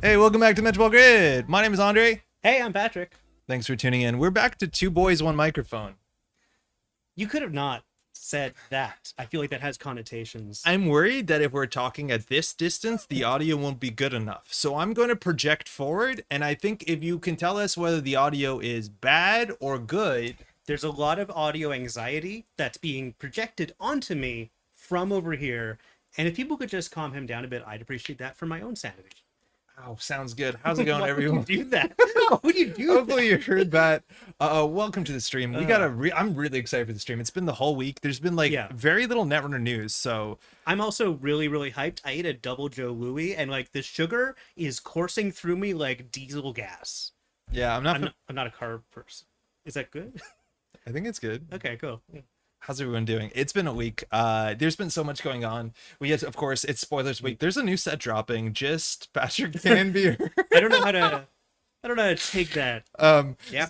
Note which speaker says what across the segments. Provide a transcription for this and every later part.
Speaker 1: Hey, welcome back to Métropole Grid. My name is Andre.
Speaker 2: Hey, I'm Patrick.
Speaker 1: Thanks for tuning in. We're back to two boys, one microphone.
Speaker 2: You could have not said that. I feel like that has connotations.
Speaker 1: I'm worried that if we're talking at this distance, the audio won't be good enough. So I'm going to project forward, and I think if you can tell us whether the audio is bad or good.
Speaker 2: There's a lot of audio anxiety that's being projected onto me from over here. And if people could just calm him down a bit, I'd appreciate that for my own sanity.
Speaker 1: Oh, sounds good. How's it going, everyone?
Speaker 2: Why would you do that? Why would you do
Speaker 1: Hopefully
Speaker 2: that?
Speaker 1: you heard that. Welcome to the stream. We got I'm really excited for the stream. It's been the whole week. There's been very little Netrunner news, so
Speaker 2: I'm also really, really hyped. I ate a double Joe Louis, and like the sugar is coursing through me like diesel gas.
Speaker 1: yeah, I'm not
Speaker 2: a carb person. Is that good?
Speaker 1: I think it's good.
Speaker 2: Okay, cool. Yeah.
Speaker 1: How's everyone doing? It's been a week. There's been so much going on. We had, of course, it's spoilers week. There's a new set dropping. Just Patrick can be here.
Speaker 2: I don't know how to take that. Yeah.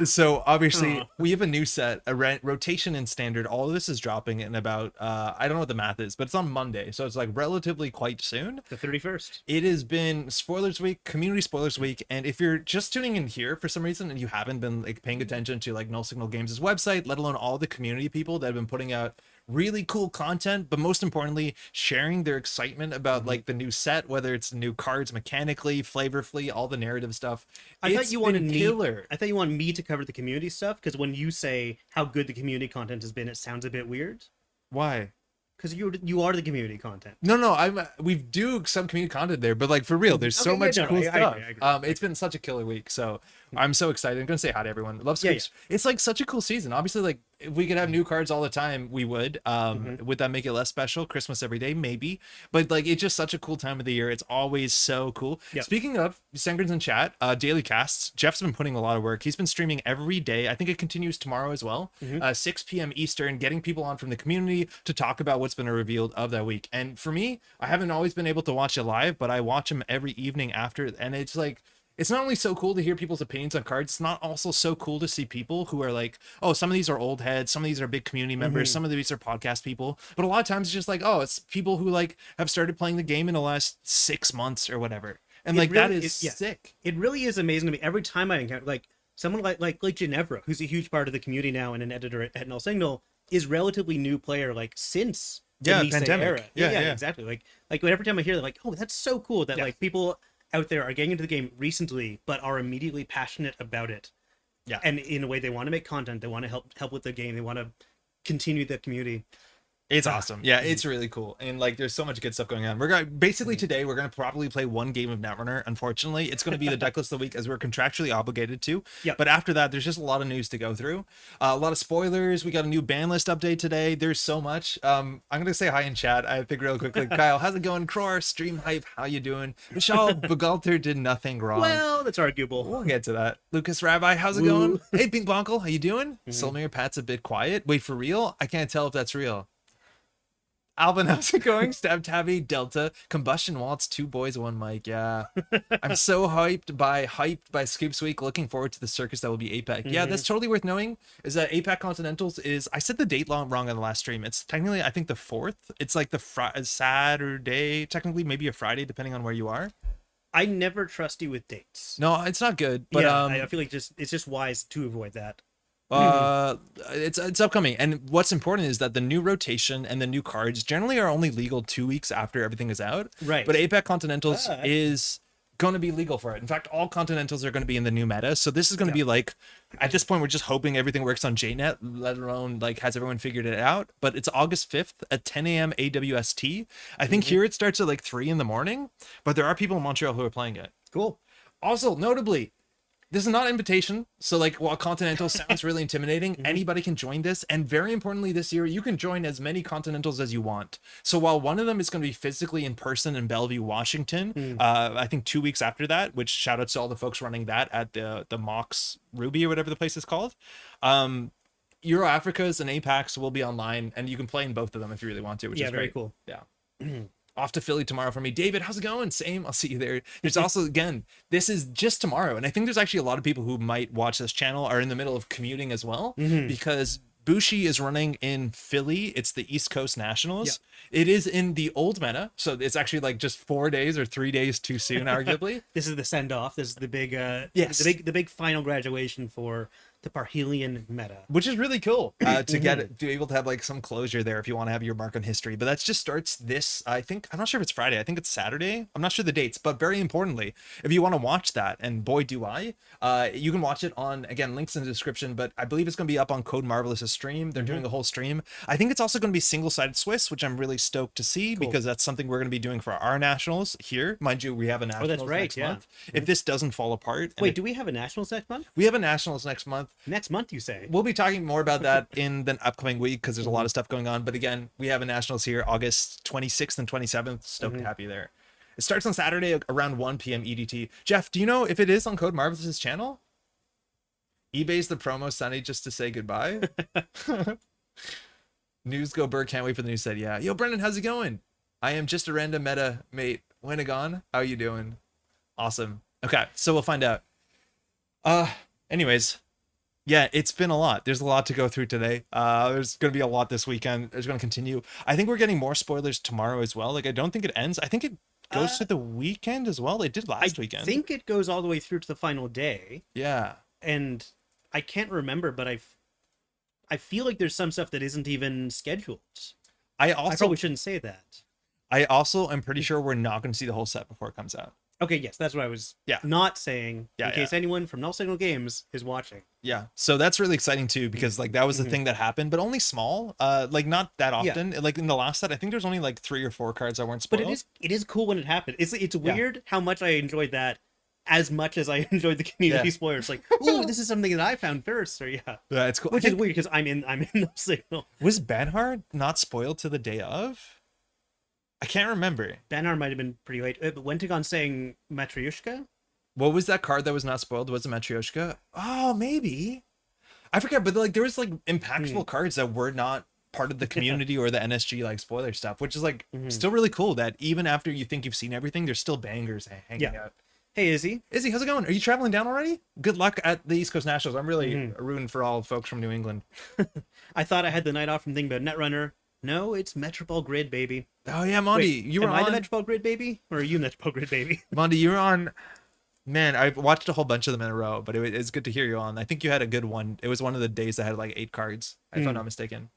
Speaker 1: So obviously we have a new set, a rotation and standard. All of this is dropping in about I don't know what the math is, but it's on Monday, so it's like relatively quite soon.
Speaker 2: The 31st.
Speaker 1: It has been spoilers week, community spoilers week, and if you're just tuning in here for some reason and you haven't been like paying attention to like Null Signal Games' website, let alone all the community people that have been putting out really cool content, but most importantly sharing their excitement about like the new set, whether it's new cards mechanically, flavorfully, all the narrative stuff.
Speaker 2: I thought you wanted
Speaker 1: killer.
Speaker 2: I thought you wanted me to cover the community stuff, because when you say how good the community content has been, it sounds a bit weird.
Speaker 1: Why?
Speaker 2: Because you are the community content.
Speaker 1: No, we do some community content there, but like for real, there's so much cool stuff.
Speaker 2: I agree.
Speaker 1: It's been such a killer week, so I'm so excited. I'm gonna say hi to everyone. Love Scoops. Yeah. It's like such a cool season. Obviously, like if we could have new cards all the time, we would. Would that make it less special? Christmas every day, maybe. But like it's just such a cool time of the year. It's always so cool. Yep. Speaking of Sangrins in chat, daily casts. Jeff's been putting a lot of work. He's been streaming every day. I think it continues tomorrow as well. 6 p.m. Eastern, getting people on from the community to talk about what's been revealed of that week. And for me, I haven't always been able to watch it live, but I watch him every evening after, and it's like it's not only so cool to hear people's opinions on cards, it's not also so cool to see people who are like, oh, some of these are old heads, some of these are big community members, some of these are podcast people, but a lot of times it's just like, oh, it's people who like have started playing the game in the last 6 months or whatever, and like really, that is sick.
Speaker 2: It really is amazing to me every time I encounter like someone like Ginevra, who's a huge part of the community now and an editor at Null Signal, is relatively new player like since the
Speaker 1: pandemic
Speaker 2: era. Yeah, exactly. Like every time I hear that, like, oh, that's so cool that like people out there are getting into the game recently but are immediately passionate about it. Yeah. And in a way, they want to make content, they want to help with the game, they want to continue the community.
Speaker 1: It's awesome. Yeah, it's really cool. And like there's so much good stuff going on. We're going basically today we're going to probably play one game of Netrunner. Unfortunately, it's going to be the deck list of the week as we're contractually obligated to. Yeah. But after that, there's just a lot of news to go through. A lot of spoilers. We got a new ban list update today. There's so much. I'm going to say hi in chat. I think real quickly. Kyle, how's it going? Cror, stream hype. How you doing? Michelle Bugalter did nothing wrong.
Speaker 2: Well, that's arguable.
Speaker 1: We'll get to that. Lucas Rabbi, how's it going? Hey, Pink Bonkel, how you doing? Solmir Pat's a bit quiet. Wait, for real? I can't tell if that's real. Alvin, how's it going? Stab Tabby, Delta, Combustion Waltz, two boys, one mic. Yeah. I'm so hyped by Scoops Week. Looking forward to the circus that will be APAC. Yeah, that's totally worth knowing. Is that APAC Continentals is, I said the date wrong on the last stream. It's technically, I think, the 4th. It's like the Saturday, technically maybe a Friday, depending on where you are.
Speaker 2: I never trust you with dates.
Speaker 1: No, it's not good. But
Speaker 2: yeah, I feel like it's just wise to avoid that.
Speaker 1: It's upcoming, and what's important is that the new rotation and the new cards generally are only legal 2 weeks after everything is out,
Speaker 2: right?
Speaker 1: But APAC Continentals is going to be legal for it. In fact, all Continentals are going to be in the new meta, so this is going to be like, at this point we're just hoping everything works on JNet, let alone like has everyone figured it out. But it's August 5th at 10 a.m. AWST. I think here it starts at like 3 in the morning, but there are people in Montreal who are playing it.
Speaker 2: Cool.
Speaker 1: Also, notably, this is not an invitation, so like while Continental sounds really intimidating, anybody can join this, and very importantly this year you can join as many Continentals as you want. So while one of them is going to be physically in person in Bellevue, Washington, I think 2 weeks after that, which shout out to all the folks running that at the Mox Ruby or whatever the place is called, Euro Africa's and APAC's will be online, and you can play in both of them if you really want to, which is
Speaker 2: very
Speaker 1: great.
Speaker 2: Cool.
Speaker 1: Yeah. Off to Philly tomorrow for me. David, how's it going? Same. I'll see you there. There's also, again, this is just tomorrow. And I think there's actually a lot of people who might watch this channel are in the middle of commuting as well, because Bushi is running in Philly. It's the East Coast Nationals. It is in the old meta, so it's actually like just 4 days or 3 days too soon, arguably.
Speaker 2: This is the send off. This is the big
Speaker 1: yes,
Speaker 2: the big final graduation for the Parhelion meta,
Speaker 1: which is really cool to get it, to be able to have like some closure there if you want to have your mark on history. But that just starts this, I think, I'm not sure if it's Friday, I think it's Saturday, I'm not sure the dates, but very importantly, if you want to watch that, and boy do I, you can watch it on, again, links in the description, but I believe it's going to be up on Code Marvelous's stream. They're doing the whole stream. I think it's also going to be single-sided Swiss, which I'm really stoked to see, because that's something we're going to be doing for our nationals here. Mind you, we have a nationals next month. If this doesn't fall apart.
Speaker 2: Wait, do we have a nationals next month?
Speaker 1: We have a nationals next month.
Speaker 2: Next month, you say?
Speaker 1: We'll be talking more about that in the upcoming week, because there's a lot of stuff going on. But again, we have a nationals here August 26th and 27th. Stoked to have you there. It starts on Saturday around 1 p.m. EDT. Jeff, do you know if it is on Code Marvelous's channel? eBay's the promo, Sunny, just to say goodbye. News go Bird, can't wait for the news set. Yeah. Yo, Brendan, how's it going? I am just a random meta mate. Winnegon, how you doing? Awesome. Okay, so we'll find out. Anyways, yeah, it's been a lot. There's a lot to go through today. There's going to be a lot this weekend. There's going to continue. I think we're getting more spoilers tomorrow as well. Like, I don't think it ends. I think it goes to the weekend as well. It did last weekend.
Speaker 2: I think it goes all the way through to the final day.
Speaker 1: Yeah.
Speaker 2: And I can't remember, but I feel like there's some stuff that isn't even scheduled. I probably shouldn't say that.
Speaker 1: I also am pretty sure we're not going to see the whole set before it comes out.
Speaker 2: Okay, yes, that's what I was not saying, in case anyone from Null Signal Games is watching.
Speaker 1: Yeah, so that's really exciting too, because like that was the thing that happened, but only small, like not that often. Like in the last set, I think there's only like 3 or 4 cards that weren't spoiled.
Speaker 2: But it is cool when it happened. It's weird how much I enjoyed that, as much as I enjoyed the community spoilers. Like, ooh, this is something that I found first, or yeah,
Speaker 1: it's cool.
Speaker 2: Which is weird because I'm in Null Signal.
Speaker 1: Was Banhard not spoiled to the day of? I can't remember.
Speaker 2: Banhard might have been pretty late. But Wentagon saying Matryoshka?
Speaker 1: What was that card that was not spoiled? Was it Matryoshka? Oh, maybe. I forget, but like there was like impactful cards that were not part of the community or the NSG like spoiler stuff, which is like still really cool that even after you think you've seen everything, there's still bangers hanging out.
Speaker 2: Hey, Izzy, how's
Speaker 1: it going? Are you traveling down already? Good luck at the East Coast Nationals. I'm really rooting for all folks from New England.
Speaker 2: I thought I had the night off from thinking about Netrunner. No, it's Metropole Grid, baby.
Speaker 1: Oh yeah, Mondi, you were on.
Speaker 2: Am I the Metropole Grid baby, or are you Metropole Grid baby?
Speaker 1: Mondi, you were on. Man, I've watched a whole bunch of them in a row, but it's good to hear you on. I think you had a good one. It was one of the days that had like 8 cards, if I'm not mistaken.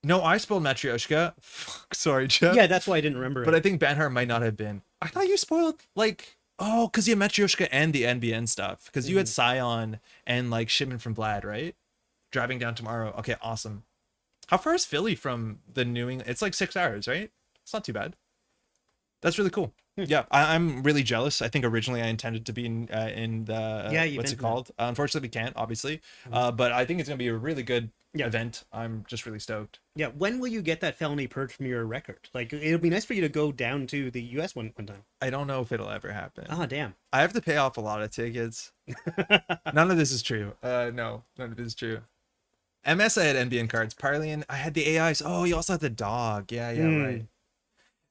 Speaker 1: No, I spoiled Matryoshka. Fuck, sorry, Jeff.
Speaker 2: Yeah, that's why I didn't remember
Speaker 1: But I think Banhart might not have been. I thought you spoiled like. Oh, because you had Matryoshka and the NBN stuff. Because you had Scion and like shipment from Vlad, right? Driving down tomorrow. Okay, awesome. How far is Philly from the New England? It's like 6 hours, right? It's not too bad. That's really cool. Yeah, I'm really jealous. I think originally I intended to be in the what's it called? Unfortunately, we can't, obviously. But I think it's gonna be a really good event. I'm just really stoked.
Speaker 2: Yeah, when will you get that felony purge from your record? Like, it'll be nice for you to go down to the US one time.
Speaker 1: I don't know if it'll ever happen.
Speaker 2: Ah, damn.
Speaker 1: I have to pay off a lot of tickets. None of this is true. No, none of this is true. MS, I had NBN cards. Parlian, I had the AIs. Oh, you also had the dog. Yeah, right.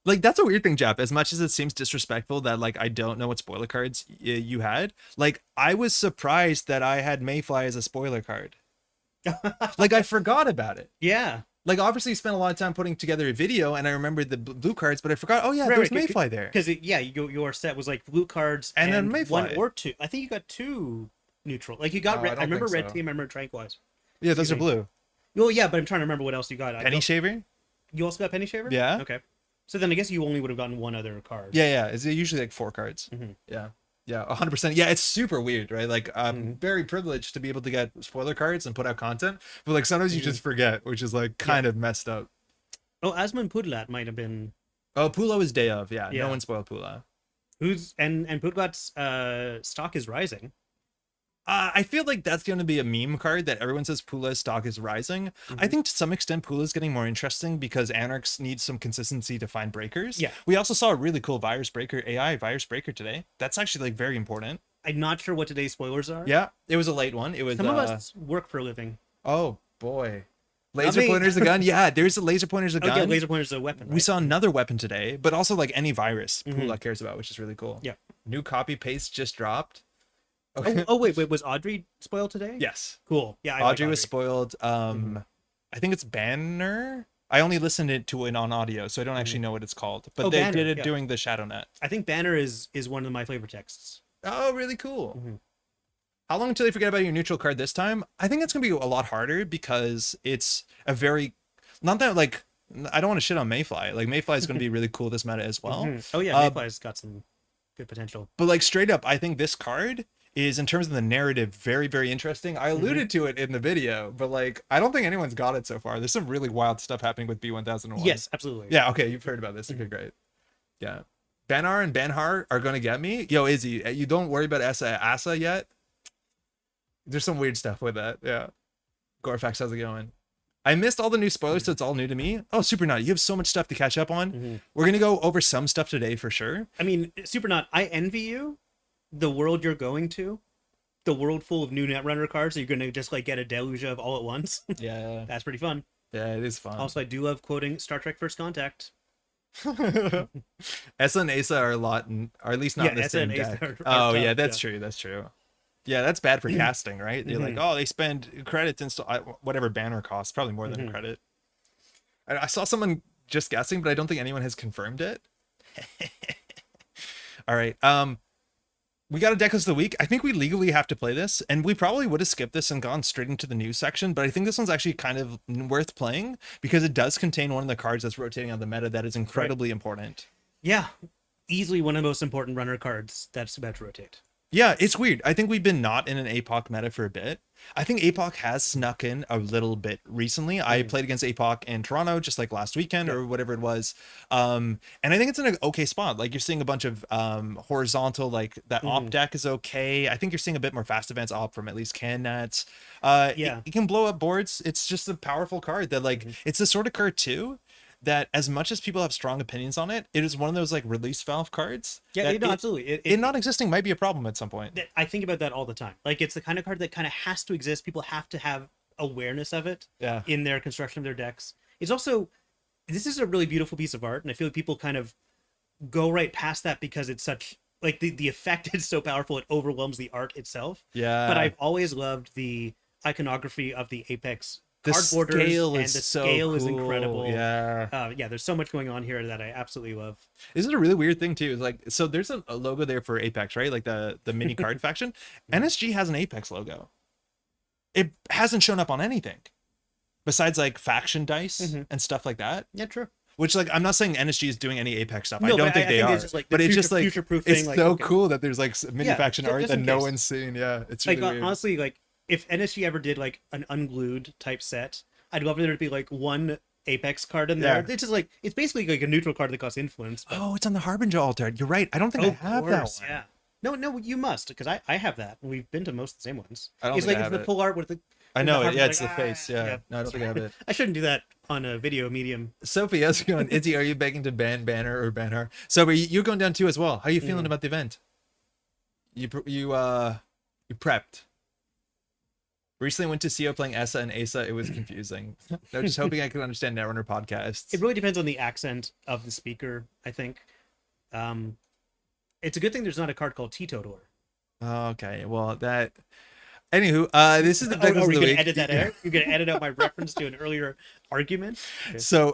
Speaker 1: Like, that's a weird thing, Jeff. As much as it seems disrespectful that, like, I don't know what spoiler cards you had, like, I was surprised that I had Mayfly as a spoiler card. Like, I forgot about it.
Speaker 2: Yeah.
Speaker 1: Like, obviously, you spent a lot of time putting together a video, and I remembered the blue cards, but I forgot, oh, yeah, there's Mayfly there.
Speaker 2: Because, your set was, like, blue cards
Speaker 1: and then Mayfly.
Speaker 2: 1 or 2. I think you got 2 neutral. Like, you got red. I remember red team, I remember Tranquilize.
Speaker 1: Yeah, those are blue.
Speaker 2: Well, yeah, but I'm trying to remember what else you got.
Speaker 1: Penny Shaver?
Speaker 2: You also got Penny Shaver?
Speaker 1: Yeah.
Speaker 2: Okay. So then I guess you only would have gotten 1 other card.
Speaker 1: Yeah. It's usually like 4 cards. Yeah, 100%. Yeah, it's super weird, right? Like, I'm very privileged to be able to get spoiler cards and put out content, but like sometimes you just forget, which is like kind of messed up.
Speaker 2: Oh, Asman Pudlat might have been.
Speaker 1: Oh, Pula is day of. Yeah, no one spoiled Pula.
Speaker 2: And Pudlat's stock is rising.
Speaker 1: I feel like that's going to be a meme card that everyone says Pula's stock is rising. I think to some extent Pula's getting more interesting because Anarchs need some consistency to find breakers.
Speaker 2: Yeah.
Speaker 1: We also saw a really cool virus breaker, AI virus breaker today. That's actually like very important.
Speaker 2: I'm not sure what today's spoilers are.
Speaker 1: Yeah, it was a late one. It was
Speaker 2: some of us work for a living.
Speaker 1: Oh boy. Laser pointer's a gun. Yeah, there's a laser pointer's a gun.
Speaker 2: Okay, laser pointer's a weapon. Right?
Speaker 1: We saw another weapon today, but also like any virus Pula cares about, which is really cool.
Speaker 2: Yeah.
Speaker 1: New copy paste just dropped.
Speaker 2: Okay. Oh wait, was Audrey spoiled today?
Speaker 1: Yes.
Speaker 2: Cool. Yeah,
Speaker 1: Audrey was spoiled. I think it's Banner. I only listened to it on audio, so I don't actually know what it's called. But they
Speaker 2: Banner,
Speaker 1: did it doing the ShadowNet.
Speaker 2: I think Banner is one of my favorite texts.
Speaker 1: Oh, really cool. How long until they forget about your neutral card this time? I think it's going to be a lot harder because it's a very... Not that, like... I don't want to shit on Mayfly. Like, Mayfly is going to be really cool this meta as well.
Speaker 2: Oh, yeah, Mayfly's got some good potential.
Speaker 1: But, like, straight up, I think this card is, in terms of the narrative, very, very interesting. I alluded to it in the video, but, like, I don't think anyone's got it so far. There's some really wild stuff happening with B1001.
Speaker 2: Yes, absolutely.
Speaker 1: Yeah, okay, you've heard about this. Okay, great. Yeah. Banar and Banhar are going to get me. Yo, Izzy, you don't worry about Asa yet? There's some weird stuff with that. Yeah. Gorfax, how's it going? I missed all the new spoilers, so it's all new to me. Oh, Supernaut, you have so much stuff to catch up on. We're going to go over some stuff today for sure.
Speaker 2: I mean, Supernaut, I envy you the world you're going to. The world full of new Netrunner cards, so you're going to just like get a deluge of all at once.
Speaker 1: Yeah.
Speaker 2: That's pretty fun.
Speaker 1: Yeah, it is fun.
Speaker 2: Also, I do love quoting Star Trek First Contact.
Speaker 1: Essa and Asa are a lot, or at least not in the same deck. Oh, yeah, that's true. That's true. Yeah, that's bad for casting, right? You're like, oh, they spend credits and whatever Banner costs, probably more than a credit. I saw someone just guessing, but I don't think anyone has confirmed it. All right. We got a deck list of the week. I think we legally have to play this, and we probably would have skipped this and gone straight into the news section, but I think this one's actually kind of worth playing because it does contain one of the cards that's rotating on the meta that is incredibly important.
Speaker 2: Yeah, easily one of the most important runner cards that's about to rotate.
Speaker 1: Yeah, it's weird. I think we've been not in an APOC meta for a bit. I think APOC has snuck in a little bit recently. I played against APOC in Toronto just like last weekend or whatever it was. And I think it's in an okay spot. Like you're seeing a bunch of horizontal, like that op deck is okay. I think you're seeing a bit more fast advance op from at least CanNats. It can blow up boards. It's just a powerful card that like, it's the sort of card too that as much as people have strong opinions on it, it is one of those like release valve cards.
Speaker 2: Yeah, absolutely.
Speaker 1: It not existing might be a problem at some point.
Speaker 2: I think about that all the time. Like it's the kind of card that kind of has to exist. People have to have awareness of it in their construction of their decks. It's also, this is a really beautiful piece of art, and I feel like people kind of go right past that because it's such, like the effect is so powerful, it overwhelms the art itself.
Speaker 1: Yeah.
Speaker 2: But I've always loved the iconography of the Apex
Speaker 1: the
Speaker 2: card
Speaker 1: scale
Speaker 2: borders,
Speaker 1: is
Speaker 2: and the
Speaker 1: so
Speaker 2: scale
Speaker 1: cool.
Speaker 2: is incredible.
Speaker 1: Yeah.
Speaker 2: There's so much going on here that I absolutely love.
Speaker 1: Isn't it a really weird thing too? Like, so there's a logo there for Apex, right? Like the mini card faction. NSG has an Apex logo. It hasn't shown up on anything besides like faction dice and stuff like that.
Speaker 2: Yeah, true.
Speaker 1: Which, like, I'm not saying NSG is doing any Apex stuff.
Speaker 2: No,
Speaker 1: I don't think they are. But it's just like
Speaker 2: future-proofing,
Speaker 1: it's so cool that there's like mini faction
Speaker 2: just
Speaker 1: art
Speaker 2: in
Speaker 1: that no
Speaker 2: case.
Speaker 1: one's seen. Yeah, it's
Speaker 2: like
Speaker 1: really weird.
Speaker 2: honestly, like if NSG ever did like an unglued type set, I'd love for there to be like one Apex card in there. It's just like it's basically like a neutral card that costs influence. But...
Speaker 1: Oh, it's on the Harbinger altar. You're right. I don't think I have that one.
Speaker 2: Yeah. No, you must, because I have that. We've been to most of the same ones.
Speaker 1: I don't
Speaker 2: it's
Speaker 1: think
Speaker 2: like
Speaker 1: I have
Speaker 2: the pull art with the.
Speaker 1: I know it. Yeah, it's
Speaker 2: like,
Speaker 1: the face. Yeah. No, I don't think I have it.
Speaker 2: I shouldn't do that on a video medium.
Speaker 1: Sophie, how's it going? Izzy, are you begging to ban Banner or Banhar? So you're going down too as well. How are you feeling about the event? You prepped. Recently went to CO playing Essa and Asa. It was confusing. I was just hoping I could understand Netrunner podcasts.
Speaker 2: It really depends on the accent of the speaker, I think. It's a good thing there's not a card called Teetotaler.
Speaker 1: Okay, well that. Anywho, this is the deck
Speaker 2: of the week.
Speaker 1: Edit
Speaker 2: that out? You're gonna edit out my reference to an earlier argument. Okay.
Speaker 1: So,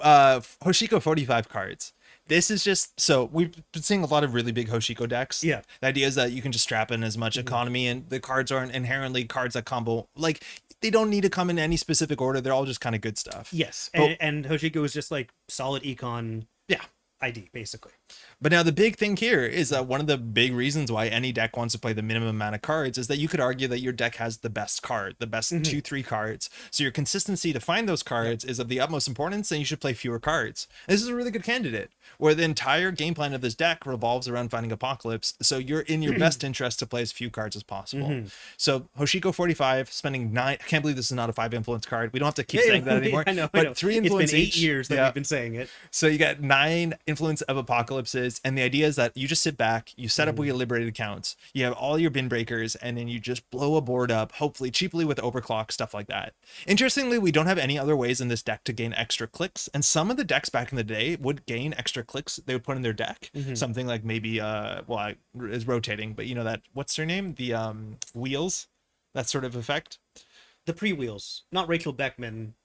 Speaker 1: Hoshiko 45 cards. This is just so we've been seeing a lot of really big Hoshiko decks.
Speaker 2: Yeah.
Speaker 1: The idea is that you can just strap in as much economy, and the cards aren't inherently cards that combo. Like they don't need to come in any specific order. They're all just kind of good stuff.
Speaker 2: Yes, and Hoshiko is just like solid econ.
Speaker 1: Yeah.
Speaker 2: ID basically.
Speaker 1: But now the big thing here is that one of the big reasons why any deck wants to play the minimum amount of cards is that you could argue that your deck has the best card, the best 2-3 cards. So your consistency to find those cards is of the utmost importance, and you should play fewer cards. This is a really good candidate where the entire game plan of this deck revolves around finding Apocalypse. So you're in your best interest to play as few cards as possible. So Hoshiko 45, spending 9. I can't believe this is not a 5 influence card. We don't have to keep saying that anymore.
Speaker 2: I know.
Speaker 1: 3 influence.
Speaker 2: It's been 8 years that we've been saying it.
Speaker 1: So you got 9 influence of Apocalypses, and the idea is that you just sit back, you set up your liberated accounts, you have all your bin breakers, and then you just blow a board up, hopefully cheaply with overclock, stuff like that. Interestingly, we don't have any other ways in this deck to gain extra clicks, and some of the decks back in the day would gain extra clicks they would put in their deck. Something like maybe is rotating, but you know that, what's their name, the wheels, that sort of effect.
Speaker 2: The pre-wheels, not Rachel Beckman.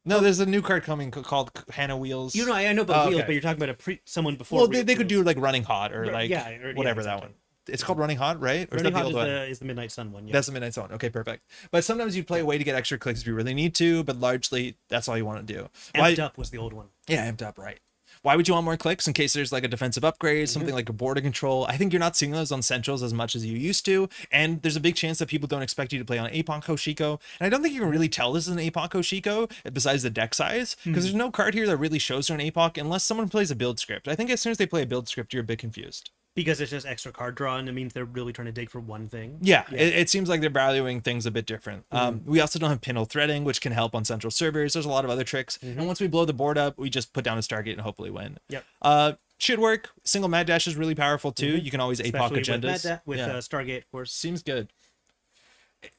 Speaker 1: No, there's a new card coming called Hannah Wheels.
Speaker 2: You know, I know about Wheels,
Speaker 1: okay.
Speaker 2: but you're talking about someone before.
Speaker 1: Well, they could do like Running Hot or like whatever
Speaker 2: exactly.
Speaker 1: that one. It's called Running Hot, right?
Speaker 2: Or Running Hot is the Midnight Sun one. Yeah.
Speaker 1: That's the Midnight Sun. Okay, perfect. But sometimes you play a way to get extra clicks if you really need to, but largely that's all you want to do.
Speaker 2: Amped Up was the old one.
Speaker 1: Yeah, Amped Up, right. Why would you want more clicks? In case there's like a defensive upgrade, something like a border control. I think you're not seeing those on Centrals as much as you used to. And there's a big chance that people don't expect you to play on APOC Hoshiko. And I don't think you can really tell this is an APOC Hoshiko besides the deck size. Because there's no card here that really shows you're an APOC unless someone plays a build script. I think as soon as they play a build script, you're a bit confused.
Speaker 2: Because it's just extra card draw, and it means they're really trying to dig for one thing.
Speaker 1: Yeah. It seems like they're valuing things a bit different. We also don't have pinhole threading, which can help on Central servers. There's a lot of other tricks. And once we blow the board up, we just put down a Stargate and hopefully win.
Speaker 2: Yep.
Speaker 1: Should work. Single Mad Dash is really powerful too. You can always APOC agendas.
Speaker 2: With Stargate, of course.
Speaker 1: Seems good.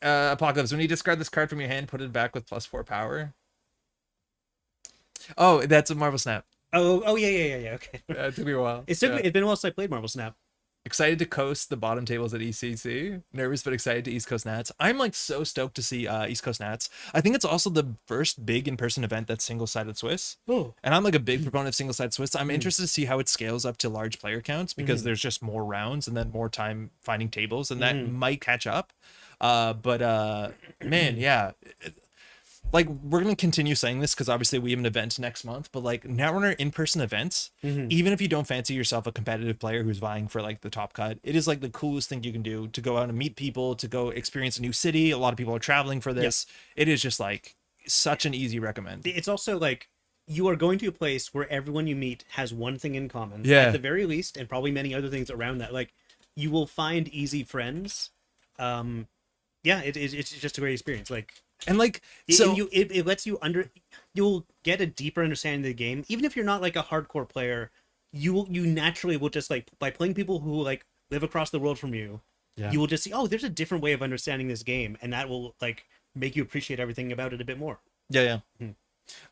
Speaker 1: Apocalypse, when you discard this card from your hand, put it back with +4 power. Oh, that's a Marvel Snap.
Speaker 2: Oh, yeah. Okay.
Speaker 1: It took me a while.
Speaker 2: It's been a while since I played Marvel Snap.
Speaker 1: Excited to coast the bottom tables at ECC. Nervous but excited to East Coast Nats. I'm like so stoked to see East Coast Nats. I think it's also the first big in-person event that's single-sided Swiss.
Speaker 2: Oh.
Speaker 1: And I'm like a big proponent of single-sided Swiss. I'm interested to see how it scales up to large player counts because there's just more rounds and then more time finding tables, and that might catch up. Man, yeah. Like, we're going to continue saying this because obviously we have an event next month, but like Netrunner in-person events, even if you don't fancy yourself a competitive player who's vying for like the top cut, it is like the coolest thing you can do to go out and meet people, to go experience a new city. A lot of people are traveling for this. It is just like such an easy recommend.
Speaker 2: It's also like you are going to a place where everyone you meet has one thing in common.
Speaker 1: Yeah.
Speaker 2: At the very least, and probably many other things around that. Like, you will find easy friends. It's just a great experience. Like,
Speaker 1: and like,
Speaker 2: it lets you you'll get a deeper understanding of the game. Even if you're not like a hardcore player, you naturally will just like, by playing people who like live across the world from you, you will just see, oh, there's a different way of understanding this game, and that will like make you appreciate everything about it a bit more.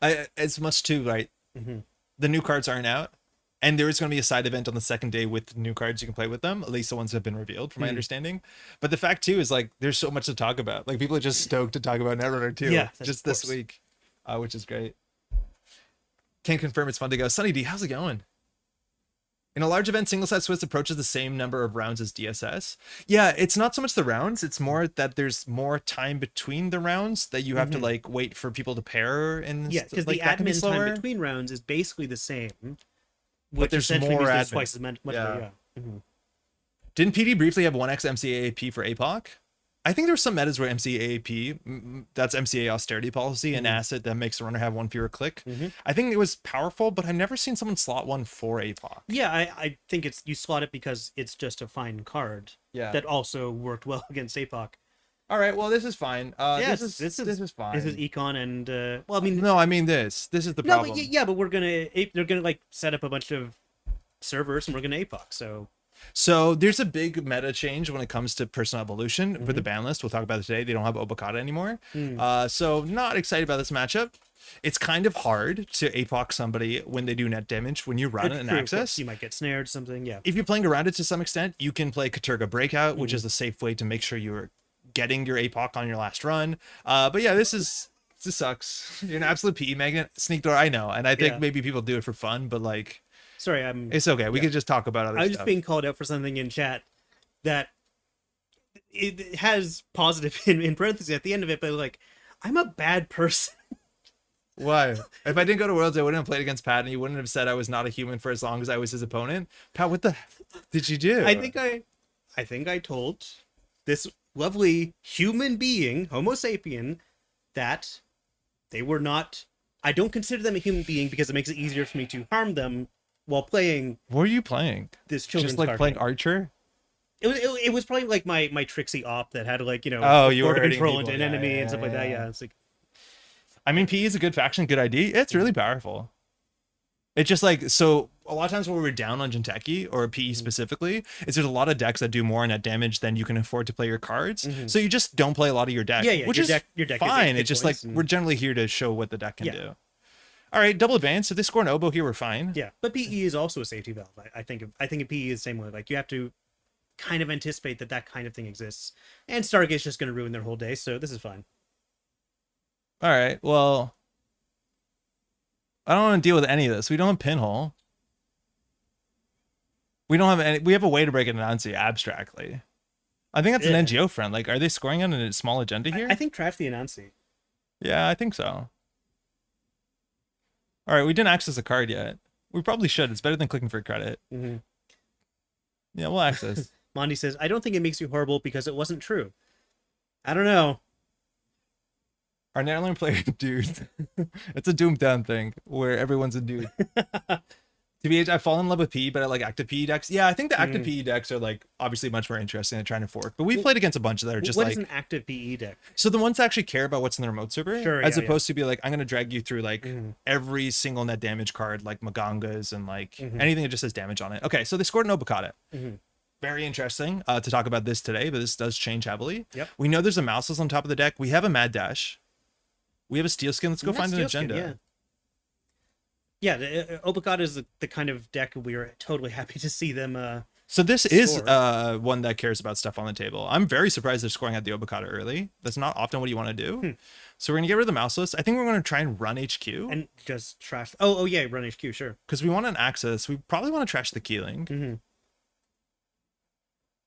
Speaker 1: As much too, right? The new cards aren't out, and there is going to be a side event on the second day with new cards you can play with them, at least the ones that have been revealed from my understanding. But the fact too is like there's so much to talk about. Like, people are just stoked to talk about Netrunner too, just this week, which is great. Can confirm it's fun to go. Sunny D, how's it going? In a large event, single-sided Swiss approaches the same number of rounds as DSS. Yeah, it's not so much the rounds, it's more that there's more time between the rounds that you have to like wait for people to pair, and
Speaker 2: because
Speaker 1: like,
Speaker 2: the admin time between rounds is basically the same.
Speaker 1: But there's more admin.
Speaker 2: Twice as much.
Speaker 1: Didn't PD briefly have 1x MCAAP for APOC? I think there were some metas where MCAAP, that's MCA austerity policy, an asset that makes the runner have one fewer click. I think it was powerful, but I've never seen someone slot one for APOC.
Speaker 2: Yeah, I think you slot it because it's just a fine card. That also worked well against APOC.
Speaker 1: All right, well, this is fine. This is fine.
Speaker 2: This is econ, and well, I mean,
Speaker 1: no, I mean this is the problem.
Speaker 2: No, but they're gonna like set up a bunch of servers, and we're gonna APOC.
Speaker 1: So there's a big meta change when it comes to personal evolution for the ban list. We'll talk about it today. They don't have Obokata anymore. So not excited about this matchup. It's kind of hard to APOC somebody when they do net damage when you run it in access.
Speaker 2: You might get snared, something,
Speaker 1: If you're playing around it to some extent, you can play Katurga Breakout, which is a safe way to make sure you're getting your APOC on your last run. But yeah, this sucks. You're an absolute PE magnet. Sneak door, I know. And I think maybe people do it for fun, but like...
Speaker 2: Sorry,
Speaker 1: it's okay. We could just talk about other stuff.
Speaker 2: I was just being called out for something in chat that it has positive in parentheses at the end of it, but like, I'm a bad person.
Speaker 1: Why? If I didn't go to Worlds, I wouldn't have played against Pat, and you wouldn't have said I was not a human for as long as I was his opponent. Pat, what the did you do?
Speaker 2: I think I told this lovely human being, Homo sapien, that they were not. I don't consider them a human being because it makes it easier for me to harm them while playing.
Speaker 1: What were you playing?
Speaker 2: This children's
Speaker 1: just like playing
Speaker 2: game.
Speaker 1: Archer.
Speaker 2: It was probably like my Trixie op that had like, you know,
Speaker 1: you were
Speaker 2: control
Speaker 1: into
Speaker 2: an enemy and stuff like that. Yeah, it's like.
Speaker 1: I mean, PE is a good faction, good ID. It's really powerful. It's just like, so a lot of times when we're down on Jinteki or PE specifically, is there's a lot of decks that do more net damage than you can afford to play your cards. So you just don't play a lot of your deck, which is fine. It's just like, we're generally here to show what the deck can do. All right, double advance. If they score an oboe here, we're fine.
Speaker 2: Yeah, but PE is also a safety valve. I think of PE is the same way. Like, you have to kind of anticipate that kind of thing exists. And Stargate's just going to ruin their whole day, so this is fine.
Speaker 1: All right, well, I don't want to deal with any of this. We don't have Pinhole. We don't have any. We have a way to break an Anansi abstractly. I think that's an NGO friend. Like, are they scoring on a small agenda here?
Speaker 2: I think trash the Anansi.
Speaker 1: Yeah, I think so. All right, we didn't access a card yet. We probably should. It's better than clicking for credit.
Speaker 2: Mm-hmm.
Speaker 1: Yeah, we'll access.
Speaker 2: Mondi says, I don't think it makes you horrible because it wasn't true. I don't know.
Speaker 1: Our Netrunner player dudes. It's a Doomtown thing where everyone's a dude. TBH, I fall in love with PE, but I like active PE decks. Yeah, I think the active PE decks are like obviously much more interesting than trying to fork. But we've played against a bunch that are just
Speaker 2: what
Speaker 1: like.
Speaker 2: What is an active PE deck?
Speaker 1: So the ones that actually care about what's in the remote server, as opposed to be like, I'm gonna drag you through like every single net damage card, like Magangas and like anything that just has damage on it. Okay, so they scored an Obokata. Very interesting to talk about this today, but this does change heavily.
Speaker 2: Yep.
Speaker 1: We know there's a Mouseless on top of the deck. We have a Mad Dash. We have a Steel Skin. Let's go find an agenda.
Speaker 2: Yeah. Yeah, Obokata is the kind of deck we are totally happy to see them.
Speaker 1: So this is one that cares about stuff on the table. I'm very surprised they're scoring at the Obokata early. That's not often what you want to do. So we're gonna get rid of the Mouseless. I think we're gonna try and run HQ
Speaker 2: and just trash. Oh yeah, run HQ, sure.
Speaker 1: Because we want an access. We probably want to trash the Keeling.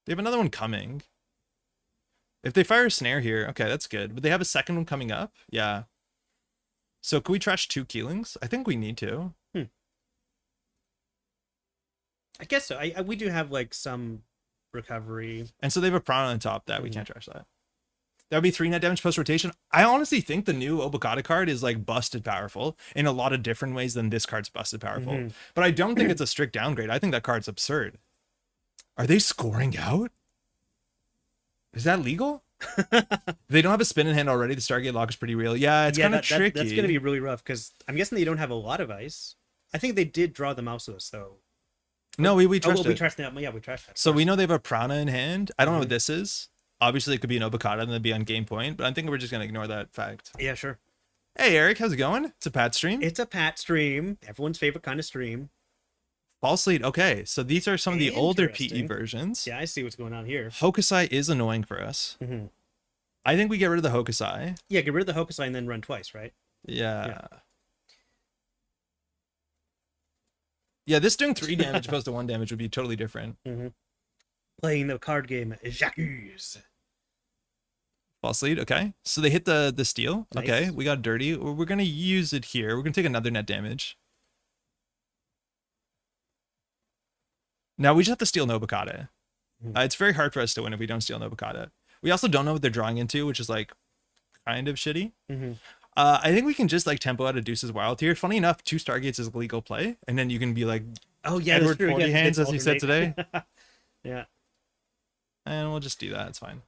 Speaker 1: They have another one coming. If they fire a snare here, okay, that's good. But they have a second one coming up. Yeah. So can we trash 2 Keelings? I think we need to.
Speaker 2: I guess so. We do have like some recovery.
Speaker 1: And so they have a Prana on top that we can't trash that. That would be 3 net damage post rotation. I honestly think the new Obokata card is like busted powerful in a lot of different ways than this card's busted powerful. But I don't think it's a strict downgrade. I think that card's absurd. Are they scoring out? Is that legal? They don't have a spin in hand already. The Stargate lock is pretty real. Yeah, it's kind of tricky.
Speaker 2: That's going to be really rough because I'm guessing they don't have a lot of ice. I think they did draw the Mouseless though.
Speaker 1: No, we trashed it.
Speaker 2: We trashed that. Yeah, we trashed that.
Speaker 1: So we know they have a Prana in hand. I don't know what this is. Obviously, it could be an Obokata and then be on game point, but I think we're just going to ignore that fact.
Speaker 2: Yeah, sure.
Speaker 1: Hey, Eric, how's it going? It's a Pat stream.
Speaker 2: It's a Pat stream. Everyone's favorite kind of stream.
Speaker 1: False lead. Okay, so these are some of the older PE versions.
Speaker 2: Yeah, I see what's going on here.
Speaker 1: Hokusai is annoying for us. I think we get rid of the Hokusai.
Speaker 2: Yeah, get rid of the Hokusai and then run twice, right?
Speaker 1: Yeah. Yeah, this doing 3 damage opposed to 1 damage would be totally different.
Speaker 2: Playing the card game J'accuse.
Speaker 1: False lead. Okay, so they hit the steal. Nice. Okay, we got dirty. We're gonna use it here. We're gonna take another net damage. Now we just have to steal Nobokata. It's very hard for us to win if we don't steal Nobokata. We also don't know what they're drawing into, which is like kind of shitty. I think we can just like tempo out of Deuce's Wild here. Funny enough, 2 Stargates is legal play, and then you can be like,
Speaker 2: oh yeah,
Speaker 1: Edward 40 hands as you said today.
Speaker 2: Yeah,
Speaker 1: and we'll just do that. It's fine.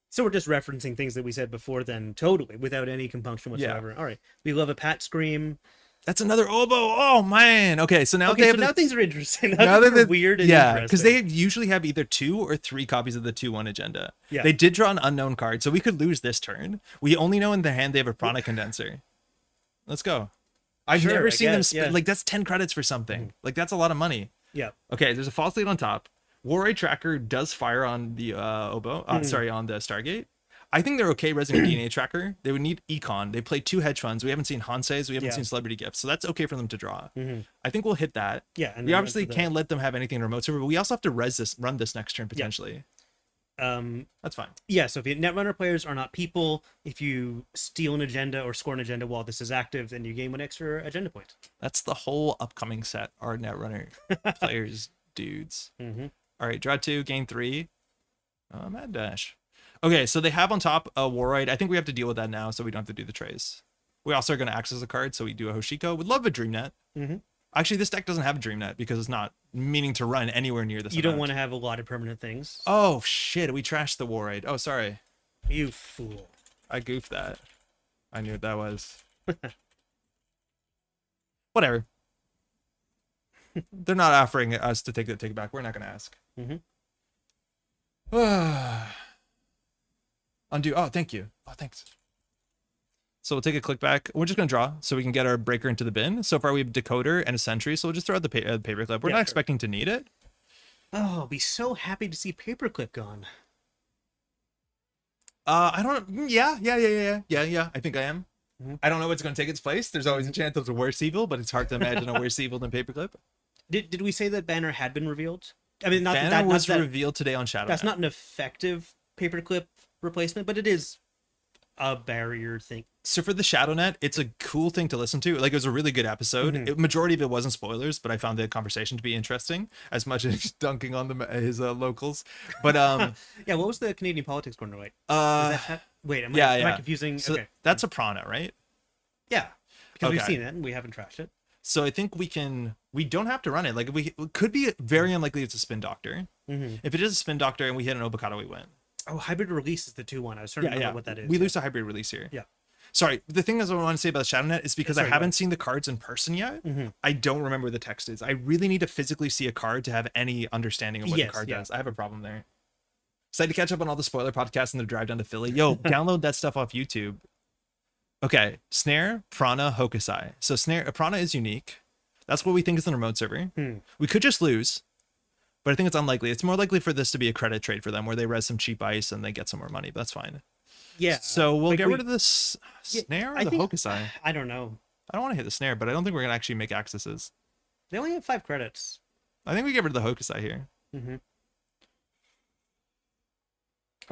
Speaker 2: So we're just referencing things that we said before, then totally without any compunction whatsoever. All right, we love a Pat Scream.
Speaker 1: That's another Oboe. Oh man. Okay, so now
Speaker 2: now things are interesting. Now they're weird and interesting.
Speaker 1: Because they usually have either 2 or 3 copies of the 2/1 agenda.
Speaker 2: Yeah.
Speaker 1: They did draw an unknown card, so we could lose this turn. We only know in their hand they have a Prana Condenser. Let's go. I've never seen them spend like that's 10 credits for something. Like that's a lot of money.
Speaker 2: Yeah.
Speaker 1: Okay, there's a false lead on top. Warroid Tracker does fire on the Oboe. Sorry, on the Stargate. I think they're okay Resident DNA Tracker. They would need Econ. They play 2 hedge funds. We haven't seen Hansei's. We haven't seen Celebrity Gifts. So that's okay for them to draw. I think we'll hit that.
Speaker 2: Yeah. And
Speaker 1: we obviously can't let them have anything in remote server, but we also have to run this next turn potentially. That's fine.
Speaker 2: Yeah, so if you Netrunner players are not people, if you steal an agenda or score an agenda while this is active, then you gain 1 extra agenda point.
Speaker 1: That's the whole upcoming set, our Netrunner players, dudes. All right, draw 2, gain 3. Mad Dash. Okay, so they have on top a Warroid. I think we have to deal with that now, so we don't have to do the trace. We also are going to access a card, so we do a Hoshiko. Would love a Dream Net. Actually, this deck doesn't have a Dream Net because it's not meaning to run anywhere near this.
Speaker 2: You don't want to have a lot of permanent things.
Speaker 1: Oh, shit. We trashed the Warroid. Oh, sorry.
Speaker 2: You fool.
Speaker 1: I goofed that. I knew what that was. Whatever. They're not offering us to take it back. We're not going to ask. Undo. Oh, thank you. Oh, thanks. So we'll take a click back. We're just going to draw so we can get our breaker into the bin. So far we have Decoder and a Sentry, so we'll just throw out the paperclip. We're not expecting to need it.
Speaker 2: Oh, I'll be so happy to see paperclip gone.
Speaker 1: I don't. Yeah. I think I am. I don't know what's going to take its place. There's always a chance of a worse evil, but it's hard to imagine a worse evil than Paperclip.
Speaker 2: Did we say that Banner had been revealed? I mean,
Speaker 1: Banner was revealed today on Shadow.
Speaker 2: That's not an effective Paperclip replacement, but it is a barrier thing.
Speaker 1: So for the ShadowNet, it's a cool thing to listen to. Like, it was a really good episode. Majority of it wasn't spoilers, but I found the conversation to be interesting, as much as dunking on his locals. But
Speaker 2: yeah, what was the Canadian politics corner like? Wait, am I confusing?
Speaker 1: So
Speaker 2: okay,
Speaker 1: that's a Prana, right?
Speaker 2: Yeah, because we've seen it and we haven't trashed it.
Speaker 1: So I think we don't have to run it. Like, it could be very unlikely it's a Spin Doctor. If it is a Spin Doctor and we hit an Obokata, we win.
Speaker 2: Oh, hybrid release is the 2-1. I was trying to remember what that is.
Speaker 1: We lose a hybrid release here.
Speaker 2: Yeah.
Speaker 1: Sorry, the thing is, I want to say about ShadowNet is because I haven't seen the cards in person yet. I don't remember what the text is. I really need to physically see a card to have any understanding of what the card does. I have a problem there. Excited to catch up on all the spoiler podcasts and the drive down to Philly. Yo, download that stuff off YouTube. Okay, Snare, Prana, Hokusai. So Prana is unique. That's what we think is the remote server. We could just lose, but I think it's unlikely. It's more likely for this to be a credit trade for them, where they res some cheap ice and they get some more money. But that's fine.
Speaker 2: Yeah.
Speaker 1: So we'll get rid of this Snare or the Hokusai.
Speaker 2: I don't know.
Speaker 1: I don't want to hit the Snare, but I don't think we're gonna actually make accesses.
Speaker 2: They only have 5 credits.
Speaker 1: I think we get rid of the Hokusai here. I'm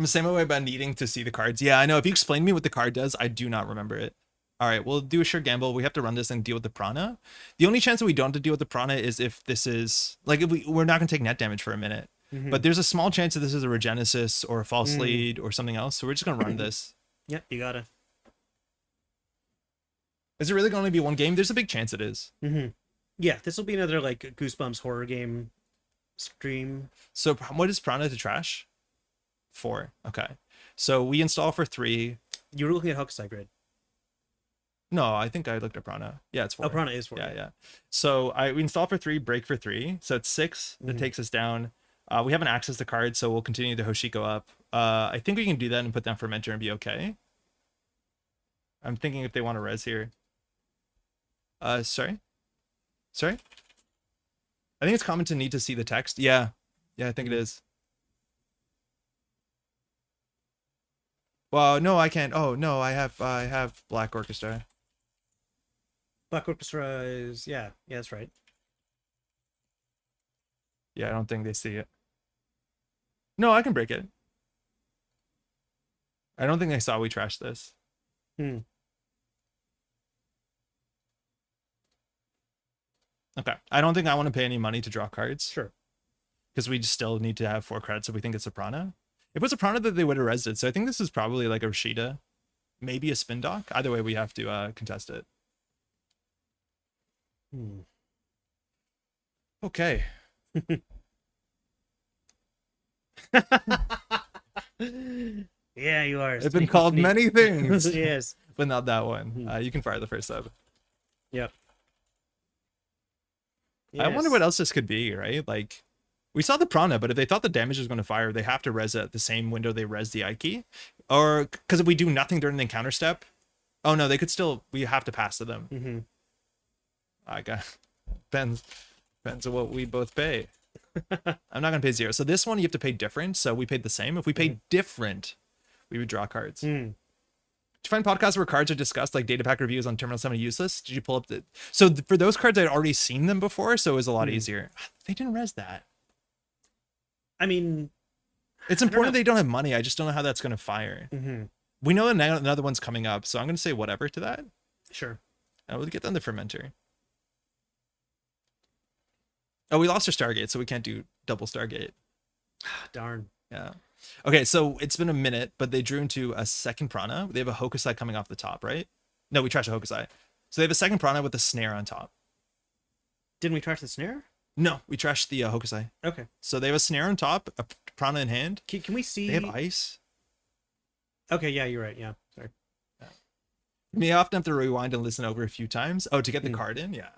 Speaker 1: the same way about needing to see the cards. Yeah, I know. If you explain to me what the card does, I do not remember it. All right, we'll do a sure gamble. We have to run this and deal with the Prana. The only chance that we don't have to deal with the Prana is if this is like, if we're not gonna take net damage for a minute. But there's a small chance that this is a Regenesis or a false lead or something else. So we're just gonna run this.
Speaker 2: Yep, you gotta.
Speaker 1: Is it really gonna be one game? There's a big chance it is.
Speaker 2: Yeah, this will be another like Goosebumps horror game stream.
Speaker 1: So what is Prana to trash? 4. Okay. So we install for 3.
Speaker 2: You were looking at Hokusai Grid.
Speaker 1: No, I think I looked at Prana. Yeah, it's 4.
Speaker 2: Oh, Prana is 4.
Speaker 1: Yeah. So we install for 3, break for 3. So it's 6. That takes us down. We haven't accessed the card, so we'll continue the Hoshiko up. I think we can do that and put down Fermenter and be okay. I'm thinking if they want to res here. Sorry? I think it's common to need to see the text. Yeah, I think it is. Well, no, I can't. Oh, no, I have Black Orchestra.
Speaker 2: Black Orchestra is, yeah, that's right.
Speaker 1: Yeah, I don't think they see it. No, I can break it. I don't think they saw we trashed this. Okay. I don't think I want to pay any money to draw cards.
Speaker 2: Sure.
Speaker 1: Because we still need to have 4 credits if we think it's a Prana. If it was a Prana, that they would have resed it. So I think this is probably like a Rashida. Maybe a Spin Dock. Either way, we have to contest it. Okay.
Speaker 2: Yeah, you are.
Speaker 1: It's been called many things.
Speaker 2: Yes.
Speaker 1: But not that one. You can fire the first sub.
Speaker 2: Yep.
Speaker 1: Yes. I wonder what else this could be, right? Like, we saw the Prana, but if they thought the damage was going to fire, they have to res it at the same window they res the Ike. Or, because if we do nothing during the encounter step, oh no, they could still, we have to pass to them. I got, depends on what we both pay. I'm not going to pay 0. So this one, you have to pay different. So we paid the same. If we paid different, we would draw cards. Did you find podcasts where cards are discussed, like data pack reviews on Terminal 7 useless? Did you pull up the... So for those cards, I'd already seen them before, so it was a lot easier. They didn't res that.
Speaker 2: I mean...
Speaker 1: It's important they don't have money. I just don't know how that's going to fire. We know another one's coming up, so I'm going to say whatever to that.
Speaker 2: Sure.
Speaker 1: We'll get down the Fermenter. Oh, we lost our Stargate, so we can't do double Stargate.
Speaker 2: Darn.
Speaker 1: Yeah. Okay, so it's been a minute, but they drew into a second Prana. They have a Hokusai coming off the top, right? No, we trashed a Hokusai. So they have a second Prana with a Snare on top.
Speaker 2: Didn't we trash the Snare?
Speaker 1: No, we trashed the Hokusai.
Speaker 2: Okay.
Speaker 1: So they have a Snare on top, a Prana in hand.
Speaker 2: Can we see...
Speaker 1: They have ice.
Speaker 2: Okay, yeah, you're right. Yeah, sorry.
Speaker 1: Yeah. You may often have to rewind and listen over a few times. Oh, to get the card in? Yeah.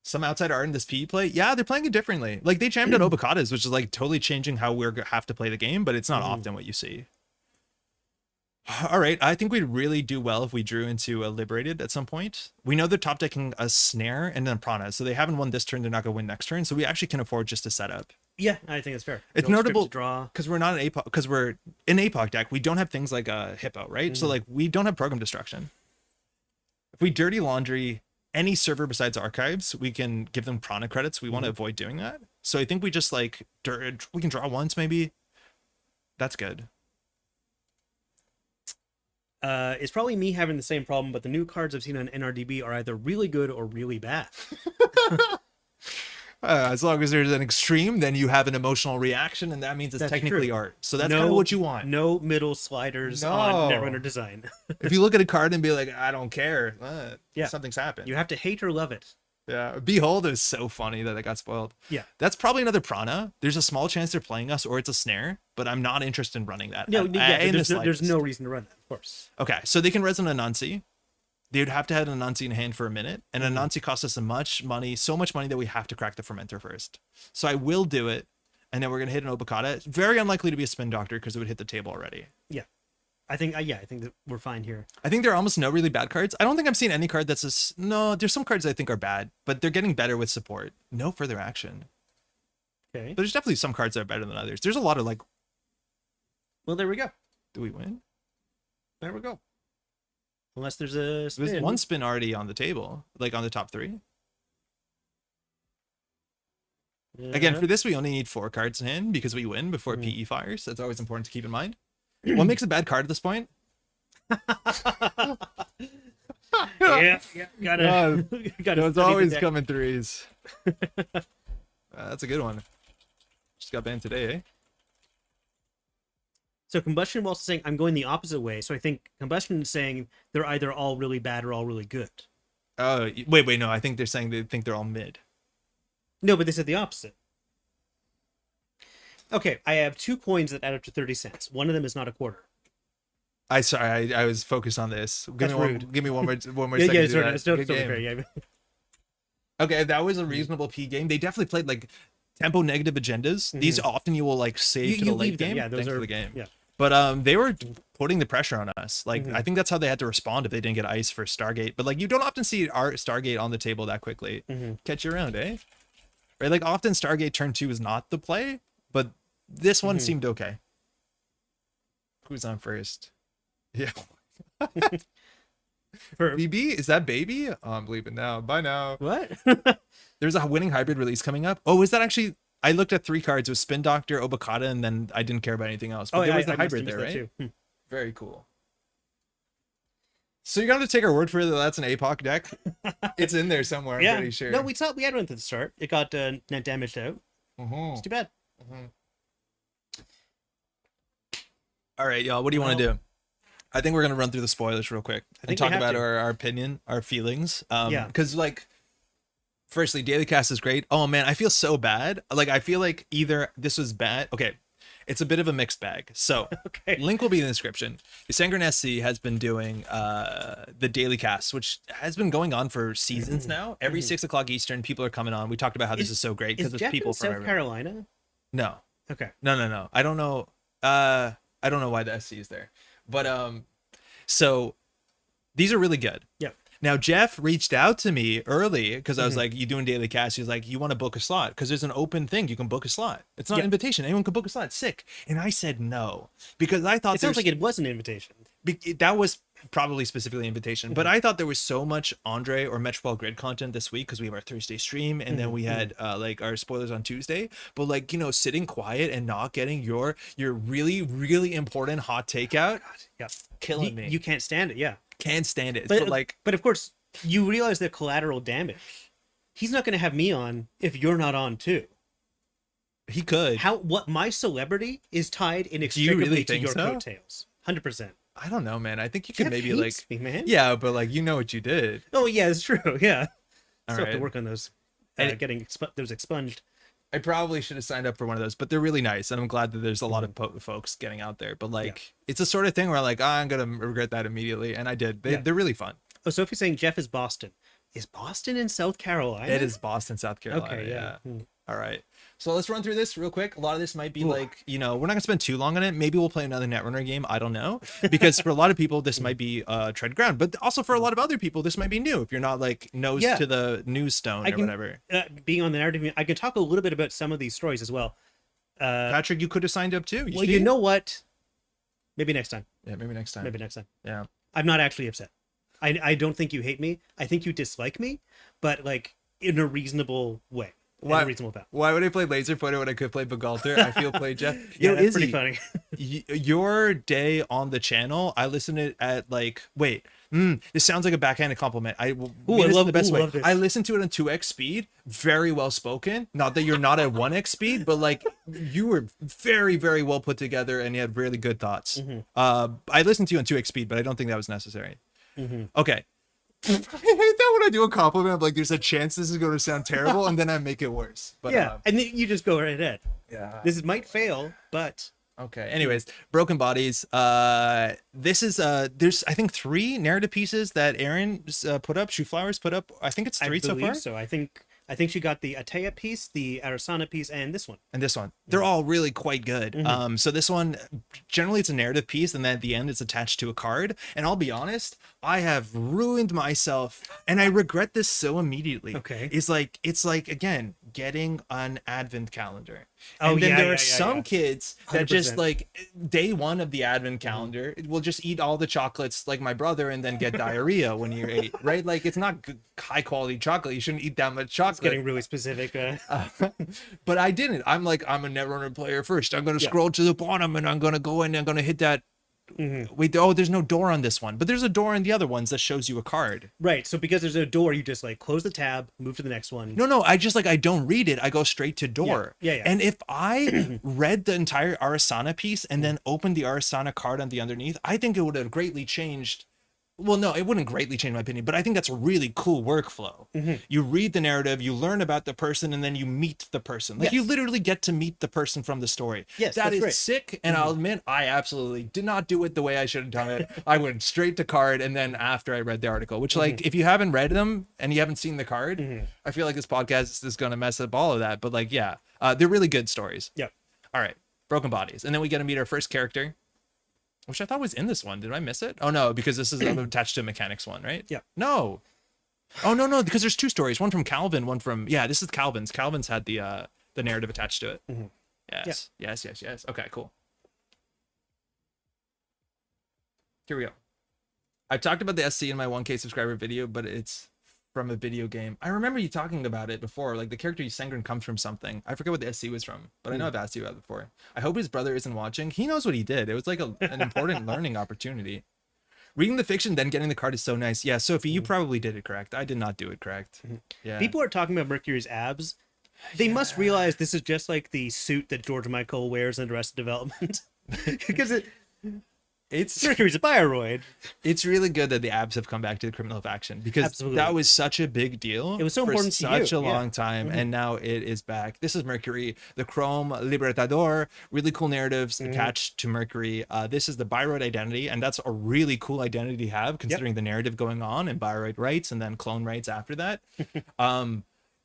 Speaker 1: Some outside art in this PE play, yeah, they're playing it differently. Like, they jammed out Obokatas, which is like totally changing how we have to play the game, but it's not often what you see. All right, I think we'd really do well if we drew into a Liberated at some point. We know they're top decking a Snare and then a Prana, so they haven't won this turn, they're not gonna win next turn, so we actually can afford just to set up.
Speaker 2: Yeah, I think it's fair.
Speaker 1: It's notable because we're not an APOC, because we're an APOC deck. We don't have things like a Hippo, right? So like we don't have program destruction. if we dirty laundry any server besides archives, we can give them prana credits. We want to avoid doing that. So I think we just like we can draw once maybe. That's good.
Speaker 2: It's probably me having the same problem, but the new cards I've seen on NRDB are either really good or really bad.
Speaker 1: As long as there's an extreme, then you have an emotional reaction, and that means it's technically art. So that's kind of what you want.
Speaker 2: No middle sliders on Netrunner design.
Speaker 1: If you look at a card and be like, I don't care, something's happened.
Speaker 2: You have to hate or love it.
Speaker 1: Yeah, Behold is so funny that it got spoiled.
Speaker 2: Yeah.
Speaker 1: That's probably another prana. There's a small chance they're playing us or it's a snare, but I'm not interested in running that.
Speaker 2: There's no reason to run that, of course.
Speaker 1: Okay, so they can res an Anansi. They would have to have an Anansi in hand for a minute, and Anansi costs us so much money that we have to crack the fermenter first. So I will do it, and then we're going to hit an Obokata. It's very unlikely to be a Spin Doctor because it would hit the table already.
Speaker 2: Yeah. I think that we're fine here.
Speaker 1: I think there are almost no really bad cards. I don't think I've seen any card that's no, there's some cards I think are bad, but they're getting better with support. No further action.
Speaker 2: Okay.
Speaker 1: But there's definitely some cards that are better than others. There's a lot of like...
Speaker 2: Well, there we go.
Speaker 1: Do we win?
Speaker 2: There we go. Unless there's a spin.
Speaker 1: There's one spin already on the table, like on the top 3. Yeah. Again, for this, we only need 4 cards in hand because we win before PE fires. That's always important to keep in mind. What makes a bad card at this point?
Speaker 2: yeah, gotta.
Speaker 1: It's always coming threes. That's a good one. Just got banned today, eh?
Speaker 2: So Combustion was saying I'm going the opposite way. So I think Combustion is saying they're either all really bad or all really good.
Speaker 1: Oh, wait, no. I think they're saying they think they're all mid.
Speaker 2: No, but they said the opposite. Okay, I have 2 coins that add up to 30 cents. One of them is not a quarter.
Speaker 1: I was focused on this. Give me one more second.
Speaker 2: Yeah, sorry, it's totally fair. Yeah.
Speaker 1: Okay, that was a reasonable P game. They definitely played like tempo negative agendas. These often you will like save to the late game.
Speaker 2: Yeah, those are
Speaker 1: the game.
Speaker 2: Yeah.
Speaker 1: But they were putting the pressure on us. Like I think that's how they had to respond if they didn't get ice for Stargate. But like you don't often see our Stargate on the table that quickly. Catch you around, eh? Right? Like often Stargate turn 2 is not the play, but this one seemed okay. Who's on first? Yeah. BB? Is that baby? Oh, I'm leaving now. Bye now.
Speaker 2: What?
Speaker 1: There's a winning hybrid release coming up. Oh, is that actually... I looked at 3 cards. It was Spin Doctor, Obokata, and then I didn't care about anything else. But there was the hybrid there, right? Very cool. So you're going to take our word for it that that's an APOC deck? It's in there somewhere, I'm pretty sure.
Speaker 2: No, we had one at the start. It got net damaged out. It's too bad.
Speaker 1: All right, y'all. What do you want to do? I think we're going to run through the spoilers real quick and talk about our opinion, our feelings. Because, like, firstly, Daily Cast is great. Oh, man, I feel so bad. Like, I feel like either this was bad. Okay, it's a bit of a mixed bag. So, link will be in the description. Sangren SC has been doing the Daily Cast, which has been going on for seasons now. Every 6 o'clock Eastern, people are coming on. We talked about how this is so great because it's people from
Speaker 2: South Carolina.
Speaker 1: No.
Speaker 2: Okay.
Speaker 1: No. I don't know. I don't know why the SC is there. But so these are really good.
Speaker 2: Yeah.
Speaker 1: Now Jeff reached out to me early because I was like, "You doing Daily Cast?" He's like, "You want to book a slot?" Because there's an open thing. You can book a slot. It's not an invitation. Anyone can book a slot. It's sick. And I said no because I thought
Speaker 2: it sounds like it was an invitation.
Speaker 1: That was probably specifically invitation, but I thought there was so much Andre or Metropole Grid content this week because we have our Thursday stream and then we had like our spoilers on Tuesday. But like, you know, sitting quiet and not getting your really, really important hot takeout, killing me.
Speaker 2: You can't stand it,
Speaker 1: Can't stand it. But
Speaker 2: of course, you realize the collateral damage. He's not going to have me on if you're not on too.
Speaker 1: He could.
Speaker 2: What my celebrity is tied inextricably to your coattails. 100%.
Speaker 1: I don't know, man. I think you could maybe like
Speaker 2: me, man.
Speaker 1: Yeah, but like you know what you did.
Speaker 2: Oh yeah, it's true. Yeah. Still have to
Speaker 1: right.
Speaker 2: work on those. Getting those expunged.
Speaker 1: I probably should have signed up for one of those, but they're really nice, and I'm glad that there's a lot of folks getting out there. But like, it's a sort of thing where I'm like, I'm gonna regret that immediately, and I did. They're really fun.
Speaker 2: Oh, Sophie's saying Jeff is Boston. Is Boston in South Carolina?
Speaker 1: It is Boston, South Carolina.
Speaker 2: Okay, yeah.
Speaker 1: All right. So let's run through this real quick. A lot of this might be like, you know, we're not gonna spend too long on it. Maybe we'll play another Netrunner game. I don't know. Because for a lot of people, this might be tread ground. But also for a lot of other people, this might be new. If you're not like nose to the news stone or whatever.
Speaker 2: Being on the narrative, I can talk a little bit about some of these stories as well.
Speaker 1: Patrick, you could have signed up too.
Speaker 2: You know what? Maybe next time.
Speaker 1: Yeah, maybe next time.
Speaker 2: Maybe next time.
Speaker 1: Yeah.
Speaker 2: I'm not actually upset. I don't think you hate me. I think you dislike me, but like in a reasonable way.
Speaker 1: Why would I play Laser Pointer when I could play Begalter? I feel played, Jeff.
Speaker 2: Yeah, that's pretty funny.
Speaker 1: Your day on the channel, I listened to it at like, wait, this sounds like a backhanded compliment. I love the best way. I listened to it on 2x speed, very well spoken. Not that you're not at 1x speed, but like you were very, very well put together and you had really good thoughts. I listened to you on 2x speed, but I don't think that was necessary. Okay. I hate that when I do a compliment. I'm like, there's a chance this is going to sound terrible, and then I make it worse. But
Speaker 2: yeah, and then you just go right ahead.
Speaker 1: Yeah,
Speaker 2: this might fail, but
Speaker 1: okay. Anyways, Broken Bodies. This is there's I think 3 narrative pieces that Aaron put up. Shoe Flowers put up. I think it's 3 so far.
Speaker 2: So I think she got the Atea piece, the Arasana piece, and this one.
Speaker 1: They're all really quite good. So this one, generally it's a narrative piece, and then at the end it's attached to a card. And I'll be honest, I have ruined myself, and I regret this so immediately.
Speaker 2: Okay.
Speaker 1: It's like again, getting an advent calendar. And then there are some kids that 100%. Just like day 1 of the advent calendar will just eat all the chocolates like my brother and then get diarrhea when you're 8, right? Like it's not good, high quality chocolate. You shouldn't eat that much chocolate.
Speaker 2: It's getting really specific.
Speaker 1: But I didn't. I'm like, I'm a Netrunner player first. I'm going to scroll to the bottom and I'm going to go in and I'm going to hit that. Wait, there's no door on this one, but there's a door in the other ones that shows you a card.
Speaker 2: Right. So because there's a door, you just like close the tab, move to the next one.
Speaker 1: No, I just like, I don't read it. I go straight to door.
Speaker 2: Yeah.
Speaker 1: And if I read the entire Arasana piece and then opened the Arasana card on the underneath, I think it would have greatly changed. Well, no, it wouldn't greatly change my opinion, but I think that's a really cool workflow. You read the narrative, you learn about the person, and then you meet the person. Like you literally get to meet the person from the story.
Speaker 2: Yes,
Speaker 1: that is
Speaker 2: great.
Speaker 1: sick. And I'll admit, I absolutely did not do it the way I should have done it. I went straight to card, and then after I read the article, which like if you haven't read them and you haven't seen the card, I feel like this podcast is going to mess up all of that. But like, yeah, they're really good stories.
Speaker 2: Yeah.
Speaker 1: All right, Broken Bodies, and then we get to meet our first character, which I thought was in this one. Did I miss it? Oh no, because this is attached to a mechanics one, right?
Speaker 2: Yeah.
Speaker 1: No. Oh no, because there's 2 stories. One from Calvin, one from this is Calvin's. Calvin's had the narrative attached to it. Yes. Okay, cool. Here we go. I talked about the SC in my 1K subscriber video, but it's from a video game. I remember you talking about it before. Like the character Sengren comes from something. I forget what the SC was from, but I know I've asked you about it before. I hope his brother isn't watching. He knows what he did. It was like an important learning opportunity. Reading the fiction, then getting the card is so nice. Yeah, Sophie, you probably did it correct. I did not do it correct. Yeah.
Speaker 2: People are talking about Mercury's abs. They must realize this is just like the suit that George Michael wears in Arrested Development. Because it's Mercury's a Bioroid.
Speaker 1: It's really good that the abs have come back to the criminal faction because that was such a big deal.
Speaker 2: It was so important
Speaker 1: for such a long time, and now it is back. This is Mercury, the Chrome Libertador. Really cool narratives attached to Mercury. This is the Bioroid identity, and that's a really cool identity to have considering the narrative going on and Bioroid rights and then clone rights after that.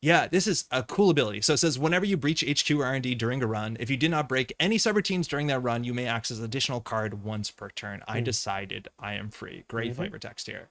Speaker 1: Yeah, this is a cool ability. So it says, whenever you breach HQ R&D during a run, if you did not break any subroutines during that run, you may access an additional card once per turn. I decided I am free. Great flavor text here.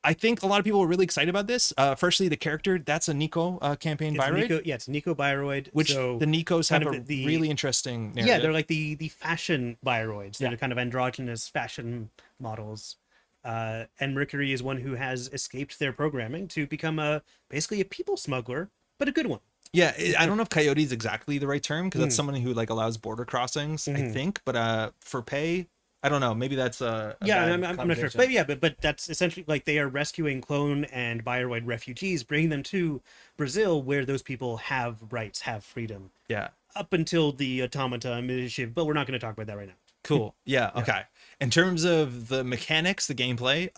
Speaker 1: I think a lot of people are really excited about this. Firstly, the character, that's a Nico campaign Bioroid.
Speaker 2: It's Nico Bioroid.
Speaker 1: Which the Nikos have a really interesting narrative.
Speaker 2: Yeah, they're like the fashion Bioroids. They're kind of androgynous fashion models. And Mercury is one who has escaped their programming to become basically a people smuggler, but a good one.
Speaker 1: Yeah, I don't know if coyote is exactly the right term because that's someone who like allows border crossings, I think. But for pay, I don't know. Maybe that's I'm
Speaker 2: not sure. But yeah, but that's essentially like they are rescuing clone and Bioroid refugees, bringing them to Brazil, where those people have rights, have freedom.
Speaker 1: Yeah.
Speaker 2: Up until the automata initiative, but we're not going to talk about that right now.
Speaker 1: Cool. Yeah. Okay. In terms of the mechanics, the gameplay,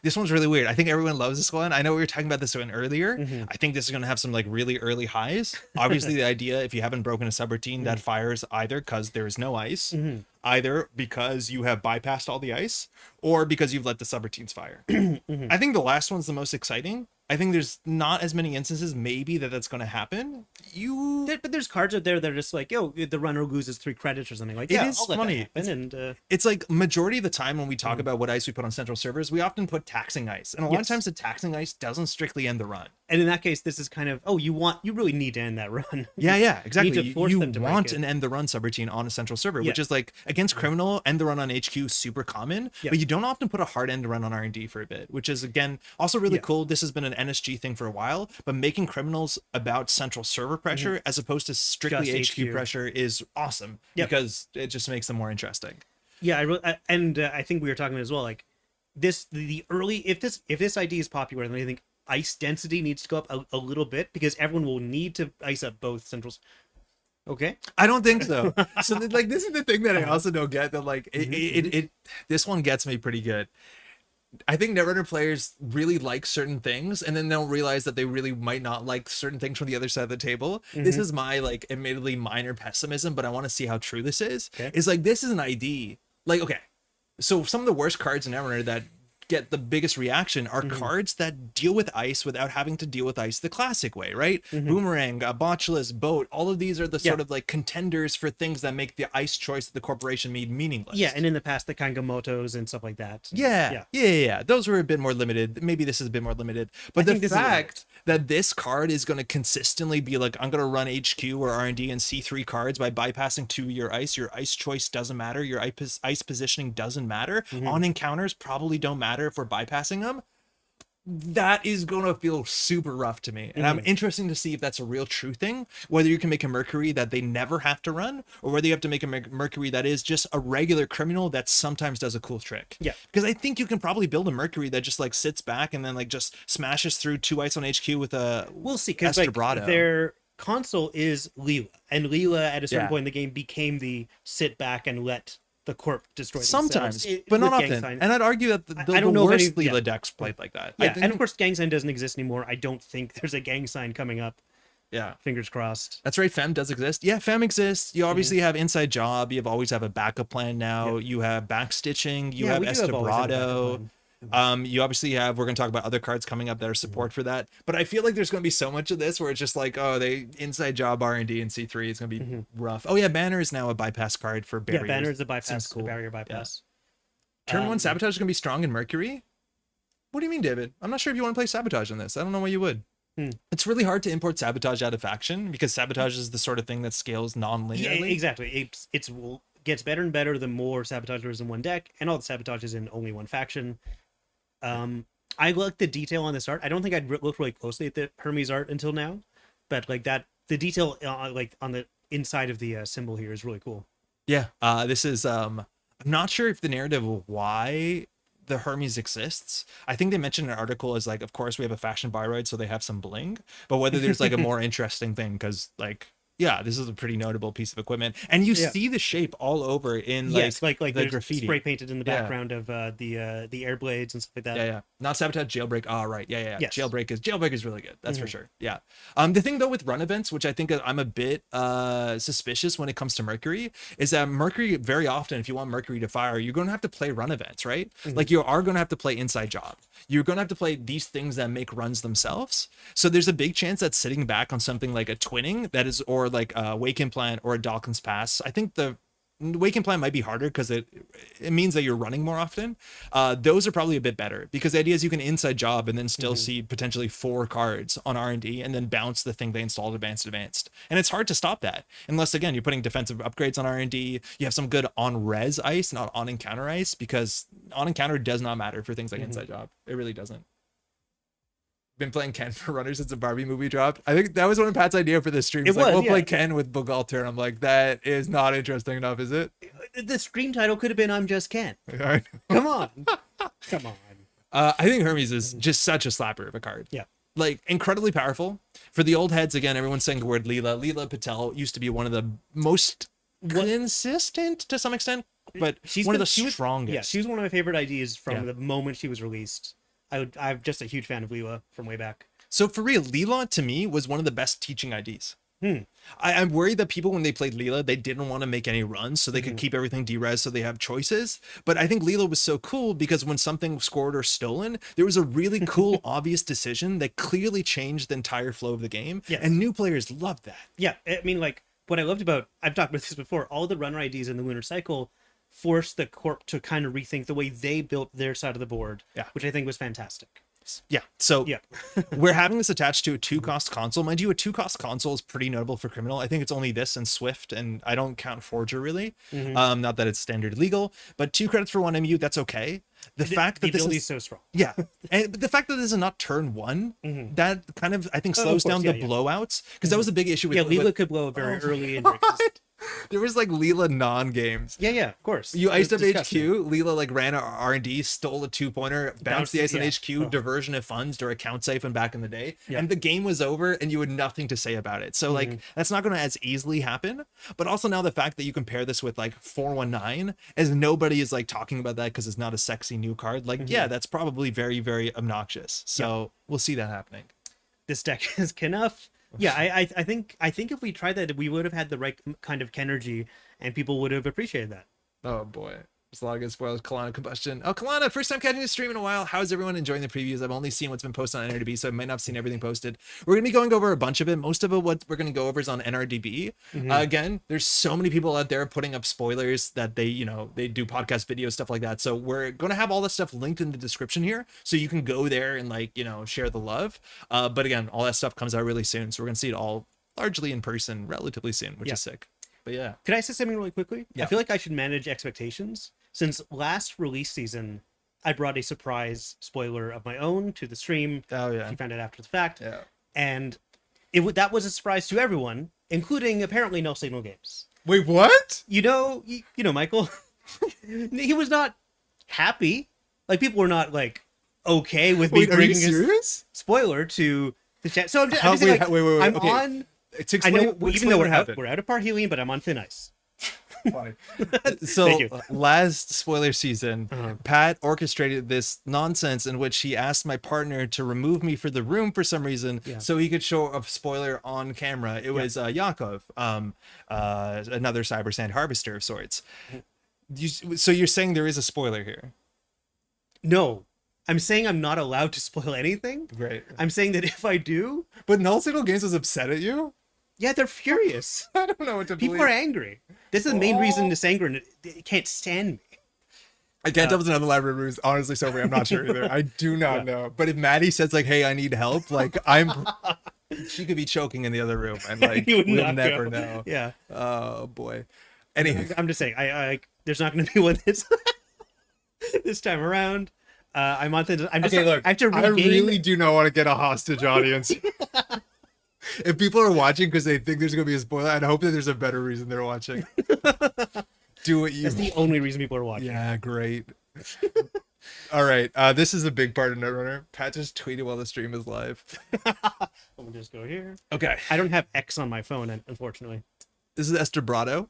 Speaker 1: this one's really weird. I think everyone loves this one. I know we were talking about this one earlier. I think this is going to have some like really early highs. Obviously, the idea, if you haven't broken a subroutine, that fires either because there is no ice, either because you have bypassed all the ice, or because you've let the subroutines fire. I think the last one's the most exciting. I think there's not as many instances maybe that's going to happen.
Speaker 2: But there's cards out there that are just like, yo, the runner loses 3 credits or something like
Speaker 1: that.
Speaker 2: It
Speaker 1: is funny. It's like majority of the time when we talk about what ice we put on central servers, we often put taxing ice. And a lot of times the taxing ice doesn't strictly end the run.
Speaker 2: And in that case, this is kind of, you really need to end that run.
Speaker 1: Yeah, exactly.
Speaker 2: You need to force them to
Speaker 1: want
Speaker 2: break it.
Speaker 1: an end the run subroutine on a central server,
Speaker 2: Yeah.
Speaker 1: which is like against criminal, end the run on HQ super common,
Speaker 2: Yeah.
Speaker 1: but you don't often put a hard end run on R&D for a bit, which is again also really
Speaker 2: Yeah.
Speaker 1: cool. This has been an NSG thing for a while, but making criminals about central server pressure as opposed to strictly
Speaker 2: Just
Speaker 1: HQ
Speaker 2: HQ.
Speaker 1: pressure is awesome
Speaker 2: Yep.
Speaker 1: because it just makes them more interesting.
Speaker 2: Yeah, I think we were talking as well. Like the early, if this idea is popular, then I think ice density needs to go up a little bit because everyone will need to ice up both centrals. Okay.
Speaker 1: I don't think so. So like this is the thing that I also don't get, that like it this one gets me pretty good. I think Netrunner players really like certain things and then they'll realize that they really might not like certain things from the other side of the table. This is my like admittedly minor pessimism, but I want to see how true this is.
Speaker 2: Okay.
Speaker 1: Is like this is an ID. Like, okay, so some of the worst cards in Netrunner that get the biggest reaction are cards that deal with ice without having to deal with ice the classic way, right? Boomerang, Botulus, Boat, all of these are the sort of like contenders for things that make the ice choice that the corporation made meaningless.
Speaker 2: Yeah, and in the past, the Kangamotos and stuff like that.
Speaker 1: Yeah. Those were a bit more limited. Maybe this is a bit more limited. But the fact that this card is going to consistently be like, I'm going to run HQ or R&D and C3 cards by bypassing your ice choice doesn't matter. Your ice positioning doesn't matter. On encounters probably don't matter if we're bypassing them. That is going to feel super rough to me. And I'm interested to see if that's a real true thing, whether you can make a Mercury that they never have to run, or whether you have to make a Mercury that is just a regular criminal that sometimes does a cool trick.
Speaker 2: Yeah.
Speaker 1: Because I think you can probably build a Mercury that just like sits back and then like just smashes through 2 ice on HQ with a
Speaker 2: We'll see, because like their console is Leela, and Leela at a certain point in the game became the sit back and let the corp destroy
Speaker 1: sometimes, but not often. And I'd argue that the worst Leela decks played like that.
Speaker 2: Yeah, and of course gang sign doesn't exist anymore. I don't think there's a gang sign coming up.
Speaker 1: Yeah,
Speaker 2: fingers crossed.
Speaker 1: That's right. Fem does exist. Yeah, Fem exists. You obviously have inside job. You always have a backup plan now. You have backstitching. You have Estabrado. You obviously have, we're going to talk about other cards coming up that are support for that, but I feel like there's going to be so much of this where it's just like, oh, they inside job R&D and C3 is going to be rough. Oh yeah, Banner is now a bypass card for barriers.
Speaker 2: Yeah, Banner is a bypass, cool. A barrier bypass.
Speaker 1: Turn 1 Sabotage is going to be strong in Mercury. What do you mean, David? I'm not sure if you want to play Sabotage on this. I don't know why you would. It's really hard to import Sabotage out of faction because Sabotage is the sort of thing that scales non-linearly.
Speaker 2: Yeah, exactly. It's gets better and better the more Sabotage there is in one deck, and all the Sabotage is in only one faction. I like the detail on this art. I don't think I'd looked really closely at the Hermes art until now, but like that, the detail like on the inside of the symbol here is really cool.
Speaker 1: Yeah, this is I'm not sure if the narrative of why the Hermes exists. I think they mentioned in an article is like, of course we have a fashion Byroid, so they have some bling, but whether there's like a more interesting thing, because like, yeah, this is a pretty notable piece of equipment, and you see the shape all over in like the graffiti
Speaker 2: spray painted in the background of the air blades and stuff like that.
Speaker 1: Yeah. Not Sabotage, Jailbreak. Oh, right. Yeah. Yes. Jailbreak is really good. That's for sure. Yeah. The thing though with run events, which I think I'm a bit suspicious when it comes to Mercury, is that Mercury very often, if you want Mercury to fire, you're going to have to play run events, right? Like you are going to have to play inside job. You're going to have to play these things that make runs themselves. So there's a big chance that sitting back on something like a twinning that is, or like a Wake Implant or a Dawkins Pass. I think the Wake Implant might be harder because it means that you're running more often. Those are probably a bit better because the idea is you can inside job and then still see potentially 4 cards on R&D and then bounce the thing they installed advanced. And it's hard to stop that unless, again, you're putting defensive upgrades on R&D. You have some good on res ice, not on encounter ice, because on encounter does not matter for things like inside job. It really doesn't. Been playing Ken for runners since the Barbie movie dropped. I think that was one of Pat's idea for this stream. It's like, we'll play Ken with Bugalter, and I'm like, that is not interesting enough, is it?
Speaker 2: The stream title could have been "I'm Just Ken." Come on.
Speaker 1: I think Hermes is just such a slapper of a card.
Speaker 2: Yeah,
Speaker 1: like incredibly powerful. For the old heads, again, everyone's saying the word Leela. Leela Patel used to be one of the most consistent to some extent, but she's one of the strongest.
Speaker 2: Yeah, she was one of my favorite ideas from the moment she was released. I'm just a huge fan of Leela from way back.
Speaker 1: So for real, Leela to me was one of the best teaching IDs. I'm worried that people, when they played Leela, they didn't want to make any runs so they could keep everything derez so they have choices. But I think Leela was so cool because when something scored or stolen, there was a really cool, obvious decision that clearly changed the entire flow of the game. Yes. And new players loved that.
Speaker 2: Yeah, I mean, like, what I loved about, I've talked about this before, all the runner IDs in the Lunar Cycle forced the Corp to kind of rethink the way they built their side of the board, which I think was fantastic.
Speaker 1: games. Yeah. So we're having this attached to a 2-cost console. Mind you, a 2-cost console is pretty notable for Criminal. I think it's only this and Swift, and I don't count Forger really. Not that it's standard legal, but 2 credits for 1 MU, that's okay. The fact that this is
Speaker 2: so strong.
Speaker 1: Yeah. And the fact that this is not turn 1, that kind of, I think, slows down the blowouts, because that was a big issue with
Speaker 2: Leela could blow very early in
Speaker 1: there was like Leela non-games.
Speaker 2: Yeah, of course.
Speaker 1: You iced up HQ. Leela like ran a R&D, stole a 2-pointer, bounced the ice on HQ, diversion of funds or account siphon back in the day, and the game was over, and you had nothing to say about it. So like that's not going to as easily happen. But also now the fact that you compare this with like 419, as nobody is like talking about that because it's not a sexy new card. Like that's probably very, very obnoxious. So we'll see that happening.
Speaker 2: This deck is enough. Yeah, I think if we tried that, we would have had the right kind of Kenergy, and people would have appreciated that.
Speaker 1: Oh boy, there's a lot of good spoilers. Kalana Combustion. Oh, Kalana, first time catching the stream in a while. How's everyone enjoying the previews? I've only seen what's been posted on NRDB, so I might not have seen everything posted. We're gonna be going over a bunch of it. Most of it, what we're gonna go over is on NRDB. Again, there's so many people out there putting up spoilers that they do podcast videos, stuff like that. So we're gonna have all that stuff linked in the description here, so you can go there and like share the love. But again, all that stuff comes out really soon, so we're gonna see it all largely in person relatively soon, which is sick. But yeah,
Speaker 2: can I say something really quickly? I feel like I should manage expectations. Since last release season, I brought a surprise spoiler of my own to the stream.
Speaker 1: Oh yeah,
Speaker 2: you found out after the fact.
Speaker 1: Yeah,
Speaker 2: and that was a surprise to everyone, including apparently No Signal Games.
Speaker 1: Wait, what?
Speaker 2: You know, Michael. He was not happy. Like people were not like okay with me bringing a spoiler to the chat. So I'm just saying, like, wait. I'm on. I know, even though we're out of parhelion, but I'm on thin ice.
Speaker 1: So last spoiler season, Pat orchestrated this nonsense in which he asked my partner to remove me for the room for some reason, so he could show a spoiler on camera. It was Yakov, another Cyber Sand harvester of sorts. So you're saying there is a spoiler here?
Speaker 2: No, I'm saying I'm not allowed to spoil anything.
Speaker 1: Right.
Speaker 2: I'm saying that if I do,
Speaker 1: but Null Signal Games was upset at you.
Speaker 2: Yeah, they're furious.
Speaker 1: I don't know what to believe.
Speaker 2: People are angry. This is the main reason this anger, and they can't stand me.
Speaker 1: I can't tell if it's another library room. Honestly, sorry, I'm not sure either. I do not know. But if Maddie says like, "Hey, I need help," like she could be choking in the other room, and like we'll never know.
Speaker 2: Yeah.
Speaker 1: Oh boy. Anyway,
Speaker 2: I'm just saying, I there's not going to be one this time around. I'm on. I'm just.
Speaker 1: Okay, look.
Speaker 2: I have to regain...
Speaker 1: I really do not want to get a hostage audience. If people are watching because they think there's going to be a spoiler, I'd hope that there's a better reason they're watching. Do what you...
Speaker 2: That's the only reason people are watching.
Speaker 1: Yeah, great. All right. This is a big part of Netrunner. Pat just tweeted while the stream is live.
Speaker 2: Let me just go here.
Speaker 1: Okay.
Speaker 2: I don't have X on my phone, unfortunately.
Speaker 1: This is Estebrado.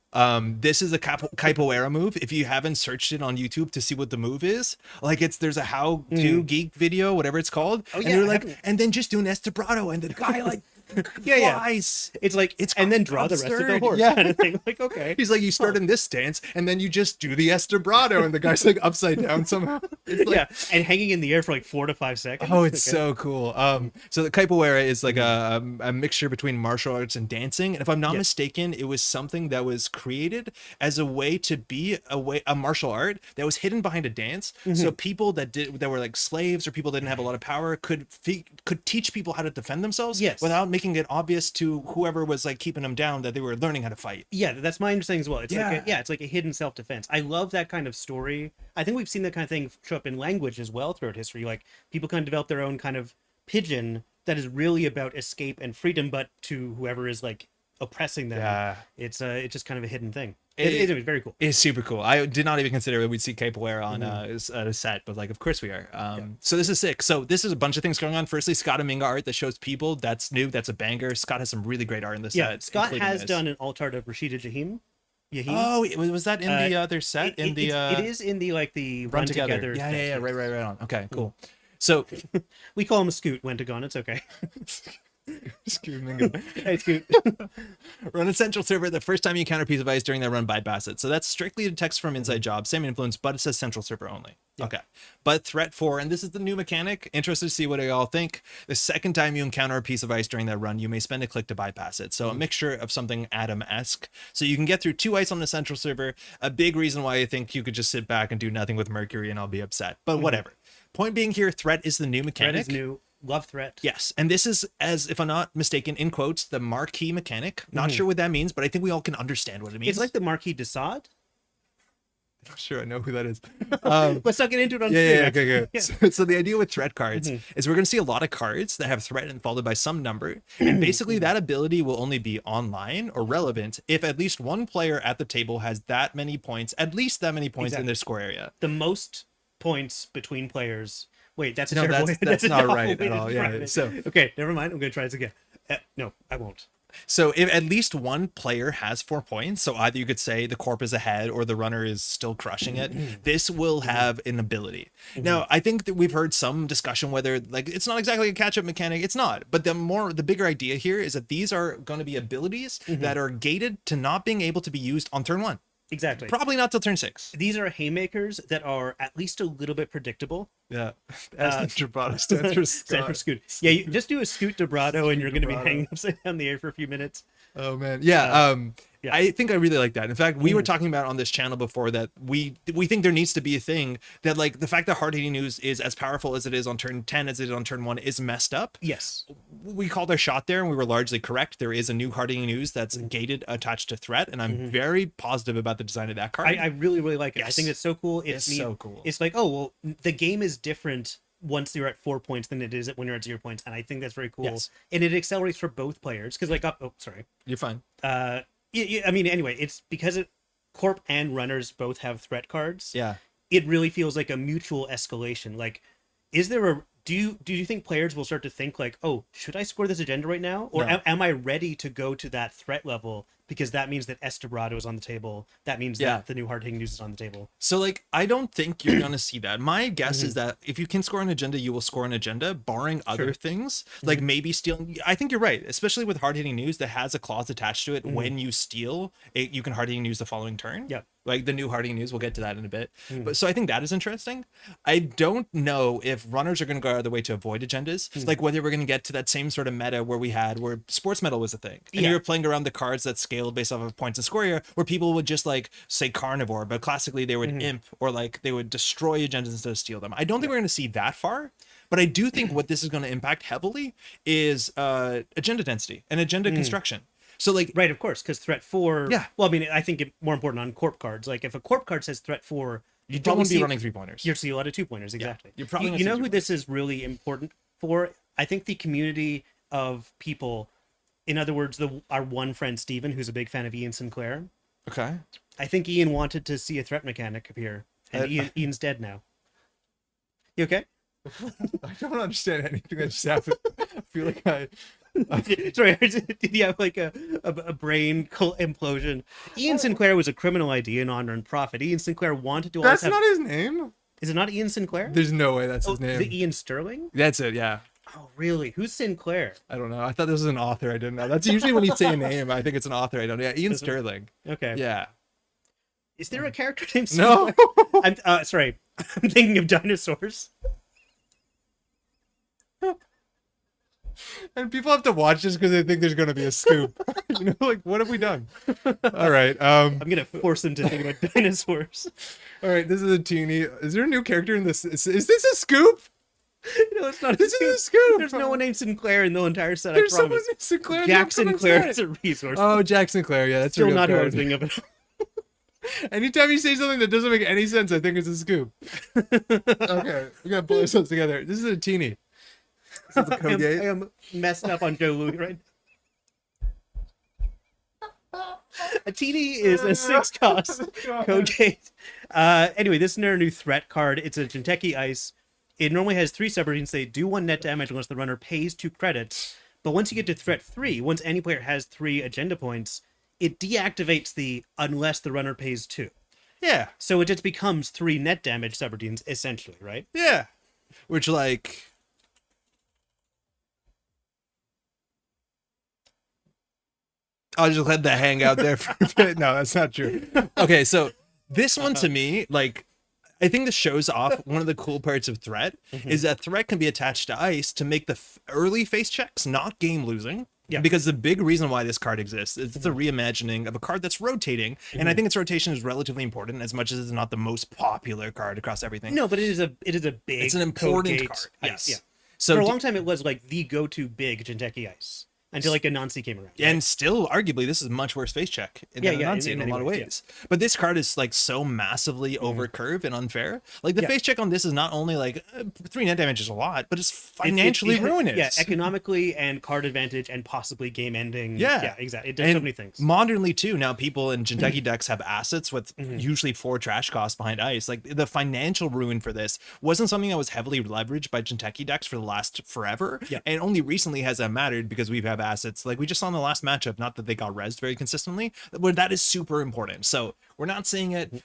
Speaker 1: This is a capoeira move. If you haven't searched it on YouTube to see what the move is, like there's a how to geek video, whatever it's called.
Speaker 2: Oh,
Speaker 1: and they're like, and then just do an Estebrado, and the guy like flies.
Speaker 2: It's like and then draw the rest of the horse kind of thing. Like, okay.
Speaker 1: He's like, you start in this stance, and then you just do the Estebrado, and the guy's like upside down somehow. It's like,
Speaker 2: and hanging in the air for like 4 to 5 seconds.
Speaker 1: Oh, it's so cool. So the capoeira is like a mixture between martial arts and dancing, and if I'm not mistaken, it was something that was created as a way to be a martial art that was hidden behind a dance. So people that were like slaves or people that didn't have a lot of power could teach people how to defend themselves without making it obvious to whoever was like keeping them down that they were learning how to fight.
Speaker 2: Yeah, that's my understanding as well. It's it's like a hidden self-defense. I love that kind of story. I think we've seen that kind of thing show up in language as well throughout history. Like people kind of develop their own kind of pidgin that is really about escape and freedom, but to whoever is like oppressing them. Yeah. It's just kind of a hidden thing. It's very cool.
Speaker 1: It's super cool. I did not even consider we'd see capoeira on a set, but like, of course we are. So this is sick. So this is a bunch of things going on. Firstly, Scott Aminga art that shows people. That's new. That's a banger. Scott has some really great art in this set.
Speaker 2: Scott has done an alt art of Rashida Jahim.
Speaker 1: Oh, was that in the other set?
Speaker 2: It is in the like the run together.
Speaker 1: Yeah. Right on. Okay, cool. So
Speaker 2: we call him a Scoot Wentagon. It's okay.
Speaker 1: Hey, Scoot. Run a central server. The first time you encounter a piece of ice during that run, bypass it. So that's strictly a text from Inside Job. Same influence, but it says central server only. Okay. But threat 4, and this is the new mechanic. Interested to see what you all think. The second time you encounter a piece of ice during that run, you may spend a click to bypass it. So a mixture of something Adam-esque. So you can get through 2 ice on the central server. A big reason why I think you could just sit back and do nothing with Mercury and I'll be upset. But whatever. Point being here, threat is the new mechanic.
Speaker 2: Threat is new. Love threat.
Speaker 1: Yes, and this is, as if I'm not mistaken, in quotes, the marquee mechanic. Not sure what that means, but I think we all can understand what it means.
Speaker 2: It's like the Marquis de Sade.
Speaker 1: I'm sure I know who that is.
Speaker 2: Let's not get into it on screen.
Speaker 1: Yeah, okay. So the idea with threat cards is we're going to see a lot of cards that have threat and followed by some number. And basically that ability will only be online or relevant if at least one player at the table has that many points, at least that many points in their score area.
Speaker 2: The most points between players. Wait, that's a
Speaker 1: no,
Speaker 2: terrible
Speaker 1: that's not right at all. Yeah. So
Speaker 2: okay, never mind. I'm going to try this again. No, I won't.
Speaker 1: So if at least one player has 4 points, so either you could say the corp is ahead or the runner is still crushing it, this will have an ability. Now, I think that we've heard some discussion whether like it's not exactly a catch-up mechanic. It's not. But the bigger idea here is that these are going to be abilities that are gated to not being able to be used on turn 1.
Speaker 2: Exactly.
Speaker 1: Probably not till turn 6.
Speaker 2: These are haymakers that are at least a little bit predictable.
Speaker 1: Yeah. As the Vibrato stands for
Speaker 2: Stand for scoot. Yeah, you just do a scoot vibrato and you're going to be hanging upside down the air for a few minutes.
Speaker 1: Oh man. Yeah. I think I really like that. In fact, we were talking about on this channel before that we think there needs to be a thing that like the fact that hard hitting news is as powerful as it is on turn 10 as it is on turn 1 is messed up.
Speaker 2: Yes.
Speaker 1: We called our shot there and we were largely correct. There is a new hard hitting news that's gated attached to threat, and I'm very positive about the design of that card.
Speaker 2: I really, really like it.
Speaker 1: Yes.
Speaker 2: I think it's so cool. It's
Speaker 1: so cool.
Speaker 2: It's like, oh, well, the game is different once you're at 4 points than it is when you're at 0 points. And I think that's very cool.
Speaker 1: Yes.
Speaker 2: And it accelerates for both players. Because like, oh, sorry.
Speaker 1: You're fine.
Speaker 2: I mean, anyway, it's because Corp and Runners both have threat cards.
Speaker 1: Yeah.
Speaker 2: It really feels like a mutual escalation. Like, is there a... Do you think players will start to think like, oh, should I score this agenda right now? Or am I ready to go to that threat level? Because that means that Estebrado is on the table. That means that the new hard hitting news is on the table.
Speaker 1: So like, I don't think you're going to see that. My guess is that if you can score an agenda, you will score an agenda, barring other things. Like maybe stealing. I think you're right, especially with hard hitting news that has a clause attached to it. When you steal, you can hard hitting news the following turn.
Speaker 2: Yeah.
Speaker 1: Like the new hard hitting news, we'll get to that in a bit. But so I think that is interesting. I don't know if runners are going to go out of their way to avoid agendas. Like whether we're going to get to that same sort of meta where sports meta was a thing. And you were playing around the cards that scaled based off of points and score area, where people would just like say carnivore, but classically they would imp, or like they would destroy agendas instead of steal them. I don't think we're going to see that far. But I do think what this is going to impact heavily is agenda density and agenda construction. So like,
Speaker 2: right, of course, because threat 4. Yeah. Well, I mean, I think it's more important on corp cards. Like if a corp card says threat 4,
Speaker 1: you don't want to be running 3-pointers.
Speaker 2: You'll see a lot of 2-pointers. Exactly.
Speaker 1: You're probably
Speaker 2: you know who this is really important for? I think the community of people. In other words, our one friend Steven, who's a big fan of Ian Sinclair.
Speaker 1: Okay.
Speaker 2: I think Ian wanted to see a threat mechanic appear, and Ian's dead now. You okay?
Speaker 1: I don't understand anything that just happened. I feel like
Speaker 2: Sorry, did you have like a brain implosion? Ian Sinclair was a criminal idea in Honor and Profit. Ian Sinclair wanted to.
Speaker 1: That's not his name.
Speaker 2: Is it not Ian Sinclair?
Speaker 1: There's no way that's his name.
Speaker 2: Is it Ian Sterling?
Speaker 1: That's it. Yeah.
Speaker 2: Oh, really? Who's Sinclair?
Speaker 1: I don't know. I thought this was an author. I didn't know. That's usually when you say a name. I think it's an author. I don't know. Yeah, Ian Sterling.
Speaker 2: Okay.
Speaker 1: Yeah.
Speaker 2: Is there a character named Sinclair?
Speaker 1: No.
Speaker 2: I'm sorry. I'm thinking of dinosaurs.
Speaker 1: And people have to watch this because they think there's going to be a scoop. You know, like, what have we done? All right. I'm
Speaker 2: going to force them to think about dinosaurs.
Speaker 1: All right. This is a teeny. Is there a new character in this? Is this a scoop?
Speaker 2: No, it's not.
Speaker 1: This is a scoop.
Speaker 2: There's no one named Sinclair in the entire set.
Speaker 1: There's
Speaker 2: I
Speaker 1: someone
Speaker 2: promise.
Speaker 1: named Sinclair.
Speaker 2: Jack Sinclair is a resource.
Speaker 1: Oh, Jack Sinclair. Yeah, that's
Speaker 2: still
Speaker 1: a real
Speaker 2: not who I
Speaker 1: card.
Speaker 2: was thinking of it.
Speaker 1: Anytime you say something that doesn't make any sense, I think it's a scoop. Okay, we gotta pull ourselves together. This is a teeny. This is a
Speaker 2: I am messing up on Joe Louis right now. A teeny is a 6-cost Codegate. Anyway, this is our new threat card. It's a Jinteki Ice. It normally has 3 subroutines. They do 1 net damage unless the runner pays 2 credits. But once you get to threat 3, once any player has 3 agenda points, it deactivates the unless the runner pays 2.
Speaker 1: Yeah.
Speaker 2: So it just becomes 3 net damage subroutines, essentially, right?
Speaker 1: Yeah. Which, like... I'll just let that hang out there for a bit. No, that's not true. Okay, so this one to me, like... I think this shows off one of the cool parts of threat is that threat can be attached to ice to make the early face checks not game losing.
Speaker 2: Yeah.
Speaker 1: Because the big reason why this card exists is it's a reimagining of a card that's rotating, and I think its rotation is relatively important, as much as it's not the most popular card across everything.
Speaker 2: No, but it is a big.
Speaker 1: It's an important
Speaker 2: code
Speaker 1: card.
Speaker 2: gate
Speaker 1: Yes.
Speaker 2: ice. Yeah.
Speaker 1: So
Speaker 2: For a long time, it was like the go-to big Jinteki ice until like Anansi came around.
Speaker 1: And still, arguably, this is much worse face check than Anansi in a lot of ways. But this card is like so massively over curve and unfair. Like the face check on this is not only like 3 net damage is a lot, but it's financially ruinous.
Speaker 2: Yeah, economically and card advantage and possibly game ending.
Speaker 1: Yeah,
Speaker 2: exactly. It does so many things.
Speaker 1: Modernly too, now people in Jinteki decks have assets with usually 4 trash costs behind ice. Like the financial ruin for this wasn't something that was heavily leveraged by Jinteki decks for the last forever.
Speaker 2: Yeah.
Speaker 1: And only recently has that mattered because we've had assets like we just saw in the last matchup, not that they got rezzed very consistently, but that is super important. So we're not seeing it.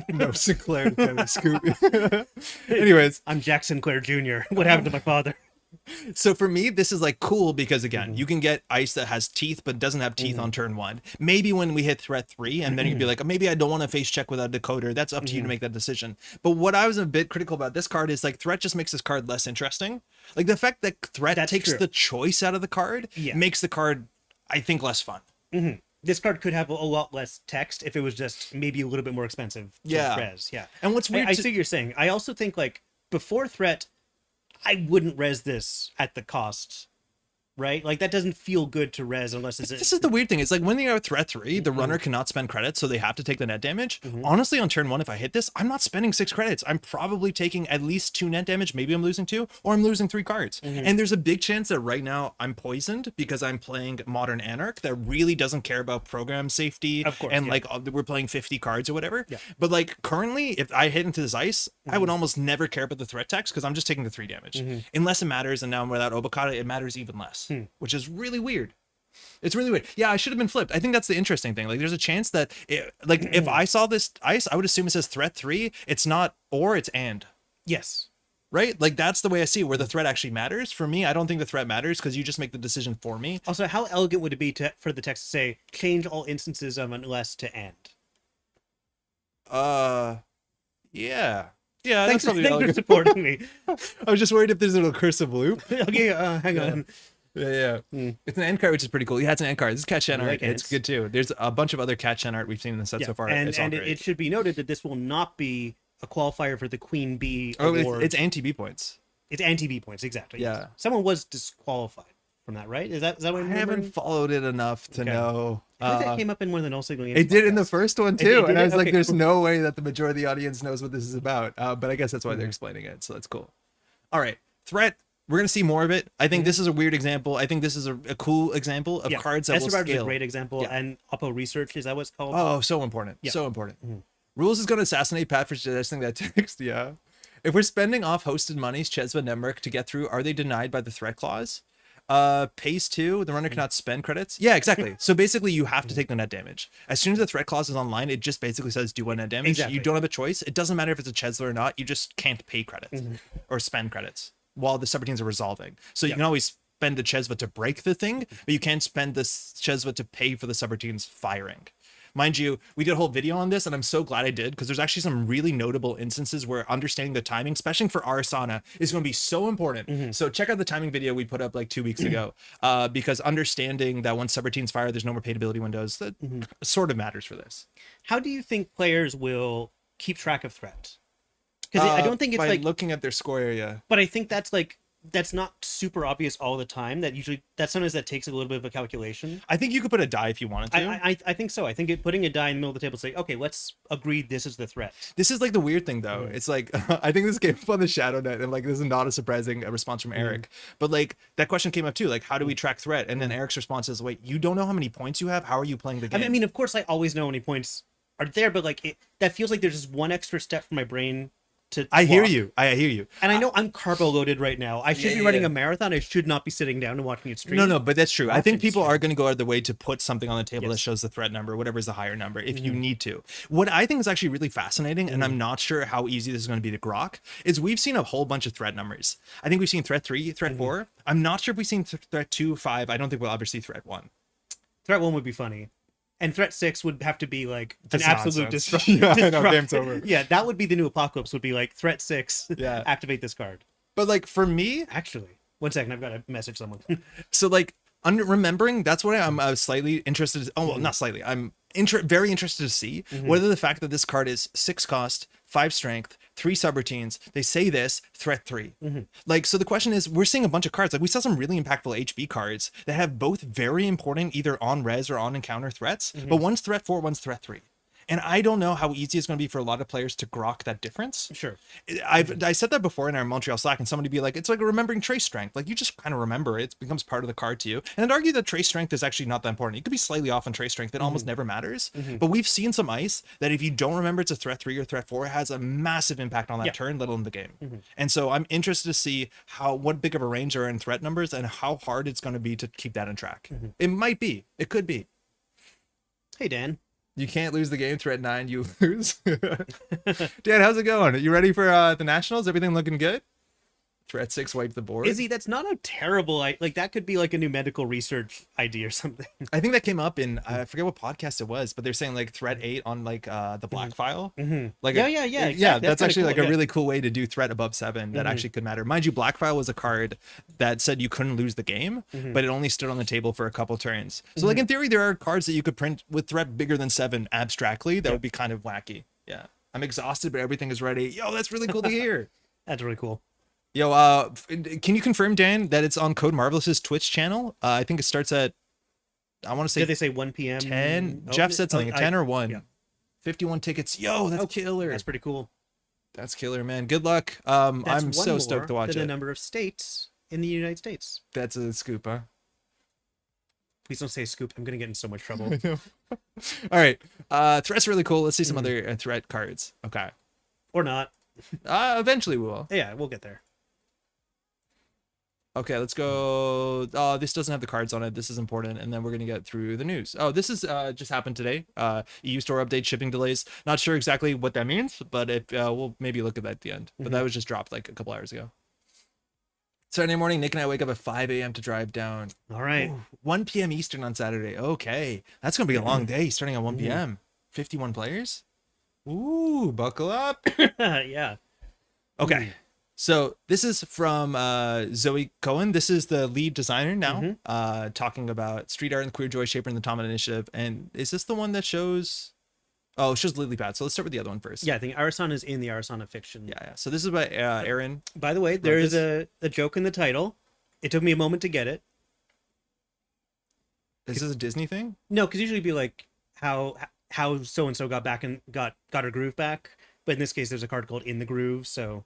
Speaker 1: No, Sinclair Scoop. Anyways,
Speaker 2: I'm Jack Sinclair Jr. What happened to my father?
Speaker 1: So for me, this is like cool because again, you can get ice that has teeth but doesn't have teeth on turn 1. Maybe when we hit threat 3, and then you'd be like, oh, maybe I don't want to face check without a decoder. That's up to you to make that decision. But what I was a bit critical about this card is like threat just makes this card less interesting. Like the fact that threat takes the choice out of the card makes the card, I think, less fun.
Speaker 2: This card could have a lot less text if it was just maybe a little bit more expensive to res. Yeah.
Speaker 1: And what's weird,
Speaker 2: I see what you're saying. I also think like before threat, I wouldn't res this at the cost, right? Like that doesn't feel good to res unless it's.
Speaker 1: This is the weird thing. It's like when they are threat 3, the runner cannot spend credits, so they have to take the net damage. Honestly, on turn 1, if I hit this, I'm not spending 6 credits. I'm probably taking at least 2 net damage. Maybe I'm losing 2, or I'm losing 3 cards. And there's a big chance that right now I'm poisoned because I'm playing Modern Anarch that really doesn't care about program safety.
Speaker 2: Of course,
Speaker 1: and like we're playing 50 cards or whatever.
Speaker 2: Yeah.
Speaker 1: But like currently, if I hit into this ice, I would almost never care about the threat text because I'm just taking the 3 damage. Unless it matters, and now without Obokata, it matters even less, which is really weird. It's really weird. Yeah, I should have been flipped. I think that's the interesting thing. Like there's a chance that if I saw this ice, I would assume it says threat 3. It's not or, it's and.
Speaker 2: Yes.
Speaker 1: Right? Like that's the way I see it, where the threat actually matters. For me, I don't think the threat matters because you just make the decision for me.
Speaker 2: Also, how elegant would it be for the text to say change all instances of unless to and?
Speaker 1: Yeah. Yeah,
Speaker 2: thanks,
Speaker 1: that's probably
Speaker 2: thanks for supporting me.
Speaker 1: I was just worried if there's a little cursive loop.
Speaker 2: Okay, hang on.
Speaker 1: Yeah. It's an end card, which is pretty cool. Yeah, it's an end card. This is cat art. It's good too. There's a bunch of other cat art we've seen in the set so far.
Speaker 2: And it should be noted that this will not be a qualifier for the Queen Bee award.
Speaker 1: It's anti-B points.
Speaker 2: It's anti-B points, exactly.
Speaker 1: Yeah.
Speaker 2: Yes. Someone was disqualified from that, right? Is that what
Speaker 1: I haven't followed it enough to know.
Speaker 2: I think that came up in one of the null signaling.
Speaker 1: It did in the first one too, and I was like, "There's no way that the majority of the audience knows what this is about." But I guess that's why they're explaining it, so that's cool. All right, threat. We're gonna see more of it. I think this is a weird example. I think this is a cool example of cards that will scale.
Speaker 2: is a great example, and Oppo Research, is that what it's called?
Speaker 1: Oh, so important. Yeah. So important. Rules is gonna assassinate Pat for suggesting that text. Yeah. If we're spending off hosted monies, Chesva Nemric to get through, are they denied by the threat clause? Pace 2, the runner cannot spend credits. Yeah, exactly. So basically you have to take the net damage. As soon as the threat clause is online, it just basically says do 1 net damage. Exactly. You don't have a choice. It doesn't matter if it's a Chesla or not. You just can't pay credits or spend credits while the subroutines are resolving. So you can always spend the Chesva to break the thing, but you can't spend the Chesva to pay for the subroutines firing. Mind you, we did a whole video on this, and I'm so glad I did, because there's actually some really notable instances where understanding the timing, especially for Arasana, is going to be so important. So check out the timing video we put up like 2 weeks ago, because understanding that once subroutines fire, there's no more paid-ability windows, that sort of matters for this.
Speaker 2: How do you think players will keep track of threat? Because I don't think it's
Speaker 1: by
Speaker 2: like
Speaker 1: looking at their score area.
Speaker 2: But I think that's like that's not super obvious all the time. That sometimes that takes a little bit of a calculation.
Speaker 1: I think you could put a die if you wanted to.
Speaker 2: I think so. I think putting a die in the middle of the table, say, okay, let's agree this is the threat.
Speaker 1: This is like the weird thing though. It's like I think this came up on the Shadow Net, and like this is not a surprising response from Eric. But like that question came up too. Like, how do we track threat? And then Eric's response is, wait, you don't know how many points you have? How are you playing the game?
Speaker 2: I mean, of course, I always know how many points are there, but like that feels like there's just one extra step for my brain.
Speaker 1: I hear you.
Speaker 2: And I know I'm carbo loaded right now. I should be running a marathon. I should not be sitting down and watching it stream.
Speaker 1: No, but that's true. I think people are going to go out of their way to put something on the table that shows the threat number, whatever is the higher number, if you need to. What I think is actually really fascinating, and I'm not sure how easy this is going to be to grok, is we've seen a whole bunch of threat numbers. I think we've seen threat 3, threat 4. I'm not sure if we've seen threat 2, 5. I don't think we'll ever see threat 1.
Speaker 2: Threat 1 would be funny. And threat 6 would have to be like an absolute
Speaker 1: destruction. Yeah, I know, game's over.
Speaker 2: Yeah, that would be the new apocalypse. Would be like threat 6. Activate this card.
Speaker 1: But like for me,
Speaker 2: actually, 1 second, I've got to message someone.
Speaker 1: So like remembering, that's what I'm slightly interested. Oh, well, not slightly. I'm very interested to see whether the fact that this card is 6 cost, 5 strength, 3 subroutines. They say this threat 3. Like, so the question is, we're seeing a bunch of cards. Like, we saw some really impactful HB cards that have both very important either on res or on encounter threats, but one's threat 4, one's threat 3. And I don't know how easy it's going to be for a lot of players to grok that difference.
Speaker 2: Sure.
Speaker 1: I said that before in our Montreal Slack, and somebody be like, it's like remembering trace strength. Like, you just kind of remember it. It becomes part of the card to you. And I'd argue that trace strength is actually not that important. You could be slightly off on trace strength. It almost never matters. But we've seen some ice that if you don't remember it's a threat 3 or threat 4, it has a massive impact on that turn, let alone the game. And so I'm interested to see what big of a range are in threat numbers and how hard it's going to be to keep that in track. It might be. It could be.
Speaker 2: Hey, Dan.
Speaker 1: You can't lose the game. Threat 9, you lose. Dan, how's it going? You ready for the Nationals? Everything looking good? Threat 6 wipe the board.
Speaker 2: Izzy, that's not a terrible, like that could be like a new medical research idea or something.
Speaker 1: I think that came up in, I forget what podcast it was, but they're saying like threat 8 on like the black file. Like
Speaker 2: yeah, exactly.
Speaker 1: That's actually
Speaker 2: cool.
Speaker 1: like a really cool way to do threat above 7 that actually could matter. Mind you, black file was a card that said you couldn't lose the game, but it only stood on the table for a couple turns. So like in theory, there are cards that you could print with threat bigger than 7 abstractly that would be kind of wacky. Yeah. I'm exhausted, but everything is ready. Yo, that's really cool to hear.
Speaker 2: That's really cool.
Speaker 1: Yo, can you confirm, Dan, that it's on Code Marvelous's Twitch channel? I think it starts at, I want to say,
Speaker 2: did they say 1 p.m?
Speaker 1: 10. Jeff said something, 10 or 1.
Speaker 2: Yeah.
Speaker 1: 51 tickets. Yo, that's killer.
Speaker 2: That's pretty cool.
Speaker 1: That's killer, man. Good luck. I'm so stoked to watch it.
Speaker 2: The number of states in the United States.
Speaker 1: That's a scoop, huh?
Speaker 2: Please don't say scoop. I'm gonna get in so much trouble.
Speaker 1: I know. All right. Threat's really cool. Let's see some other threat cards. Okay.
Speaker 2: Or not.
Speaker 1: Eventually we will.
Speaker 2: Yeah, we'll get there.
Speaker 1: Okay, let's go. Oh, this doesn't have the cards on it. This is important. And then we're going to get through the news. Oh, this is just happened today. EU store update, shipping delays. Not sure exactly what that means, but we'll maybe look at that at the end. But that was just dropped like a couple hours ago. Saturday morning, Nick and I wake up at 5 a.m. to drive down.
Speaker 2: All right.
Speaker 1: Ooh, 1 p.m. Eastern on Saturday. Okay. That's going to be a long day starting at 1 p.m. 51 players? Ooh, buckle up.
Speaker 2: Yeah.
Speaker 1: Okay. So this is from Zoe Cohen. This is the lead designer now, talking about street art and queer joy shaper in the Tomet Initiative. And is this the one that shows? Oh, it shows Lilypad. So let's start with the other one first.
Speaker 2: Yeah, I think Arasana is in the Arasana fiction.
Speaker 1: Yeah. So this is by Aaron.
Speaker 2: By the way, there is a joke in the title. It took me a moment to get it.
Speaker 1: Is this a Disney thing?
Speaker 2: No, because usually it'd be like how so and so got back and got her groove back. But in this case, there's a card called In the Groove. So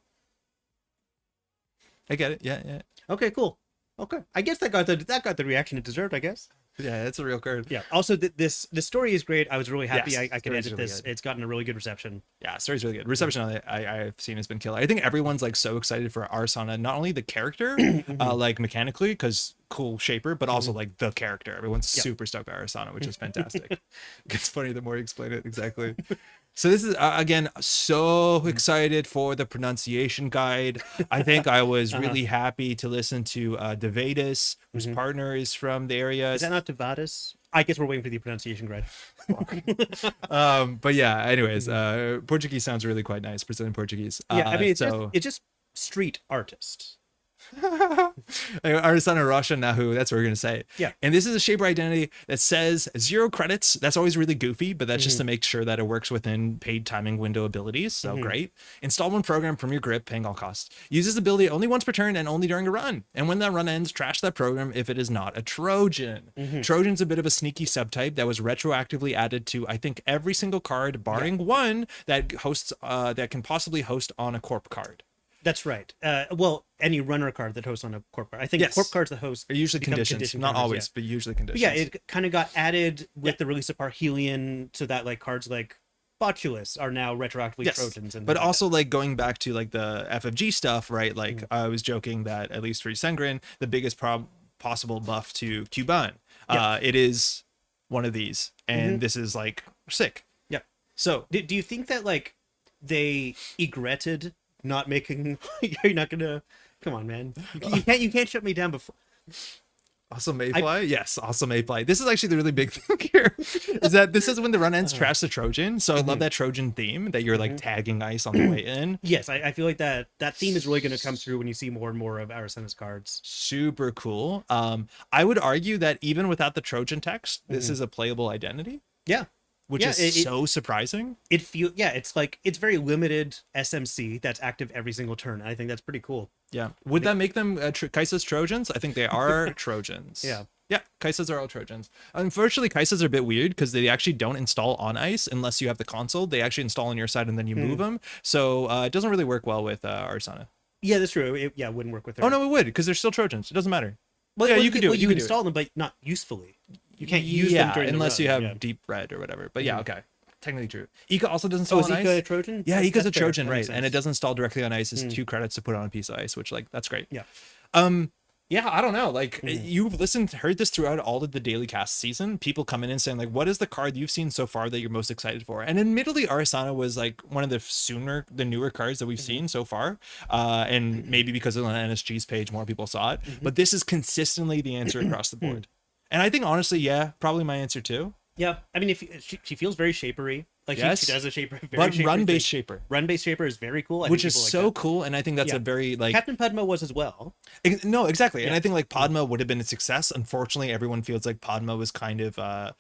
Speaker 1: I get it. Yeah.
Speaker 2: Okay, cool. Okay, I guess that got the reaction it deserved, I guess.
Speaker 1: Yeah, that's a real card.
Speaker 2: Yeah. Also, the story is great. I was really happy I could edit
Speaker 1: really
Speaker 2: this.
Speaker 1: good.
Speaker 2: It's gotten a really good reception.
Speaker 1: Yeah, story's really good. Reception on it, I've seen has been killer. I think everyone's like so excited for Arsana, not only the character, like mechanically, because cool shaper, but also like the character. Everyone's super stoked by Arsana, which is fantastic. It's funny the more you explain it. Exactly. So this is, again, so excited for the pronunciation guide. I think I was really happy to listen to Devadas, whose partner is from the area.
Speaker 2: Is that not Devadas? I guess we're waiting for the pronunciation guide.
Speaker 1: But yeah, anyways, Portuguese sounds really quite nice, presented in Portuguese.
Speaker 2: Yeah, I mean, it's just street artist.
Speaker 1: Arsana Rocha Nahu, that's what we're gonna say.
Speaker 2: Yeah.
Speaker 1: And this is a shaper identity that says 0 credits. That's always really goofy, but that's just to make sure that it works within paid timing window abilities. So great. Install one program from your grip, paying all costs. Use this ability only once per turn and only during a run. And when that run ends, trash that program if it is not a Trojan. Trojan's a bit of a sneaky subtype that was retroactively added to, I think, every single card, barring one that hosts that can possibly host on a corp card.
Speaker 2: That's right. Well, any runner card that hosts on a corp card. I think corp cards that host
Speaker 1: are usually conditions, not always, but usually conditions.
Speaker 2: But yeah, it kind of got added with the release of Parhelion, so that like cards like Botulus are now retroactively Trojans. And
Speaker 1: but also like going back to like the FFG stuff, right? Like I was joking that at least for Sengrin, the biggest possible buff to Cuban, it is one of these, and this is like sick.
Speaker 2: Yeah. So do you think that like they egretted not making? You're not gonna. Come on, man. You can't shut me down before.
Speaker 1: Awesome Mayfly? Yes, awesome Mayfly. This is actually the really big thing here. Is that this is when the run ends trash the Trojan. So I love that Trojan theme that you're like tagging ice on the way in.
Speaker 2: Yes, I feel like that theme is really going to come through when you see more and more of Arisana's cards.
Speaker 1: Super cool. I would argue that even without the Trojan text, this is a playable identity.
Speaker 2: Yeah.
Speaker 1: Which is so surprising.
Speaker 2: It's like it's very limited SMC that's active every single turn. I think that's pretty cool.
Speaker 1: Yeah. Would that make them Kaisa's Trojans? I think they are Trojans.
Speaker 2: Yeah.
Speaker 1: Yeah, Kaisas are all Trojans. Unfortunately, Kaisas are a bit weird because they actually don't install on ice unless you have the console. They actually install on your side and then you move them. So it doesn't really work well with Arsana.
Speaker 2: Yeah, that's true. It wouldn't work with her.
Speaker 1: Oh, no, it would because they're still Trojans. It doesn't matter.
Speaker 2: Well,
Speaker 1: yeah, you could do it.
Speaker 2: You install them, but not usefully. You can't use them during
Speaker 1: unless
Speaker 2: the
Speaker 1: you
Speaker 2: run.
Speaker 1: have deep red or whatever. But yeah, okay. Technically true. Ika also doesn't install
Speaker 2: is
Speaker 1: on
Speaker 2: Ika
Speaker 1: ice.
Speaker 2: a Trojan?
Speaker 1: Yeah, Ika's a Trojan,
Speaker 2: That makes
Speaker 1: right?
Speaker 2: sense.
Speaker 1: And it doesn't install directly on ice. It's 2 credits to put on a piece of ice, which like that's great.
Speaker 2: Yeah.
Speaker 1: Yeah, I don't know. Like you've heard this throughout all of the daily cast season. People come in and saying like, "What is the card you've seen so far that you're most excited for?" And admittedly, Arasana was like one of the newer cards that we've seen so far. And maybe because of on NSG's page, more people saw it. But this is consistently the answer across the board. And I think honestly, yeah, probably my answer too.
Speaker 2: Yeah, I mean, if she feels very shapery, like
Speaker 1: Yes.
Speaker 2: she does a shaper, very
Speaker 1: But
Speaker 2: shapery
Speaker 1: run-based
Speaker 2: thing.
Speaker 1: shaper,
Speaker 2: Run-based shaper is very cool,
Speaker 1: which is so cool, and I think that's
Speaker 2: Yeah.
Speaker 1: a very like
Speaker 2: Captain Padma was as well.
Speaker 1: No, exactly. And
Speaker 2: Yeah.
Speaker 1: I think like Padma would have been a success. Unfortunately, everyone feels like Padma was kind of a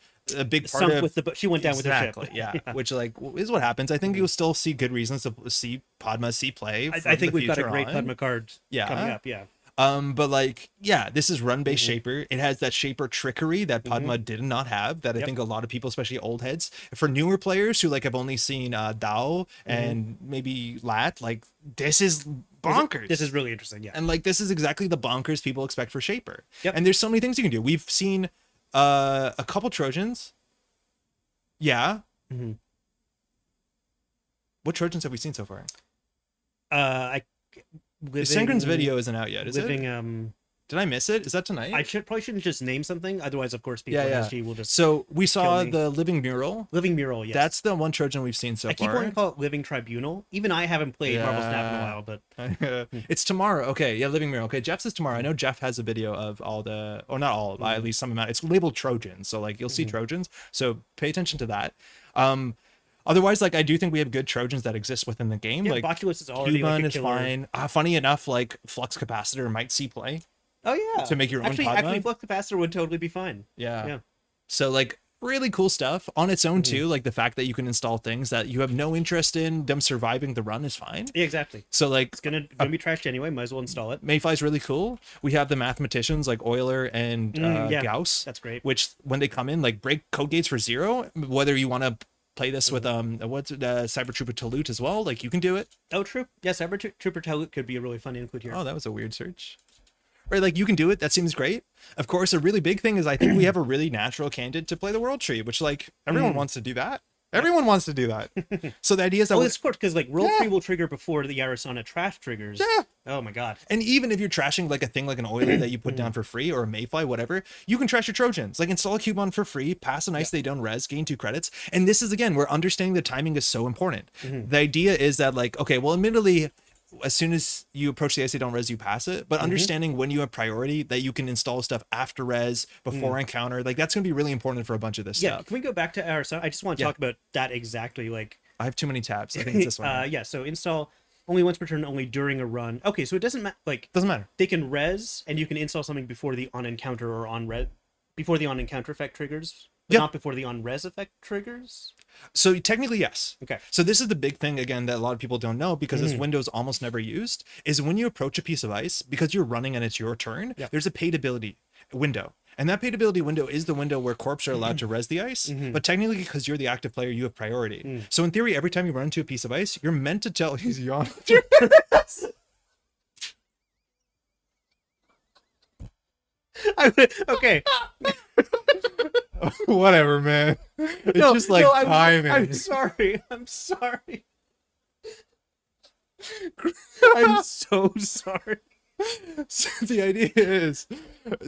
Speaker 1: big part
Speaker 2: Sunk
Speaker 1: of
Speaker 2: with she went down with her ship.
Speaker 1: yeah, which like is what happens. I think you'll still see good reasons to see Padma play.
Speaker 2: I think we've got a great Padma card coming up. Yeah.
Speaker 1: But like, yeah, this is run-based shaper. It has that shaper trickery that Padma did not have. That I think a lot of people, especially old heads, for newer players who like have only seen Dao and maybe Lat, like this is bonkers.
Speaker 2: This is really interesting. Yeah.
Speaker 1: And like this is exactly the bonkers people expect for shaper.
Speaker 2: Yep.
Speaker 1: And there's so many things you can do. We've seen a couple Trojans. Yeah. What Trojans have we seen so far? Sengren's video isn't out yet, is it? Did I miss it? Is that tonight?
Speaker 2: I shouldn't just name something, otherwise, of course, people in SG will just.
Speaker 1: So we saw the Living Mural.
Speaker 2: Living Mural, yes.
Speaker 1: That's the one Trojan we've seen so far.
Speaker 2: I keep wanting to call it Living Tribunal. Even I haven't played Marvel Snap in a while, but
Speaker 1: it's tomorrow. Okay, yeah, Living Mural. Okay, Jeff says tomorrow. I know Jeff has a video of all the, or not all, at least some amount. It's labeled Trojans, so like you'll see Trojans. So pay attention to that. Otherwise, like I do think we have good Trojans that exist within the game.
Speaker 2: Yeah,
Speaker 1: like
Speaker 2: Botulus is already
Speaker 1: Cuban
Speaker 2: like a
Speaker 1: is
Speaker 2: killer.
Speaker 1: fine. Funny enough, like Flux Capacitor might see play.
Speaker 2: Oh yeah,
Speaker 1: to make your own Padma.
Speaker 2: Actually, Flux Capacitor would totally be fine.
Speaker 1: Yeah. So like really cool stuff on its own too. Like the fact that you can install things that you have no interest in them surviving the run is fine.
Speaker 2: Yeah, exactly.
Speaker 1: So like
Speaker 2: it's gonna be trashed anyway. Might as well install it.
Speaker 1: Mayfly's really cool. We have the mathematicians like Euler and Gauss.
Speaker 2: That's great.
Speaker 1: Which when they come in, like break code gates for 0. Whether you want to play this with Cyber Trooper Talut as well, like you can do it.
Speaker 2: Oh, true. Yeah, Cyber Trooper Talut could be a really fun to include here.
Speaker 1: Oh, that was a weird search. Right, like you can do it. That seems great. Of course, a really big thing is I think we have a really natural candidate to play the World Tree, which like everyone wants to do that. Everyone wants to do that. So the idea is that
Speaker 2: it's of course because like World Tree will trigger before the Arizona trash triggers.
Speaker 1: Yeah.
Speaker 2: Oh my god.
Speaker 1: And even if you're trashing like a thing like an Euler that you put down for free or a Mayfly, whatever, you can trash your Trojans. Like install a Cubon for free, pass an ice they don't res, gain 2 credits. And this is again where understanding the timing is so important. The idea is that like, okay, well admittedly, as soon as you approach the ice they don't res, you pass it. But understanding when you have priority that you can install stuff after res, before encounter, like that's gonna be really important for a bunch of this stuff.
Speaker 2: Can we go back to Arizona? I just want to talk about that exactly. Like
Speaker 1: I have too many tabs. I think it's this one.
Speaker 2: Yeah, so install only once per turn, only during a run. Okay, so it doesn't matter. Like
Speaker 1: Doesn't matter.
Speaker 2: They can res, and you can install something before the on encounter or on res, before the on encounter effect triggers, but not before the on res effect triggers.
Speaker 1: So technically, yes.
Speaker 2: Okay.
Speaker 1: So this is the big thing again that a lot of people don't know because this window is almost never used. Is when you approach a piece of ice because you're running and it's your turn. There's a paid ability window. And that paid ability window is the window where corps are allowed to res the ice, but technically because you're the active player, you have priority. So in theory, every time you run into a piece of ice, you're meant to tell he's yawning.
Speaker 2: Okay.
Speaker 1: Whatever, man. It's just like timing.
Speaker 2: I'm sorry. I'm sorry. I'm so sorry.
Speaker 1: So the idea is,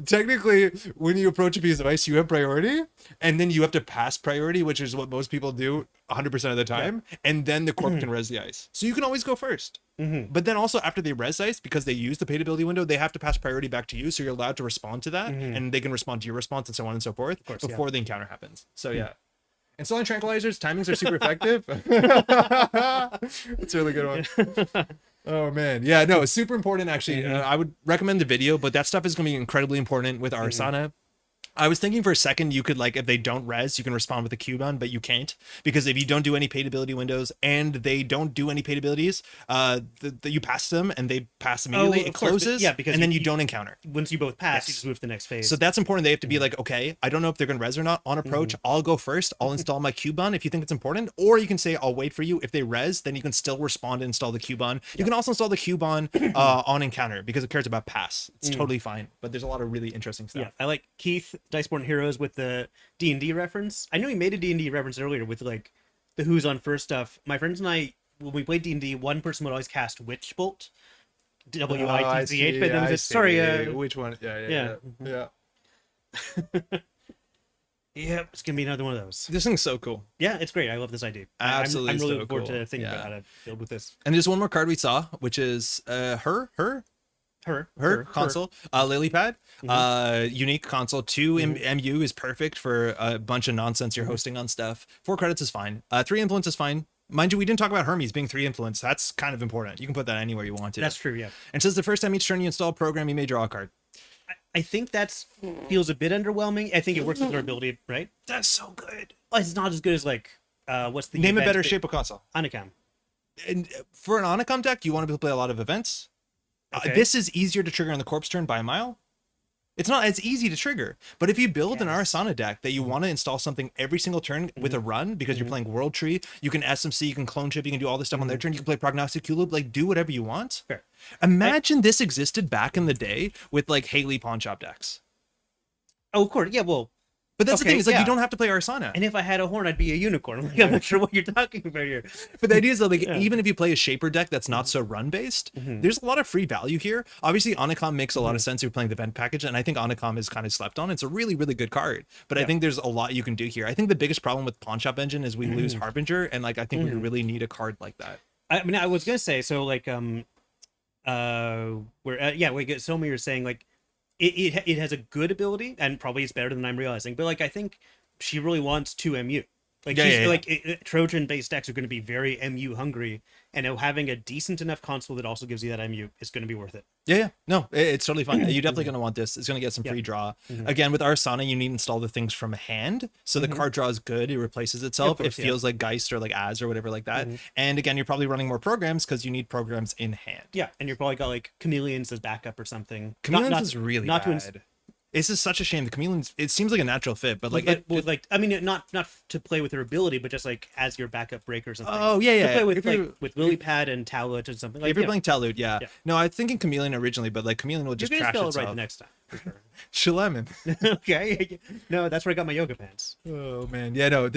Speaker 1: technically, when you approach a piece of ice, you have priority, and then you have to pass priority, which is what most people do 100% of the time, and then the corp can res the ice. So you can always go first. But then also after they res ice, because they use the paid ability window, they have to pass priority back to you, so you're allowed to respond to that, and they can respond to your response and so on and so forth before the encounter happens. So yeah. Installing tranquilizers, timings are super effective. It's a really good one. Oh man, yeah, no, it's super important actually. I would recommend the video, but that stuff is going to be incredibly important with Arsana. I was thinking for a second you could, like, if they don't res, you can respond with a Q-bun, but you can't, because if you don't do any paid ability windows and they don't do any paid abilities, you pass them and they pass immediately. It closes, because and then you don't encounter.
Speaker 2: Once you both pass, you just move to the next phase.
Speaker 1: So that's important. They have to be like, okay, I don't know if they're going to res or not. On approach, I'll go first. I'll install my Q-bun if you think it's important, or you can say I'll wait for you. If they res, then you can still respond and install the Q-bun. You can also install the Q-bun on encounter because it cares about pass. It's totally fine. But there's a lot of really interesting stuff.
Speaker 2: Yeah, I like Keith Diceborn Heroes with the D&D reference. I know he made a D&D reference earlier with like the Who's on First stuff. My friends and I, when we played D&D, one person would always cast Witch Bolt, WITCH. But then sorry,
Speaker 1: which one? Yeah.
Speaker 2: Yeah, it's gonna be another one of those.
Speaker 1: This thing's so cool.
Speaker 2: Yeah, it's great. I love this idea.
Speaker 1: Absolutely,
Speaker 2: I'm really
Speaker 1: so
Speaker 2: looking forward
Speaker 1: cool.
Speaker 2: to thinking about how to build with this.
Speaker 1: And there's one more card we saw, which is her console, Lilypad, unique console. 2 MU is perfect for a bunch of nonsense you're hosting on stuff. 4 credits is fine. 3 influence is fine. Mind you, we didn't talk about Hermes being 3 influence. That's kind of important. You can put that anywhere you want to.
Speaker 2: That's true, yeah.
Speaker 1: And says the first time each turn you install a program, you may draw a card.
Speaker 2: I think that feels a bit underwhelming. I think it works with their ability, right?
Speaker 1: That's so good.
Speaker 2: Oh, it's not as good as like, what's the
Speaker 1: name a better shape of console?
Speaker 2: Anacam.
Speaker 1: And for an Anacam deck, you want to be able to play a lot of events.
Speaker 2: Okay.
Speaker 1: This is easier to trigger on the corpse turn by a mile. It's not as easy to trigger, but if you build an Arsana deck that you want to install something every single turn with a run, because you're playing World Tree, you can SMC, you can clone chip, you can do all this stuff on their turn, you can play Prognostic Q-Loop, like do whatever you want.
Speaker 2: Fair.
Speaker 1: Imagine this existed back in the day with like Haley pawn shop decks.
Speaker 2: Oh, of course, yeah, well.
Speaker 1: But that's the thing, is like you don't have to play Arsana.
Speaker 2: And if I had a horn, I'd be a unicorn. Like, I'm not sure what you're talking about here.
Speaker 1: But the idea is that like even if you play a Shaper deck that's not so run based, there's a lot of free value here. Obviously, Anacom makes a lot of sense if you're playing the event package, and I think Anacom is kind of slept on. It's a really, really good card. But I think there's a lot you can do here. I think the biggest problem with Pawn Shop Engine is we lose Harbinger, and like I think we really need a card like that.
Speaker 2: I mean, I was gonna say, so like wait, so you're saying like it has a good ability, and probably it's better than I'm realizing, but like I think she really wants 2 MU. Like Trojan based decks are going to be very MU hungry, and having a decent enough console that also gives you that MU is going to be worth it.
Speaker 1: No, it's totally fine. You're definitely going to want this. It's going to get some free draw. Again, with Arsana, you need to install the things from hand, so the card draw is good. It replaces itself. It feels like Geist or like Az or whatever like that. And again, you're probably running more programs because you need programs in hand.
Speaker 2: Yeah, and you're probably got like Chameleons as backup or something.
Speaker 1: Chameleons is really bad. This is such a shame. The Chameleons, it seems like a natural fit, but like,
Speaker 2: I mean, not to play with her ability, but just like as your backup breaker or something.
Speaker 1: Oh yeah.
Speaker 2: To play with Lilypad and Talut or something. Like,
Speaker 1: if you're playing Talut, yeah. No, I was thinking Chameleon originally, but like Chameleon will just crash itself.
Speaker 2: Right the next time. For sure.
Speaker 1: Shalemin.
Speaker 2: Okay. No, that's where I got my yoga pants.
Speaker 1: Oh man, yeah. No,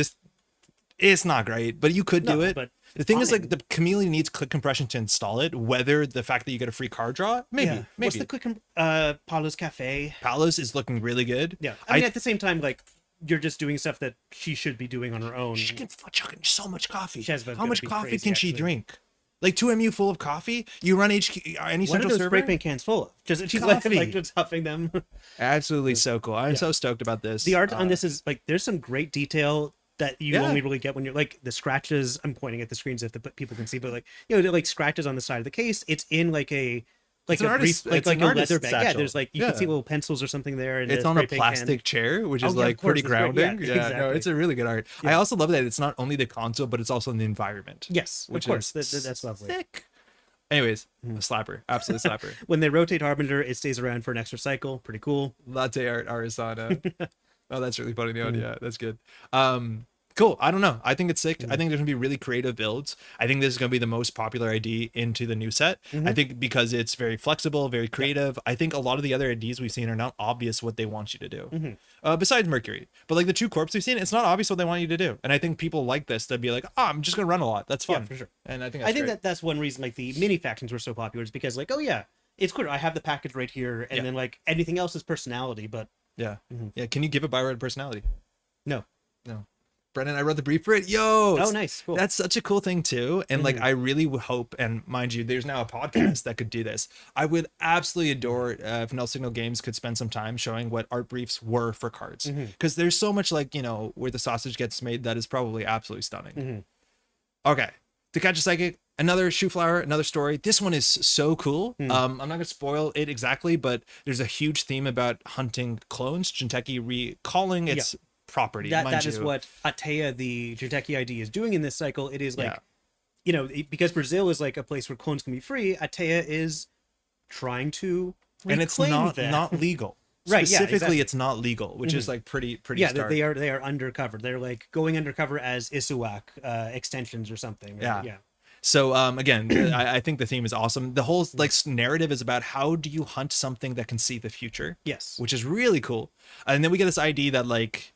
Speaker 1: it's not great, but you could do it. But the thing is, like, the Chameleon needs click compression to install it. Whether the fact that you get a free card draw, maybe.
Speaker 2: What's the click? Paolo's Cafe.
Speaker 1: Paolo's is looking really good.
Speaker 2: Yeah, I mean, at the same time, like, you're just doing stuff that she should be doing on her own.
Speaker 1: She can chuck in so much coffee.
Speaker 2: How
Speaker 1: much coffee can she drink? Like 2 MU full of coffee. You run any central server.
Speaker 2: Spray paint cans full of. She's like just huffing them.
Speaker 1: Absolutely so cool. I'm so stoked about this.
Speaker 2: The art on this is like, there's some great detail that you only really get when you're like the scratches. I'm pointing at the screens if the people can see, but like, you know, like scratches on the side of the case. It's in like a leather bag. Yeah, there's like you can see little pencils or something there. And
Speaker 1: it's on a plastic chair, which is like pretty grounding.
Speaker 2: Exactly.
Speaker 1: No, it's a really good art. I also love that it's not only the console, but it's also in the environment.
Speaker 2: Yes, of course. That's lovely.
Speaker 1: Sick. Anyways, a slapper, absolute slapper.
Speaker 2: When they rotate Harbinger, it stays around for an extra cycle. Pretty cool.
Speaker 1: Latte art Arisana. Oh, that's really funny. Yeah, that's good. Cool. I don't know. I think it's sick. I think there's gonna be really creative builds. I think this is gonna be the most popular ID into the new set. I think because it's very flexible, very creative. I think a lot of the other IDs we've seen are not obvious what they want you to do. Besides Mercury, but like the 2 corps we've seen, it's not obvious what they want you to do. And I think people like this. They'd be like, oh, I'm just gonna run a lot. That's fun.
Speaker 2: Yeah, for sure.
Speaker 1: And I think
Speaker 2: that's one reason like the mini factions were so popular is because like, oh yeah, it's clear. I have the package right here, and then like anything else is personality. But
Speaker 1: yeah, yeah. Can you give a Byron personality?
Speaker 2: No.
Speaker 1: Brennan, I wrote the brief for it. Yo,
Speaker 2: oh, nice, cool.
Speaker 1: That's such a cool thing too. And like, I really hope, and mind you, there's now a podcast that could do this. I would absolutely adore if Null Signal Games could spend some time showing what art briefs were for cards, because there's so much like, you know, where the sausage gets made that is probably absolutely stunning. Okay, To Catch a Psychic, another shoe flower, another story. This one is so cool. I'm not gonna spoil it exactly, but there's a huge theme about hunting clones. Jinteki recalling its property.
Speaker 2: That is what Atea, the Jinteki ID, is doing in this cycle. It is like, you know, because Brazil is like a place where clones can be free, Atea is trying to reclaim
Speaker 1: and it's not legal.
Speaker 2: Right,
Speaker 1: Specifically,
Speaker 2: exactly.
Speaker 1: it's not legal, which is like pretty stark.
Speaker 2: they are undercover. They're like going undercover as Isuak extensions or something. Right? Yeah.
Speaker 1: So again, I think the theme is awesome. The whole like narrative is about how do you hunt something that can see the future.
Speaker 2: Yes.
Speaker 1: Which is really cool. And then we get this ID that like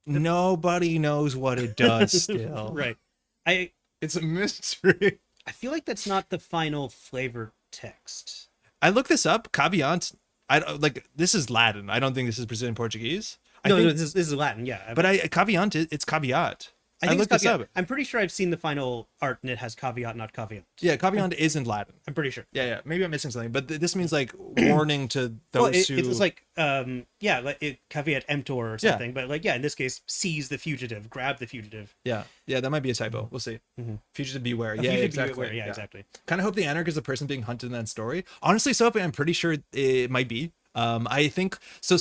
Speaker 1: nobody knows what it does still.
Speaker 2: Right.
Speaker 1: It's a mystery.
Speaker 2: I feel like that's not the final flavor text.
Speaker 1: I looked this up. Caveat. This is Latin. I don't think this is Brazilian Portuguese.
Speaker 2: This is Latin. Yeah.
Speaker 1: But caveat. It's caveat.
Speaker 2: I
Speaker 1: looked this up.
Speaker 2: I'm pretty sure I've seen the final art and it has caveat, not caveat.
Speaker 1: Yeah, caveat isn't Latin.
Speaker 2: I'm pretty sure.
Speaker 1: Yeah. Maybe I'm missing something, but this means like warning to those who.
Speaker 2: It was like caveat emptor or something, but like in this case, seize the fugitive, grab the fugitive.
Speaker 1: Yeah, that might be a typo. We'll see. Fugitive beware. Exactly.
Speaker 2: Beware. Yeah, exactly.
Speaker 1: Kind of hope the anarch is the person being hunted in that story. Honestly, Sophie, I'm pretty sure it might be. I think so.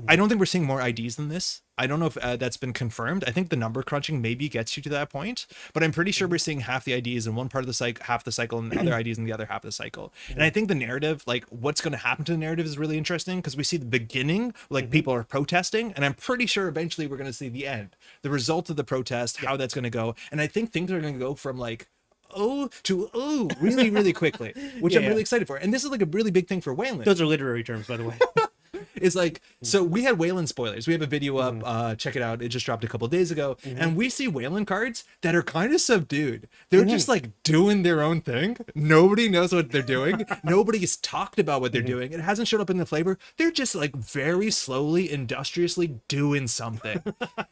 Speaker 1: I don't think we're seeing more IDs than this. I don't know if that's been confirmed. I think the number crunching maybe gets you to that point, but I'm pretty sure we're seeing half the IDs in one part of the cycle, half the cycle, and the other IDs in the other half of the cycle. And I think the narrative, like what's going to happen to the narrative, is really interesting because we see the beginning, like people are protesting, and I'm pretty sure eventually we're going to see the end, the result of the protest, how that's going to go. And I think things are going to go from like really, really quickly, which I'm really excited for. And this is like a really big thing for Wayland.
Speaker 2: Those are literary terms, by the way.
Speaker 1: It's like, so we had Wayland spoilers. We have a video up. Check it out. It just dropped a couple of days ago. And we see Wayland cards that are kind of subdued. They're just like doing their own thing. Nobody knows what they're doing. Nobody's talked about what they're doing. It hasn't showed up in the flavor. They're just like very slowly, industriously doing something.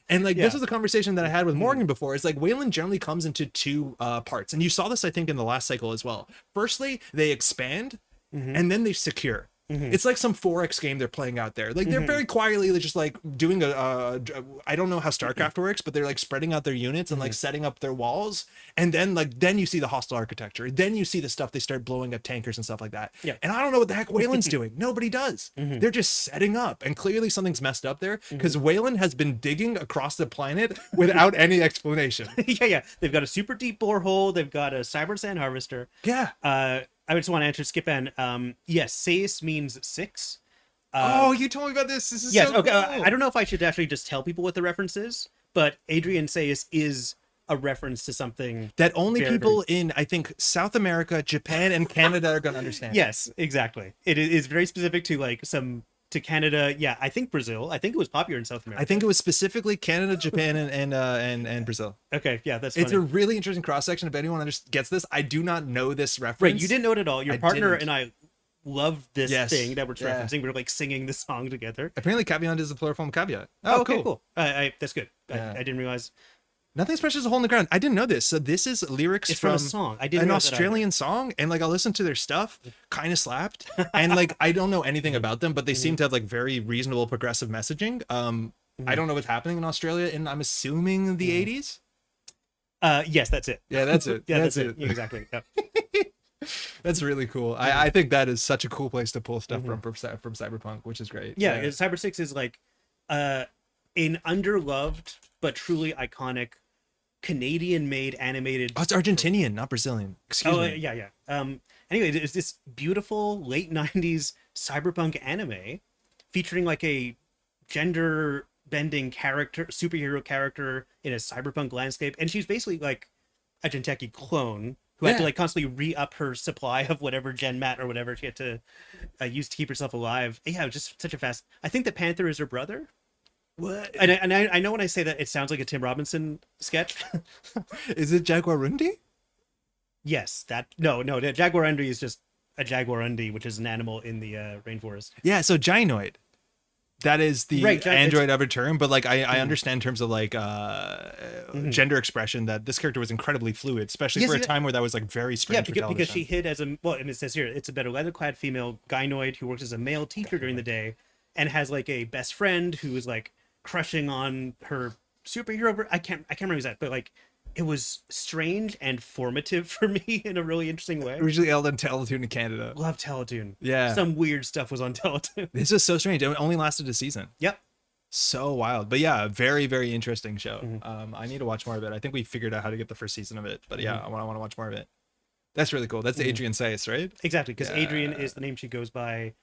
Speaker 1: And like, this was a conversation that I had with Morgan before. It's like Wayland generally comes into two parts. And you saw this, I think, in the last cycle as well. Firstly, they expand and then they secure. It's like some 4X game they're playing out there. Like they're very quietly just like doing I don't know how StarCraft works, but they're like spreading out their units and like setting up their walls. And then you see the hostile architecture. Then you see the stuff they start blowing up tankers and stuff like that.
Speaker 2: Yeah.
Speaker 1: And I don't know what the heck Wayland's doing. Nobody does. They're just setting up. And clearly something's messed up there because Wayland has been digging across the planet without any explanation.
Speaker 2: Yeah. They've got a super deep borehole. They've got a cyber sand harvester.
Speaker 1: Yeah.
Speaker 2: I just want to answer Skipan. Yes, Seis means 6.
Speaker 1: You told me about this. This is so
Speaker 2: okay.
Speaker 1: cool.
Speaker 2: I don't know if I should actually just tell people what the reference is, but Adrian Seis is a reference to something
Speaker 1: that only people in, I think, South America, Japan, and Canada are going to understand.
Speaker 2: Yes, exactly. It is very specific to like to Canada. Yeah, I think Brazil. I think it was popular in South America.
Speaker 1: I think it was specifically Canada, Japan, and Brazil.
Speaker 2: Okay, yeah, that's funny.
Speaker 1: It's a really interesting cross section. If anyone gets this, I do not know this reference.
Speaker 2: Right, you didn't know it at all. Your partner and I love this thing that we're referencing. We're like singing the song together.
Speaker 1: Apparently, caveat is a plural form of caveat.
Speaker 2: Oh, okay, cool. That's good. I didn't realize.
Speaker 1: Nothing special is a hole in the ground. I didn't know this. So this is lyrics
Speaker 2: from a song. I didn't
Speaker 1: an
Speaker 2: know
Speaker 1: Australian song, and like I'll listen to their stuff, kind of slapped, and like I don't know anything about them, but they seem to have like very reasonable progressive messaging. I don't know what's happening in Australia, and I'm assuming the 80s.
Speaker 2: Yes, that's it.
Speaker 1: Yeah, that's it.
Speaker 2: Yeah, that's it. Yeah, exactly. Yep.
Speaker 1: That's really cool. I think that is such a cool place to pull stuff from Cyberpunk, which is great.
Speaker 2: Yeah, Cyber 6 is like an underloved but truly iconic Canadian-made animated.
Speaker 1: Oh, it's Argentinian, not Brazilian. Excuse me.
Speaker 2: Yeah. Anyway, it's this beautiful late 90s cyberpunk anime featuring like a gender-bending superhero character in a cyberpunk landscape, and she's basically like a Jinteki clone who had to like constantly re-up her supply of whatever gen mat or whatever she had to use to keep herself alive. Yeah, just such a fast. I think that Panther is her brother.
Speaker 1: What?
Speaker 2: And I know when I say that it sounds like a Tim Robinson sketch.
Speaker 1: Is it Jaguarundi?
Speaker 2: Yes, that no, Jaguarundi is just a jaguarundi, which is an animal in the rainforest.
Speaker 1: Yeah, so gynoid. That is the android of a term, but like I understand in terms of like gender expression that this character was incredibly fluid, especially for a time where that was like very strange.
Speaker 2: Yeah, because she hid as a and it says here it's about a leather-clad female gynoid who works as a male teacher during the day, and has like a best friend who is like crushing on her superhero. I can't remember exactly, but like it was strange and formative for me in a really interesting way.
Speaker 1: Originally held on Teletoon in Canada.
Speaker 2: Love Teletoon.
Speaker 1: Yeah.
Speaker 2: Some weird stuff was on Teletoon.
Speaker 1: This is so strange. It only lasted a season.
Speaker 2: Yep.
Speaker 1: So wild. But yeah, very, very interesting show. I need to watch more of it. I think we figured out how to get the first season of it. But yeah, I want to watch more of it. That's really cool. That's Adrian Sayce, right?
Speaker 2: Exactly, because Adrian is the name she goes by.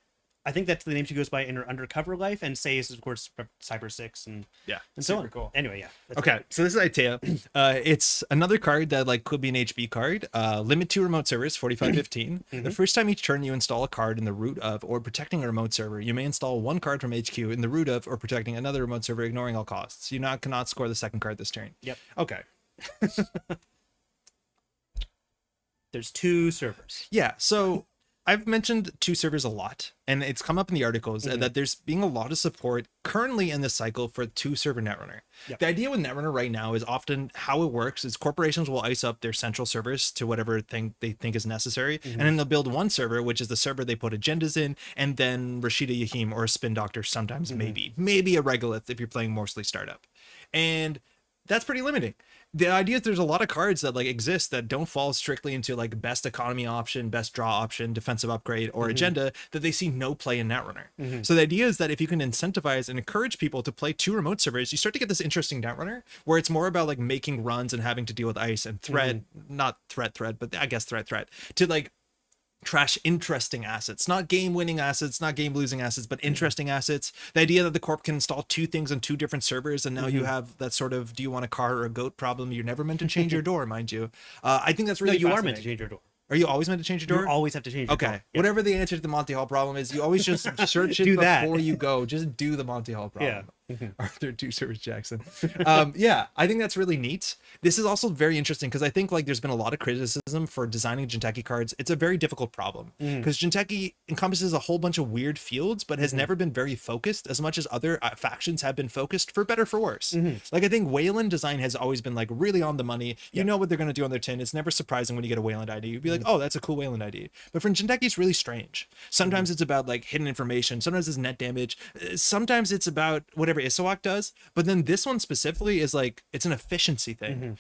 Speaker 2: I think that's the name she goes by in her undercover life, and Sayce is of course Cyber 6 and so on.
Speaker 1: Cool.
Speaker 2: Anyway, yeah.
Speaker 1: Okay, so this is Itea. It's another card that like could be an HB card. Limit 2 remote servers, 4515. The first time each turn you install a card in the root of or protecting a remote server, you may install one card from HQ in the root of or protecting another remote server, ignoring all costs. You cannot score the second card this turn.
Speaker 2: Yep.
Speaker 1: Okay.
Speaker 2: There's 2 servers.
Speaker 1: Yeah, so I've mentioned 2 servers a lot, and it's come up in the articles that there's being a lot of support currently in this cycle for 2 server Netrunner.
Speaker 2: Yep.
Speaker 1: The idea with Netrunner right now is often how it works is corporations will ice up their central servers to whatever thing they think is necessary, and then they'll build one server, which is the server they put agendas in, and then Rashida Yahim or a Spin Doctor sometimes maybe a Regolith if you're playing mostly startup. And that's pretty limiting. The idea is there's a lot of cards that like exist that don't fall strictly into like best economy option, best draw option, defensive upgrade, or agenda that they see no play in Netrunner. So the idea is that if you can incentivize and encourage people to play 2 remote servers, you start to get this interesting Netrunner where it's more about like making runs and having to deal with ice and threat, not threat, but I guess threat to like trash interesting assets, not game winning assets, not game losing assets, but interesting assets. The idea that the corp can install 2 things on 2 different servers, and now you have that sort of do you want a car or a goat problem. You're never meant to change your door, mind you. I think that's really
Speaker 2: you are meant to change your door.
Speaker 1: Are you always meant to change your door?
Speaker 2: You always have to change your door.
Speaker 1: Okay. Whatever the answer to the Monty Hall problem is, you always just search it before you go. Just do the Monty Hall problem. Arthur 2 Service Jackson. Yeah, I think that's really neat. This is also very interesting because I think like there's been a lot of criticism for designing Jinteki cards. It's a very difficult problem because Jinteki encompasses a whole bunch of weird fields, but has never been very focused as much as other factions have been focused, for better for worse. Like I think Wayland design has always been like really on the money. You know what they're going to do on their tin. It's never surprising when you get a Wayland ID. You'd be like, oh, that's a cool Wayland ID. But for Jinteki, it's really strange. Sometimes it's about like hidden information. Sometimes it's net damage. Sometimes it's about whatever Isawak does. But then this one specifically is like, it's an efficiency thing.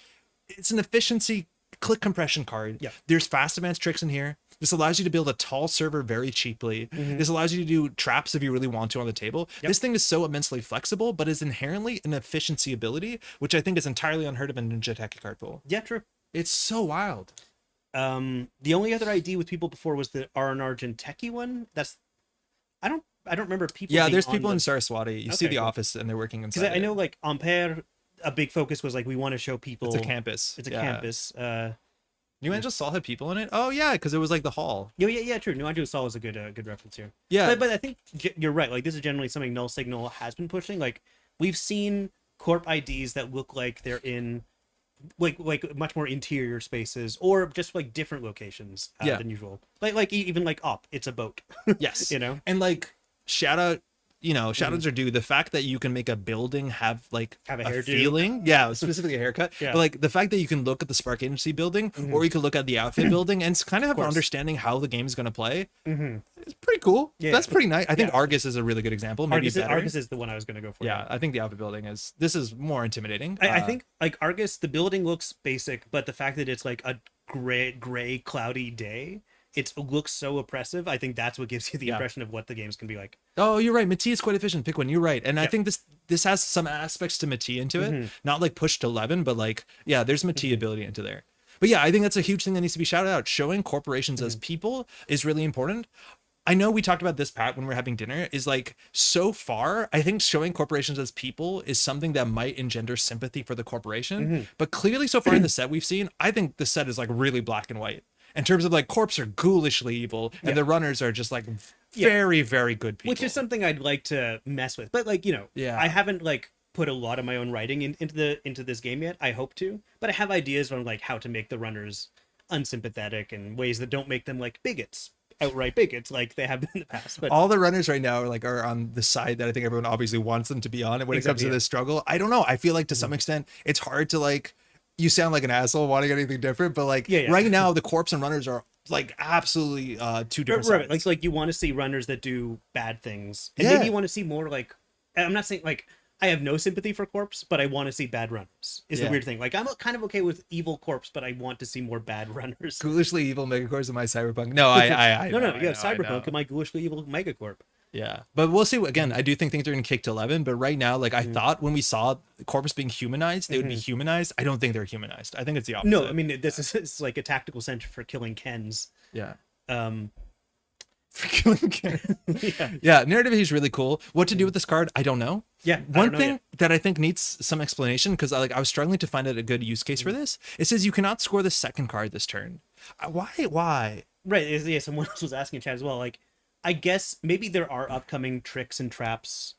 Speaker 1: It's an efficiency click compression card. There's fast advance tricks in here. This allows you to build a tall server very cheaply. This allows you to do traps if you really want to on the table. This thing is so immensely flexible, but is inherently an efficiency ability, which I think is entirely unheard of in a Jinteki card pool.
Speaker 2: Yeah, true.
Speaker 1: It's so wild.
Speaker 2: The only other ID with people before was the R&R Jinteki one. That's I don't remember people.
Speaker 1: Yeah, there's people in Saraswati. You see the office and they're working inside.
Speaker 2: Because I know like Ampere, a big focus was like we want to show people.
Speaker 1: It's a campus.
Speaker 2: It's a campus.
Speaker 1: New Angel Sol had people in it. Oh yeah, because it was like the hall.
Speaker 2: Yeah, true. New Angel Sol is a good reference here.
Speaker 1: Yeah,
Speaker 2: but I think you're right. Like this is generally something Null Signal has been pushing. Like we've seen corp IDs that look like they're in like much more interior spaces or just like different locations than usual. Like even like Op, it's a boat.
Speaker 1: Yes,
Speaker 2: you know,
Speaker 1: and like shout outs are due. The fact that you can make a building have a
Speaker 2: hairdo.
Speaker 1: Feeling, specifically a haircut. But like the fact that you can look at the Spark Agency building, or you can look at the outfit building, and kind of have an understanding how the game is going to play. It's pretty cool. Yeah, that's pretty nice. I think Argus is a really good example. Maybe
Speaker 2: Argus is the one I was going to go for.
Speaker 1: Yeah, I think the outfit building is more intimidating.
Speaker 2: I think like Argus, the building looks basic, but the fact that it's like a gray cloudy day. It looks so oppressive. I think that's what gives you the impression of what the games can be like. Oh,
Speaker 1: you're right. Mati is quite efficient. Pick one. You're right. And I think this has some aspects to Mati into it. Not like pushed to 11, but like, there's Mati ability into there. But yeah, I think that's a huge thing that needs to be shouted out. Showing corporations as people is really important. I know we talked about this, Pat, when we were having dinner, is like so far, I think showing corporations as people is something that might engender sympathy for the corporation. But clearly so far in the set we've seen, I think the set is like really black and white. In terms of like corps are ghoulishly evil and the runners are just like very, very good people.
Speaker 2: Which is something I'd like to mess with. But like, I haven't like put a lot of my own writing into this game yet. I hope to. But I have ideas on like how to make the runners unsympathetic and ways that don't make them like bigots. outright bigots like they have been in the past. But
Speaker 1: all the runners right now are on the side that I think everyone obviously wants them to be on. And when it comes to this struggle, I don't know. I feel like to some extent it's hard to like, you sound like an asshole wanting anything different, but like right now the corpse and runners are like absolutely two different sides.
Speaker 2: Right. Like you want to see runners that do bad things. And maybe you want to see more like, I'm not saying like I have no sympathy for corpse, but I want to see bad runners is the weird thing. Like I'm kind of okay with evil corpse, but I want to see more bad runners.
Speaker 1: Ghoulishly evil megacorps in my cyberpunk. No, I
Speaker 2: no, cyberpunk in my ghoulishly evil megacorp.
Speaker 1: Yeah, but we'll see. Again, I do think things are going to kick to 11, but right now, like I thought when we saw corpse being humanized, they would be humanized. I don't think they're humanized. I think it's the opposite.
Speaker 2: No, I mean this is it's like a tactical center for killing Kens.
Speaker 1: Yeah. For killing Ken. Yeah, narrative is really cool. What to do with this card, I don't know.
Speaker 2: Yeah,
Speaker 1: one thing that I think needs some explanation, because I was struggling to find out a good use case for this. It says you cannot score the second card this turn. Why?
Speaker 2: Right. Yeah, someone else was asking in chat as well. Like, I guess maybe there are upcoming tricks and traps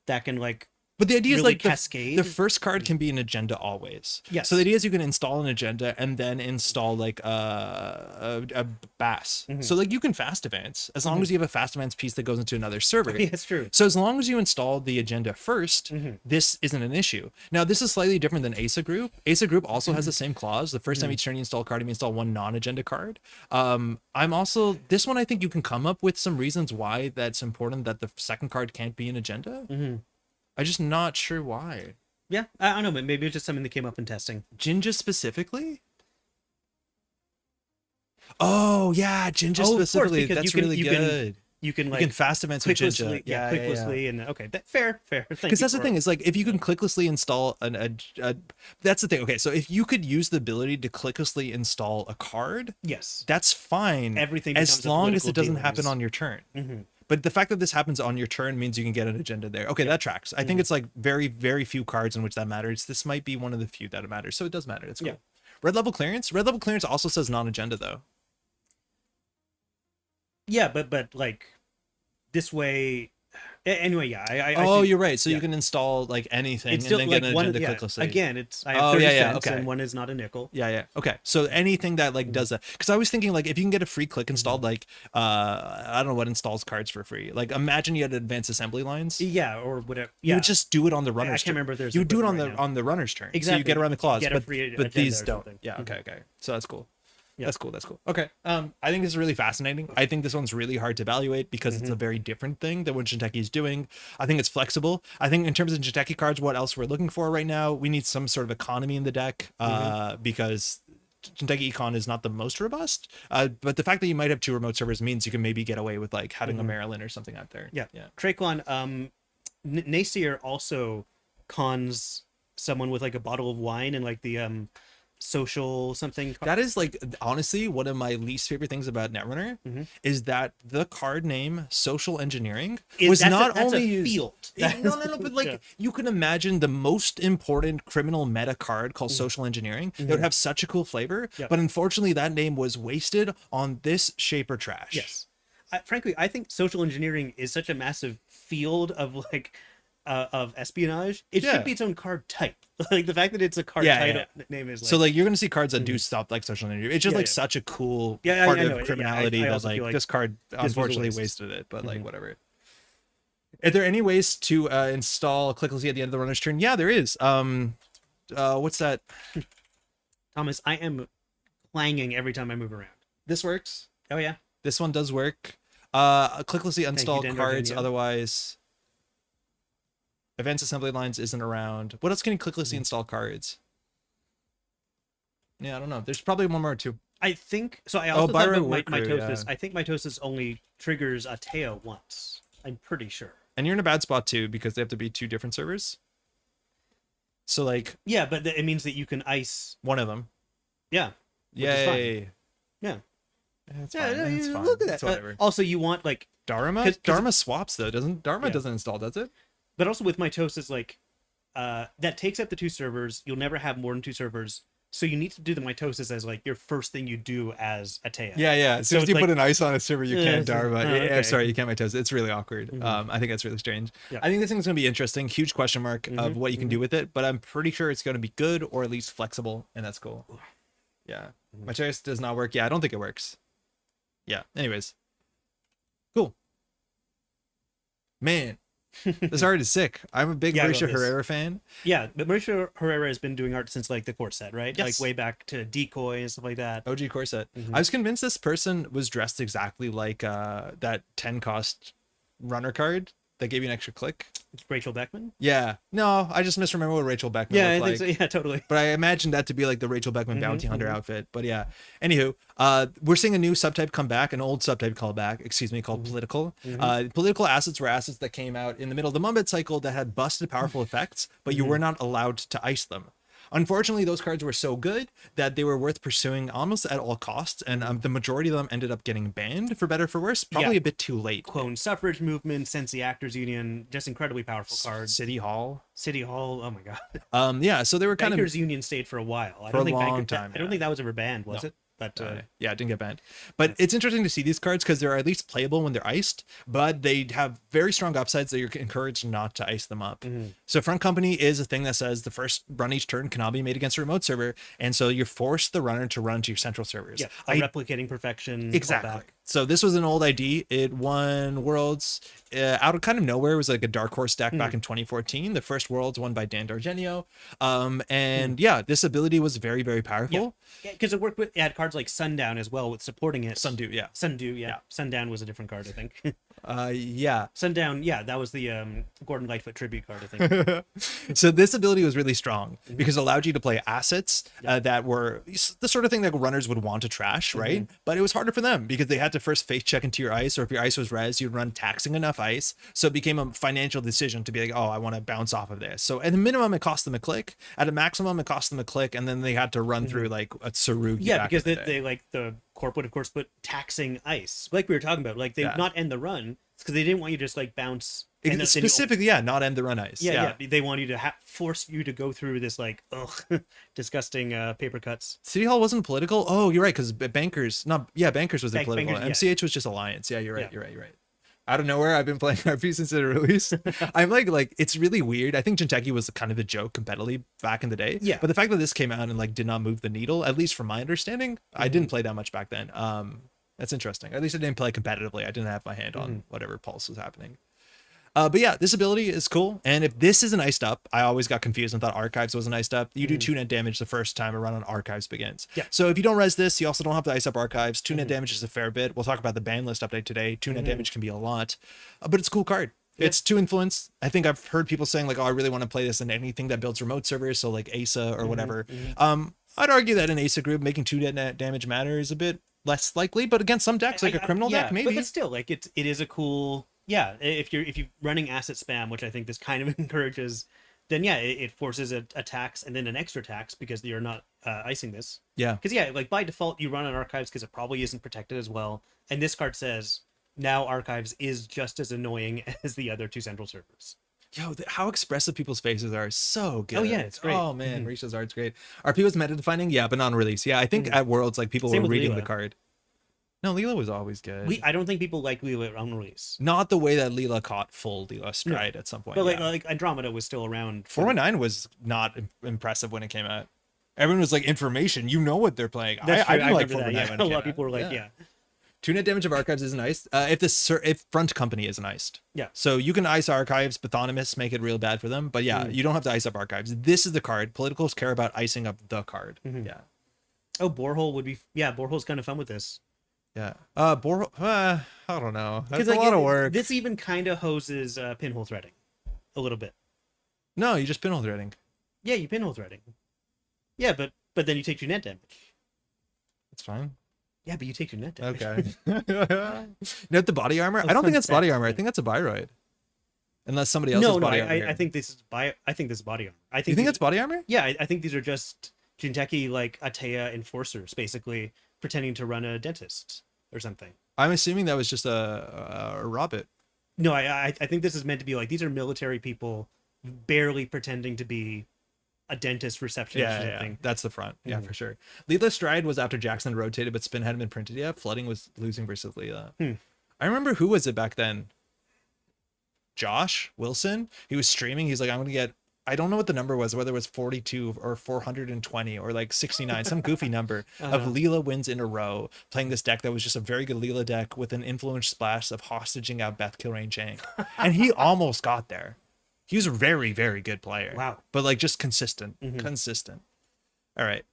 Speaker 2: that can like.
Speaker 1: But the idea
Speaker 2: really
Speaker 1: is like
Speaker 2: cascade.
Speaker 1: The first card can be an agenda always.
Speaker 2: Yes.
Speaker 1: So the idea is you can install an agenda and then install like a BAS. So like you can fast advance as long as you have a fast advance piece that goes into another server.
Speaker 2: Yeah, that's true.
Speaker 1: So as long as you install the agenda first, this isn't an issue. Now this is slightly different than ASA Group. ASA Group also has the same clause. The first time each turn you install a card, you install one non-agenda card. I'm also, this one I think you can come up with some reasons why that's important that the second card can't be an agenda. I'm just not sure why.
Speaker 2: Yeah, I don't know, but maybe it's just something that came up in testing.
Speaker 1: Jinja specifically? Oh yeah, Jinja specifically. That's really good.
Speaker 2: You can
Speaker 1: like fast advance with Jinja.
Speaker 2: Yeah, clicklessly and okay, fair.
Speaker 1: Because that's the thing is like if you can clicklessly install that's the thing. Okay, so if you could use the ability to clicklessly install a card,
Speaker 2: yes,
Speaker 1: that's fine.
Speaker 2: Everything
Speaker 1: as long as it doesn't happen on your turn. But the fact that this happens on your turn means you can get an agenda there. Okay, that tracks. I think it's like very, very few cards in which that matters. This might be one of the few that matters. So it does matter. It's cool. Red level clearance. Red level clearance also says non-agenda though.
Speaker 2: Yeah, but like this way. Anyway, yeah.
Speaker 1: I you're right. So you can install like anything
Speaker 2: still,
Speaker 1: and then get
Speaker 2: like
Speaker 1: an agenda clicklessly.
Speaker 2: Again, I have 30 cents and one is not a nickel.
Speaker 1: Yeah. Okay. So anything that like does that, because I was thinking like if you can get a free click installed, like I don't know what installs cards for free. Like imagine you had advanced assembly lines.
Speaker 2: Yeah, or whatever.
Speaker 1: You would just do it on the runner's.
Speaker 2: I can't remember if there's.
Speaker 1: You would do it on the runner's turn.
Speaker 2: Exactly.
Speaker 1: So you get around the clause, but these don't.
Speaker 2: Something.
Speaker 1: Yeah. Okay. So that's cool. Yeah. That's cool. Okay. I think this is really fascinating. I think this one's really hard to evaluate because it's a very different thing than what Jinteki is doing. I think it's flexible. I think in terms of Jinteki cards, what else we're looking for right now, we need some sort of economy in the deck because Jinteki Econ is not the most robust. But the fact that you might have two remote servers means you can maybe get away with like having a Maryland or something out there.
Speaker 2: Yeah. Traycon, Nacier also cons someone with like a bottle of wine and like the social something.
Speaker 1: That is like honestly one of my least favorite things about Netrunner is that the card name social engineering was not only
Speaker 2: a field.
Speaker 1: No, but like you can imagine the most important criminal meta card called social engineering that would have such a cool flavor, but unfortunately that name was wasted on this shaper trash.
Speaker 2: Yes. Frankly, I think social engineering is such a massive field of like of espionage. It should be its own card type. Like the fact that it's a card title name is like,
Speaker 1: so like you're gonna see cards that do stuff like social engineering. It's just like such a cool part of criminality that like this card unfortunately wasted it, but like whatever. Are there any ways to install clicklessly at the end of the runner's turn? Yeah, there is. What's that?
Speaker 2: Thomas, I am clanging every time I move around.
Speaker 1: This works.
Speaker 2: Oh yeah.
Speaker 1: This one does work. Clicklessly install cards, otherwise advanced assembly lines isn't around. What else can you clicklessly install cards? Yeah, I don't know. There's probably one more or two.
Speaker 2: I think so. I also thought about mitosis. I think mitosis only triggers a Teo once. I'm pretty sure.
Speaker 1: And you're in a bad spot too because they have to be two different servers. So like
Speaker 2: yeah, but it means that you can ice
Speaker 1: one of them.
Speaker 2: Yeah.
Speaker 1: Yay.
Speaker 2: Yeah.
Speaker 1: That's fine. That's fine.
Speaker 2: Look at that. Also, you want like
Speaker 1: Dharma. Dharma swaps though, doesn't Dharma doesn't install, does it?
Speaker 2: But also with mitosis, like that takes up the two servers. You'll never have more than two servers. So you need to do the mitosis as like your first thing you do as a Teo.
Speaker 1: Yeah. As soon as you put an ice on a server, you can't Dharma.
Speaker 2: Okay.
Speaker 1: Sorry, you can't mitosis. It's really awkward. I think that's really strange. Yeah. I think this thing's going to be interesting. Huge question mark of what you can do with it. But I'm pretty sure it's going to be good or at least flexible. And that's cool. Yeah. Mitosis does not work. Yeah, I don't think it works. Yeah. Anyways. Man, this art is sick. I'm a big Mauricio Herrera fan.
Speaker 2: Yeah, but Mauricio Herrera has been doing art since like the core set, right?
Speaker 1: Yes.
Speaker 2: Like way back to Decoy and stuff like that.
Speaker 1: OG core set. I was convinced this person was dressed exactly like that 10 cost runner card that gave you an extra click.
Speaker 2: Rachel Beckman?
Speaker 1: Yeah. No, I just misremember what Rachel Beckman looked like.
Speaker 2: So. Yeah, totally.
Speaker 1: But I imagined that to be like the Rachel Beckman bounty hunter outfit. But yeah. Anywho, we're seeing a new subtype come back, an old subtype call back, called political. Political assets were assets that came out in the middle of the Mumbet cycle that had busted powerful effects, but you were not allowed to ice them. Unfortunately, those cards were so good that they were worth pursuing almost at all costs, and the majority of them ended up getting banned, for better or for worse, probably a bit too late.
Speaker 2: Clone Suffrage Movement, Sensi Actors Union, just incredibly powerful cards.
Speaker 1: City Hall,
Speaker 2: oh my god.
Speaker 1: Yeah, so they were kind
Speaker 2: Bankers Union stayed for a while.
Speaker 1: For a long time.
Speaker 2: I don't think that was ever banned, was it? But
Speaker 1: yeah, it didn't get banned. But it's interesting to see these cards because they're at least playable when they're iced, but they have very strong upsides that you're encouraged not to ice them up. So front company is a thing that says the first run each turn cannot be made against a remote server, and so you force the runner to run to your central servers.
Speaker 2: Yeah, replicating perfection.
Speaker 1: Exactly. So this was an old ID. It won Worlds out of kind of nowhere. It was like a dark horse deck back in 2014. The first Worlds won by Dan D'Argenio. And yeah, this ability was very, very powerful.
Speaker 2: Yeah, because it worked with, it had cards like Sundown as well with supporting it.
Speaker 1: Sundew, yeah.
Speaker 2: Sundew, yeah. Sundown was a different card, I think.
Speaker 1: Yeah.
Speaker 2: Sundown, yeah, that was the Gordon Lightfoot tribute card, I think.
Speaker 1: So this ability was really strong because it allowed you to play assets that were the sort of thing that runners would want to trash, right? But it was harder for them because they had to first face check into your ice, or if your ice was res, you'd run taxing enough ice. So it became a financial decision to be like, oh, I want to bounce off of this. So at a minimum, it cost them a click. At a maximum, it cost them a click, and then they had to run through like a Sarugi.
Speaker 2: Yeah, because they like the corp would of course put taxing ice, like we were talking about. Like they not end the run because they didn't want you to just like bounce.
Speaker 1: Specifically, not end the run ice.
Speaker 2: Yeah. They want you to force you to go through this like disgusting paper cuts.
Speaker 1: City Hall wasn't political. Oh, you're right, because Bankers was political.
Speaker 2: Bankers,
Speaker 1: MCH was just Alliance. Yeah, you're right. You're right. Out of nowhere, I've been playing RP since it released. I'm like it's really weird. I think Jinteki was kind of a joke competitively back in the day.
Speaker 2: Yeah.
Speaker 1: But the fact that this came out and like did not move the needle, at least from my understanding, I didn't play that much back then. That's interesting. At least I didn't play competitively. I didn't have my hand on whatever pulse was happening. But yeah, this ability is cool. And if this isn't iced up, I always got confused and thought Archives wasn't iced up. You do 2 net damage the first time a run on Archives begins.
Speaker 2: Yeah.
Speaker 1: So if you don't res this, you also don't have to ice up Archives. 2 net damage is a fair bit. We'll talk about the ban list update today. 2 net damage can be a lot, but it's a cool card. Yeah. It's 2 influence. I think I've heard people saying like, oh, I really want to play this in anything that builds remote servers. So like ASA or whatever. I'd argue that in ASA group, making 2 net damage matter is a bit less likely, but against some decks, like a criminal deck, maybe.
Speaker 2: But still, like it is a cool. Yeah, if you're running asset spam, which I think this kind of encourages, then yeah, it forces a tax and then an extra tax because you're not icing this.
Speaker 1: Yeah.
Speaker 2: Because yeah, like by default you run on Archives because it probably isn't protected as well, and this card says now Archives is just as annoying as the other 2 central servers.
Speaker 1: Yo, how expressive people's faces are so good.
Speaker 2: Oh yeah, it's great.
Speaker 1: Oh man, Mauricio's art's great. RP was meta defining, yeah, but not on release. Yeah, I think at Worlds like people were reading the card. No, Leela was always good.
Speaker 2: I don't think people like Leela on release.
Speaker 1: Not the way that Leela caught full Leela stride at some point.
Speaker 2: But like Andromeda was still around.
Speaker 1: 419 was not impressive when it came out. Everyone was like, information, you know what they're playing. I didn't like 419 when it came
Speaker 2: out. A lot of people were like, yeah.
Speaker 1: 2 net damage of Archives isn't iced. If front company isn't iced.
Speaker 2: Yeah.
Speaker 1: So you can ice Archives, Pathonymous make it real bad for them. But yeah, you don't have to ice up Archives. This is the card. Politicals care about icing up the card. Yeah.
Speaker 2: Oh, Borehole would be. Yeah, Borehole's kind of fun with this.
Speaker 1: Yeah. Borehole. I don't know. That's a lot of work.
Speaker 2: This even kind of hoses pinhole threading a little bit.
Speaker 1: No, you just pinhole threading.
Speaker 2: Yeah, you pinhole threading. Yeah, but then you take your net damage.
Speaker 1: It's fine.
Speaker 2: Yeah, but you take your net damage.
Speaker 1: Okay. Note the body armor. I don't think that's body armor. I think that's a Byroid. Unless somebody else has body armor.
Speaker 2: I think this is I think this is body armor.
Speaker 1: You think that's body armor?
Speaker 2: Yeah, I think these are just Jinteki like Atea enforcers, basically pretending to run a dentist or something.
Speaker 1: I'm assuming that was just a Robert.
Speaker 2: No, I think this is meant to be like these are military people barely pretending to be a dentist receptionist or something.
Speaker 1: Yeah, that's the front. Yeah, for sure. Leela Stride was after Jackson rotated, but Spin hadn't been printed yet. Flooding was losing versus Leela. I remember who was it back then? Josh Wilson. He was streaming. He's like, I'm gonna get I don't know what the number was, whether it was 42 or 420 or like 69, some goofy number of Leela wins in a row playing this deck that was just a very good Leela deck with an influence splash of hostaging out Beth Kilrain Chang. And he almost got there. He was a very, very good player.
Speaker 2: Wow.
Speaker 1: But like just consistent. Consistent. All right.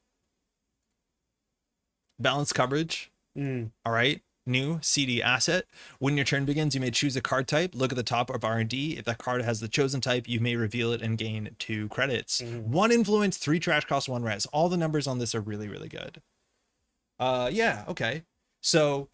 Speaker 1: Balanced coverage. All right. New CD asset. When your turn begins, you may choose a card type. Look at the top of R&D. If that card has the chosen type, you may reveal it and gain 2 credits. 1 influence, 3 trash cost, 1 res. All the numbers on this are really, really good. Yeah, okay. So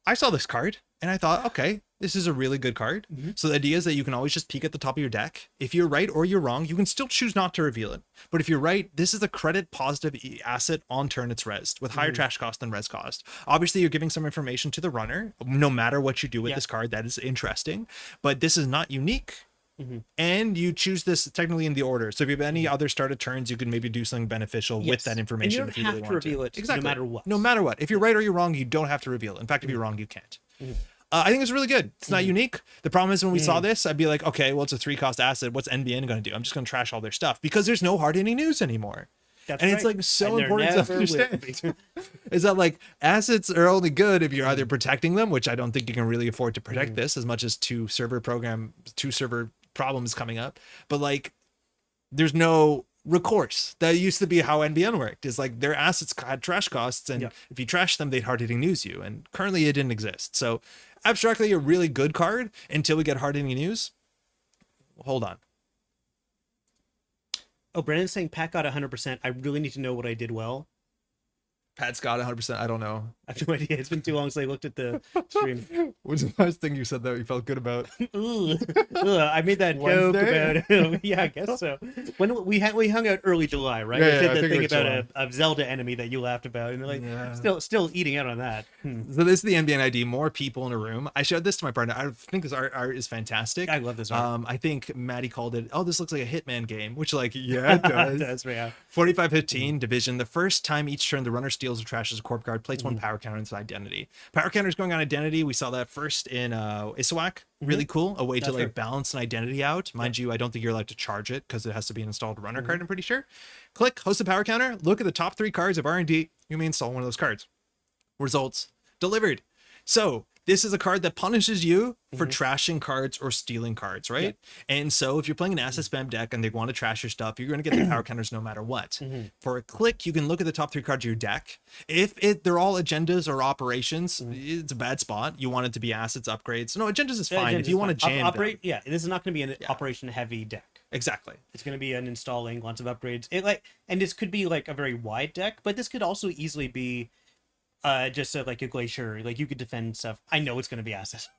Speaker 1: I saw this card and I thought, okay, this is a really good card. So the idea is that you can always just peek at the top of your deck. If you're right or you're wrong, you can still choose not to reveal it. But if you're right, this is a credit positive asset on turn it's rezzed with higher trash cost than res cost. Obviously, you're giving some information to the runner. No matter what you do with this card, that is interesting. But this is not unique. And you choose this technically in the order. So if you have any other started turns, you can maybe do something beneficial with that information.
Speaker 2: And you don't have to reveal it no matter what.
Speaker 1: No matter what. If you're right or you're wrong, you don't have to reveal it. In fact, if you're wrong, you can't. I think it's really good. It's not unique. The problem is when we saw this, I'd be like, okay, well, it's a 3-cost asset. What's NBN going to do? I'm just going to trash all their stuff because there's no hard-hitting news anymore. That's and right. It's like so important to understand is that like assets are only good if you're either protecting them, which I don't think you can really afford to protect this as much as 2 server problems coming up. But like there's no recourse. That used to be how NBN worked, is like their assets had trash costs, and if you trash them, they'd hard-hitting news you, and currently it didn't exist. So abstractly a really good card until we get hard-hitting news. Hold on.
Speaker 2: Oh, Brandon's saying Pat got 100%. I really need to know what I did well.
Speaker 1: Pat's got 100%. I don't know.
Speaker 2: I have no idea. It's been too long since I looked at the stream.
Speaker 1: What's the last thing you said that you felt good about?
Speaker 2: I made that joke about yeah, I guess so. When we hung out early July, right?
Speaker 1: Yeah,
Speaker 2: we did the thing about a Zelda enemy that you laughed about, and like still eating out on that.
Speaker 1: So this is the NBN ID. More people in a room. I showed this to my partner. I think this art is fantastic.
Speaker 2: I love this art.
Speaker 1: I think Maddie called it, oh, this looks like a Hitman game, which like, yeah, it does.
Speaker 2: It does, yeah.
Speaker 1: 45-15 division. The first time each turn the runner steals or trashes a corp card, place 1 power counter into identity. Power counter is going on identity. We saw that first in Isawak. Really cool. A way to like balance an identity out. Mind you, I don't think you're allowed to charge it because it has to be an installed runner card, I'm pretty sure. Click host a power counter. Look at the top 3 cards of R&D. You may install one of those cards. Results delivered. So this is a card that punishes you for trashing cards or stealing cards, right? And so if you're playing an asset spam deck and they want to trash your stuff, you're going to get the power counters no matter what. For a click, you can look at the top 3 cards of your deck. If they're all agendas or operations, it's a bad spot. You want it to be assets, upgrades. No, agendas is fine. If you want to jam them.
Speaker 2: Yeah, this is not going to be an operation-heavy deck.
Speaker 1: Exactly.
Speaker 2: It's going to be an installing, lots of upgrades. And this could be like a very wide deck, but this could also easily be just like a glacier, like you could defend stuff. I know it's going to be assets.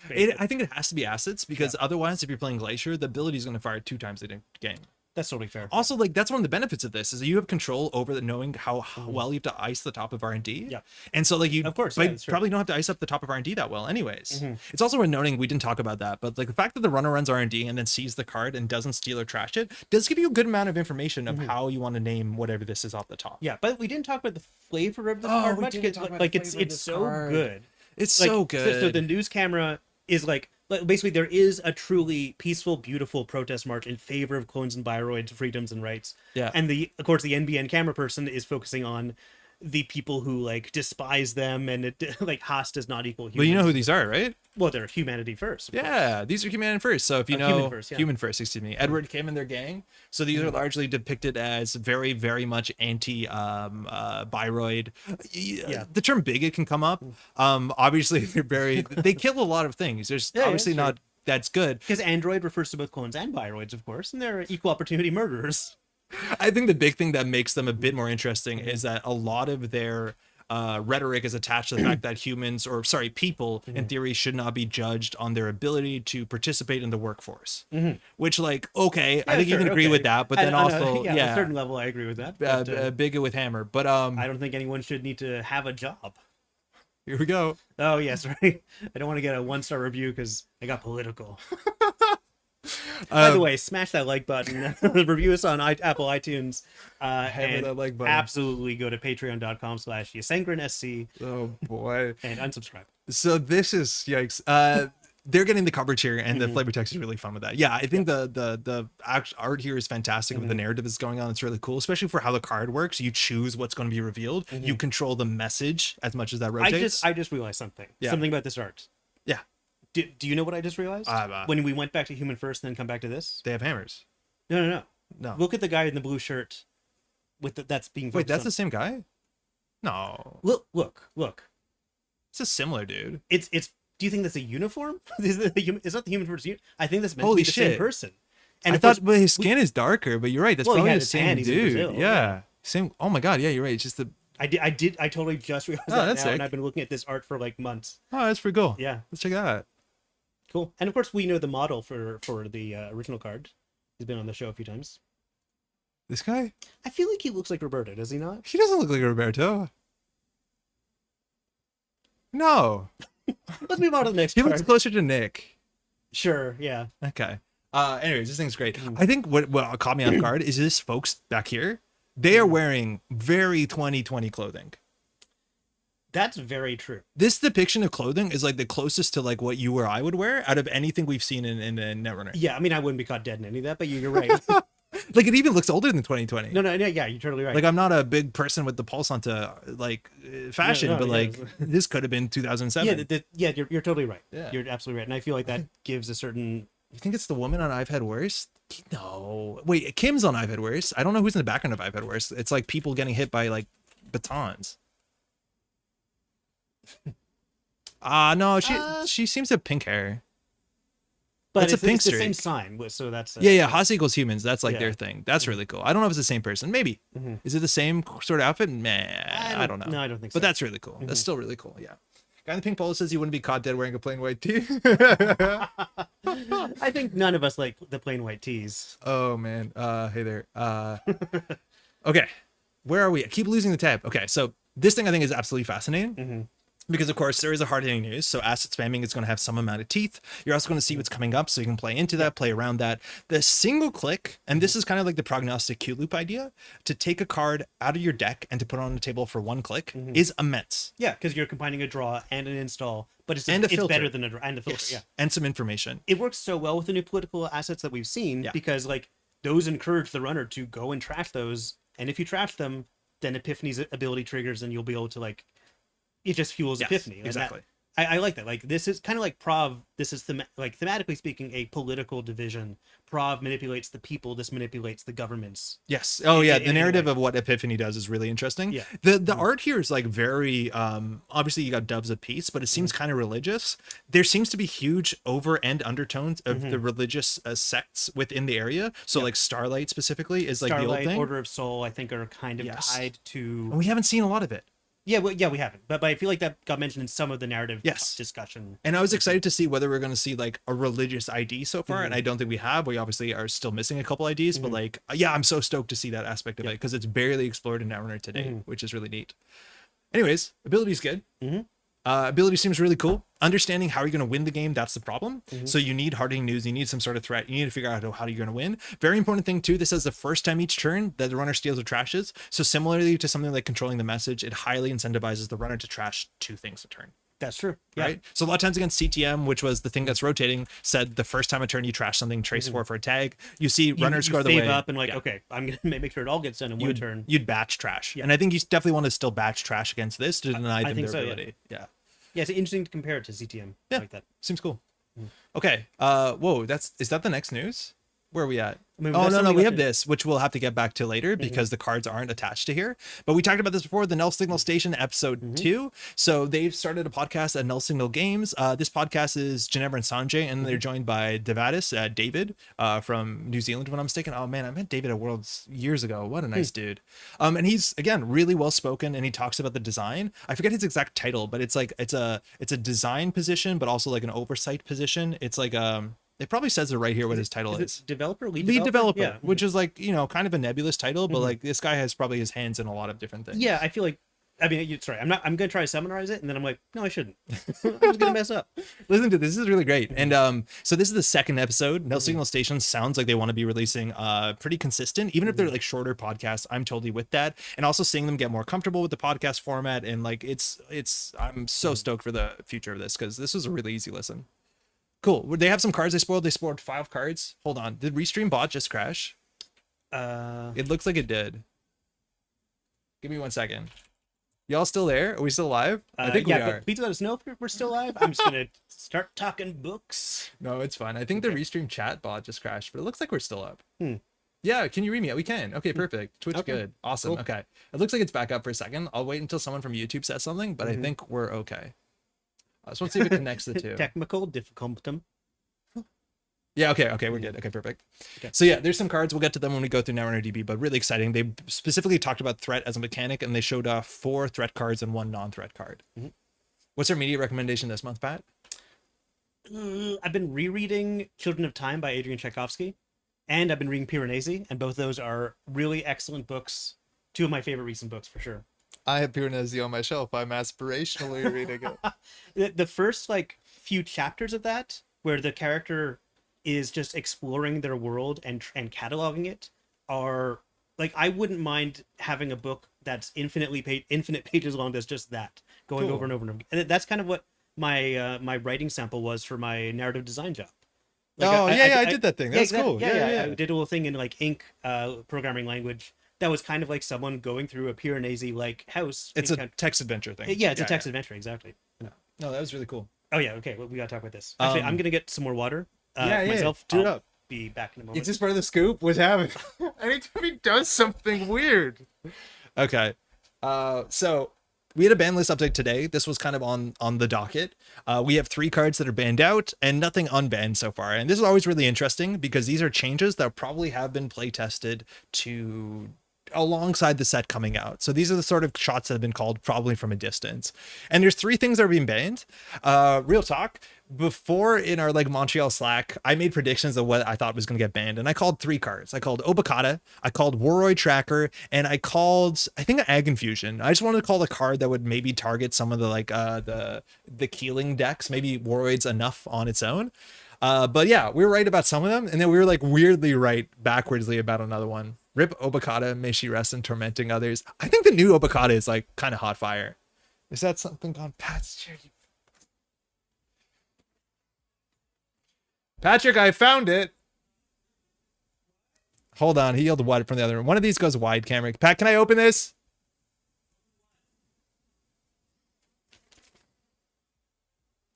Speaker 1: I think it has to be assets because otherwise, if you're playing glacier, the ability is going to fire 2 times a game.
Speaker 2: That's totally fair.
Speaker 1: Also, like that's one of the benefits of this is that you have control over the knowing how well you have to ice the top of R&D.
Speaker 2: Yeah.
Speaker 1: And so like you,
Speaker 2: of course,
Speaker 1: probably don't have to ice up the top of R&D that well anyways. It's also worth noting, we didn't talk about that, but like the fact that the runner runs R&D and then sees the card and doesn't steal or trash it does give you a good amount of information of how you want to name whatever this is off the top.
Speaker 2: Yeah, but we didn't talk about the flavor of the card much. Like it's so good.
Speaker 1: It's so good.
Speaker 2: So the news camera is like basically there is a truly peaceful, beautiful protest march in favor of clones and bioroids, freedoms and rights.
Speaker 1: Yeah.
Speaker 2: And of course the NBN camera person is focusing on the people who like despise them, and it like Haas does not equal humans.
Speaker 1: But you know who these are, right?
Speaker 2: Well, they're humanity first.
Speaker 1: Yeah, these are humanity first. So if you know human first, excuse me, Edward Kim and their gang. So these are largely depicted as very, very much anti biroid. The term bigot can come up. Obviously they kill a lot of things. There's obviously not that's good.
Speaker 2: Because android refers to both clones and biroids, of course, and they're equal opportunity murderers.
Speaker 1: I think the big thing that makes them a bit more interesting is that a lot of their rhetoric is attached to the fact that people in theory should not be judged on their ability to participate in the workforce, which like, okay, I think you can agree with that, but then also
Speaker 2: on a certain level I agree with that, but,
Speaker 1: bigot with hammer, but
Speaker 2: I don't think anyone should need to have a job.
Speaker 1: Here we go.
Speaker 2: Oh yes, right. I don't want to get a 1-star review because I got political. By the way, smash that like button. Review us on Apple iTunes. And
Speaker 1: that like button.
Speaker 2: Absolutely go to patreon.com/YaSangrenSC.
Speaker 1: Oh boy.
Speaker 2: And unsubscribe.
Speaker 1: So this is yikes. they're getting the coverage here, and the flavor text is really fun with that. Yeah, I think the art here is fantastic with the narrative that's going on. It's really cool, especially for how the card works. You choose what's going to be revealed. You control the message as much as that rotates.
Speaker 2: I just realized something. Yeah. Something about this art.
Speaker 1: Yeah.
Speaker 2: Do you know what I just realized? When we went back to Human First and then come back to this?
Speaker 1: They have hammers.
Speaker 2: No. Look at the guy in the blue shirt with that's being
Speaker 1: Wait, that's the same guy? No.
Speaker 2: Look.
Speaker 1: It's a similar dude.
Speaker 2: It's do you think that's a uniform? It's not the Human First. I think that's meant to be the same person.
Speaker 1: And I thought his skin is darker, but you're right. That's probably the same dude.
Speaker 2: Brazil,
Speaker 1: yeah. Same. Oh my god. Yeah, you're right. It's just the.
Speaker 2: I totally just realized that now, and I've been looking at this art for like months.
Speaker 1: Oh, that's pretty cool.
Speaker 2: Yeah.
Speaker 1: Let's check that out.
Speaker 2: Cool. And of course, we know the model for the original card. He's been on the show a few times.
Speaker 1: This guy?
Speaker 2: I feel like he looks like Roberto, does he not?
Speaker 1: He doesn't look like Roberto. No.
Speaker 2: Let's move on to the next
Speaker 1: He
Speaker 2: card.
Speaker 1: looks closer to Nick.
Speaker 2: Sure, yeah.
Speaker 1: Okay. Anyways, this thing's great. I think what caught me off guard is this folks back here. They are wearing very 2020 clothing.
Speaker 2: That's very true.
Speaker 1: This depiction of clothing is like the closest to like what you or I would wear out of anything we've seen in Netrunner.
Speaker 2: Yeah, I mean, I wouldn't be caught dead in any of that, but you're right.
Speaker 1: Like it even looks older than 2020.
Speaker 2: No, yeah, you're totally right.
Speaker 1: Like I'm not a big person with the pulse onto like fashion, but like this could have been 2007.
Speaker 2: Yeah, you're totally right.
Speaker 1: Yeah.
Speaker 2: You're absolutely right, and I feel like that gives a certain.
Speaker 1: You think it's the woman on I've Had Worse? No, wait, Kim's on I've Had Worse. I don't know who's in the background of I've Had Worse. It's like people getting hit by like batons. No, she seems to have pink hair.
Speaker 2: But
Speaker 1: it's a pink
Speaker 2: the
Speaker 1: streak.
Speaker 2: same sign, so that's
Speaker 1: yeah. Haas equals humans. That's like their thing. That's really cool. I don't know if it's the same person. Maybe is it the same sort of outfit? I don't know.
Speaker 2: No, I don't think so.
Speaker 1: But that's really cool. That's still really cool. Yeah. Guy in the pink polo says he wouldn't be caught dead wearing a plain white tee.
Speaker 2: I think none of us like the plain white tees.
Speaker 1: Oh man. Hey there. Okay. Where are we? I keep losing the tab. Okay, so this thing I think is absolutely fascinating. Because of course there is a hard-hitting news, so asset spamming is going to have some amount of teeth. You're also going to see what's coming up, so you can play into that, play around that. The single click, and this is kind of like the prognostic Q loop idea, to take a card out of your deck and to put it on the table for one click is immense.
Speaker 2: Yeah, because you're combining a draw and an install, but it's better than a draw and a filter.
Speaker 1: Yes.
Speaker 2: Yeah,
Speaker 1: and some information.
Speaker 2: It works so well with the new political assets that we've seen because like those encourage the runner to go and trash those, and if you trash them, then Epiphany's ability triggers, and you'll be able to like. It just fuels Epiphany.
Speaker 1: Exactly.
Speaker 2: I like that. Like this is kind of like Prov. This is thematically speaking a political division. Prov manipulates the people. This manipulates the governments.
Speaker 1: Yes. Oh yeah. The narrative of what Epiphany does is really interesting.
Speaker 2: Yeah.
Speaker 1: The art here is like very obviously you got doves of peace, but it seems kind of religious. There seems to be huge over and undertones of the religious sects within the area. So like Starlight specifically is like the old thing.
Speaker 2: Order of Soul, I think, are kind of tied to.
Speaker 1: And we haven't seen a lot of it.
Speaker 2: Yeah, we haven't, but I feel like that got mentioned in some of the narrative discussion.
Speaker 1: And I was excited to see whether we're going to see like a religious ID so far, and I don't think we have. We obviously are still missing a couple IDs, but like, yeah, I'm so stoked to see that aspect of it because it's barely explored in Netrunner today, which is really neat. Anyways, ability is good. Ability seems really cool. Understanding how you're going to win the game, that's the problem. So you need hardening news, you need some sort of threat, you need to figure out how you're going to win. Very important thing too, this says the first time each turn that the runner steals or trashes. So similarly to something like controlling the message, it highly incentivizes the runner to trash 2 things a turn.
Speaker 2: That's true.
Speaker 1: Right? So a lot of times against CTM, which was the thing that's rotating, said the first time a turn you trash something, trace 4 for a tag. You see runners go the way
Speaker 2: up and like, okay, I'm going to make sure it all gets done in one turn.
Speaker 1: You'd batch trash. And I think you definitely want to still batch trash against this to deny them their ability. Yeah.
Speaker 2: Yeah, it's interesting to compare it to CTM.
Speaker 1: Yeah,
Speaker 2: like that.
Speaker 1: Seems cool. Okay. Whoa, is that the next news? Where are we at?
Speaker 2: I mean,
Speaker 1: no, we have this, which we'll have to get back to later because the cards aren't attached to here. But we talked about this before, the Null Signal Station episode 2. So they've started a podcast at Null Signal Games. This podcast is Ginevra and Sanjay, and they're joined by Devatis, David from New Zealand, if I'm not mistaken. Oh man, I met David at Worlds years ago. What a nice dude. And he's again really well spoken, and he talks about the design. I forget his exact title, but it's like it's a design position, but also like an oversight position. It's like it probably says it right here what his title is.
Speaker 2: Developer, lead
Speaker 1: developer,
Speaker 2: yeah.
Speaker 1: Which is like, you know, kind of a nebulous title, but like this guy has probably his hands in a lot of different things.
Speaker 2: Yeah, I feel like, I mean, sorry, I'm going to try to summarize it, and then I'm like, no, I shouldn't. I'm just going to mess up.
Speaker 1: Listen to this is really great. And so this is the second episode. Null Signal Station sounds like they want to be releasing pretty consistent, even if they're like shorter podcasts. I'm totally with that. And also seeing them get more comfortable with the podcast format. And like, I'm so stoked for the future of this because this was a really easy listen. Cool. They have some cards they spoiled. They spoiled 5 cards. Hold on. Did Restream bot just crash? It looks like it did. Give me 1 second. Y'all still there? Are we still live? I think we are.
Speaker 2: But please let us know if we're still live. I'm just gonna start talking books.
Speaker 1: No, it's fine. I think the Restream chat bot just crashed, but it looks like we're still up.
Speaker 2: Hmm.
Speaker 1: Yeah, can you read me? We can. Okay, perfect. Twitch
Speaker 2: Okay.
Speaker 1: good. Awesome.
Speaker 2: Cool.
Speaker 1: Okay. It looks like it's back up for a second. I'll wait until someone from YouTube says something, but I think we're okay. I just want to see if it connects the two.
Speaker 2: Technical difficultum.
Speaker 1: Yeah, okay, we're good. Okay, perfect.
Speaker 2: Okay.
Speaker 1: So yeah, there's some cards. We'll get to them when we go through Netrunner DB, but really exciting. They specifically talked about threat as a mechanic, and they showed off 4 threat cards and 1 non-threat card.
Speaker 2: Mm-hmm.
Speaker 1: What's our media recommendation this month, Pat?
Speaker 2: I've been rereading Children of Time by Adrian Tchaikovsky, and I've been reading Piranesi, and both those are really excellent books. 2 of my favorite recent books, for sure.
Speaker 1: I have Piranesi on my shelf. I'm aspirationally reading it.
Speaker 2: The first, like, few chapters of that, where the character is just exploring their world and cataloging it, are like, I wouldn't mind having a book that's infinite pages long that's just that going over and over and over. And that's kind of what my my writing sample was for my narrative design job. Like,
Speaker 1: I did that thing. That's cool.
Speaker 2: Yeah. I did a little thing in like Ink programming language that was kind of like someone going through a Piranesi like house.
Speaker 1: It's a text adventure thing.
Speaker 2: Yeah, it's a text adventure, exactly.
Speaker 1: Yeah. No, that was really cool.
Speaker 2: Oh yeah, okay, well, we gotta talk about this. Actually, I'm gonna get some more water. Myself.
Speaker 1: Do it up.
Speaker 2: Be back in a moment.
Speaker 1: Is this part of the scoop? What's happening? Anytime he does something weird. Okay. So we had a ban list update today. This was kind of on the docket. We have 3 cards that are banned out and nothing unbanned so far. And this is always really interesting because these are changes that probably have been play tested to alongside the set coming out. So these are the sort of shots that have been called probably from a distance. And there's 3 things that are being banned. Real talk. Before in our like Montreal Slack, I made predictions of what I thought was going to get banned, and I called 3 cards. I called Obokata, I called Warroid Tracker, and I called, I think, Ag Infusion. I just wanted to call a card that would maybe target some of the like the Keeling decks. Maybe Warroid's enough on its own. But yeah, we were right about some of them, and then we were like weirdly right backwardsly about another one. Rip Obokata, may she rest in tormenting others. I think the new Obokata is like kind of hot fire. Is that something on Pat's chair? Patrick, I found it. Hold on, he yelled wide from the other room. One of these goes wide, Cameron. Pat, can I open this?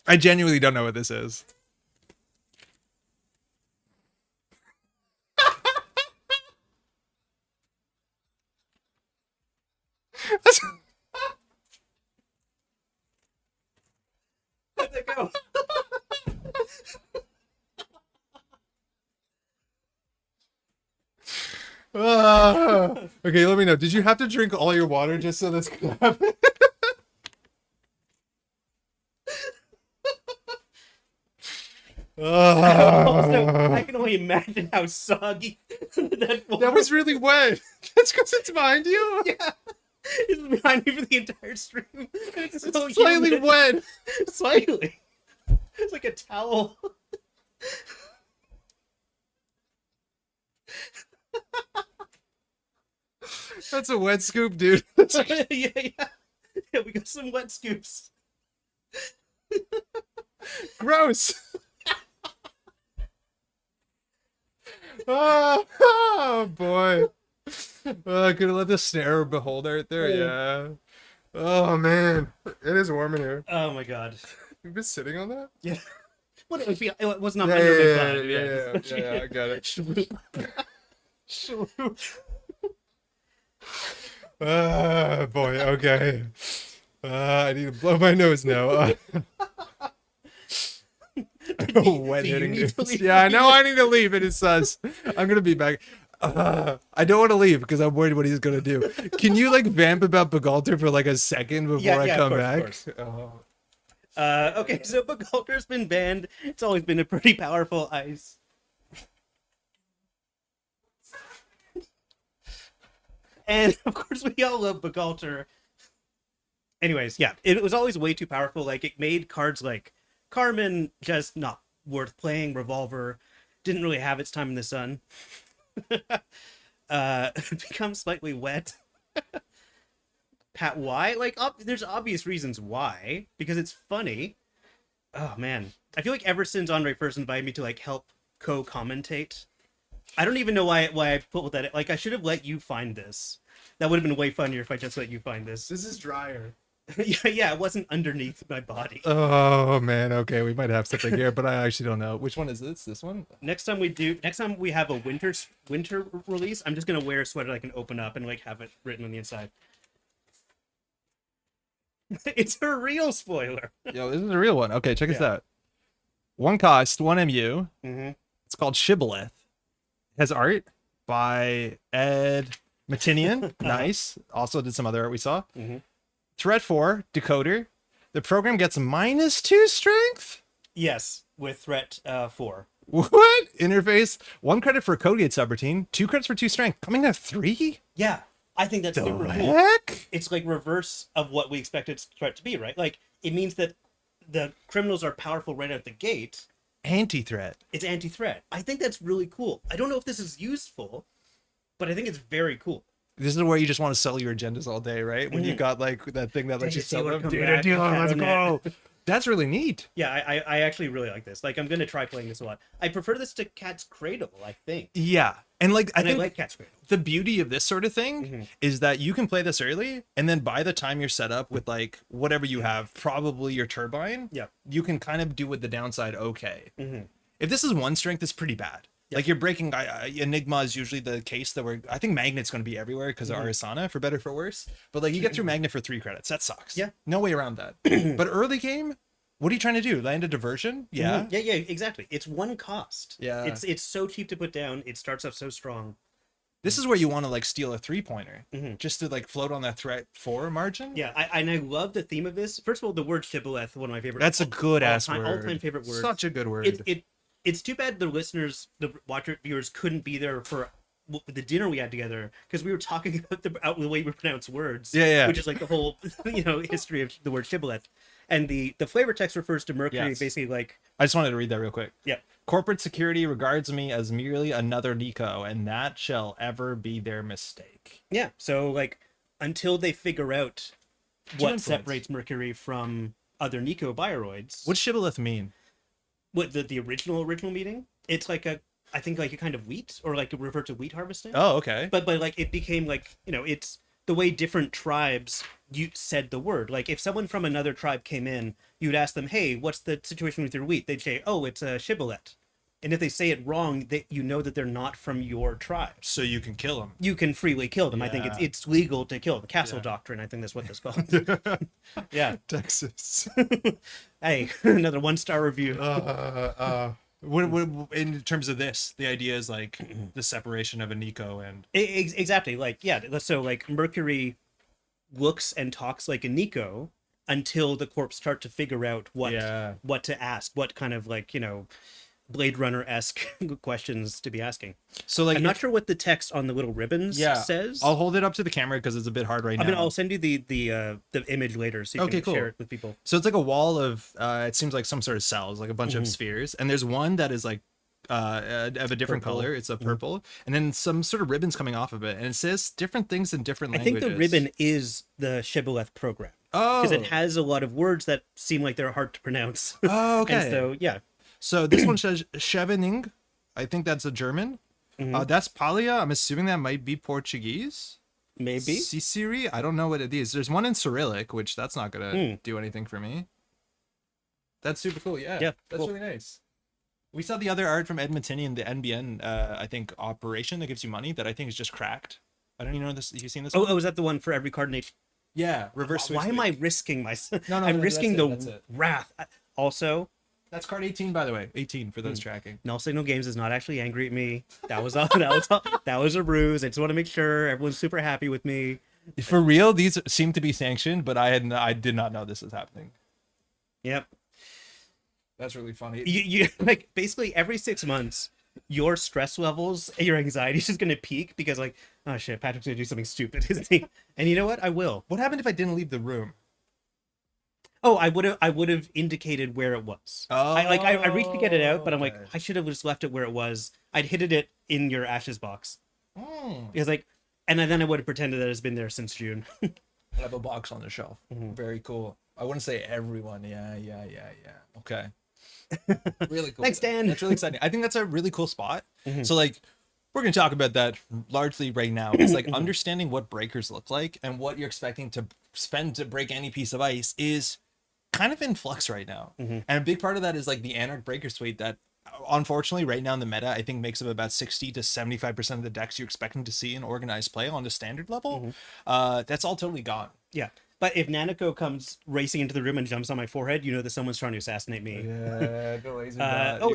Speaker 1: I genuinely don't know what this is.
Speaker 2: Where'd they go?
Speaker 1: Okay, let me know. Did you have to drink all your water just so this could happen?
Speaker 2: Also, I can only imagine how soggy
Speaker 1: that was really wet. That's because it's behind you.
Speaker 2: Yeah, it's behind me for the entire stream. It's so
Speaker 1: Slightly
Speaker 2: humid.
Speaker 1: wet.
Speaker 2: Slightly. It's like a towel.
Speaker 1: That's a wet scoop, dude.
Speaker 2: Yeah, we got some wet scoops.
Speaker 1: Gross. Oh boy. Could have let the snare beholder right there. Yeah. Oh man, it is warm in here.
Speaker 2: Oh my god.
Speaker 1: You've been sitting on that?
Speaker 2: Yeah. What it was not under my butt.
Speaker 1: Yeah, I got it. Boy, okay. I need to blow my nose now. Wet hitting news. Yeah, I know I need to leave. It is sus. I'm gonna be back. I don't want to leave because I'm worried what he's gonna do. Can you like vamp about Bagalter for like a second before I come back?
Speaker 2: Okay, so Bagalter's been banned. It's always been a pretty powerful ice. And of course, we all love Bagalter. Anyways, yeah, it was always way too powerful. Like, it made cards like Carmen just not worth playing. Revolver didn't really have its time in the sun. It becomes slightly wet. Pat, why? Like, there's obvious reasons why. Because it's funny. Oh man, I feel like ever since Andre first invited me to like help co-commentate, I don't even know why I put with that. Like I should have let you find this. That would have been way funnier if I just let you find this.
Speaker 3: This is drier.
Speaker 2: Yeah, it wasn't underneath my body.
Speaker 1: Oh man, okay, we might have something here, but I actually don't know. Which one is this? This one?
Speaker 2: Next time we have a winter release, I'm just gonna wear a sweater I can open up and like have it written on the inside. It's a real spoiler.
Speaker 1: Yo, this is a real one. Okay, check this out. One cost, one MU.
Speaker 2: Mm-hmm.
Speaker 1: It's called Shibboleth. Has art by Ed Matinian. Nice. Also did some other art we saw.
Speaker 2: Mm-hmm.
Speaker 1: Threat 4, Decoder. The program gets -2 strength?
Speaker 2: Yes, with threat 4.
Speaker 1: What? Interface. 1 credit for Codegate subroutine. 2 credits for 2 strength. Coming at 3?
Speaker 2: Yeah, I think that's super cool.
Speaker 1: Heck?
Speaker 2: It's like reverse of what we expected threat to be, right? Like it means that the criminals are powerful right out the gate.
Speaker 1: Anti-threat.
Speaker 2: It's anti-threat. I think that's really cool. I don't know if this is useful, but I think it's very cool.
Speaker 1: This is where you just want to sell your agendas all day, right? When you got like that thing that lets you sell them.
Speaker 2: Dude,
Speaker 1: Let's go. That's really neat.
Speaker 2: Yeah, I actually really like this. Like, I'm gonna try playing this a lot. I prefer this to Cat's Cradle, I think.
Speaker 1: Yeah, and like I think
Speaker 2: like Cat's Cradle.
Speaker 1: The beauty of this sort of thing is that you can play this early, and then by the time you're set up with like whatever you have, probably your turbine, you can kind of do with the downside okay. If this is 1 strength, it's pretty bad. Like you're breaking Enigma is usually the case that I think Magnet's going to be everywhere because of Arisana, for better or for worse. But like you get through Magnet for 3 credits. That sucks. Yeah. No way around that. But early game, what are you trying to do? Land a diversion? Yeah.
Speaker 2: Yeah, exactly. It's 1 cost.
Speaker 1: Yeah.
Speaker 2: It's so cheap to put down. It starts off so strong.
Speaker 1: This is where you want to like steal a 3-pointer just to like float on that threat 4 margin.
Speaker 2: Yeah, I love the theme of this. First of all, the word shibboleth, one of my favorite.
Speaker 1: That's a good ass word.
Speaker 2: All-time favorite word.
Speaker 1: Such a good word.
Speaker 2: It's too bad the listeners, the watcher viewers, couldn't be there for the dinner we had together because we were talking about the way we pronounce words.
Speaker 1: Yeah.
Speaker 2: Which is like the whole history of the word shibboleth, and the flavor text refers to Mercury, basically like.
Speaker 1: I just wanted to read that real quick.
Speaker 2: Yeah.
Speaker 1: Corporate security regards me as merely another Nico, and that shall ever be their mistake.
Speaker 2: Yeah. So like until they figure out what separates Mercury from other Nico bioroids.
Speaker 1: What's shibboleth mean?
Speaker 2: What the original meaning? It's like I think like a kind of wheat, or like refer to wheat harvesting.
Speaker 1: Oh, okay.
Speaker 2: But like it became like it's the way different tribes said the word. Like if someone from another tribe came in, you'd ask them, "Hey, what's the situation with your wheat?" They'd say, "Oh, it's a shibboleth." And if they say it wrong, you know that they're not from your tribe.
Speaker 1: So you can kill them.
Speaker 2: You can freely kill them. I think it's legal to kill. The castle doctrine, I think that's what that's called. Yeah.
Speaker 1: Texas.
Speaker 2: Hey, another 1-star review.
Speaker 1: What, in terms of this, the idea is like the separation of a Nico and...
Speaker 2: Exactly. Like, yeah. So like Mercury looks and talks like a Nico until the corps start to figure out what to ask, what kind of like, Blade Runner-esque questions to be asking. So like I'm not sure what the text on the little ribbons says.
Speaker 1: I'll hold it up to the camera because it's a bit hard right now.
Speaker 2: I'll send you the image later so you can share it with people.
Speaker 1: So it's like a wall of it seems like some sort of cells, like a bunch of spheres, and there's one that is like of a different color. It's a purple, and then some sort of ribbons coming off of it, and it says different things in different languages.
Speaker 2: I think the ribbon is the Shibboleth program. Oh, because it has a lot of words that seem like they're hard to pronounce.
Speaker 1: Oh, okay.
Speaker 2: And so yeah.
Speaker 1: So this one says Schevening. I think that's a German. That's Palia. I'm assuming that might be Portuguese.
Speaker 2: Maybe.
Speaker 1: Sisiri. I don't know what it is. There's one in Cyrillic, which that's not going to do anything for me. That's super cool. Yeah. That's really nice. We saw the other art from Ed Matinian, the NBN, I think, operation that gives you money that I think is just cracked. I don't even know this. You seen this?
Speaker 2: Oh, is that the one for every card in each?
Speaker 1: Yeah. Reverse switch.
Speaker 2: Why am I risking myself?
Speaker 1: No,
Speaker 2: I'm risking the wrath. Also,
Speaker 1: that's card 18, by the way. 18 for those tracking.
Speaker 2: Null Signal Games is not actually angry at me. That was a ruse. I just want to make sure everyone's super happy with me.
Speaker 1: For real, these seem to be sanctioned, but I did not know this was happening.
Speaker 2: Yep.
Speaker 1: That's really funny.
Speaker 2: You like basically every 6 months, your stress levels, your anxiety is just gonna peak because like, oh shit, Patrick's gonna do something stupid, isn't he? And you know what? I will.
Speaker 1: What happened if I didn't leave the room?
Speaker 2: Oh, I would have indicated where it was. Oh, I reached to get it out, but I'm like, I should have just left it where it was. I'd hidden it in your ashes box. Because like, and then I would have pretended that it's been there since June.
Speaker 1: I have a box on the shelf. Very cool. I wouldn't say everyone. Yeah. Okay. Really cool.
Speaker 2: Thanks, Dan.
Speaker 1: That's really exciting. I think that's a really cool spot. So like, we're going to talk about that largely right now. It's like understanding what breakers look like and what you're expecting to spend to break any piece of ice is kind of in flux right now. And a big part of that is like the Anarch breaker suite that unfortunately right now in the meta, I think makes up about 60 to 75% of the decks you're expecting to see in organized play on the standard level. That's all totally gone.
Speaker 2: Yeah. But if Nanako comes racing into the room and jumps on my forehead, you know that someone's trying to assassinate me.
Speaker 1: Yeah, the laser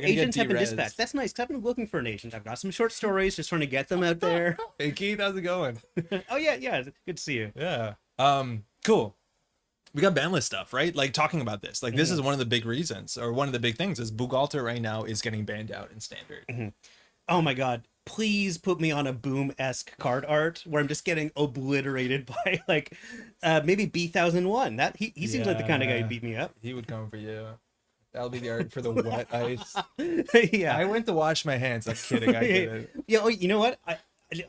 Speaker 2: agents have been dispatched. That's nice, 'cause I've been looking for an agent. I've got some short stories, just trying to get them out there.
Speaker 1: Hey Keith, how's it going?
Speaker 2: Oh yeah, good to see you.
Speaker 1: Yeah. Cool. We got ban list stuff, right? Like talking about this. Like this is one of the big reasons, or one of the big things, is Bugalter right now is getting banned out in standard.
Speaker 2: Oh my god. Please put me on a Boom-esque card art where I'm just getting obliterated by like maybe B1001. That he seems like the kind of guy who'd beat me up.
Speaker 1: He would come for you. That'll be the art for the wet ice.
Speaker 2: Yeah.
Speaker 1: I went to wash my hands. I'm kidding. I did it.
Speaker 2: Yeah, oh, you know what?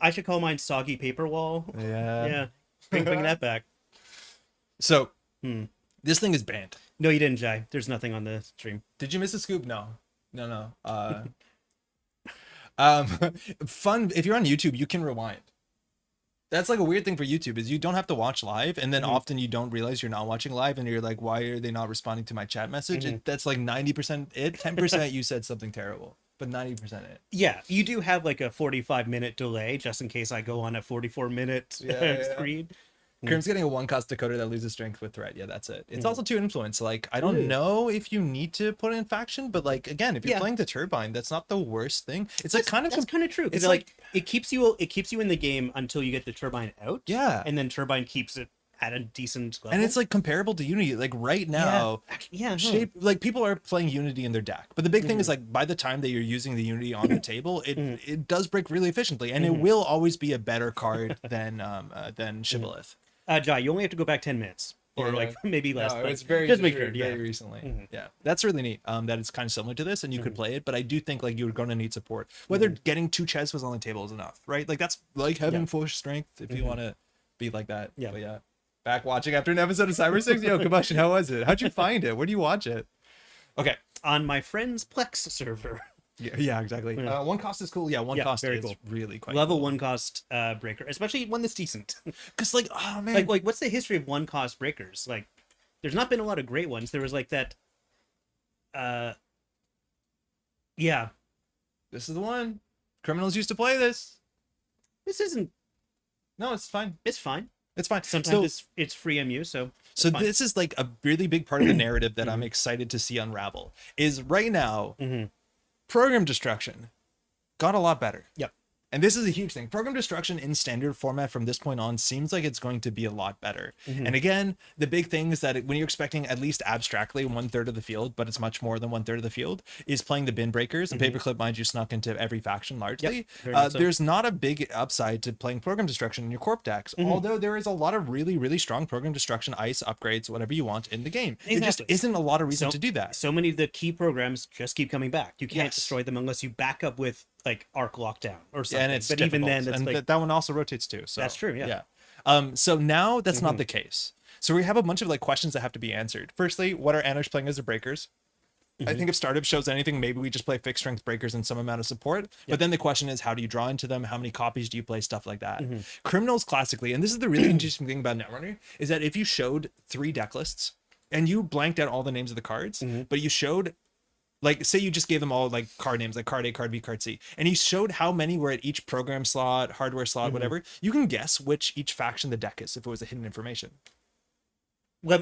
Speaker 2: I should call mine Soggy Paper Wall.
Speaker 1: Yeah.
Speaker 2: Yeah. Bring that back.
Speaker 1: So this thing is banned.
Speaker 2: No, you didn't, Jai. There's nothing on the stream.
Speaker 1: Did you miss a scoop? No. Fun, if you're on YouTube, you can rewind. That's like a weird thing for YouTube, is you don't have to watch live, and then often you don't realize you're not watching live, and you're like, why are they not responding to my chat message? That's like 90% it. 10% you said something terrible, but 90% it.
Speaker 2: Yeah, you do have like a 45-minute delay just in case I go on a 44-minute screen.
Speaker 1: Krim's getting a 1-cost decoder that loses strength with threat. Yeah, that's it. It's also 2 influence. Like, I don't know if you need to put in faction, but like, again, if you're playing the turbine, that's not the worst thing. It's like
Speaker 2: that's kind of true. It's like it keeps you in the game until you get the turbine out.
Speaker 1: Yeah,
Speaker 2: and then turbine keeps it at a decent level.
Speaker 1: And it's like comparable to Unity. Like right now, shape, like people are playing Unity in their deck, but the big thing is like by the time that you're using the Unity on the table, it does break really efficiently, and it will always be a better card than Shibboleth.
Speaker 2: Jai, you only have to go back 10 minutes. Or like maybe less.
Speaker 1: No, it's very recently. Yeah, that's really neat. That it's kind of similar to this, and you could play it. But I do think like you're going to need support. Whether getting 2 Cheswas on the table is enough, right? Like that's like having full strength if you want to be like that. Yeah, but yeah. Back watching after an episode of Cyber 6. Yo, Combustion, how was it? How'd you find it? Where do you watch it? Okay,
Speaker 2: on my friend's Plex server.
Speaker 1: Yeah, exactly. 1 cost is cool. Yeah, 1 cost is cool. Really quite
Speaker 2: level
Speaker 1: cool.
Speaker 2: 1 cost breaker, especially one that's decent.
Speaker 1: Because like, oh man,
Speaker 2: like what's the history of 1 cost breakers? Like, there's not been a lot of great ones. There was like that. Yeah,
Speaker 1: this is the one. Criminals used to play this.
Speaker 2: This isn't.
Speaker 1: No, it's fine.
Speaker 2: It's fine.
Speaker 1: It's fine.
Speaker 2: Sometimes it's free MU, so
Speaker 1: this is like a really big part of the narrative that I'm excited to see unravel. Is right now. Program destruction got a lot better. Yep. And this is a huge thing. Program destruction in standard format from this point on seems like it's going to be a lot better. And again, the big thing is that when you're expecting at least abstractly 1/3 of the field, but it's much more than 1/3 of the field, is playing the bin breakers. And Paperclip, mind you, snuck into every faction largely. Yep, there's not a big upside to playing program destruction in your corp decks, although there is a lot of really, really strong program destruction, ice, upgrades, whatever you want in the game. Exactly. There just isn't a lot of reason to do that.
Speaker 2: So many of the key programs just keep coming back. You can't destroy them unless you back up with like arc lockdown or something.
Speaker 1: And it's difficult. Even then, it's like, that one also rotates too. So
Speaker 2: that's true. Yeah.
Speaker 1: So now that's not the case. So we have a bunch of like questions that have to be answered. Firstly, what are Anarchs playing as their breakers? I think if startup shows anything, maybe we just play fixed strength breakers and some amount of support. But then the question is, how do you draw into them? How many copies do you play? Stuff like that. Criminals classically, and this is the really interesting thing about Netrunner, is that if you showed 3 deck lists and you blanked out all the names of the cards, but you showed, like, say you just gave them all like card names, like card A, card B, card C, and you showed how many were at each program slot, hardware slot, whatever, you can guess which each faction the deck is if it was a hidden information.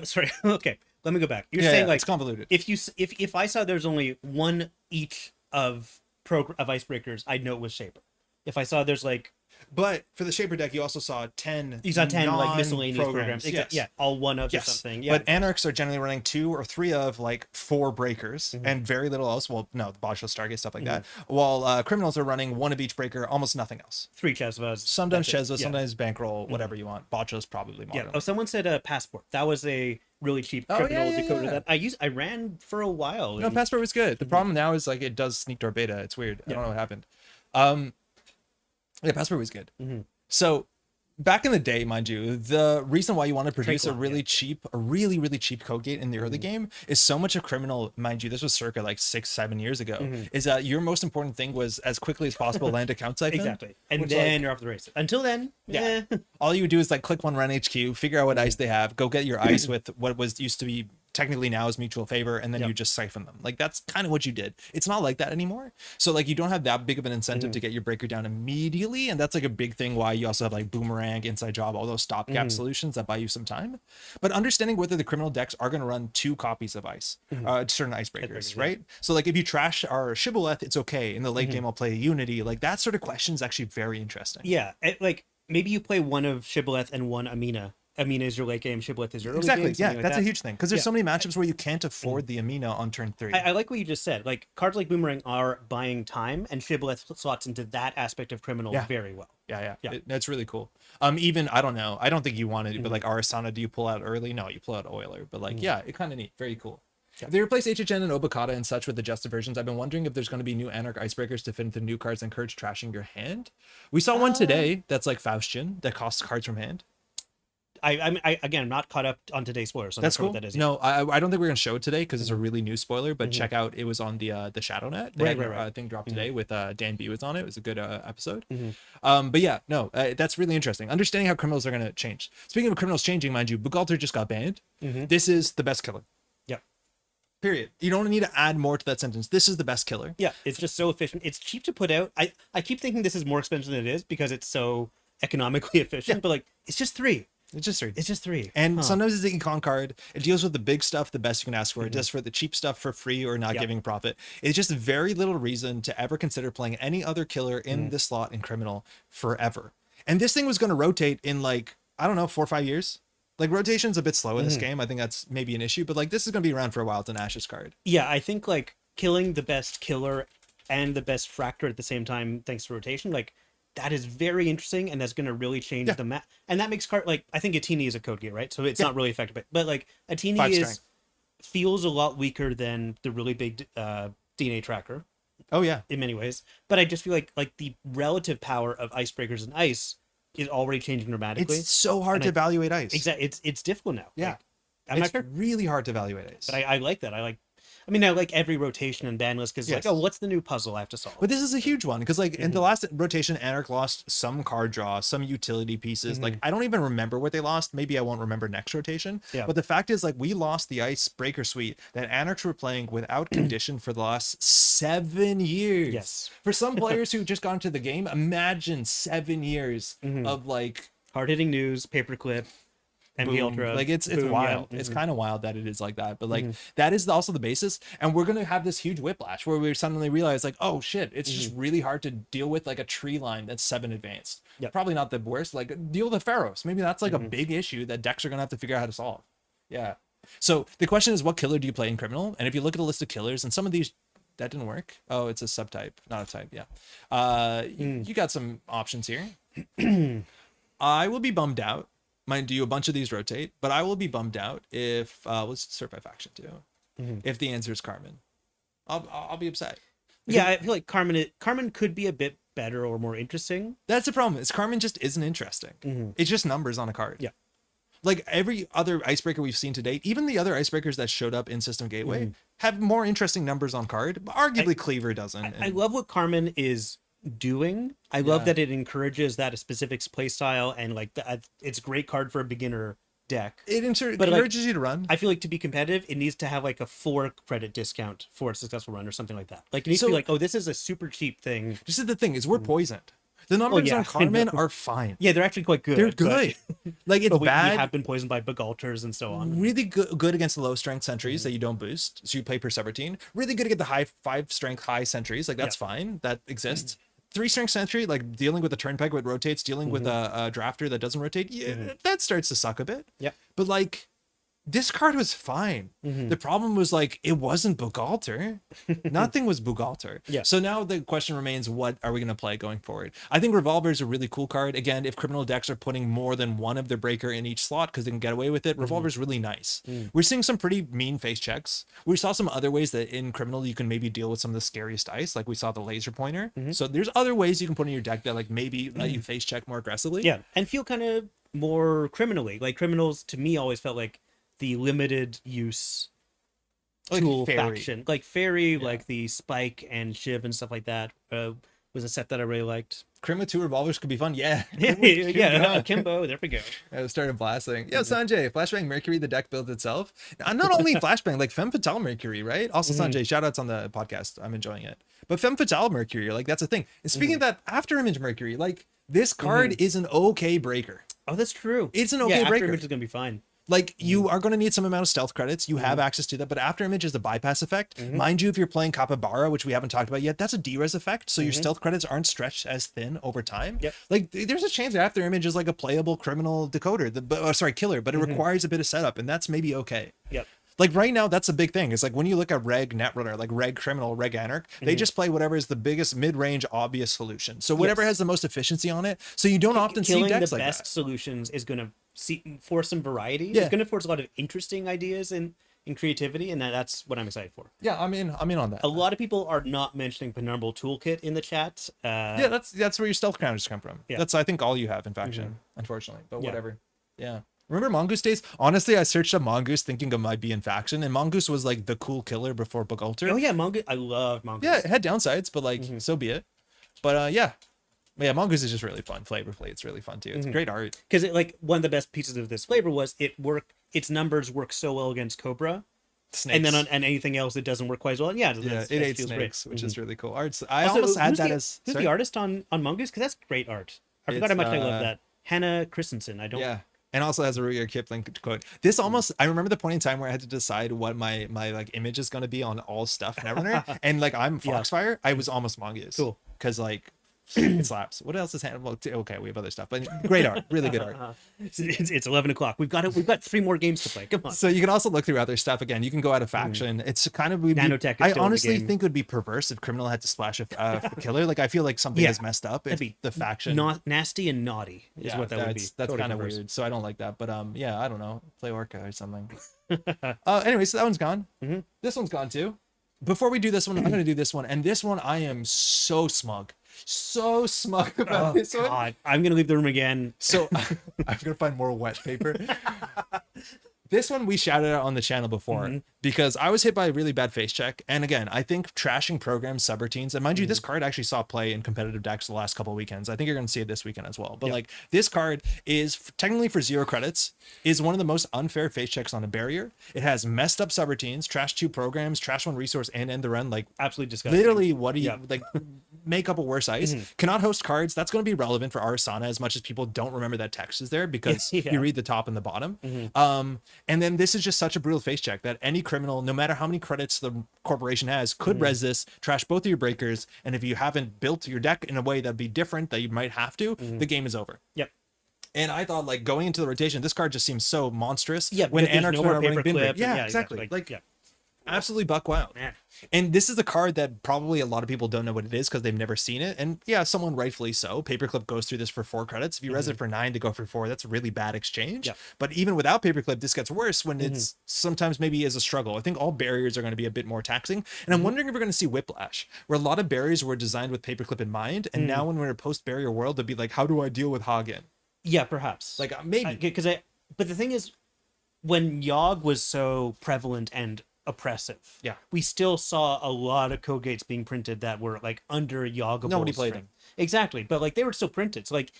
Speaker 2: Sorry. Okay. Let me go back. You're saying like
Speaker 1: it's convoluted.
Speaker 2: If I saw there's only 1 each of icebreakers, I'd know it was Shaper. If I saw there's like,
Speaker 1: but for the Shaper deck, you also saw 10.
Speaker 2: You saw 10 like miscellaneous programs.
Speaker 1: Yes.
Speaker 2: Yeah, all one of or something. Yeah.
Speaker 1: But Anarchs are generally running 2 or 3 of like 4 breakers and very little else. Well, no, the Bodshow, Stargate, stuff like that. While Criminals are running 1 of each breaker, almost nothing else.
Speaker 2: 3 Chesvas.
Speaker 1: Sometimes Chesva, sometimes Bankroll, whatever you want. Botchaw's probably modern.
Speaker 2: Yeah. Oh, someone said Passport. That was a really cheap criminal decoder that I ran for a while.
Speaker 1: No, Passport was good. The problem now is like it does sneak door beta. It's weird. I don't know what happened. Yeah, Passport was good. So back in the day, mind you, the reason why you want to produce
Speaker 2: Drake
Speaker 1: a really
Speaker 2: yeah.
Speaker 1: cheap, a really, really cheap code gate in the early game is so much of criminal, mind you, this was circa like 6-7 years ago, is that your most important thing was as quickly as possible land a count siphon.
Speaker 2: Exactly. And then
Speaker 1: like,
Speaker 2: you're off the races. Until then,
Speaker 1: yeah. All you would do is like click one run HQ, figure out what ice they have, go get your ice with what was used to be technically now is mutual favor, and then you just siphon them. Like that's kind of what you did. It's not like that anymore. So like you don't have that big of an incentive to get your breaker down immediately, and that's like a big thing why you also have like boomerang, inside job, all those stopgap solutions that buy you some time. But understanding whether the criminal decks are going to run 2 copies of ice, certain icebreakers, right? So like if you trash our shibboleth, it's okay. In the late game, I'll play Unity. Like that sort of question is actually very interesting.
Speaker 2: Yeah, like maybe you play one of shibboleth and one Amina. Amina is your late game, shibboleth is your early
Speaker 1: exactly.
Speaker 2: game.
Speaker 1: Yeah,
Speaker 2: like
Speaker 1: that's
Speaker 2: that.
Speaker 1: A huge thing because there's so many matchups where you can't afford the Amina on turn 3.
Speaker 2: I like what you just said. Like cards like Boomerang are buying time, and shibboleth slots into that aspect of criminal very well.
Speaker 1: Yeah. That's really cool. Even I don't know. I don't think you want to, but like Arasana, do you pull out early? No, you pull out Oiler. But like, yeah, it kind of neat. Very cool. Yeah. They replace HHN and Obokata and such with adjusted versions. I've been wondering if there's going to be new Anarch icebreakers to fit into new cards and encourage trashing your hand. We saw one today that's like Faustian that costs cards from hand.
Speaker 2: I again, I'm not caught up on today's spoilers. So
Speaker 1: that's cool.
Speaker 2: What that is
Speaker 1: no, I don't think we're gonna show it today because it's a really new spoiler. But check out, it was on the ShadowNet. Right. Thing dropped today with Dan B was on it. It was a good episode. But yeah, no, that's really interesting. Understanding how criminals are gonna change. Speaking of criminals changing, mind you, Bugalter just got banned. This is the best killer.
Speaker 2: Yeah.
Speaker 1: Period. You don't need to add more to that sentence. This is the best killer.
Speaker 2: Yeah, it's just so efficient. It's cheap to put out. I keep thinking this is more expensive than it is because it's so economically efficient. But like, it's just 3.
Speaker 1: It's just 3.
Speaker 2: It's just 3.
Speaker 1: And sometimes it's the econ card. It deals with the big stuff, the best you can ask for. It does for the cheap stuff for free or not giving profit. It's just very little reason to ever consider playing any other killer in this slot in criminal forever. And this thing was going to rotate in like, I don't know, 4 or 5 years. Like rotation's a bit slow in this game. I think that's maybe an issue, but like this is going to be around for a while. It's an Ashes card.
Speaker 2: Yeah, I think like killing the best killer and the best fractor at the same time, thanks to rotation, like that is very interesting, and that's going to really change the map. And that makes card like I think Atini is a code gate, right? So it's not really effective, but like Atini feels a lot weaker than the really big DNA tracker.
Speaker 1: Oh yeah,
Speaker 2: in many ways. But I just feel like the relative power of icebreakers and ice is already changing dramatically.
Speaker 1: It's so hard to evaluate ice.
Speaker 2: Exactly, it's difficult now.
Speaker 1: Yeah,
Speaker 2: like, I'm not sure.
Speaker 1: Really hard to evaluate ice.
Speaker 2: But I like that. I mean, I like every rotation and ban list because like, oh, what's the new puzzle I have to solve?
Speaker 1: But this is a huge one because like in the last rotation, Anarch lost some card draw, some utility pieces. Like I don't even remember what they lost. Maybe I won't remember next rotation. Yeah. But the fact is, like, we lost the Icebreaker suite that Anarchs were playing without condition for the last 7 years.
Speaker 2: Yes.
Speaker 1: For some players who just got into the game, imagine 7 years of like
Speaker 2: hard hitting news, paperclip. MD Ultra,
Speaker 1: like it's wild. It's kind of wild that it is like that, but like that is also the basis, and we're gonna have this huge whiplash where we suddenly realize like, oh shit, it's just really hard to deal with like a tree line that's 7 advanced. Probably not the worst. Like deal with the Pharaohs. Maybe that's like a big issue that decks are gonna have to figure out how to solve. Yeah. So the question is, what killer do you play in criminal? And if you look at a list of killers, and some of these that didn't work. Oh, it's a subtype, not a type. Yeah. You got some options here. I will be bummed out. Mind you, a bunch of these rotate, but I will be bummed out if let's sort by faction too. If the answer is Carmen, I'll be upset.
Speaker 2: Yeah, I feel like Carmen could be a bit better or more interesting.
Speaker 1: That's the problem. Is Carmen just isn't interesting. It's just numbers on a card.
Speaker 2: Yeah.
Speaker 1: Like every other icebreaker we've seen to date, even the other icebreakers that showed up in System Gateway have more interesting numbers on card. But arguably, Cleaver doesn't.
Speaker 2: I love what Carmen is doing. I love that it encourages that a specific play style, and like it's a great card for a beginner deck.
Speaker 1: It encourages you to run.
Speaker 2: I feel like to be competitive, it needs to have like a 4 credit discount for a successful run or something like that. Like it needs to be like, oh, this is a super cheap thing.
Speaker 1: This is the thing, is we're poisoned. The numbers on Carmen are fine.
Speaker 2: Yeah, they're actually quite good.
Speaker 1: They're good. Like it's bad.
Speaker 2: We have been poisoned by Bugalters and so on.
Speaker 1: Really good against the low strength sentries that you don't boost. So you play Persevertine. Really good to get the high 5 strength high sentries. Like that's fine. That exists. 3 strength sentry, like dealing with a turnpike that rotates, dealing with a drafter that doesn't rotate. Yeah, that starts to suck a bit.
Speaker 2: Yeah.
Speaker 1: But like this card was fine. The problem was like it wasn't Bugalter. Nothing was Bugalter.
Speaker 2: Yeah.
Speaker 1: So now the question remains, what are we going to play going forward? I think Revolver is a really cool card. Again, if criminal decks are putting more than one of their breaker in each slot because they can get away with it, Revolver is really nice. We're seeing some pretty mean face checks. We saw some other ways that in criminal you can maybe deal with some of the scariest dice, like we saw the laser pointer. So there's other ways you can put in your deck that like maybe let you face check more aggressively.
Speaker 2: Yeah, and feel kind of more criminally. Like criminals to me always felt like the limited use tool faction, like Fairy, like the Spike and Shiv and stuff like that. Was a set that I really liked.
Speaker 1: Crim with 2 revolvers could be fun. Yeah.
Speaker 2: Kimbo. There we go.
Speaker 1: I started blasting. Yo, Sanjay, Flashbang Mercury, the deck builds itself. Not only Flashbang, like Femme Fatale Mercury, right? Also, Sanjay, shout outs on the podcast. I'm enjoying it. But Femme Fatale Mercury, like that's a thing. And speaking of that, After Image Mercury, like this card is an okay breaker.
Speaker 2: Oh, that's true.
Speaker 1: It's an okay breaker.
Speaker 2: After Image is gonna be fine.
Speaker 1: Like you are going to need some amount of stealth credits. You have access to that, but After Image is the bypass effect. Mind you, if you're playing Capybara, which we haven't talked about yet, that's a D-res effect. So your stealth credits aren't stretched as thin over time. Like there's a chance that After Image is like a playable criminal decoder, killer, but it requires a bit of setup, and that's maybe okay. Like right now, that's a big thing. It's like when you look at Reg Netrunner, like Reg Criminal, Reg Anarch, they just play whatever is the biggest mid-range obvious solution. So whatever has the most efficiency on it. So you don't often see decks like that.
Speaker 2: Killing the best solutions is going to force some variety. It's going to force a lot of interesting ideas and creativity, and that's what I'm excited for.
Speaker 1: Yeah, I'm in on that.
Speaker 2: A lot of people are not mentioning Penumbral Toolkit in the chat.
Speaker 1: Yeah, that's where your stealth counters come from. That's I think all you have in faction, unfortunately. But whatever. Yeah. Remember Mongoose days? Honestly, I searched up Mongoose thinking it might be in faction, and Mongoose was like the cool killer before Bugalter.
Speaker 2: Oh yeah, Mongoose. I love Mongoose.
Speaker 1: Yeah, it had downsides, but like so be it. But yeah, Mongoose is just really fun. Flavorfully, it's really fun too. It's great art.
Speaker 2: Because like one of the best pieces of this flavor was its numbers work so well against Cobra. Snakes. And then on anything else it doesn't work quite as well. And it
Speaker 1: ate snakes, which is really cool. Arts. I almost had that as
Speaker 2: who's the artist on Mongoose? Because that's great art. I forgot how much I love that. Hannah Christensen. I don't.
Speaker 1: Yeah. And also has a Rudyard Kipling quote. This almost, I remember the point in time where I had to decide what my like image is going to be on all stuff in Netrunner. And like I'm Foxfire, I was almost Mongoose. Cool. Because like it slaps. What else is handled? Okay, we have other stuff, but great art, really good art.
Speaker 2: It's 11 o'clock. We've got 3 more games to play. Come on.
Speaker 1: So you can also look through other stuff. Again, you can go out of faction. It's kind of
Speaker 2: Nanotech.
Speaker 1: I honestly think it would be perverse if Criminal had to splash a killer. Like I feel like something is messed up if the faction
Speaker 2: nasty and naughty is what that would be.
Speaker 1: That's totally kind of weird. So I don't like that. But yeah, I don't know. Play Orca or something. Anyway, so that one's gone. This one's gone too. Before we do this one, I'm going to do this one, and this one I am so smug about this one.
Speaker 2: I'm gonna leave the room again.
Speaker 1: So I'm gonna find more wet paper. This one we shouted out on the channel before because I was hit by a really bad face check. And again, I think trashing programs subroutines, and mind you, this card actually saw play in competitive decks the last couple of weekends. I think you're going to see it this weekend as well. But like this card is technically for 0 credits, is one of the most unfair face checks on a barrier. It has messed up subroutines, trash 2 programs, trash 1 resource, and end the run. Like
Speaker 2: absolutely disgusting.
Speaker 1: Literally, what do you like? Make up a worse ice. Cannot host cards. That's going to be relevant for Arasana as much as people don't remember that text is there because you read the top and the bottom. And then this is just such a brutal face check that any criminal, no matter how many credits the corporation has, could res this, trash both of your breakers, and if you haven't built your deck in a way that'd be different that you might have to, the game is over. And I thought, like, going into the rotation, this card just seems so monstrous.
Speaker 2: When Anarchs are running bin break.
Speaker 1: Exactly. Absolutely buck wild. Man. And this is a card that probably a lot of people don't know what it is because they've never seen it. And yeah, someone rightfully so. Paperclip goes through this for 4 credits. If you res it for 9 to go for 4, that's a really bad exchange. But even without Paperclip, this gets worse when it's sometimes maybe is a struggle. I think all barriers are going to be a bit more taxing. And I'm wondering if we're going to see Whiplash, where a lot of barriers were designed with Paperclip in mind. And now when we're in a post-barrier world, they'll be like, how do I deal with Hagen?
Speaker 2: Yeah, perhaps.
Speaker 1: Like maybe.
Speaker 2: But the thing is, when Yogg was so prevalent and oppressive, we still saw a lot of code gates being printed that were like under Yoggable.
Speaker 1: Nobody played them.
Speaker 2: Exactly, but like they were still printed. So like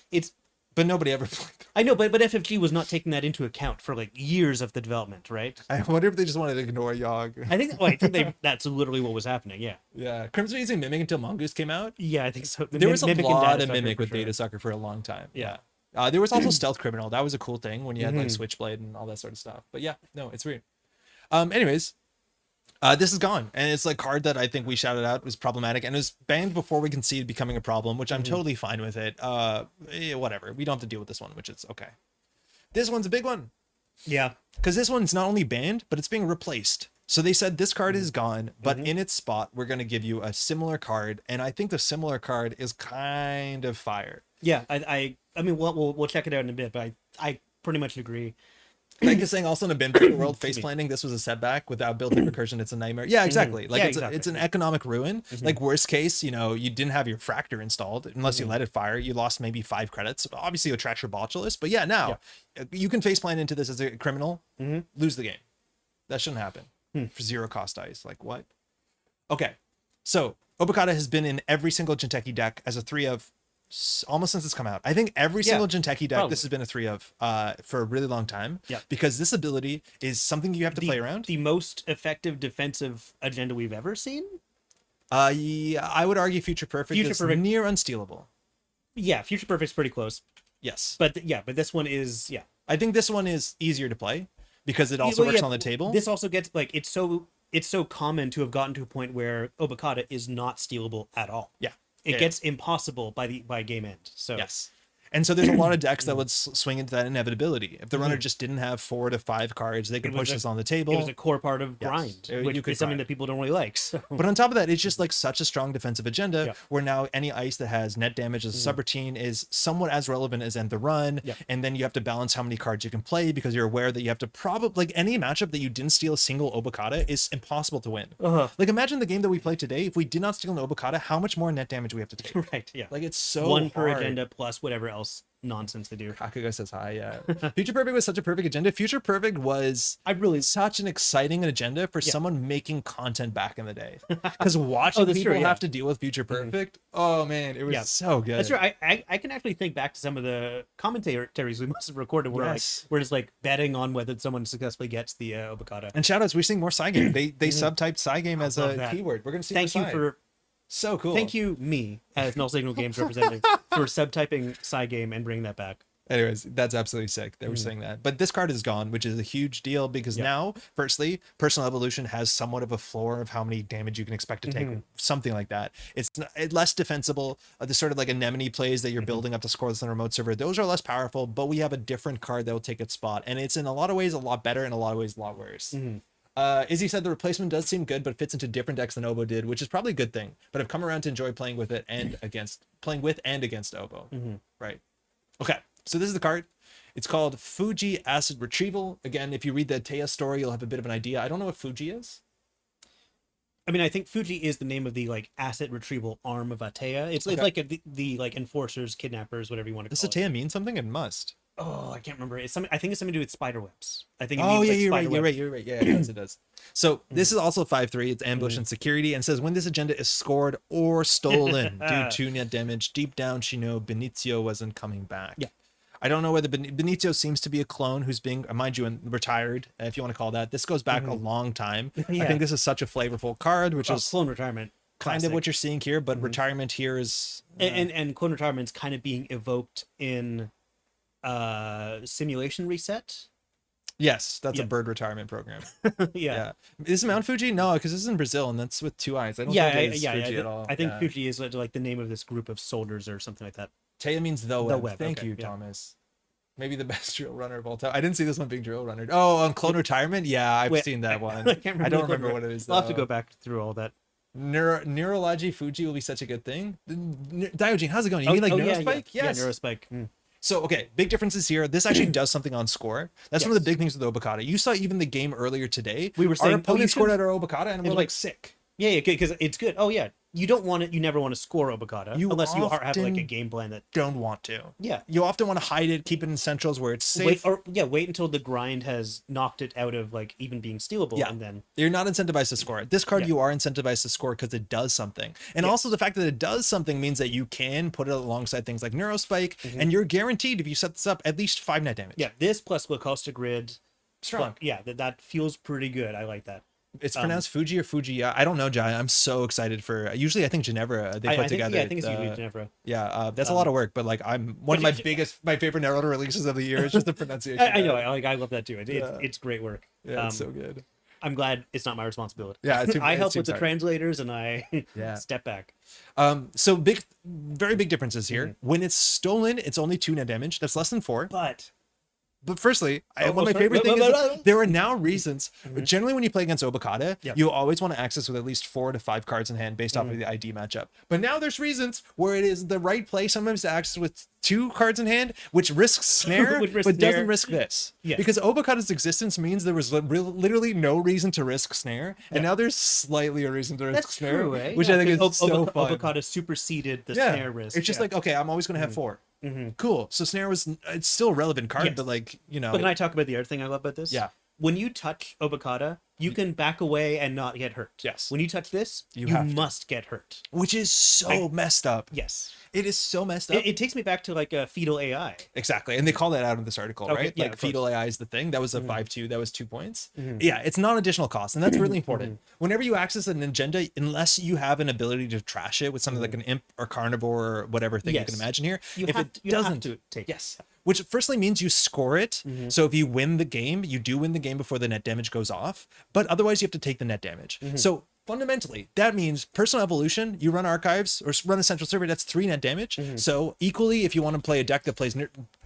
Speaker 1: but nobody ever played them.
Speaker 2: I know, but FFG was not taking that into account for like years of the development, right?
Speaker 1: I wonder if they just wanted to ignore Yogg.
Speaker 2: I think that's literally what was happening.
Speaker 1: Yeah. Crimson was using Mimic until Mongoose came out.
Speaker 2: Yeah, I think so.
Speaker 1: There was a lot of Mimic with Data Sucker for a long time. There was also Stealth Criminal. That was a cool thing when you had like Switchblade and all that sort of stuff. But yeah, no, it's weird. Anyways. This is gone, and it's like card that I think we shouted out was problematic, and it was banned before we can see it becoming a problem, which I'm totally fine with it. Whatever, we don't have to deal with this one, which is okay. This one's a big one.
Speaker 2: Yeah.
Speaker 1: Because this one's not only banned, but it's being replaced. So they said this card is gone, but in its spot, we're going to give you a similar card. And I think the similar card is kind of fire.
Speaker 2: Yeah, I mean, we'll check it out in a bit, but I pretty much agree.
Speaker 1: Like you're saying, also in a bin paper world, face planting, this was a setback. Without built-in recursion, it's a nightmare. Yeah, exactly. Like it's an economic ruin. Like worst case, you know, you didn't have your fractor installed unless you let it fire. You lost maybe 5 credits. Obviously, you'll trash your botulus. But yeah, now you can face plant into this as a criminal, lose the game. That shouldn't happen for 0 cost dice. Like what? Okay, so Obokata has been in every single Jinteki deck as a 3 of almost since it's come out. I think every single Jinteki deck this has been a 3 of for a really long time.
Speaker 2: Yeah.
Speaker 1: Because this ability is something you have to play around.
Speaker 2: The most effective defensive agenda we've ever seen.
Speaker 1: Yeah, I would argue Future Perfect is near unstealable.
Speaker 2: Yeah, Future Perfect's pretty close.
Speaker 1: Yes.
Speaker 2: But but this one is
Speaker 1: I think this one is easier to play because it also works on the table.
Speaker 2: This also gets like it's so common to have gotten to a point where Obokata is not stealable at all.
Speaker 1: Yeah.
Speaker 2: It gets impossible by game end. So
Speaker 1: yes. And so there's a lot of decks that would swing into that inevitability. If the runner just didn't have 4 to 5 cards, they could push this on the table.
Speaker 2: It was a core part of grind, which is something that people don't really like. So.
Speaker 1: But on top of that, it's just like such a strong defensive agenda where now any ice that has net damage as a subroutine is somewhat as relevant as end the run. And then you have to balance how many cards you can play because you're aware that you have to probably, like any matchup that you didn't steal a single Obokata is impossible to win. Like imagine the game that we played today. If we did not steal an Obokata, how much more net damage we have to take.
Speaker 2: Right, yeah.
Speaker 1: Like it's so
Speaker 2: 1 per
Speaker 1: hard.
Speaker 2: agenda plus whatever else nonsense they do.
Speaker 1: Kakuga says hi. Yeah. Future Perfect was such a perfect agenda. Future Perfect was such an exciting agenda for someone making content back in the day. Because watching people have to deal with Future Perfect, oh man, it was so good.
Speaker 2: That's right. I can actually think back to some of the commentaries we must have recorded where we're just like betting on whether someone successfully gets the Obokata.
Speaker 1: And shoutouts, we're seeing more Cygame. They subtyped Cygame as a keyword. We're gonna see.
Speaker 2: Thank you for.
Speaker 1: So cool.
Speaker 2: Thank you, me, as Null Signal Games representative, for subtyping Cygame and bringing that back.
Speaker 1: Anyways, that's absolutely sick that we're saying that. But this card is gone, which is a huge deal because now, firstly, Personal Evolution has somewhat of a floor of how many damage you can expect to take, something like that. It's less defensible. The sort of like anemone plays that you're building up to scoreless on a remote server, those are less powerful, but we have a different card that will take its spot. And it's in a lot of ways a lot better, in a lot of ways a lot worse. Izzy said the replacement does seem good, but fits into different decks than Obo did, which is probably a good thing. But I've come around to enjoy playing with it and against Obo. Right. Okay. So this is the card. It's called Fuji Acid Retrieval. Again, if you read the Taya story, you'll have a bit of an idea. I don't know what Fuji is.
Speaker 2: I mean, I think Fuji is the name of the like asset retrieval arm of Atea. It's like the like enforcers, kidnappers, whatever you want to call it.
Speaker 1: Does Atea mean something? It must.
Speaker 2: Oh, I can't remember. It's something. I think it's something to do with spider webs. I think. It
Speaker 1: means,
Speaker 2: you're
Speaker 1: right. You're right. Yeah, it does. So this is also 5/3. It's ambush and security, and says when this agenda is scored or stolen, do 2 net damage. Deep down, she know Benicio wasn't coming back.
Speaker 2: Yeah.
Speaker 1: I don't know whether Benicio seems to be a clone who's being, mind you, retired, if you want to call that. This goes back a long time. I think this is such a flavorful card, which is
Speaker 2: clone retirement.
Speaker 1: Kind of what you're seeing here, but retirement here is
Speaker 2: and clone retirement's kind of being evoked in Simulation Reset.
Speaker 1: Yes, that's a bird retirement program.
Speaker 2: Yeah.
Speaker 1: Is it Mount Fuji? No, because this is in Brazil and that's with 2 eyes. I don't think it is Fuji at all.
Speaker 2: I think Fuji is like the name of this group of soldiers or something like that.
Speaker 1: Taya means the web. Thank you, Thomas. Maybe the best drill runner of all time. I didn't see this one being drill runner. Oh, on clone retirement? Yeah, I've seen that one. I don't remember what it is, though.
Speaker 2: I'll have to go back through all that.
Speaker 1: Neurology Fuji will be such a good thing. Diogen, how's it going? You mean like Neurospike?
Speaker 2: Yes. Yeah, Neurospike.
Speaker 1: So, okay, big differences here. This actually does something on score. That's one of the big things with Obokata. You saw even the game earlier today.
Speaker 2: We were saying,
Speaker 1: our opponent scored at our Obokata, and we're like sick.
Speaker 2: Yeah, because it's good. Oh, yeah. You don't want it. You never want to score Obokata unless you have like a game plan that
Speaker 1: don't want to.
Speaker 2: Yeah,
Speaker 1: you often want to hide it, keep it in centrals where it's safe.
Speaker 2: Wait until the grind has knocked it out of like even being stealable, and then
Speaker 1: you're not incentivized to score it. This card you are incentivized to score because it does something, and also the fact that it does something means that you can put it alongside things like Neurospike, and you're guaranteed if you set this up at least 5 net damage.
Speaker 2: Yeah, this plus Lacosta Grid,
Speaker 1: strong.
Speaker 2: Yeah, that feels pretty good. I like that.
Speaker 1: It's pronounced Fuji or Fuji. I don't know, Jai. I'm so excited for. Usually, I think Ginevra. They put together.
Speaker 2: Yeah, I think it's usually Ginevra.
Speaker 1: Yeah, that's a lot of work. But like, I'm one of my favorite Naruto releases of the year is just the pronunciation.
Speaker 2: I know. I love that too. It's great work.
Speaker 1: Yeah, it's so good.
Speaker 2: I'm glad it's not my responsibility.
Speaker 1: Yeah,
Speaker 2: I help with the translators and I step back.
Speaker 1: So very big differences here. When it's stolen, it's only 2 net damage. That's less than 4.
Speaker 2: But
Speaker 1: But firstly, one of my favorite things is there are now reasons. Generally, when you play against Obokata, you always want to access with at least 4 to 5 cards in hand based off of the ID matchup. But now there's reasons where it is the right play sometimes to access with 2 cards in hand, which risks snare, but doesn't risk this. Because Obokata's existence means there was literally no reason to risk snare, and now there's slightly a reason to risk snare, which I think is so fun.
Speaker 2: Obokata superseded the snare risk.
Speaker 1: It's just like, okay, I'm always going to have 4. Cool. So snare it's still a relevant card, but like, you know.
Speaker 2: But can I talk about the other thing I love about this?
Speaker 1: Yeah.
Speaker 2: When you touch Obokata, you can back away and not get hurt.
Speaker 1: Yes.
Speaker 2: When you touch this, you must get hurt.
Speaker 1: Which is so messed up.
Speaker 2: Yes.
Speaker 1: It is so messed up.
Speaker 2: It takes me back to like a fetal AI.
Speaker 1: Exactly. And they call that out in this article, right?
Speaker 2: Yeah,
Speaker 1: like fetal AI is the thing. That was a 5-2. That was 2 points. Yeah, it's non-additional cost. And that's really important. Whenever you access an agenda, unless you have an ability to trash it with something like an imp or carnivore or whatever thing you can imagine here, if it doesn't,
Speaker 2: take
Speaker 1: yes. Which firstly means you score it. So if you win the game, you do win the game before the net damage goes off. But otherwise, you have to take the net damage. So fundamentally, that means personal evolution, you run archives or run a central server, that's 3 net damage. So equally, if you want to play a deck that plays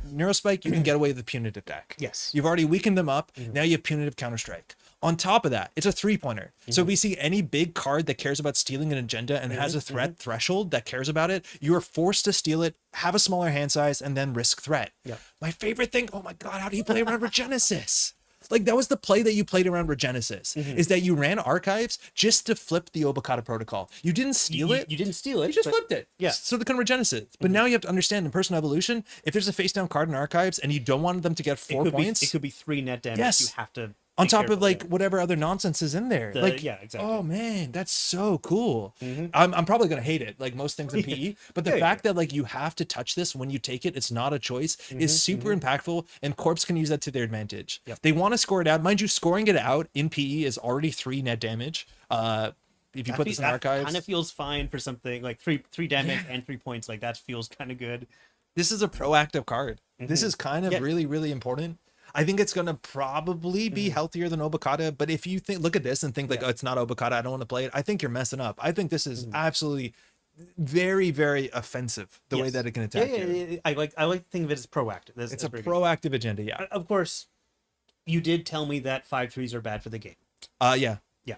Speaker 1: Neurospike, you can get away with the punitive deck.
Speaker 2: Yes.
Speaker 1: You've already weakened them up. Now you have punitive counterstrike. On top of that, it's a 3-pointer. So if we see any big card that cares about stealing an agenda and has a threat threshold that cares about it, you are forced to steal it, have a smaller hand size, and then risk threat. My favorite thing, oh my God, how do you play around Regenesis? Like, that was the play that you played around Regenesis, is that you ran archives just to flip the Obokata protocol. You didn't steal it.
Speaker 2: You didn't steal it.
Speaker 1: You just flipped it. Yeah. So they can Regenesis. But now you have to understand in personal evolution, if there's a face down card in archives and you don't want them to get 4 points.
Speaker 2: It could be 3 net damage.
Speaker 1: Yes.
Speaker 2: You have to.
Speaker 1: On top of like whatever other nonsense is in there. Like,
Speaker 2: yeah, exactly.
Speaker 1: Oh man, that's so cool. I'm probably gonna hate it, like most things in PE. But the fact that like you have to touch this when you take it, it's not a choice, is super impactful, and Corps can use that to their advantage. They want to score it out. Mind you, scoring it out in PE is already 3 net damage. If you put this in archives,
Speaker 2: kind of feels fine for something like 3 damage and 3 points. Like that feels kind of good.
Speaker 1: This is a proactive card. This is kind of really, really important. I think it's going to probably be healthier than Obokata, but if you look at this and think like, oh, it's not Obokata, I don't want to play it, I think you're messing up. I think this is absolutely very, very offensive, the way that it can attack you.
Speaker 2: I like to think of it as proactive.
Speaker 1: It's a proactive agenda, yeah.
Speaker 2: Of course, you did tell me that 5-3s are bad for the game.
Speaker 1: Yeah.
Speaker 2: Yeah.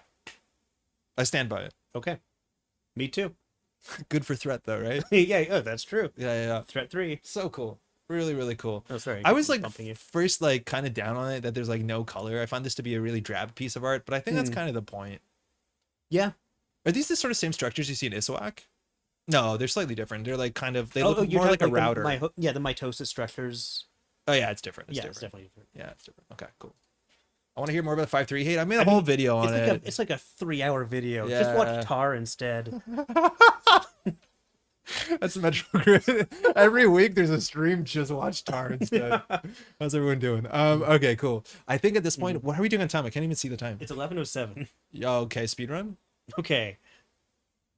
Speaker 1: I stand by it.
Speaker 2: Okay. Me too.
Speaker 1: Good for threat, though, right?
Speaker 2: Yeah, that's true.
Speaker 1: Yeah.
Speaker 2: Threat 3.
Speaker 1: So cool. Really, really cool.
Speaker 2: Oh, sorry.
Speaker 1: I was like first like kind of down on it that there's like no color. I find this to be a really drab piece of art, but I think that's kind of the point.
Speaker 2: Yeah.
Speaker 1: Are these the sort of same structures you see in Isowak? No, they're slightly different. They're like kind of, they look more like a router.
Speaker 2: The mitosis structures.
Speaker 1: Oh yeah, it's different.
Speaker 2: It's definitely different.
Speaker 1: Yeah, it's different. Okay, cool. I want to hear more about 5-3 hate. I made a whole video on it.
Speaker 2: It's like a 3-hour video. Yeah. Just watch Tar instead.
Speaker 1: That's Metropole Grid. Every week there's a stream, just watch Tar instead. How's everyone doing? Okay, cool. I think at this point, what are we doing on time? I can't even see the time.
Speaker 2: It's 11:07.
Speaker 1: Okay, speedrun?
Speaker 2: Okay.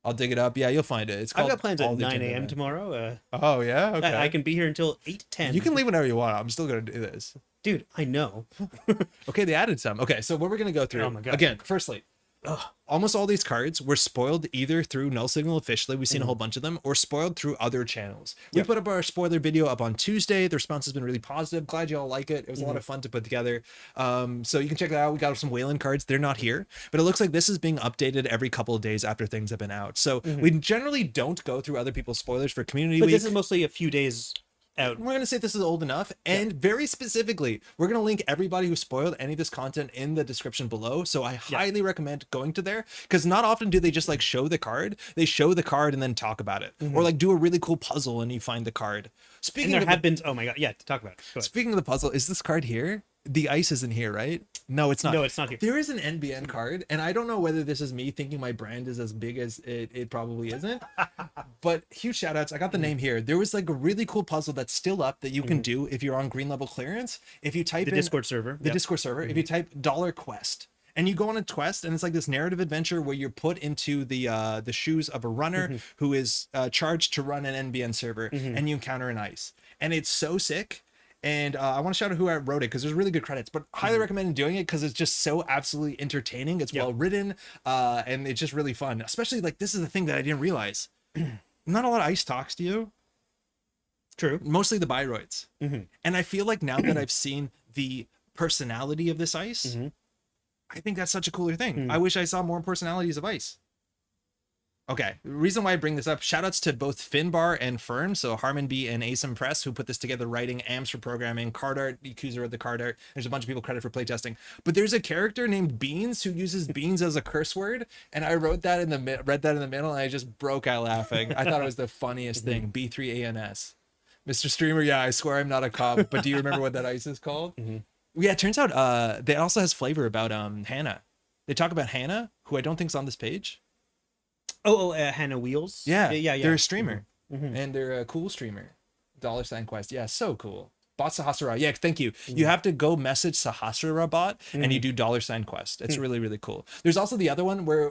Speaker 1: I'll dig it up. Yeah, you'll find it. It's called
Speaker 2: I've got plans at 9 a.m. tomorrow.
Speaker 1: Oh, yeah? Okay.
Speaker 2: I can be here until 8:10.
Speaker 1: You can leave whenever you want. I'm still going to do this.
Speaker 2: Dude, I know.
Speaker 1: Okay, they added some. Okay, so what we're going to go through.
Speaker 2: Oh my God.
Speaker 1: Again, firstly, almost all these cards were spoiled either through Null Signal officially, we've seen a whole bunch of them, or spoiled through other channels. We put up our spoiler video up on Tuesday. The response has been really positive. Glad you all like it. It was a lot of fun to put together. So you can check that out. We got some Wayland cards. They're not here, but it looks like this is being updated every couple of days after things have been out. So we generally don't go through other people's spoilers for Community Week.
Speaker 2: But this is mostly a few days out.
Speaker 1: We're going to say this is old enough, and very specifically, we're going to link everybody who spoiled any of this content in the description below. So I highly recommend going to there, because not often do they just like show the card. They show the card and then talk about it, or like do a really cool puzzle and you find the card.
Speaker 2: Speaking of oh my God, yeah, talk about it.
Speaker 1: Speaking of the puzzle, is this card here? The ice isn't here, right? No, it's not.
Speaker 2: No, it's not here.
Speaker 1: There is an NBN card, and I don't know whether this is me thinking my brand is as big as it probably isn't. But huge shout outs. I got the name here. There was like a really cool puzzle that's still up that you can do if you're on green level clearance. If you type in
Speaker 2: Discord server.
Speaker 1: Discord server, if you type $quest. And you go on a quest, and it's like this narrative adventure where you're put into the shoes of a runner who is charged to run an NBN server, and you encounter an ice. And it's so sick. And I want to shout out who wrote it, because there's really good credits, but highly recommend doing it because it's just so absolutely entertaining. It's well written, and it's just really fun. Especially like this is the thing that I didn't realize. Not a lot of ice talks to you.
Speaker 2: True.
Speaker 1: Mostly the Bioroids. And I feel like now that I've seen the personality of this ice, I think that's such a cooler thing. I wish I saw more personalities of ice. Okay, the reason why I bring this up, shoutouts to both Finbar and Fern, so Harmon B and Asim Press, who put this together, writing, AMS for programming, card art, Yakuza wrote the card art. There's a bunch of people credit for playtesting. But there's a character named Beans who uses beans as a curse word, and I read that in the middle, and I just broke out laughing. I thought it was the funniest thing. B3ANS. Mr. Streamer, yeah, I swear I'm not a cop, but do you remember what that ice is called? Yeah, it turns out it also has flavor about Hannah. They talk about Hannah, who I don't think's on this page.
Speaker 2: Hannah Wheels.
Speaker 1: Yeah. They're a streamer, and they're a cool streamer. $ Quest. Yeah, so cool. Bot Sahasrara. Yeah, thank you. You have to go message Sahasrara bot, and you do $ Quest. It's really, really cool. There's also the other one where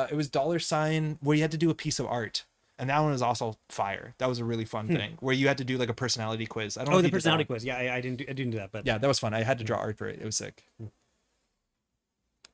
Speaker 1: it was $ where you had to do a piece of art. And that one was also fire. That was a really fun thing where you had to do like a personality quiz. I don't know.
Speaker 2: The personality quiz. Yeah, I didn't do that, but
Speaker 1: yeah, that was fun. I had to draw art for it. It was sick.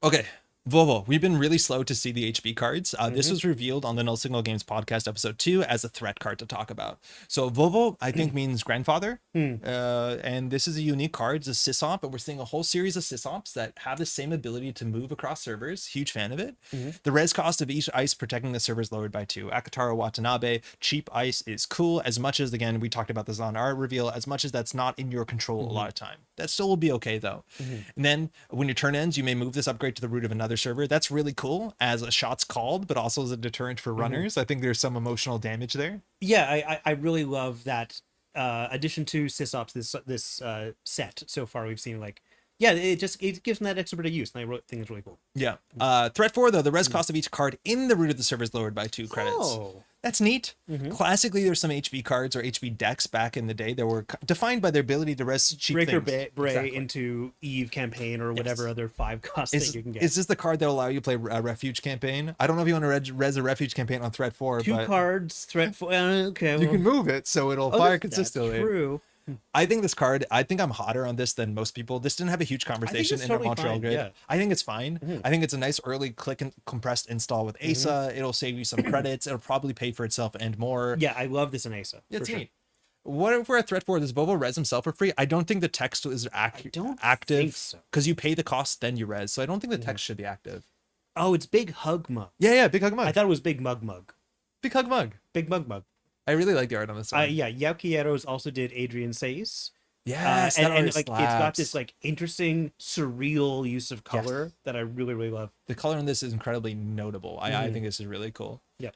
Speaker 1: Okay. Volvo, we've been really slow to see the HB cards. This was revealed on the Null Signal Games podcast episode 2 as a threat card to talk about. So Volvo, I think, means grandfather. And this is a unique card. It's a sysop, but we're seeing a whole series of sysops that have the same ability to move across servers. Huge fan of it. The res cost of each ice protecting the server is lowered by 2. Akataro Watanabe, cheap ice is cool, as much as, again, we talked about this on our reveal, as much as that's not in your control a lot of time. That still will be okay, though. And then when your turn ends, you may move this upgrade to the root of another server. That's really cool as a shot's called, but also as a deterrent for runners. I think there's some emotional damage there.
Speaker 2: Yeah, I really love that addition to sysops, this set so far we've seen. Like, yeah, it gives them that extra bit of use, and I think it's really cool.
Speaker 1: Yeah. Threat 4, though, the res cost of each card in the root of the server is lowered by 2 credits.
Speaker 2: Oh.
Speaker 1: That's neat. Classically, there's some HB cards or HB decks back in the day that were defined by their ability to res cheap
Speaker 2: Breaker
Speaker 1: things.
Speaker 2: Bray into Eve campaign or whatever other 5 cost thing you can get.
Speaker 1: Is this the card that will allow you to play a Refuge campaign? I don't know if you want to res a Refuge campaign on Threat 4.
Speaker 2: 2 cards, Threat 4. Okay.
Speaker 1: You can move it so it'll fire consistently.
Speaker 2: That's true.
Speaker 1: I think this card, I think I'm hotter on this than most people. This didn't have a huge conversation in
Speaker 2: totally
Speaker 1: Montreal Grid.
Speaker 2: Yeah.
Speaker 1: I think it's fine. I think it's a nice early click and compressed install with ASA. It'll save you some credits. It'll probably pay for itself and more.
Speaker 2: Yeah, I love this in ASA.
Speaker 1: It's neat. What if we're at Threat 4? Does Volvo res himself for free? I don't think the text is active because you pay the cost, then you res. So I don't think the text should be active.
Speaker 2: Oh, it's Big Hug Mug.
Speaker 1: Yeah, Big Hug Mug.
Speaker 2: I thought it was Big Mug.
Speaker 1: Big Hug Mug.
Speaker 2: Big Mug.
Speaker 1: I really like the art on this one.
Speaker 2: Yeah, Yaukieros also did Adrian Says.
Speaker 1: Yes,
Speaker 2: and like it's got this like interesting surreal use of color that I really, really love.
Speaker 1: The color in this is incredibly notable. I think this is really cool.
Speaker 2: Yeah.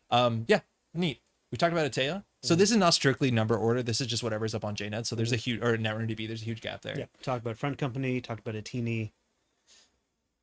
Speaker 1: Neat. We talked about Atea. So this is not strictly number order. This is just whatever's up on JNet. So there's a huge, or Netrunner DB, there's a huge gap there.
Speaker 2: Yeah. Talked about Front Company, talked about Atini.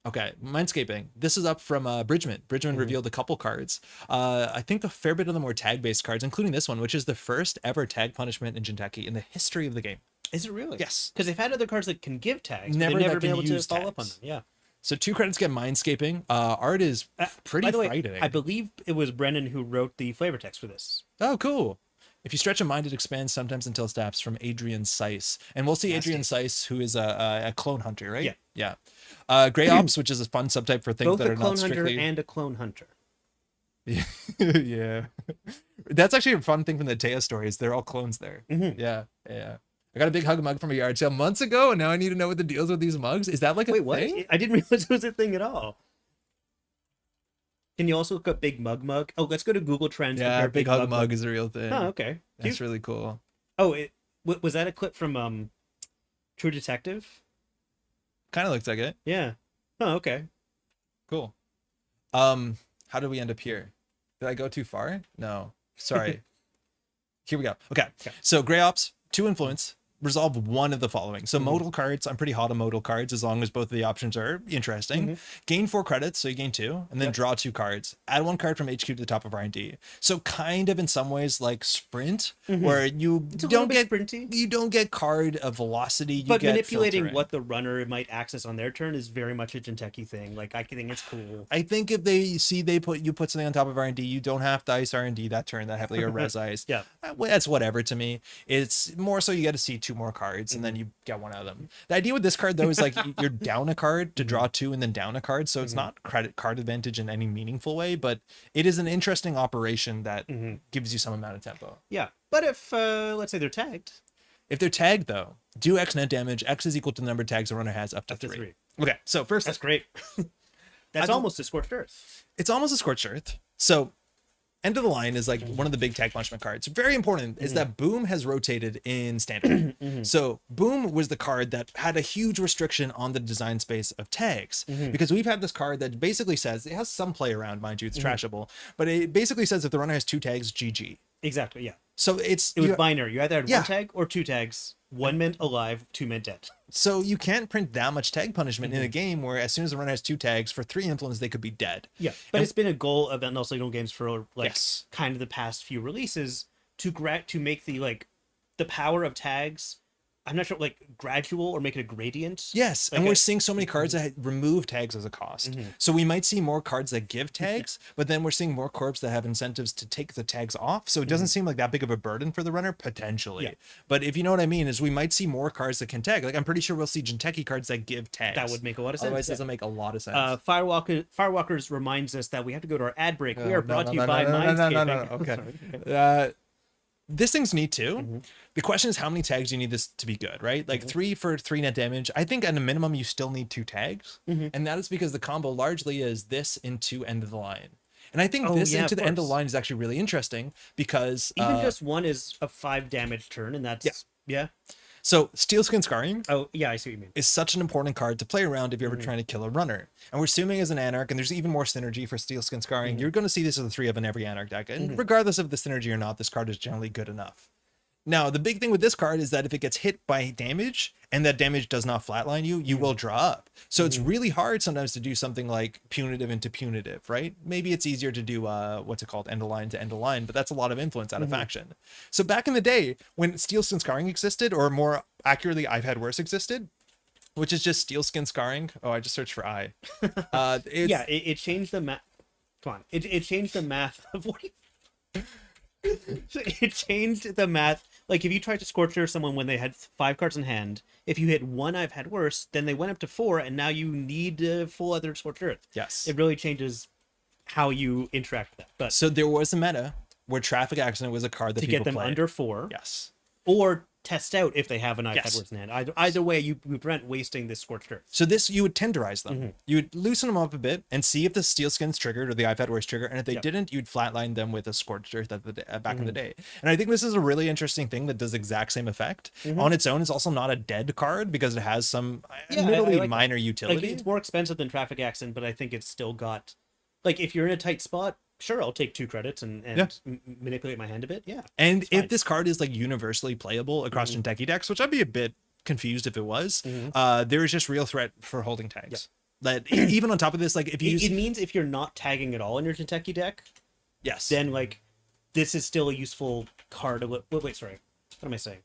Speaker 1: Okay, Mindscaping. This is up from Bridgman. Bridgman revealed a couple cards. I think a fair bit of them were tag-based cards, including this one, which is the first ever tag punishment in Jinteki in the history of the game.
Speaker 2: Is it really?
Speaker 1: Yes.
Speaker 2: Because they've had other cards that can give tags,
Speaker 1: Never
Speaker 2: but they've never been able to
Speaker 1: use
Speaker 2: follow up
Speaker 1: tags.
Speaker 2: on them. Yeah.
Speaker 1: So 2 credits get Mindscaping. Art is pretty
Speaker 2: By the way,
Speaker 1: frightening.
Speaker 2: I believe it was Brennan who wrote the flavor text for this.
Speaker 1: Oh, cool. If you stretch a mind, it expands sometimes until it stops, from Adrian Seiss. And we'll see Adrian Seiss, who is a clone hunter, right? Yeah. Gray Ops, which is a fun subtype for things
Speaker 2: Both
Speaker 1: that are
Speaker 2: a clone
Speaker 1: not
Speaker 2: hunter
Speaker 1: strictly...
Speaker 2: and a clone hunter.
Speaker 1: Yeah. That's actually a fun thing from the Taya stories. They're all clones there. Yeah. I got a Big Hug mug from a yard sale months ago, and now I need to know what the deals with these mugs. Is that like a thing?
Speaker 2: I didn't realize it was a thing at all. Can you also look up Big Mug? Oh, let's go to Google Trends.
Speaker 1: Yeah, Big Hug mug is a real thing.
Speaker 2: Oh, okay.
Speaker 1: That's really cool.
Speaker 2: Oh, was that a clip from True Detective?
Speaker 1: Kind of looks like it.
Speaker 2: Yeah. Oh, okay.
Speaker 1: Cool. How did we end up here? Did I go too far? No. Sorry. Here we go. Okay. So Gray Ops, 2 influence. Resolve one of the following. So modal cards, I'm pretty hot on modal cards as long as both of the options are interesting. Gain 4 credits, so you gain 2, and then draw 2 cards. Add 1 card from HQ to the top of R&D. So kind of in some ways like Sprint, where you don't get
Speaker 2: sprinty.
Speaker 1: You don't get card of velocity.
Speaker 2: But manipulating what the runner might access on their turn is very much a Jinteki thing. Like I think it's cool.
Speaker 1: I think if they see you put something on top of R&D, you don't have to ice R&D that turn that heavily or res ice.
Speaker 2: Yeah,
Speaker 1: that's whatever to me. It's more so you get to see 2 2 more cards, and then you get one out of them. The idea with this card, though, is like you're down a card to draw 2 and then down a card. So it's not card advantage in any meaningful way, but it is an interesting operation that gives you some amount of tempo.
Speaker 2: Yeah. But if, let's say they're tagged.
Speaker 1: If they're tagged, though, do X net damage. X is equal to the number of tags the runner has up to 3. Okay, so first...
Speaker 2: That's great. That's almost a Scorched Earth.
Speaker 1: It's almost a Scorched Earth. So End of the Line is like one of the big tag punishment cards. Very important is that Boom has rotated in Standard. So Boom was the card that had a huge restriction on the design space of tags, because we've had this card that basically says, it has some play around, mind you, it's trashable, but it basically says if the runner has 2 tags, GG.
Speaker 2: Exactly, yeah.
Speaker 1: So it was
Speaker 2: binary. You either had 1 tag or 2 tags. 1 meant alive, 2 meant dead.
Speaker 1: So you can't print that much tag punishment in a game where as soon as the runner has 2 tags, for 3 influence, they could be dead.
Speaker 2: Yeah, but it's been a goal of Endless Signal games for like kind of the past few releases to make the power of tags, I'm not sure, like gradual or make it a gradient.
Speaker 1: Yes,
Speaker 2: like
Speaker 1: and we're seeing so many cards that remove tags as a cost. So we might see more cards that give tags, but then we're seeing more corps that have incentives to take the tags off. So it doesn't seem like that big of a burden for the runner, potentially. Yeah. But if you know what I mean, is we might see more cards that can tag. Like I'm pretty sure we'll see Jinteki cards that give tags.
Speaker 2: That would make a lot of sense.
Speaker 1: Otherwise, it doesn't make a lot of sense.
Speaker 2: Firewalkers reminds us that we have to go to our ad break. We are brought to you by Mindscape.
Speaker 1: Okay. This thing's neat too. The question is how many tags you need this to be good, right? Like 3 for 3 net damage. I think at a minimum you still need 2 tags, and that is because the combo largely is this into End of the Line. And I think this into the End of the Line is actually really interesting because
Speaker 2: even just 1 is a 5 damage turn, and that's
Speaker 1: So Steel Skin Scarring,
Speaker 2: oh yeah, I see what you mean,
Speaker 1: is such an important card to play around if you're ever trying to kill a runner. And we're assuming as an Anarch, and there's even more synergy for Steel Skin Scarring, you're going to see this as a 3 of in every Anarch deck. And regardless of the synergy or not, this card is generally good enough. Now, the big thing with this card is that if it gets hit by damage and that damage does not flatline you, you will draw up. So it's really hard sometimes to do something like punitive into punitive, right? Maybe it's easier to do, what's it called, end of line to end of line, but that's a lot of influence out of faction. So back in the day, when Steel Skin Scarring existed, or more accurately, I've Had Worse existed, which is just Steel Skin Scarring. Oh, I just searched for I.
Speaker 2: It changed the math. Come on. It changed the math of what it changed the math. Like if you tried to Scorcher someone when they had 5 cards in hand, if you hit 1 I've Had Worse, then they went up to 4, and now you need a full other Scorched Earth.
Speaker 1: Yes.
Speaker 2: It really changes how you interact with that. But
Speaker 1: so there was a meta where Traffic Accident was a card that
Speaker 2: to
Speaker 1: people
Speaker 2: get them
Speaker 1: played.
Speaker 2: under 4.
Speaker 1: Yes.
Speaker 2: Or test out if they have an I've Had Worse in hand. Either way, you prevent wasting this Scorched Earth.
Speaker 1: So this, you would tenderize them. You would loosen them up a bit and see if the Steel Skin's triggered or the I've Had Worse trigger. And if they didn't, you'd flatline them with a Scorched Earth back in the day. And I think this is a really interesting thing that does the exact same effect. On its own, it's also not a dead card because it has some admittedly minor utility.
Speaker 2: Like, it's more expensive than Traffic Accident, but I think it's still got... Like, if you're in a tight spot, sure, I'll take 2 credits and manipulate my hand a bit. Yeah.
Speaker 1: And if this card is like universally playable across Jinteki decks, which I'd be a bit confused if it was, there is just real threat for holding tags. That even on top of this, like if you
Speaker 2: it means if you're not tagging at all in your Jinteki deck, then like this is still a useful card. Wait, sorry, what am I saying?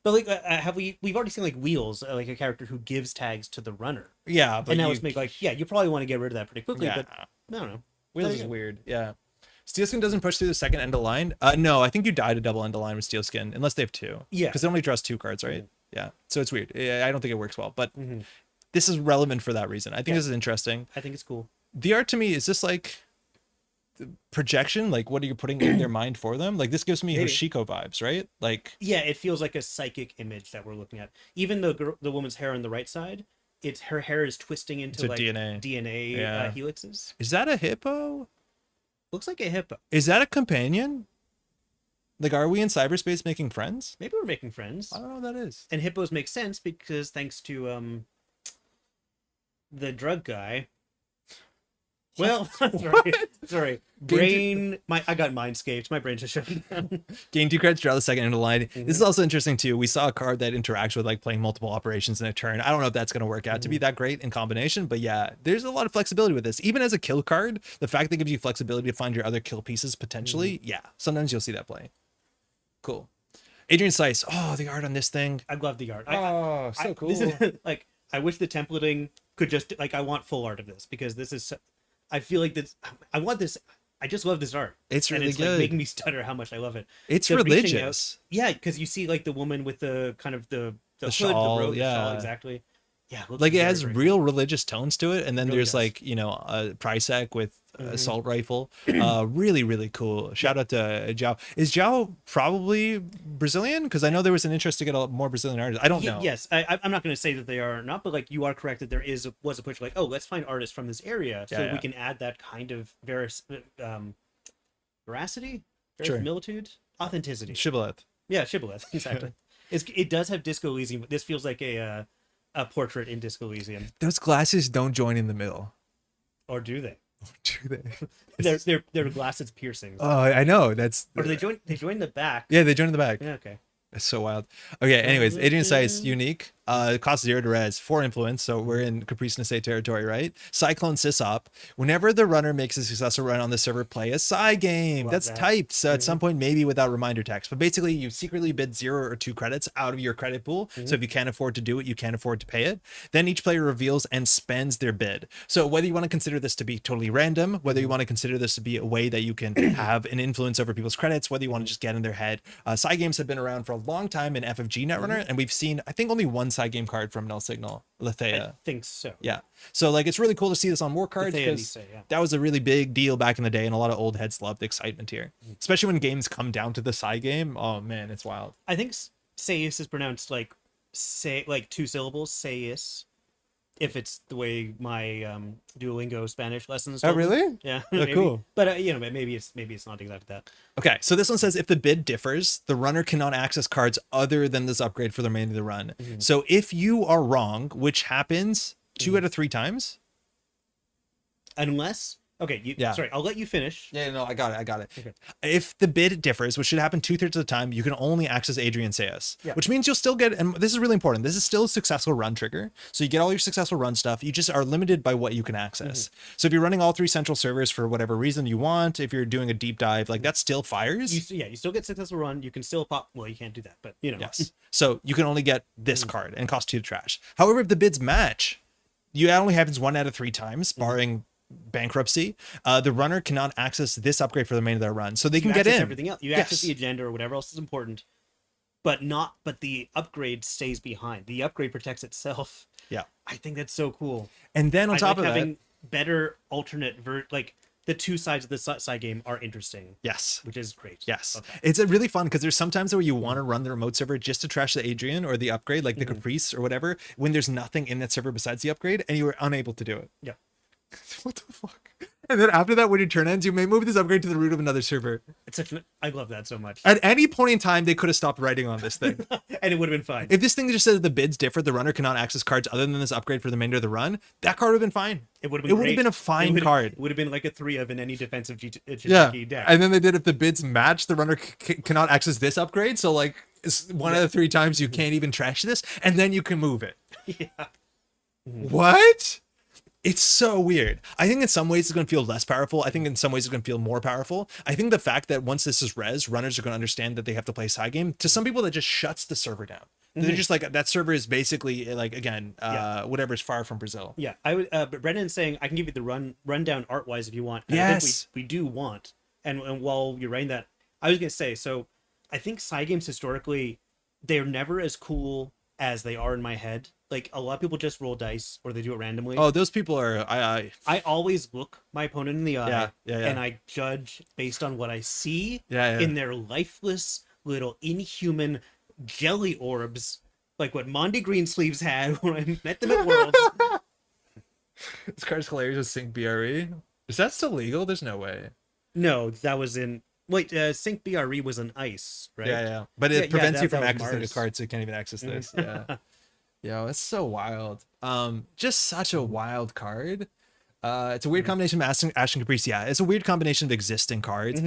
Speaker 2: But like, we've already seen like Wheels, like a character who gives tags to the runner.
Speaker 1: Yeah, but
Speaker 2: and now it's like you probably want to get rid of that pretty quickly.
Speaker 1: Yeah.
Speaker 2: But I don't know.
Speaker 1: Wheels is weird. Yeah. Steelskin doesn't push through the second end of line. No, I think you die to double end of line with Steelskin, unless they have 2.
Speaker 2: Yeah.
Speaker 1: Because it only draws 2 cards, right? Yeah. So it's weird. I don't think it works well, but this is relevant for that reason. I think this is interesting.
Speaker 2: I think it's cool.
Speaker 1: The art to me, is this like projection? Like what are you putting in their mind for them? Like this gives me Hoshiko vibes, right? Like
Speaker 2: yeah, it feels like a psychic image that we're looking at. Even the woman's hair on the right side, her hair is twisting into like DNA helixes.
Speaker 1: Is that a hippo?
Speaker 2: Looks like a hippo.
Speaker 1: Is that a companion? Like, are we in cyberspace making friends?
Speaker 2: Maybe we're making friends.
Speaker 1: I don't know what that is.
Speaker 2: And hippos make sense because thanks to the drug guy. Well, sorry. I got Mindscaped. My brain just shut down.
Speaker 1: Gain 2 credits, draw the second end of line. This is also interesting too. We saw a card that interacts with like playing multiple operations in a turn. I don't know if that's going to work out to be that great in combination, but yeah, there's a lot of flexibility with this. Even as a kill card, the fact that it gives you flexibility to find your other kill pieces potentially, sometimes you'll see that play. Cool. Adrian Seiss. Oh, the art on this thing.
Speaker 2: I love the art.
Speaker 1: So cool.
Speaker 2: This is, like, I wish the templating could just like, I want full art of this because this is. I feel like this. I want this. I just love this art.
Speaker 1: It's
Speaker 2: and
Speaker 1: really
Speaker 2: it's
Speaker 1: good.
Speaker 2: Like making me stutter how much I love it.
Speaker 1: It's
Speaker 2: The reaching
Speaker 1: religious.
Speaker 2: out- yeah, because you see like the woman with the kind of the hood,
Speaker 1: shawl,
Speaker 2: the robe, the shawl,
Speaker 1: yeah.
Speaker 2: exactly. Yeah, looks
Speaker 1: Like it
Speaker 2: very,
Speaker 1: has
Speaker 2: very
Speaker 1: real religious tones to it, and then
Speaker 2: Really
Speaker 1: there's
Speaker 2: does.
Speaker 1: like, you know, a Prysac with assault rifle. Really cool. Shout out to Jao. Is Jao probably Brazilian? Because I know there was an interest to get a more Brazilian artists. I don't know.
Speaker 2: Yes, I'm not going to say that they are not, but like you are correct that there was a push like, oh, let's find artists from this area so we can add that kind of veracity, verisimilitude, authenticity.
Speaker 1: Shibboleth.
Speaker 2: Yeah, shibboleth, exactly. It does have Disco Elysium, but this feels like a portrait in Disco Elysium.
Speaker 1: Those glasses don't join in the middle.
Speaker 2: Or do they?
Speaker 1: Do they?
Speaker 2: They're glasses piercings.
Speaker 1: Oh, I know. That's.
Speaker 2: Or do they join the back?
Speaker 1: Yeah, they join in the back.
Speaker 2: Yeah, okay.
Speaker 1: It's so wild. Okay, anyways, Adrian Seiss, unique. Cost 0 to res, 4 influence, so we're in Caprice Nase territory, right? Cyclone Sysop. Whenever the runner makes a successful run on the server, play a Psy game. That's typed, so at some point, maybe without reminder text. But basically, you secretly bid 0 or 2 credits out of your credit pool. So if you can't afford to do it, you can't afford to pay it. Then each player reveals and spends their bid. So whether you want to consider this to be totally random, whether you want to consider this to be a way that you can have an influence over people's credits, whether you want to just get in their head. Psy games have been around for a long time in FFG Netrunner, and we've seen, I think, only one Psy game card from Null Signal, Lethea.
Speaker 2: I think so.
Speaker 1: Yeah. So like it's really cool to see this on more cards because that was a really big deal back in the day, and a lot of old heads loved the excitement here. Especially when games come down to the Psy game. Oh man, it's wild.
Speaker 2: I think Sais is pronounced like 2 syllables, Sais. If it's the way my Duolingo Spanish lessons.
Speaker 1: Oh really?
Speaker 2: Yeah.
Speaker 1: Oh, cool.
Speaker 2: But you know, maybe it's not exactly that.
Speaker 1: Okay, so this one says if the bid differs, the runner cannot access cards other than this upgrade for the remainder of the run. So if you are wrong, which happens 2 out of 3 times,
Speaker 2: unless okay, sorry, I'll let you finish.
Speaker 1: Yeah, no, I got it.
Speaker 2: Okay.
Speaker 1: If the bid differs, which should happen 2/3 of the time, you can only access Adrian Seiss, which means you'll still get, and this is really important, this is still a successful run trigger. So you get all your successful run stuff. You just are limited by what you can access. So if you're running all 3 central servers for whatever reason you want, if you're doing a deep dive, like that still fires.
Speaker 2: You still get successful run. You can still pop. Well, you can't do that, but you know.
Speaker 1: Yes. So you can only get this card and cost 2 to trash. However, if the bids match, it only happens 1 out of 3 times, barring bankruptcy. The runner cannot access this upgrade for the remainder of their run, so they can get in
Speaker 2: everything else. You access the agenda or whatever else is important, but the upgrade stays behind. The upgrade protects itself.
Speaker 1: Yeah,
Speaker 2: I think that's so cool.
Speaker 1: And then on top of
Speaker 2: having better alternate like the 2 sides of the side game are interesting.
Speaker 1: Yes,
Speaker 2: which is great.
Speaker 1: Yes, it's a really fun because there's sometimes where you want to run the remote server just to trash the Adrian or the upgrade, like the Caprice or whatever, when there's nothing in that server besides the upgrade, and you were unable to do it.
Speaker 2: Yeah.
Speaker 1: What the fuck? And then after that, when your turn ends, you may move this upgrade to the root of another server.
Speaker 2: I love that so much.
Speaker 1: At any point in time, they could have stopped writing on this thing.
Speaker 2: And it would have been fine.
Speaker 1: If this thing just said that the bids differ, the runner cannot access cards other than this upgrade for the remainder of the run, that card would have been fine.
Speaker 2: It would have
Speaker 1: been a fine card.
Speaker 2: It would have been like a 3 of in any defensive deck.
Speaker 1: And then they did, if the bids match, the runner cannot access this upgrade. So like 1 out of 3 times you can't even trash this, and then you can move it.
Speaker 2: Yeah.
Speaker 1: What? It's so weird. I think in some ways it's going to feel less powerful. I think in some ways it's going to feel more powerful. I think the fact that once this is res, runners are going to understand that they have to play a side game. To some people, that just shuts the server down. They're just like, that server is basically like, again, whatever is far from Brazil.
Speaker 2: Yeah, I would. But Brendan's saying I can give you the rundown art wise if you want. And
Speaker 1: yes,
Speaker 2: I think we do want. And while you're writing that, I was gonna say, so I think side games historically, they're never as cool as they are in my head. Like a lot of people just roll dice or they do it randomly.
Speaker 1: Oh, those people are.
Speaker 2: I always look my opponent in the eye,
Speaker 1: and
Speaker 2: I judge based on what I see
Speaker 1: in
Speaker 2: their lifeless little inhuman jelly orbs, like what Monty Greensleeves had when I met them at Worlds.
Speaker 1: This card's hilarious with Sync BRE. Is that still legal? There's no way.
Speaker 2: No, that was in. Wait, Sync BRE was an ice, right?
Speaker 1: Yeah. But it prevents you from accessing the
Speaker 2: Mars.
Speaker 1: card, so you can't even access this. Yeah. Yo, it's so wild. Just such a wild card. It's a weird combination of Ash and Caprice. Yeah, it's a weird combination of existing cards.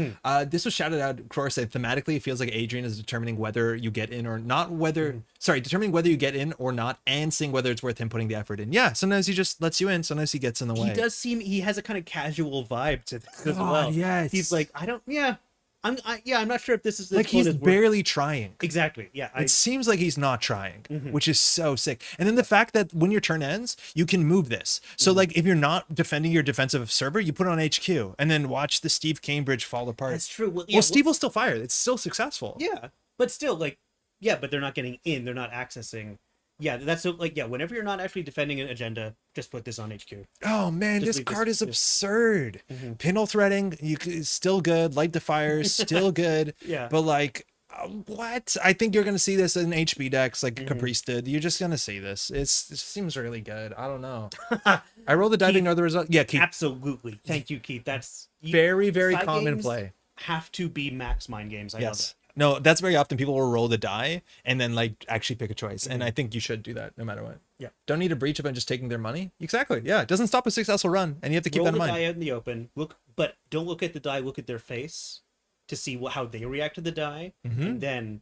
Speaker 1: This was shouted out. Cror said thematically, it feels like Adrian is determining whether you get in or not. Determining whether you get in or not, and seeing whether it's worth him putting the effort in. Yeah, sometimes he just lets you in. Sometimes he gets in the way.
Speaker 2: He does seem. He has a kind of casual vibe to this as well.
Speaker 1: Yeah,
Speaker 2: he's like, I'm I'm not sure if this is
Speaker 1: like he's barely trying.
Speaker 2: Exactly. Yeah.
Speaker 1: It seems like he's not trying, which is so sick. And then the fact that when your turn ends, you can move this. So like if you're not defending your defensive server, you put it on HQ and then watch the Steve Cambridge fall apart.
Speaker 2: That's true.
Speaker 1: Well, Steve will still fire. It's still successful.
Speaker 2: Yeah, but still, like, yeah, but they're not getting in. They're not accessing. Yeah, that's so, like, yeah. Whenever you're not actually defending an agenda, just put this on HQ.
Speaker 1: Oh man, this card is absurd. Pinhole threading, still good. Light Defier, still good.
Speaker 2: Yeah,
Speaker 1: but like, what? I think you're gonna see this in HB decks, like Caprice did. You're just gonna see this. It seems really good. I don't know. I roll the die to know the result. Yeah, Keith.
Speaker 2: Absolutely. Thank you, Keith. That's
Speaker 1: very common play.
Speaker 2: Have to be max mind games. I love it.
Speaker 1: No, that's very often people will roll the die and then like actually pick a choice. And I think you should do that no matter what.
Speaker 2: Yeah.
Speaker 1: Don't need a breach of just taking their money. Exactly. Yeah. It doesn't stop a successful run. And you have to keep that in mind.
Speaker 2: Roll the die out in the open. But don't look at the die. Look at their face to see how they react to the die. And then.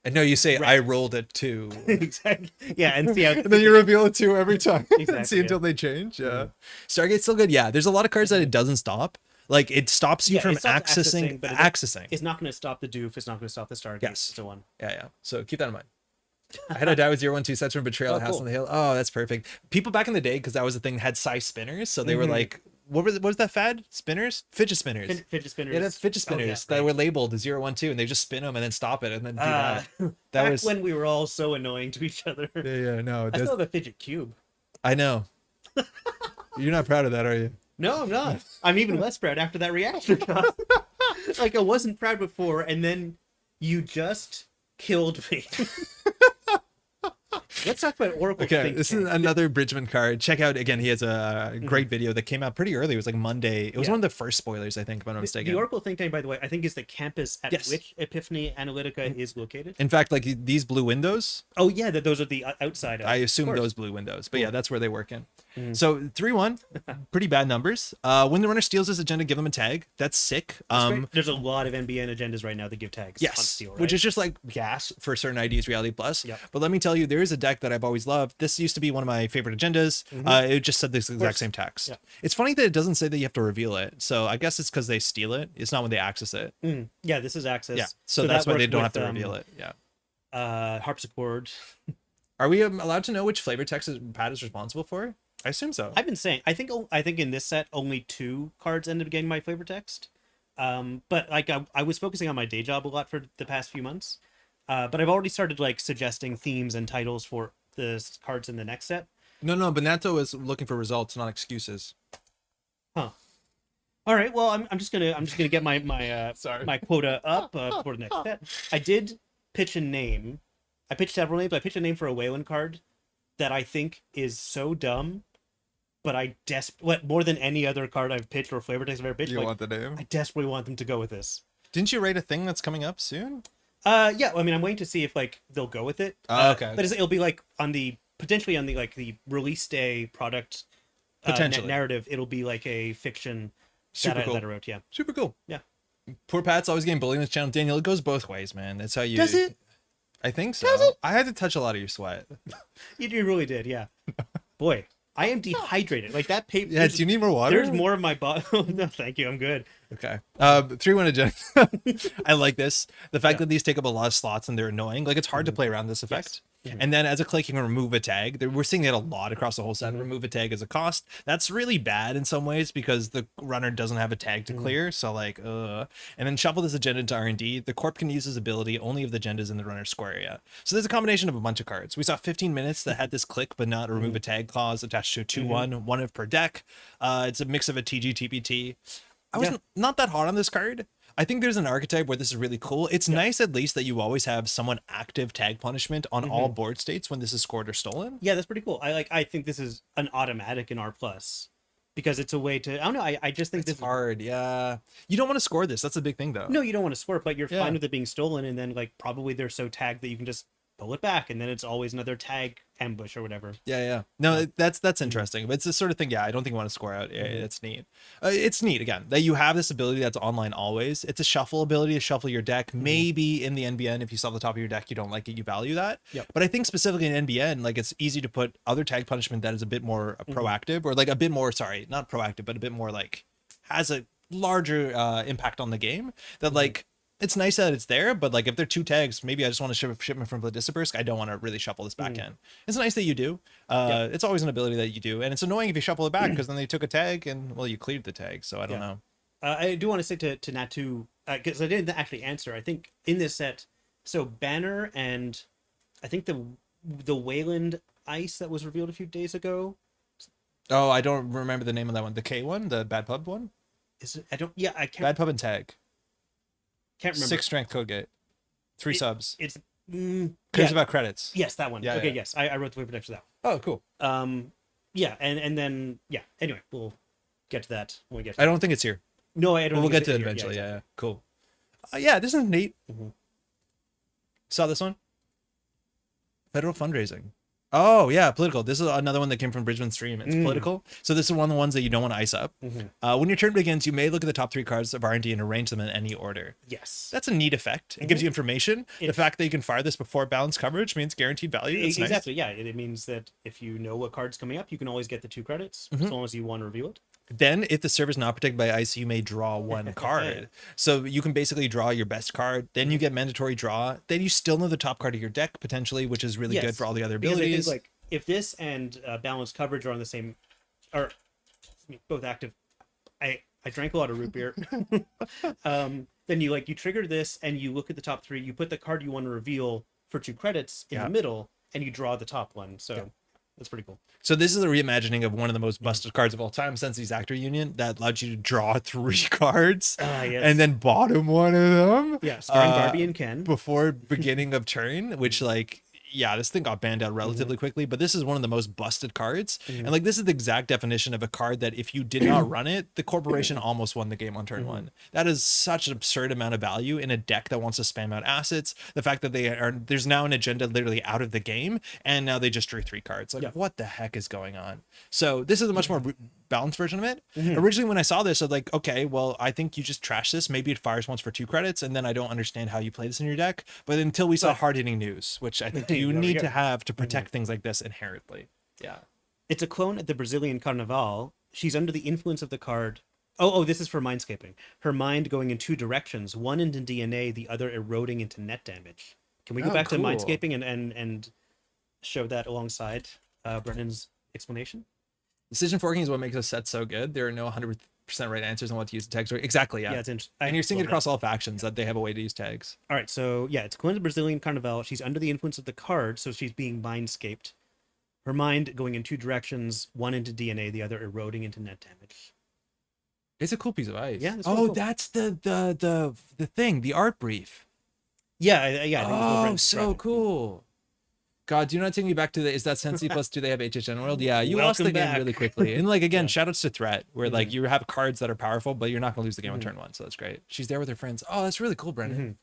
Speaker 1: And no, you say, I rolled it too.
Speaker 2: Exactly. Yeah. And see how.
Speaker 1: And then you reveal it too every time.
Speaker 2: Exactly.
Speaker 1: And see until they change. Yeah. Stargate's still good. Yeah. There's a lot of cards that it doesn't stop. Like it stops you from accessing.
Speaker 2: It's not going to stop the Doof. It's not going to stop the Stargate.
Speaker 1: Yes.
Speaker 2: So on.
Speaker 1: Yeah. So keep that in mind. I had a die with 0-1-2 sets from Betrayal at House on the Hill. Oh, that's perfect. People back in the day, because that was the thing, had size spinners. So they were like, what was that fad? Spinners? Fidget spinners.
Speaker 2: Fidget spinners.
Speaker 1: Yeah, that's fidget spinners that were labeled 0-1-2, and they just spin them and then stop it and then do that.
Speaker 2: That was when we were all so annoying to each other.
Speaker 1: Yeah, no.
Speaker 2: I still have a fidget cube.
Speaker 1: I know. You're not proud of that, are you?
Speaker 2: No, I'm not. I'm even less proud after that reactor shot. Like, I wasn't proud before, and then you just killed me. Let's talk about Oracle.
Speaker 1: Okay, this is another Bridgman card. Check out, again, he has a great video that came out pretty early. It was like Monday. It was one of the first spoilers, I think, if I'm not mistaken.
Speaker 2: The Oracle think tank, by the way, I think is the campus at which Epiphany Analytica is located.
Speaker 1: In fact, like these blue windows.
Speaker 2: Oh, yeah, those are the outside.
Speaker 1: I assume those blue windows. But yeah, that's where they work in. So 3-1, pretty bad numbers. When the runner steals this agenda, give them a tag. That's sick.
Speaker 2: There's a lot of NBN agendas right now that give tags.
Speaker 1: Yes, on steal, right? Which is just like gas for certain IDs, Reality Plus.
Speaker 2: Yep.
Speaker 1: But let me tell you, there is a deck that I've always loved. This used to be one of my favorite agendas. It just said this exact same text.
Speaker 2: Yep.
Speaker 1: It's funny that it doesn't say that you have to reveal it. So I guess it's because they steal it. It's not when they access it.
Speaker 2: Yeah, this is access.
Speaker 1: Yeah, so that's why they don't have to reveal it. Yeah.
Speaker 2: Harpsichord.
Speaker 1: Are we allowed to know which flavor text Pat is responsible for? I assume so.
Speaker 2: I've been saying, I think in this set only 2 cards ended up getting my flavor text. But like I was focusing on my day job a lot for the past few months. But I've already started like suggesting themes and titles for the cards in the next set.
Speaker 1: No, Benato is looking for results, not excuses.
Speaker 2: Huh. All right. Well, I'm just gonna get my my quota up for the next set. I did pitch a name. I pitched several names. I pitched a name for a Wayland card that I think is so dumb, but more than any other card I've pitched or flavor text I've ever pitched.
Speaker 1: You want the name?
Speaker 2: I desperately want them to go with this.
Speaker 1: Didn't you write a thing that's coming up soon?
Speaker 2: Yeah. I mean, I'm waiting to see if like they'll go with it.
Speaker 1: Okay.
Speaker 2: But it'll be like potentially on the like the release day product narrative. It'll be like a fiction that I wrote. Yeah.
Speaker 1: Super cool.
Speaker 2: Yeah.
Speaker 1: Poor Pat's always getting bullied on his channel. Daniel, it goes both ways, man. That's how you.
Speaker 2: Does it?
Speaker 1: I think so.
Speaker 2: Does it?
Speaker 1: I had to touch a lot of your sweat.
Speaker 2: You really did, yeah. Boy, I am dehydrated. Like that paper.
Speaker 1: Yeah, do you need more water?
Speaker 2: There's more of my body. No, thank you. I'm good.
Speaker 1: Okay. 3-1 agenda. I like this. The fact that these take up a lot of slots and they're annoying. Like it's hard to play around this effect. Yes. And then as a click, you can remove a tag. We're seeing that a lot across the whole set. Remove a tag as a cost. That's really bad in some ways because the runner doesn't have a tag to clear. So like, and then shuffle this agenda into R&D. The corp can use this ability only if the agenda is in the runner's square area. So there's a combination of a bunch of cards. We saw 15 minutes that had this click but not a remove a tag clause attached to a 2-1, one of per deck. It's a mix of a TG TPT. I was not that hot on this card. I think there's an archetype where this is really cool. It's nice at least that you always have someone active tag punishment on all board states when this is scored or stolen.
Speaker 2: Yeah, that's pretty cool. I think this is an automatic in R+ because it's a way to. I don't know. I just think this is
Speaker 1: hard. Yeah, you don't want to score this. That's a big thing, though.
Speaker 2: No, you don't want to score it, but you're fine with it being stolen, and then like probably they're so tagged that you can just pull it back, and then it's always another tag ambush or whatever.
Speaker 1: Yeah. No, that's interesting. But it's the sort of thing, I don't think you want to score out. It's neat. It's neat, again, that you have this ability that's online always. It's a shuffle ability to shuffle your deck. Maybe in the NBN, if you saw the top of your deck, you don't like it, you value that.
Speaker 2: Yep.
Speaker 1: But I think specifically in NBN, like it's easy to put other tag punishment that is a bit more proactive, or like a bit more, not proactive, but a bit more like has a larger impact on the game that like it's nice that it's there, but like if they're 2 tags, maybe I just want to ship a shipment from Vladisibirsk. I don't want to really shuffle this back in. It's nice that you do. It's always an ability that you do, and it's annoying if you shuffle it back because then they took a tag and well, you cleared the tag. So I don't know.
Speaker 2: I do want to say to Natu, because I didn't actually answer. I think in this set, so Banner and I think the Wayland ice that was revealed a few days ago.
Speaker 1: Oh, I don't remember the name of that one. The K one, the Bad Pub one.
Speaker 2: Is it? I don't. Yeah, I can't.
Speaker 1: Bad Pub and Tag.
Speaker 2: Can't remember.
Speaker 1: 6 strength code gate. 3 subs.
Speaker 2: It's
Speaker 1: Cares about credits.
Speaker 2: Yes, that one.
Speaker 1: Yeah,
Speaker 2: okay,
Speaker 1: yeah.
Speaker 2: yes. I wrote the waypoint for that
Speaker 1: Oh, cool.
Speaker 2: one. Yeah, and then anyway, we'll get to that when we get to
Speaker 1: I don't think it's here.
Speaker 2: No, I don't
Speaker 1: But we'll
Speaker 2: think
Speaker 1: get to
Speaker 2: it's
Speaker 1: it
Speaker 2: here.
Speaker 1: eventually.
Speaker 2: Yeah,
Speaker 1: Yeah, cool. Yeah, this is neat. Saw this one? Federal fundraising. Oh, yeah, political. This is another one that came from Bridgman's stream. It's political. So this is one of the ones that you don't want to ice up. When your turn begins, you may look at the top 3 cards of R&D and arrange them in any order.
Speaker 2: Yes.
Speaker 1: That's a neat effect. It gives you information. The fact that you can fire this before balanced coverage means guaranteed value. That's
Speaker 2: exactly,
Speaker 1: nice.
Speaker 2: yeah. It means that if you know what card's coming up, you can always get the 2 credits as long as you want to reveal it.
Speaker 1: Then, if the server is not protected by ice, you may draw 1 card. So you can basically draw your best card. Then you get mandatory draw. Then you still know the top card of your deck, potentially, which is really good for all the other
Speaker 2: Because
Speaker 1: abilities.
Speaker 2: I think, like, if this and balanced coverage are on the same, or both active, I drank a lot of root beer. Then you trigger this and you look at the top 3. You put the card you want to reveal for 2 credits in the middle, and you draw the top one. So that's pretty cool.
Speaker 1: So this is a reimagining of one of the most busted cards of all time, Sensei's Actor Union, that allowed you to draw 3 cards and then bottom one of them.
Speaker 2: Yeah, starring Barbie and Ken.
Speaker 1: Before beginning of turn, which this thing got banned out relatively quickly, but this is one of the most busted cards. And this is the exact definition of a card that if you did not run it, the corporation almost won the game on turn 1. That is such an absurd amount of value in a deck that wants to spam out assets. The fact that there's now an agenda literally out of the game, and now they just drew 3 cards. What the heck is going on? So this is a much more balanced version of it. Originally, when I saw this, I was like, okay, well, I think you just trash this. Maybe it fires once for 2 credits, and then I don't understand how you play this in your deck. But until we saw hard-hitting news, which I think you need to have to protect things like this inherently. Yeah.
Speaker 2: It's a clone at the Brazilian Carnival. She's under the influence of the card. Oh, this is for mindscaping. Her mind going in 2 directions, one into DNA, the other eroding into net damage. Can we go back to mindscaping and show that alongside Brennan's explanation?
Speaker 1: Decision forking is what makes a set so good. There are no 100% right answers on what to use the tags for. Exactly, yeah.
Speaker 2: Yeah, it's interesting.
Speaker 1: And you're seeing it across all factions that they have a way to use tags.
Speaker 2: All right, so it's clone to Brazilian Carnival. She's under the influence of the card, so she's being mindscaped. Her mind going in 2 directions, one into DNA, the other eroding into net damage.
Speaker 1: It's a cool piece of ice.
Speaker 2: Yeah.
Speaker 1: Cool. That's the thing, the art brief.
Speaker 2: Yeah. I think
Speaker 1: so cool. God, do you not take me back to is that Sensei plus do they have HHN World? Yeah, you lost the game really quickly. And again, shout outs to Threat, where you have cards that are powerful, but you're not gonna lose the game on turn 1. So that's great. She's there with her friends. Oh, that's really cool, Brendan.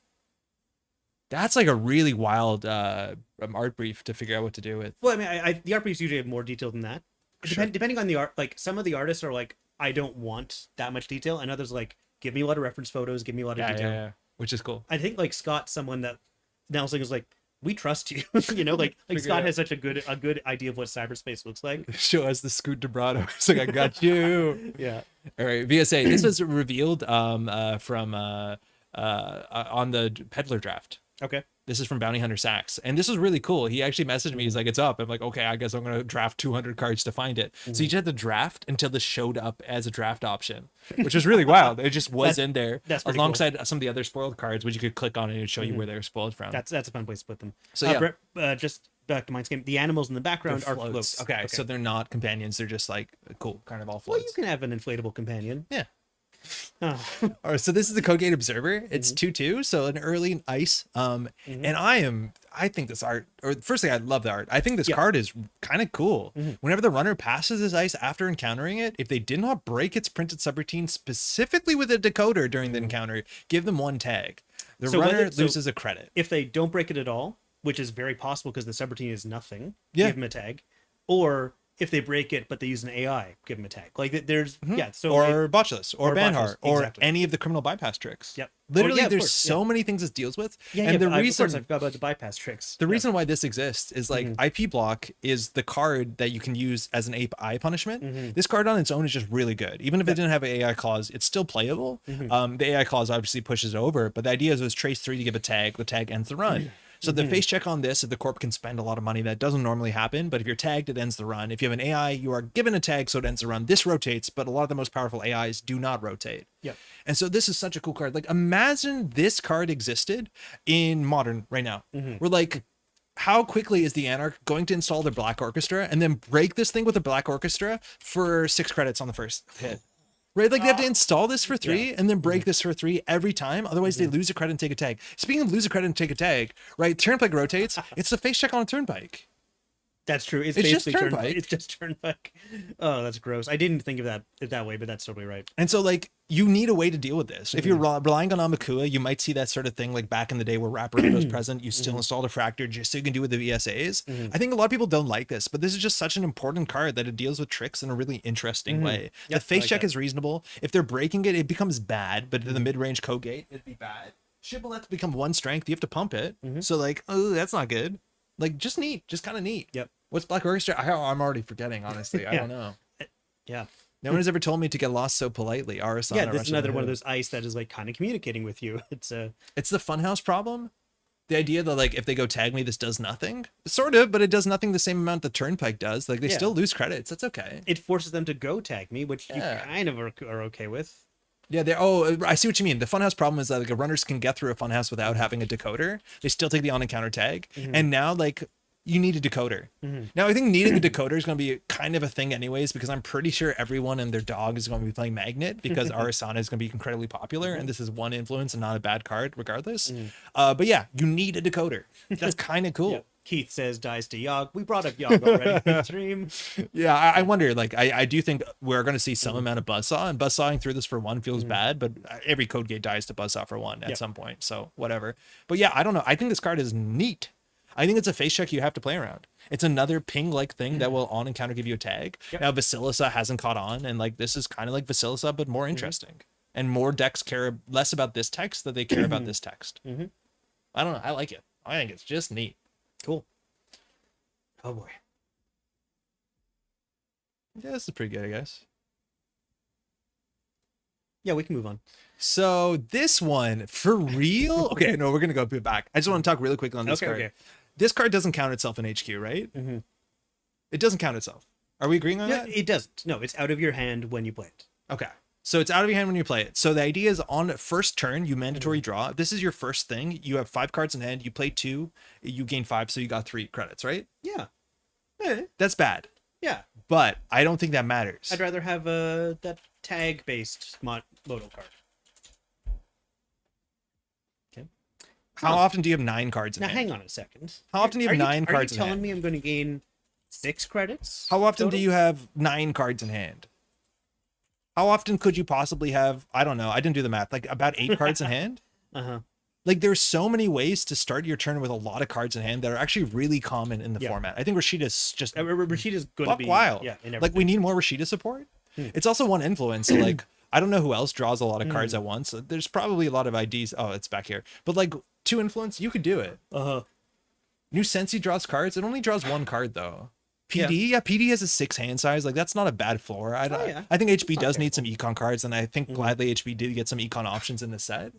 Speaker 1: That's a really wild art brief to figure out what to do with.
Speaker 2: Well, I mean, the art briefs usually have more detail than that. Depending on the art, some of the artists are I don't want that much detail, and others give me a lot of reference photos, give me a lot of detail.
Speaker 1: Yeah, which is cool.
Speaker 2: I think Scott's someone that Nelson is we trust you. Scott has such a good idea of what cyberspace looks like.
Speaker 1: Show us the Scoot Debrato. It's I got you.
Speaker 2: Yeah.
Speaker 1: All right, VSA. This was revealed from on the Peddler draft.
Speaker 2: Okay.
Speaker 1: This is from Bounty Hunter Sachs. And this was really cool. He actually messaged me. He's like, it's up. I'm like, okay, I guess I'm going to draft 200 cards to find it. So you just had to draft until this showed up as a draft option, which was really wild. It just was in there alongside some of the other spoiled cards, which you could click on and it would show you where they were spoiled from.
Speaker 2: That's a fun place to put them.
Speaker 1: So
Speaker 2: just back to Mindscape. The animals in the background are floats.
Speaker 1: Okay, so they're not companions. They're just cool, kind of all floats.
Speaker 2: Well, you can have an inflatable companion.
Speaker 1: Yeah. All right, so this is the Code Gate Observer. It's 2/2, so an early ice. And I think this art, or firstly, I love the art. I think this card is kind of cool. Whenever the runner passes this ice after encountering it, if they did not break its printed subroutine specifically with a decoder during the encounter, give them 1 tag. The runner loses a credit.
Speaker 2: If they don't break it at all, which is very possible because the subroutine is nothing, give them a tag. Or if they break it, but they use an AI, give them a tag. Like there's so
Speaker 1: or botchless or banhart or
Speaker 2: exactly.
Speaker 1: any of the criminal bypass tricks.
Speaker 2: Yep.
Speaker 1: Literally, there's so many things this deals with. And the reason
Speaker 2: of course, I forgot about the bypass tricks.
Speaker 1: The reason why this exists is like IP block is the card that you can use as an AI punishment. This card on its own is just really good. Even if it didn't have an AI clause, it's still playable. The AI clause obviously pushes over, but the idea is it was trace 3 to give a tag. The tag ends the run. So the face check on this, if the corp can spend a lot of money, that doesn't normally happen. But if you're tagged, it ends the run. If you have an AI, you are given a tag, so it ends the run. This rotates, but a lot of the most powerful AIs do not rotate.
Speaker 2: Yeah.
Speaker 1: And so this is such a cool card. Like, imagine this card existed in Modern right now. We're like, how quickly is the Anarch going to install the Black Orchestra and then break this thing with a Black Orchestra for 6 credits on the first hit? Right, like they have to install this for 3 and then break this for 3 every time. Otherwise, they lose a credit and take a tag. Speaking of lose a credit and take a tag, right? Turnpike rotates. It's the face check on a Turnpike.
Speaker 2: That's true. It's
Speaker 1: just Turnpike.
Speaker 2: It's just Turnpike. Oh, that's gross. I didn't think of that way, but that's totally right.
Speaker 1: And so, like, you need a way to deal with this. If you're relying on Amakua, you might see that sort of thing like back in the day where Wraparound was present. You still installed a Fractor just so you can do with the VSAs. I think a lot of people don't like this, but this is just such an important card that it deals with tricks in a really interesting way. The face check is reasonable. If they're breaking it, it becomes bad, but in the mid-range Kogate, it'd be bad. Shibboleth become 1 strength. You have to pump it. So, like, oh, that's not good. Like, just neat. Just kind of neat.
Speaker 2: Yep.
Speaker 1: What's Black Orchestra? I'm already forgetting, honestly. I don't know.
Speaker 2: Yeah.
Speaker 1: No one has ever told me to get lost so politely.
Speaker 2: Yeah, this is another one of those ice that is like kind of communicating with you. It's the
Speaker 1: funhouse problem. The idea that like if they go tag me, this does nothing. Sort of, but it does nothing the same amount the Turnpike does. Like they still lose credits. That's okay.
Speaker 2: It forces them to go tag me, which you kind of are okay with.
Speaker 1: Yeah, I see what you mean. The funhouse problem is that like runners can get through a funhouse without having a decoder. They still take the on encounter tag, and now like you need a decoder. Now I think needing a decoder is going to be kind of a thing anyways, because I'm pretty sure everyone and their dog is going to be playing Magnet because Arasana is going to be incredibly popular, and this is one influence and not a bad card regardless. But yeah, you need a decoder. That's kind of cool.
Speaker 2: Yeah. Keith says dies to Yogg. We brought up Yogg already in the stream.
Speaker 1: Yeah, I wonder, like, I do think we're going to see some amount of buzzsaw, and buzzsawing through this for 1 feels bad, but every code gate dies to buzzsaw for 1 at some point, so whatever. But yeah, I don't know. I think this card is neat. I think it's a face check you have to play around. It's another ping-like thing that will on encounter give you a tag. Now, Vasilisa hasn't caught on, and like this is kind of like Vasilisa, but more interesting. And more decks care less about this text than they care about this text. I don't know. I like it. I think it's just neat.
Speaker 2: Cool. Oh boy.
Speaker 1: Yeah, this is pretty good, I guess.
Speaker 2: Yeah, we can move on.
Speaker 1: So this one, for real? Okay, no, we're going to go a bit back. I just want to talk really quick on this card. Okay. This card doesn't count itself in HQ, right? It doesn't count itself. Are we agreeing on that?
Speaker 2: It doesn't. No, it's out of your hand when you play it.
Speaker 1: Okay. So it's out of your hand when you play it. So the idea is on first turn, you mandatory draw. This is your first thing. You have 5 cards in hand. You play 2. You gain 5, so you got 3 credits, right?
Speaker 2: Yeah.
Speaker 1: That's bad.
Speaker 2: Yeah.
Speaker 1: But I don't think that matters.
Speaker 2: I'd rather have that tag-based modal card. Okay.
Speaker 1: How often do you have 9 cards in hand?
Speaker 2: Now, hang on a second.
Speaker 1: How often do you have 9 cards in hand?
Speaker 2: Are you telling me I'm going to gain 6 credits?
Speaker 1: How often do you have 9 cards in hand? How often could you possibly have, I don't know, I didn't do the math, like about 8 cards in hand? Like there's so many ways to start your turn with a lot of cards in hand that are actually really common in the format. I think Rashida's just
Speaker 2: Rashida's going to be
Speaker 1: wild.
Speaker 2: Yeah,
Speaker 1: like we need more Rashida support. It's also one influence. So like I don't know who else draws a lot of cards at once. There's probably a lot of IDs. Oh, it's back here. But like 2 influence, you could do it. New Sensi draws cards. It only draws 1 card though. PD, yeah, PD has a 6 hand size. Like that's not a bad floor. I think HB does need some econ cards, and I think gladly HB did get some econ options in the set.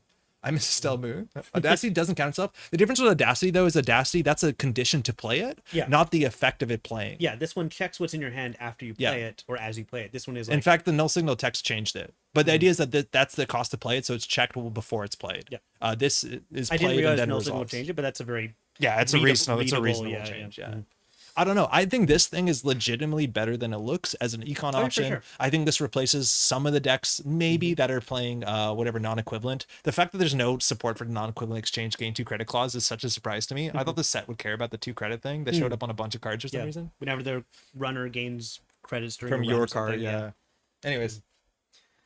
Speaker 1: I miss Estelle Moon. Audacity doesn't count itself. The difference with Audacity though is Audacity, that's a condition to play it, not the effect of it playing.
Speaker 2: Yeah, this one checks what's in your hand after you play it or as you play it. This one is like...
Speaker 1: In fact, the null signal text changed it. But the idea is that that's the cost to play it, so it's checked before it's played.
Speaker 2: Yeah.
Speaker 1: This is
Speaker 2: I
Speaker 1: played
Speaker 2: didn't realize
Speaker 1: and then
Speaker 2: null
Speaker 1: resolves.
Speaker 2: signal change it, but that's a very
Speaker 1: it's a reasonable change. Yeah. I don't know. I think this thing is legitimately better than it looks as an econ option.
Speaker 2: For sure.
Speaker 1: I think this replaces some of the decks maybe that are playing whatever non-equivalent. The fact that there's no support for non-equivalent exchange gain 2 credit clause is such a surprise to me. I thought the set would care about the 2 credit thing that showed up on a bunch of cards for some reason.
Speaker 2: Whenever their runner gains credits during
Speaker 1: from your card, Anyways,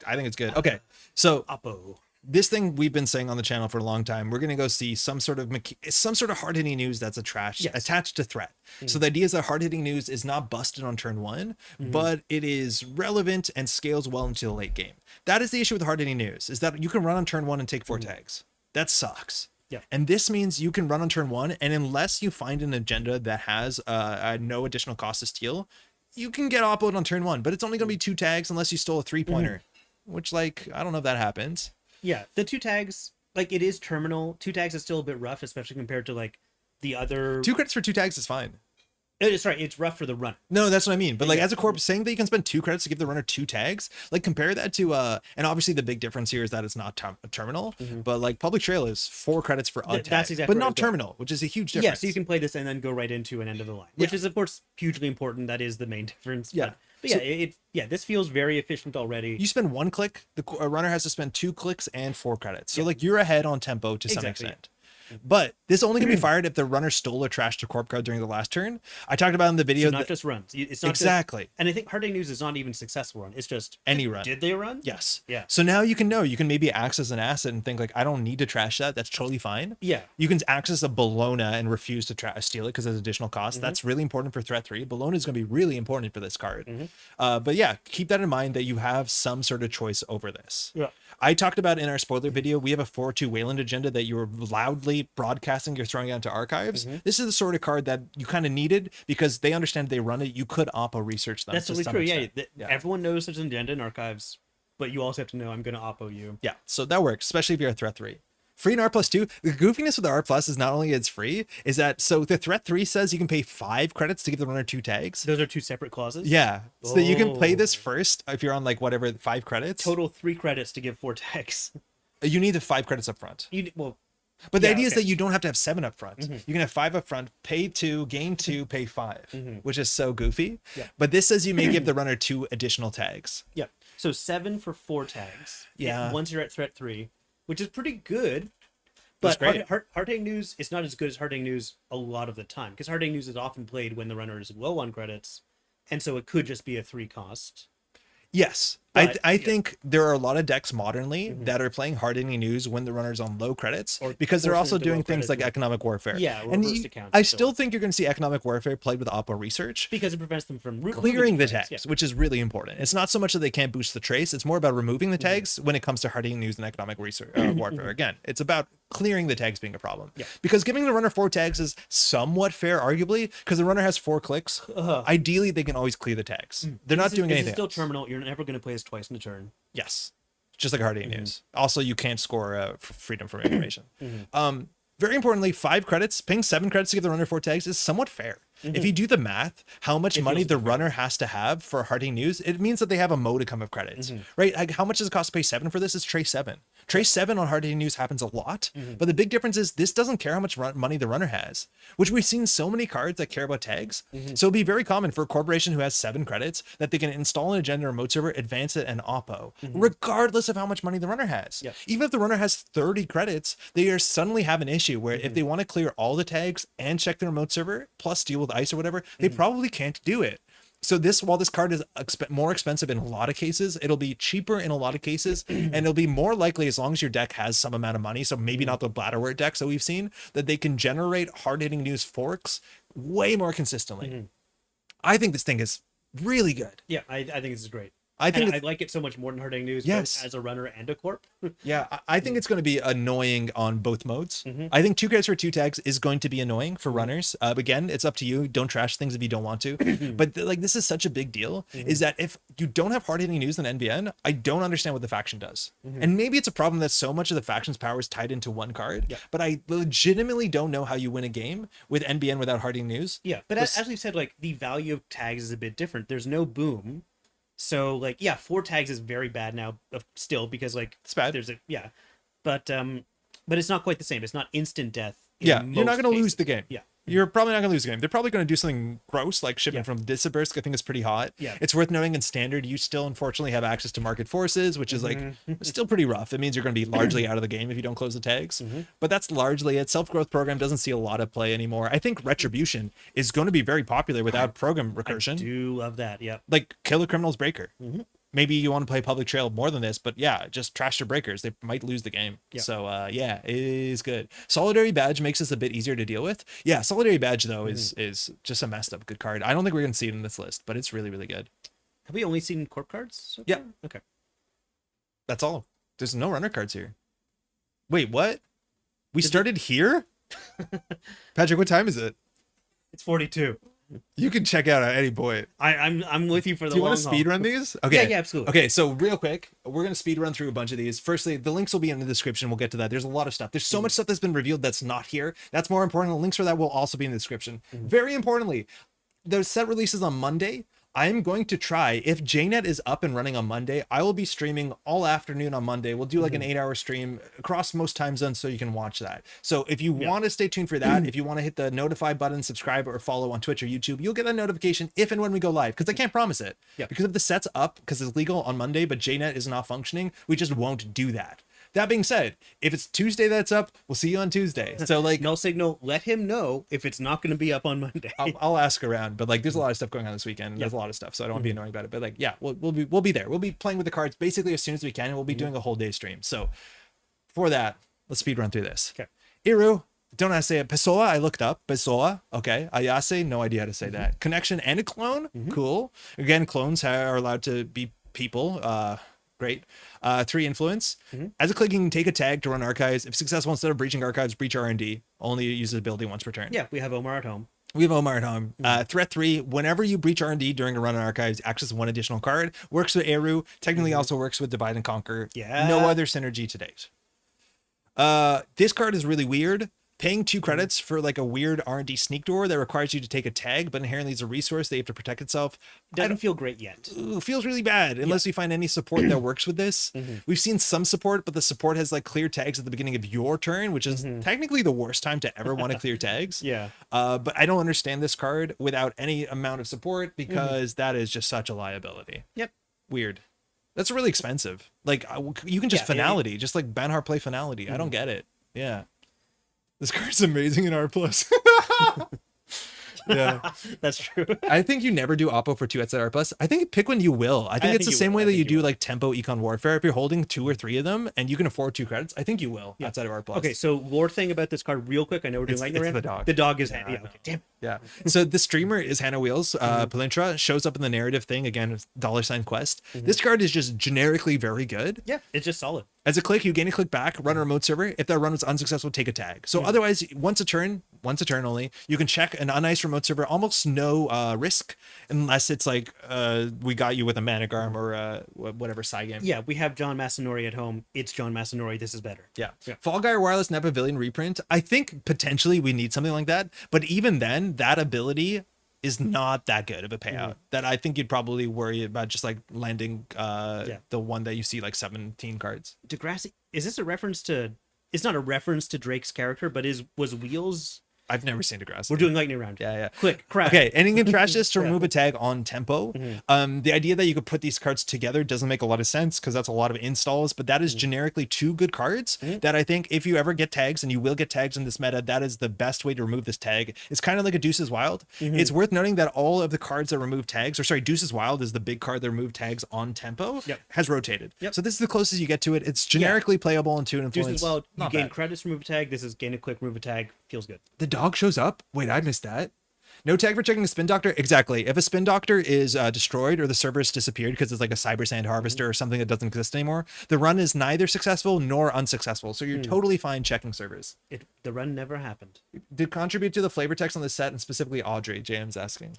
Speaker 1: I think it's good. Okay, so
Speaker 2: Oppo.
Speaker 1: this thing we've been saying on the channel for a long time, we're going to go see some sort of hard-hitting news that's attached to threat. So the idea is that hard-hitting news is not busted on turn one, but it is relevant and scales well into the late game. That is the issue with hard-hitting news, is that you can run on turn one and take 4 tags. That sucks.
Speaker 2: Yeah.
Speaker 1: And this means you can run on turn one, and unless you find an agenda that has no additional cost to steal, you can get oppoed on turn one, but it's only going to be 2 tags unless you stole a 3-pointer, which, like, I don't know if that happens.
Speaker 2: Yeah, the 2 tags, like, it is terminal. 2 tags is still a bit rough, especially compared to, like, the other...
Speaker 1: 2 credits for 2 tags is fine.
Speaker 2: Sorry, it's rough for the runner.
Speaker 1: No, that's what I mean. But like as a corp, saying that you can spend 2 credits to give the runner 2 tags, like compare that to and obviously the big difference here is that it's not a terminal, but like public trail is 4 credits for a tag,
Speaker 2: that's exactly
Speaker 1: but
Speaker 2: right,
Speaker 1: not terminal, which is a huge difference.
Speaker 2: Yeah, so you can play this and then go right into an end of the line, which is of course hugely important. That is the main difference.
Speaker 1: Yeah.
Speaker 2: But yeah, this feels very efficient already.
Speaker 1: You spend 1 click, the runner has to spend 2 clicks and 4 credits. So like you're ahead on tempo to some extent. But this only can be fired if the runner stole or trashed a corp card during the last turn. I talked about in the video.
Speaker 2: So not just runs. It's not
Speaker 1: exactly.
Speaker 2: And I think hard-hitting news is not even successful run. It's just
Speaker 1: any run.
Speaker 2: Did they run?
Speaker 1: Yes.
Speaker 2: Yeah.
Speaker 1: So now you can maybe access an asset and think like, I don't need to trash that. That's totally fine.
Speaker 2: Yeah.
Speaker 1: You can access a Bologna and refuse to steal it because there's additional cost. That's really important for threat 3. Bologna is going to be really important for this card. But yeah, keep that in mind that you have some sort of choice over this.
Speaker 2: Yeah.
Speaker 1: I talked about in our spoiler video, we have a 4-2 Wayland agenda that you were loudly broadcasting you're throwing out into archives. This is the sort of card that you kind of needed because they understand they run it. You could oppo research them.
Speaker 2: That's totally true. Yeah. Everyone knows there's an agenda in archives, but you also have to know I'm going to oppo you.
Speaker 1: Yeah. So that works, especially if you're a threat 3. Free in R+2. The goofiness with the R+ is not only it's free, is that so the threat 3 says you can pay 5 credits to give the runner 2 tags.
Speaker 2: Those are 2 separate clauses?
Speaker 1: Yeah. So you can play this first if you're on like whatever 5 credits.
Speaker 2: Total 3 credits to give 4 tags.
Speaker 1: You need the 5 credits up front. But the
Speaker 2: yeah,
Speaker 1: idea is that you don't have to have 7 up front. You can have 5 up front, pay 2, gain 2, pay 5, which is so goofy.
Speaker 2: Yeah.
Speaker 1: But this says you may give the runner 2 additional tags.
Speaker 2: Yeah. So 7 for 4 tags.
Speaker 1: Yeah.
Speaker 2: Once you're at threat 3, which is pretty good. But hard-hitting news is not as good as hard-hitting news a lot of the time, because hard-hitting news is often played when the runner is low on credits, and so it could just be a 3 cost.
Speaker 1: Yes. I think there are a lot of decks modernly that are playing hard-hitting news when the runner's on low credits, because they're also doing things like economic warfare.
Speaker 2: Yeah,
Speaker 1: and I still think you're going to see economic warfare played with oppo research.
Speaker 2: Because it prevents them from
Speaker 1: clearing the tags, which is really important. It's not so much that they can't boost the trace, it's more about removing the tags when it comes to hard-hitting news and economic research, warfare. Again, it's about clearing the tags being a problem.
Speaker 2: Yeah.
Speaker 1: Because giving the runner 4 tags is somewhat fair, arguably, because the runner has 4 clicks. Ideally, they can always clear the tags. They're not doing anything.
Speaker 2: It's still terminal. You're never going to play this twice in a turn.
Speaker 1: Yes, just like hard-hitting news. Also, you can't score freedom from information. Very importantly, 5 credits, paying 7 credits to give the runner 4 tags is somewhat fair. If you do the math, how much money the runner has to have for hard-hitting news, it means that they have a modicum of credits, right? Like how much does it cost to pay 7 for this? Is Trace 7. Trace 7 on hard-hitting news happens a lot, but the big difference is this doesn't care how much money the runner has, which we've seen so many cards that care about tags. So it'd be very common for a corporation who has 7 credits that they can install an agenda remote server, advance it, and oppo, regardless of how much money the runner has. Even if the runner has 30 credits, they are suddenly have an issue where if they want to clear all the tags and check the remote server, plus deal with ice or whatever, they probably can't do it. So while this card is more expensive in a lot of cases, it'll be cheaper in a lot of cases, and it'll be more likely, as long as your deck has some amount of money, so maybe not the Bladderwort decks that we've seen, that they can generate hard-hitting news forks way more consistently. I think this thing is really good.
Speaker 2: Yeah, I think this is great.
Speaker 1: I
Speaker 2: like it so much more than hard-hitting news, both as a runner and a corp.
Speaker 1: Yeah, I think it's going to be annoying on both modes. I think 2 credits for 2 tags is going to be annoying for runners. Again, it's up to you. Don't trash things if you don't want to. But like, this is such a big deal, is that if you don't have hard-hitting news in NBN, I don't understand what the faction does. And maybe it's a problem that so much of the faction's power is tied into one card, but I legitimately don't know how you win a game with NBN without hard-hitting news.
Speaker 2: Yeah, but as we said, like, the value of tags is a bit different. There's no boom. So like, yeah, 4 tags is very bad now still, because like
Speaker 1: it's bad.
Speaker 2: But it's not quite the same. It's not instant death.
Speaker 1: Yeah, you're not going to lose the game.
Speaker 2: Yeah.
Speaker 1: You're probably not going to lose the game. They're probably going to do something gross, like shipping from Disperse. I think is pretty hot.
Speaker 2: Yeah.
Speaker 1: It's worth knowing in Standard, you still unfortunately have access to market forces, which is like still pretty rough. It means you're going to be largely out of the game if you don't close the tags. But that's largely it. Self-growth program doesn't see a lot of play anymore. I think Retribution is going to be very popular without program recursion.
Speaker 2: I do love that. Yeah.
Speaker 1: Like Killer Criminals Breaker. maybe you want to play Public Trail more than this, but yeah, just trash your breakers. They might lose the game.
Speaker 2: Yeah.
Speaker 1: So yeah, it is good. Solidarity Badge makes this a bit easier to deal with. Yeah, Solidarity Badge though is just a messed up good card. I don't think we're gonna see it in this list, but it's really, really good.
Speaker 2: Have we only seen corp cards so
Speaker 1: yeah.
Speaker 2: far? Okay.
Speaker 1: That's all. There's no runner cards here. Wait, what? We started here? Patrick, what time is it?
Speaker 2: It's 42.
Speaker 1: You can check out at any point.
Speaker 2: I'm with you for the
Speaker 1: Do you
Speaker 2: long
Speaker 1: want to speed
Speaker 2: haul.
Speaker 1: run these? Okay.
Speaker 2: Yeah, absolutely.
Speaker 1: Okay, so real quick, we're going to speed run through a bunch of these. Firstly, the links will be in the description. We'll get to that. There's a lot of stuff. There's so much stuff that's been revealed that's not here. That's more important. The links for that will also be in the description. Very importantly, the set releases on Monday. I'm going to try, if JNet is up and running on Monday, I will be streaming all afternoon on Monday. We'll do like an 8-hour stream across most time zones so you can watch that. So if you want to stay tuned for that, if you want to hit the notify button, subscribe or follow on Twitch or YouTube, you'll get a notification if and when we go live, because I can't promise it. Yeah. Because if the set's up, because it's legal on Monday, but JNet is not functioning, we just won't do that. That being said, if it's Tuesday that's up, we'll see you on Tuesday. So like
Speaker 2: Null Signal, let him know if it's not going to be up on Monday.
Speaker 1: I'll ask around, but like there's a lot of stuff going on this weekend. There's a lot of stuff, so I don't want to be annoying about it. But like, yeah, we'll be there. We'll be playing with the cards basically as soon as we can, and we'll be doing a whole day stream. So for that, let's speed run through this.
Speaker 2: Okay.
Speaker 1: Iru, don't know how to say it. Pessoa, I looked up. Pessoa, okay. Ayase, no idea how to say that. Connection and a clone, cool. Again, clones are allowed to be people. Great. 3 influence. As a click, you can take a tag to run archives. If successful, instead of breaching archives, breach R&D. Only uses ability once per turn.
Speaker 2: Yeah, we have Omar at home.
Speaker 1: We have Omar at home. Threat 3, whenever you breach R&D during a run on archives, access 1 additional card. Works with Eru. Technically also works with Divide and Conquer.
Speaker 2: Yeah.
Speaker 1: No other synergy to date. This card is really weird. Paying 2 credits for like a weird R&D sneak door that requires you to take a tag, but inherently is a resource that you have to protect itself.
Speaker 2: Doesn't feel great yet.
Speaker 1: Feels really bad unless we find any support that works with this. We've seen some support, but the support has like clear tags at the beginning of your turn, which is technically the worst time to ever want to clear tags.
Speaker 2: Yeah.
Speaker 1: But I don't understand this card without any amount of support because that is just such a liability.
Speaker 2: Yep.
Speaker 1: Weird. That's really expensive. Like you can just finality, just like Banhart play finality. I don't get it. Yeah. This card's amazing in R+. Yeah,
Speaker 2: that's true.
Speaker 1: I think you never do Oppo for 2 at R+. I think pick when you will. I think it's the same way that you do like Tempo Econ Warfare. If you're holding 2 or 3 of them and you can afford 2 credits, I think you will outside of R+.
Speaker 2: Okay, so lore thing about this card real quick. I know we're doing lightning round.
Speaker 1: The dog.
Speaker 2: The dog is Hannah. Yeah, okay. Damn.
Speaker 1: Yeah. So the streamer is Hannah Wheels. Palintra shows up in the narrative thing again. $ quest. This card is just generically very good.
Speaker 2: Yeah, it's just solid.
Speaker 1: As a click, you gain a click back, run a remote server. If that run was unsuccessful, take a tag. So otherwise, once a turn only, you can check an unice remote server, almost no risk, unless it's like we got you with a Manic Arm or whatever side game.
Speaker 2: Yeah, we have John Masanori at home. It's John Masanori. This is better.
Speaker 1: Yeah. Fall Guy Wireless Net Pavilion reprint. I think potentially we need something like that. But even then, that ability is not that good of a payout that I think you'd probably worry about just like landing the one that you see like 17 cards.
Speaker 2: Degrassi, is this a reference to, it's not a reference to Drake's character, but was Wheels
Speaker 1: I've never seen Degrassi.
Speaker 2: We're doing lightning round.
Speaker 1: Yeah, yeah.
Speaker 2: Quick, crash.
Speaker 1: Okay, and you can trash this to remove a tag on tempo. The idea that you could put these cards together doesn't make a lot of sense because that's a lot of installs, but that is generically 2 good cards that I think if you ever get tags, and you will get tags in this meta, that is the best way to remove this tag. It's kind of like a Deuce's Wild. It's worth noting that all of the cards that remove tags, or sorry, Deuce's Wild is the big card that remove tags on tempo, has rotated. So this is the closest you get to it. It's generically playable in 2 and influence.
Speaker 2: Deuce's Wild, you gain credits to remove a tag. This is gain a click, remove a tag. Feels good.
Speaker 1: The dog shows up? Wait, I missed that. No tag for checking a spin doctor? Exactly. If a spin doctor is destroyed or the server's disappeared because it's like a cyber sand harvester or something that doesn't exist anymore, the run is neither successful nor unsuccessful. So you're totally fine checking servers.
Speaker 2: The run never happened.
Speaker 1: Did contribute to the flavor text on the set, and specifically Audrey, JM's asking.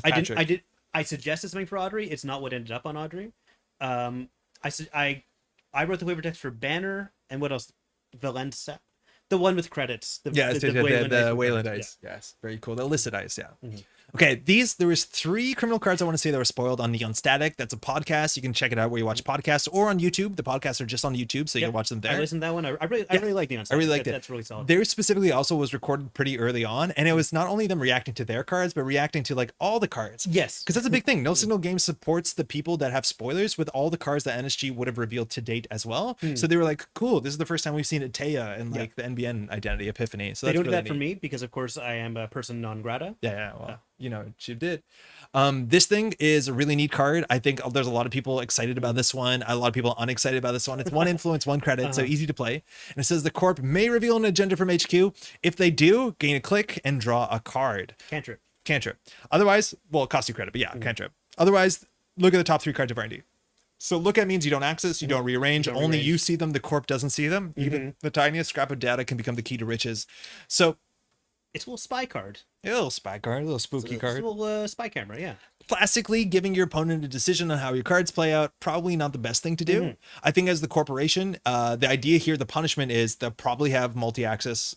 Speaker 2: I suggested something for Audrey. It's not what ended up on Audrey. I wrote the flavor text for Banner and what else? Valenza. The one with credits. The
Speaker 1: Wayland Ice. Yeah. Yes, very cool. The illicit ice, yeah. Okay, there was 3 criminal cards I want to say that were spoiled on Neon Static. That's a podcast. You can check it out where you watch podcasts or on YouTube. The podcasts are just on YouTube, so you can watch them there.
Speaker 2: I listened to that one. I really like Neon Static.
Speaker 1: I really liked it.
Speaker 2: That's really solid.
Speaker 1: Theirs specifically also was recorded pretty early on, and it was not only them reacting to their cards, but reacting to like all the cards.
Speaker 2: Yes.
Speaker 1: Because that's a big thing. No Signal Game supports the people that have spoilers with all the cards that NSG would have revealed to date as well. So they were like, cool, this is the first time we've seen Atea and like the NBN identity Epiphany. So
Speaker 2: they
Speaker 1: that's
Speaker 2: don't do
Speaker 1: really
Speaker 2: that for me because of course I am a person non grata.
Speaker 1: Well, she did. This thing is a really neat card. I think there's a lot of people excited about this one. A lot of people unexcited about this one. It's 1 influence, 1 credit, so easy to play. And it says the corp may reveal an agenda from HQ. If they do, gain a click and draw a card. Cantrip. Otherwise, well, it costs you credit, but yeah, cantrip. Otherwise, look at the top 3 cards of R&D. So look at means you don't access, you don't rearrange, only you see them, the corp doesn't see them. Even the tiniest scrap of data can become the key to riches. So
Speaker 2: it's a little spy card.
Speaker 1: A little spy card, a little spooky card.
Speaker 2: It's a little spy camera, yeah.
Speaker 1: Classically, giving your opponent a decision on how your cards play out, probably not the best thing to do. I think as the corporation, the idea here, the punishment is they'll probably have multi-access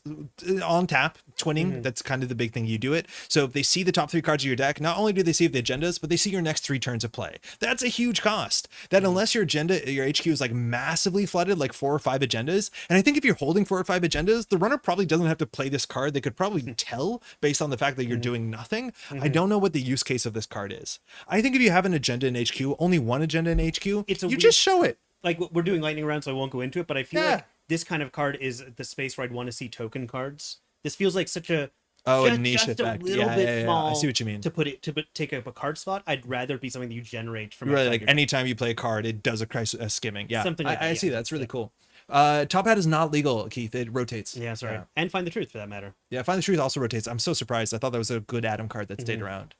Speaker 1: on tap, twinning. That's kind of the big thing you do it. So if they see the top 3 cards of your deck, not only do they see the agendas, but they see your next 3 turns of play. That's a huge cost. That unless your agenda, your HQ is like massively flooded, like 4 or 5 agendas. And I think if you're holding 4 or 5 agendas, the runner probably doesn't have to play this card. They could probably tell based on the fact that you're doing nothing. I don't know what the use case of this card is. I think if you have an agenda in HQ, only 1 agenda in HQ, you just show it.
Speaker 2: Like, we're doing lightning round, so I won't go into it, but I feel like this kind of card is the space where I'd want to see token cards. This feels like such a
Speaker 1: a niche
Speaker 2: just
Speaker 1: effect.
Speaker 2: A little bit small.
Speaker 1: I see what you mean.
Speaker 2: To take up a card slot, I'd rather it be something that you generate from.
Speaker 1: Right, like anytime you play a card, it does a skimming. Yeah,
Speaker 2: something like
Speaker 1: I see that. It's really cool. Top hat is not legal, Keith. It rotates.
Speaker 2: Yeah, sorry. And Find the Truth for that matter.
Speaker 1: Yeah, Find the Truth also rotates. I'm so surprised. I thought that was a good Adam card that stayed around.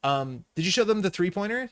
Speaker 1: Did you show them the 3-pointer?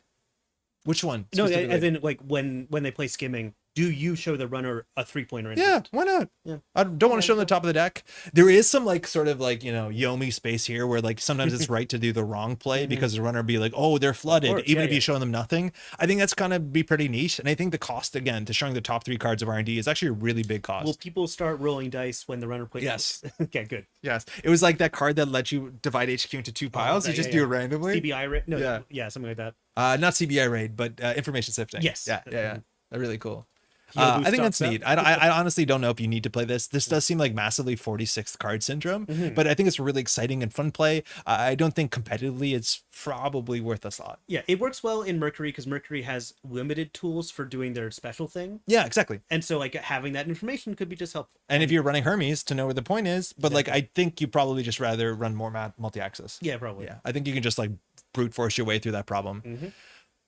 Speaker 1: Which one?
Speaker 2: No, as in like when they play skimming, do you show the runner a 3-pointer?
Speaker 1: Yeah, why not?
Speaker 2: Yeah.
Speaker 1: I don't want to show them the top of the deck. There is some like sort of like, Yomi space here where like sometimes it's right to do the wrong play because the runner would be like, oh, they're flooded, even if you show them nothing. I think that's gonna be pretty niche. And I think the cost again to showing the top 3 cards of R&D is actually a really big cost.
Speaker 2: Will people start rolling dice when the runner plays?
Speaker 1: Yes.
Speaker 2: Okay, good.
Speaker 1: Yes. It was like that card that lets you divide HQ into 2 piles. You just do it randomly.
Speaker 2: CBI raid? No, yeah, something like that.
Speaker 1: Not CBI raid, but information sifting.
Speaker 2: Yes.
Speaker 1: Yeah. They're really cool. I think that's neat. I honestly don't know if you need to play this. This does seem like massively 46th card syndrome, but I think it's really exciting and fun play. I don't think competitively it's probably worth a slot.
Speaker 2: Yeah, it works well in Mercury because Mercury has limited tools for doing their special thing.
Speaker 1: Yeah, exactly.
Speaker 2: And so like having that information could be just helpful.
Speaker 1: And if you're running Hermes to know where the point is, but like I think you probably just rather run more multi-access.
Speaker 2: Yeah, probably.
Speaker 1: Yeah, I think you can just like brute force your way through that problem.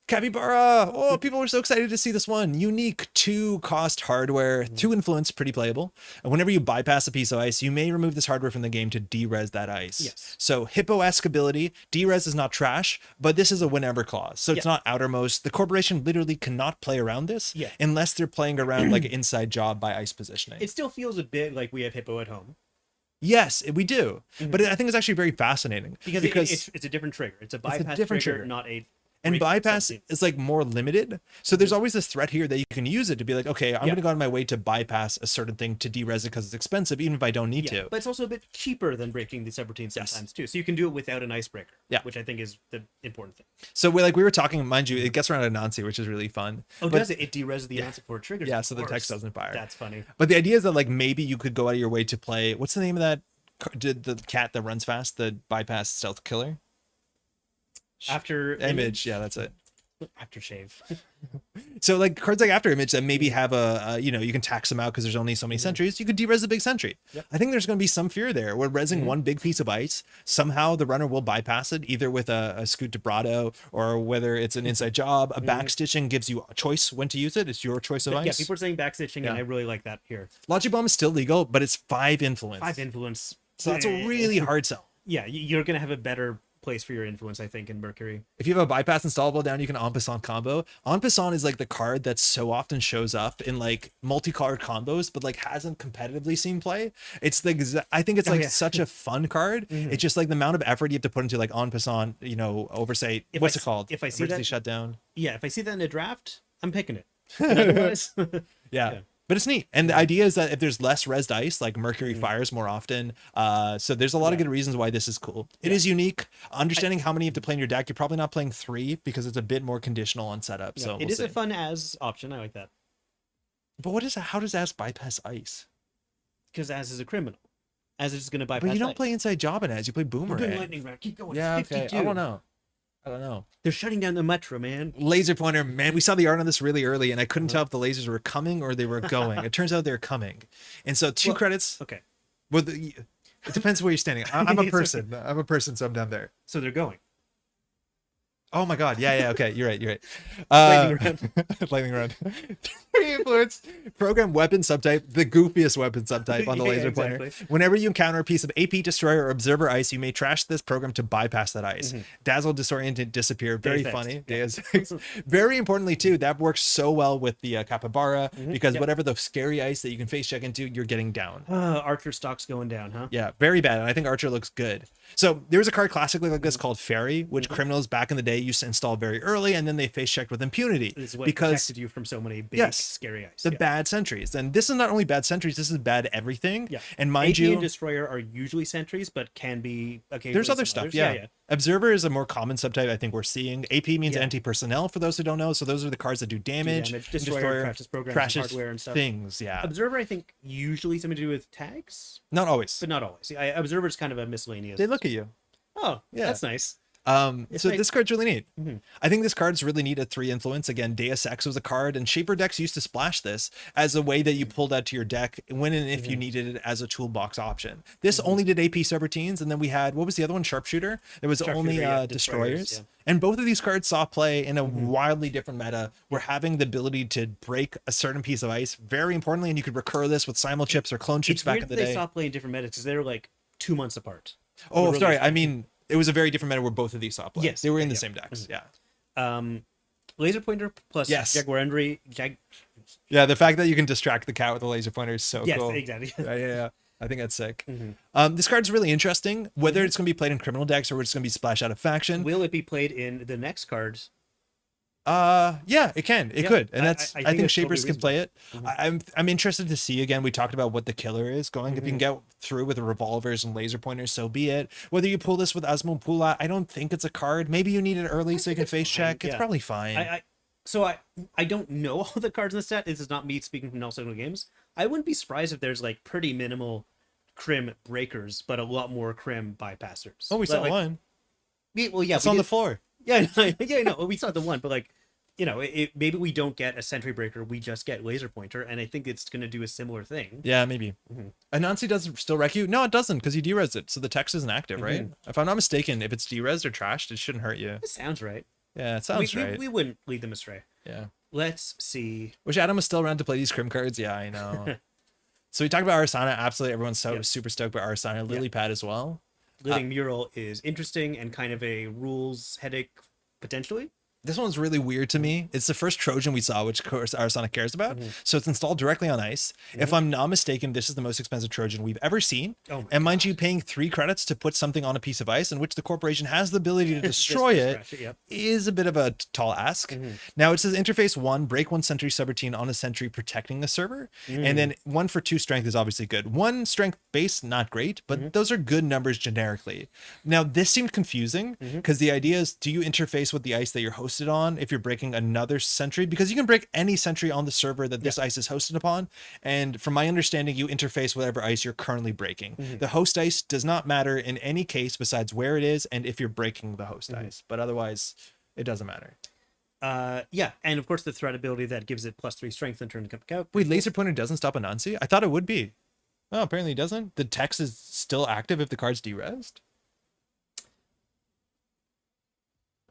Speaker 1: Capybara! Oh, people were so excited to see this one. Unique 2-cost hardware, 2 influence, pretty playable. And whenever you bypass a piece of ice, you may remove this hardware from the game to de-res that ice.
Speaker 2: Yes.
Speaker 1: So hippo-esque ability, de-res is not trash, but this is a whenever clause. So it's not outermost. The corporation literally cannot play around this unless they're playing around like an inside job by ice positioning.
Speaker 2: It still feels a bit like we have hippo at home.
Speaker 1: Yes, we do. But I think it's actually very fascinating.
Speaker 2: Because it's a different trigger. It's a bypass trigger, not a...
Speaker 1: And bypass is like more limited. So there's always this threat here that you can use it to be like, okay, I'm going to go on my way to bypass a certain thing to de-res it because it's expensive, even if I don't need to.
Speaker 2: But it's also a bit cheaper than breaking the subroutine sometimes too. So you can do it without an icebreaker, which I think is the important thing.
Speaker 1: So we were talking, mind you, it gets around Anansi, which is really fun.
Speaker 2: Oh, does it? It de-res the Anansi before it triggers.
Speaker 1: Yeah, so the text doesn't fire.
Speaker 2: That's funny.
Speaker 1: But the idea is that like maybe you could go out of your way to play, what's the name of that, the cat that runs fast, the bypass stealth killer?
Speaker 2: After
Speaker 1: Image, yeah, that's it.
Speaker 2: Aftershave.
Speaker 1: So like cards like After Image that maybe have you can tax them out because there's only so many sentries. You could de-res a big sentry. I think there's going to be some fear there. We're resing one big piece of ice. Somehow the runner will bypass it either with a scoot to Brado or whether it's an inside job. A backstitching gives you a choice when to use it. It's your choice of ice.
Speaker 2: Yeah, people are saying backstitching, and I really like that here.
Speaker 1: Logic Bomb is still legal, but it's 5 influence.
Speaker 2: 5 influence.
Speaker 1: So that's a really hard sell.
Speaker 2: Yeah, you're going to have a better place for your influence, I think, in Mercury.
Speaker 1: If you have a bypass installable down, you can en passant combo. En passant is like the card that so often shows up in like multi-card combos, but like hasn't competitively seen play. It's the I think it's like such a fun card. It's just like the amount of effort you have to put into like en passant, oversight. What's it called?
Speaker 2: If I see
Speaker 1: Emergency
Speaker 2: that
Speaker 1: shutdown.
Speaker 2: Yeah, if I see that in a draft, I'm picking it.
Speaker 1: Yeah. But it's neat. And the idea is that if there's less res dice, like Mercury fires more often. So there's a lot of good reasons why this is cool. It is unique. Understanding how many you have to play in your deck, you're probably not playing 3 because it's a bit more conditional on setup. So
Speaker 2: it is a fun as option. I like that.
Speaker 1: But how does As bypass ice?
Speaker 2: Because As is a criminal. As is going to bypass
Speaker 1: But you don't
Speaker 2: ice.
Speaker 1: play inside job in As, you play Boomerang.
Speaker 2: We're doing lightning round. Keep going.
Speaker 1: Yeah,
Speaker 2: 52.
Speaker 1: okay. I don't know.
Speaker 2: They're shutting down the Metro, man.
Speaker 1: Laser pointer, man. We saw the art on this really early, and I couldn't tell if the lasers were coming or they were going. It turns out they're coming. And so 2 credits.
Speaker 2: Okay.
Speaker 1: Well, it depends where you're standing. I'm a person. I'm a person, so I'm down there.
Speaker 2: So they're going.
Speaker 1: Oh my god, yeah, okay, you're right.
Speaker 2: Lightning round.
Speaker 1: Lightning round. 3 influence. Program weapon subtype, the goofiest weapon subtype on the
Speaker 2: Yeah,
Speaker 1: laser pointer.
Speaker 2: exactly.
Speaker 1: Whenever you encounter a piece of AP, destroyer, or observer ice, you may trash this program to bypass that ice. Dazzle, disorient, disappear. Very
Speaker 2: Deus Ex.
Speaker 1: funny.
Speaker 2: Yeah.
Speaker 1: Deus Ex. Very importantly too, that works so well with the capybara because
Speaker 2: Yep.
Speaker 1: whatever the scary ice that you can face check into, you're getting down.
Speaker 2: Archer stock's going down, huh?
Speaker 1: Yeah, very bad. And I think Archer looks good. So there's a card classically like this called Fairy, which criminals back in the day used to install very early, and then they face checked with impunity.
Speaker 2: This is what
Speaker 1: because
Speaker 2: protected you from so many big,
Speaker 1: yes,
Speaker 2: scary ice.
Speaker 1: the bad sentries. And this is not only bad sentries, this is bad everything.
Speaker 2: Yeah.
Speaker 1: And mind
Speaker 2: AP
Speaker 1: you,
Speaker 2: and Destroyer are usually sentries, but can be occasionally
Speaker 1: there's other
Speaker 2: some
Speaker 1: stuff.
Speaker 2: others.
Speaker 1: Yeah. Observer is a more common subtype I think we're seeing. AP means
Speaker 2: Yeah.
Speaker 1: anti-personnel for those who don't know. So those are the cards that do damage.
Speaker 2: Destroyer crashes programs, and
Speaker 1: crashes
Speaker 2: hardware and stuff.
Speaker 1: things. Yeah.
Speaker 2: Observer, I think, usually something to do with tags,
Speaker 1: Not always.
Speaker 2: but not always. Observer's kind of a miscellaneous.
Speaker 1: They look at you.
Speaker 2: Oh,
Speaker 1: Yeah.
Speaker 2: that's nice.
Speaker 1: So
Speaker 2: like-
Speaker 1: this card's really neat. I think this card's really neat at 3 influence. Again, Deus Ex was a card, and Shaper decks used to splash this as a way that you pulled out to your deck when and if you needed it as a toolbox option. This only did AP Subroutines, and then we had, what was the other one? Sharpshooter. There was only
Speaker 2: yeah,
Speaker 1: Destroyers.
Speaker 2: yeah.
Speaker 1: And both of these cards saw play in a wildly different meta, where having the ability to break a certain piece of ice, very importantly, and you could recur this with simul chips or clone chips
Speaker 2: It's
Speaker 1: back
Speaker 2: weird
Speaker 1: in the
Speaker 2: that they
Speaker 1: day.
Speaker 2: saw play in different metas because they're like 2 months apart.
Speaker 1: Oh,
Speaker 2: Really
Speaker 1: sorry.
Speaker 2: fun.
Speaker 1: I mean, it was a very different meta where both of these saw play.
Speaker 2: Yes,
Speaker 1: They were in
Speaker 2: yeah,
Speaker 1: the
Speaker 2: yeah.
Speaker 1: same decks. Yeah.
Speaker 2: Laser pointer plus
Speaker 1: Yes.
Speaker 2: Jaguarandery.
Speaker 1: Yeah, the fact that you can distract the cat with a laser pointer is so
Speaker 2: Yes,
Speaker 1: cool.
Speaker 2: exactly.
Speaker 1: Yeah. I think that's sick. This card's really interesting. Whether it's going to be played in criminal decks or it's going to be splashed out of faction.
Speaker 2: Will it be played in the next cards?
Speaker 1: Yeah, it can. It
Speaker 2: Yeah,
Speaker 1: could, and that's.
Speaker 2: I
Speaker 1: I
Speaker 2: think
Speaker 1: think
Speaker 2: it's
Speaker 1: Shapers
Speaker 2: totally
Speaker 1: can play it. I'm interested to see again. We talked about what the killer is going. If you can get through with the revolvers and laser pointers, so be it. Whether you pull this with Asmopula, I don't think it's a card. Maybe you need it early so you can face
Speaker 2: fine,
Speaker 1: check. It's
Speaker 2: yeah.
Speaker 1: probably fine.
Speaker 2: I don't know all the cards in the set. This is not me speaking from no games. I wouldn't be surprised if there's like pretty minimal crim breakers, but a lot more crim bypassers.
Speaker 1: Oh, we saw
Speaker 2: like,
Speaker 1: one.
Speaker 2: Well, yeah,
Speaker 1: It's on the floor.
Speaker 2: Yeah, no, we saw the one, but like, you know, maybe we don't get a sentry breaker, we just get laser pointer, and I think it's going to do a similar thing.
Speaker 1: Yeah, maybe. Anansi does still wreck you? No, it doesn't, because you derez it, so the text isn't active, right? If I'm not mistaken, if it's derezed or trashed, it shouldn't hurt you.
Speaker 2: It sounds right.
Speaker 1: Yeah, it sounds right.
Speaker 2: We wouldn't lead them astray.
Speaker 1: Yeah.
Speaker 2: Let's see.
Speaker 1: Wish Adam was still around to play these crim cards. Yeah, I know. So we talked about Arsana. Absolutely, everyone's so super stoked about Arsana. Lily Pad as well.
Speaker 2: Living Mural is interesting and kind of a rules headache potentially.
Speaker 1: This one's really weird to me. It's the first Trojan we saw, which of course Arsana cares about. So it's installed directly on ice. If I'm not mistaken, this is the most expensive Trojan we've ever seen.
Speaker 2: Oh my
Speaker 1: and mind you, paying 3 credits to put something on a piece of ice in which the corporation has the ability to destroy it is a bit of a tall ask. Now it says interface 1, break 1 sentry subroutine on a sentry protecting the server. And then 1 for 2 strength is obviously good. 1 strength base, not great, but those are good numbers generically. Now this seemed confusing because the idea is, do you interface with the ice that you're hosted on if you're breaking another sentry? Because you can break any sentry on the server that this ice is hosted upon, and from my understanding you interface whatever ice you're currently breaking. The host ice does not matter in any case besides where it is and if you're breaking the host ice, but otherwise it doesn't matter.
Speaker 2: Yeah, and of course the threat ability that gives it +3 strength and turn to come out.
Speaker 1: Wait, laser pointer doesn't stop Anansi? I thought it would be. Oh, apparently it doesn't. The text is still active if the card's derezzed.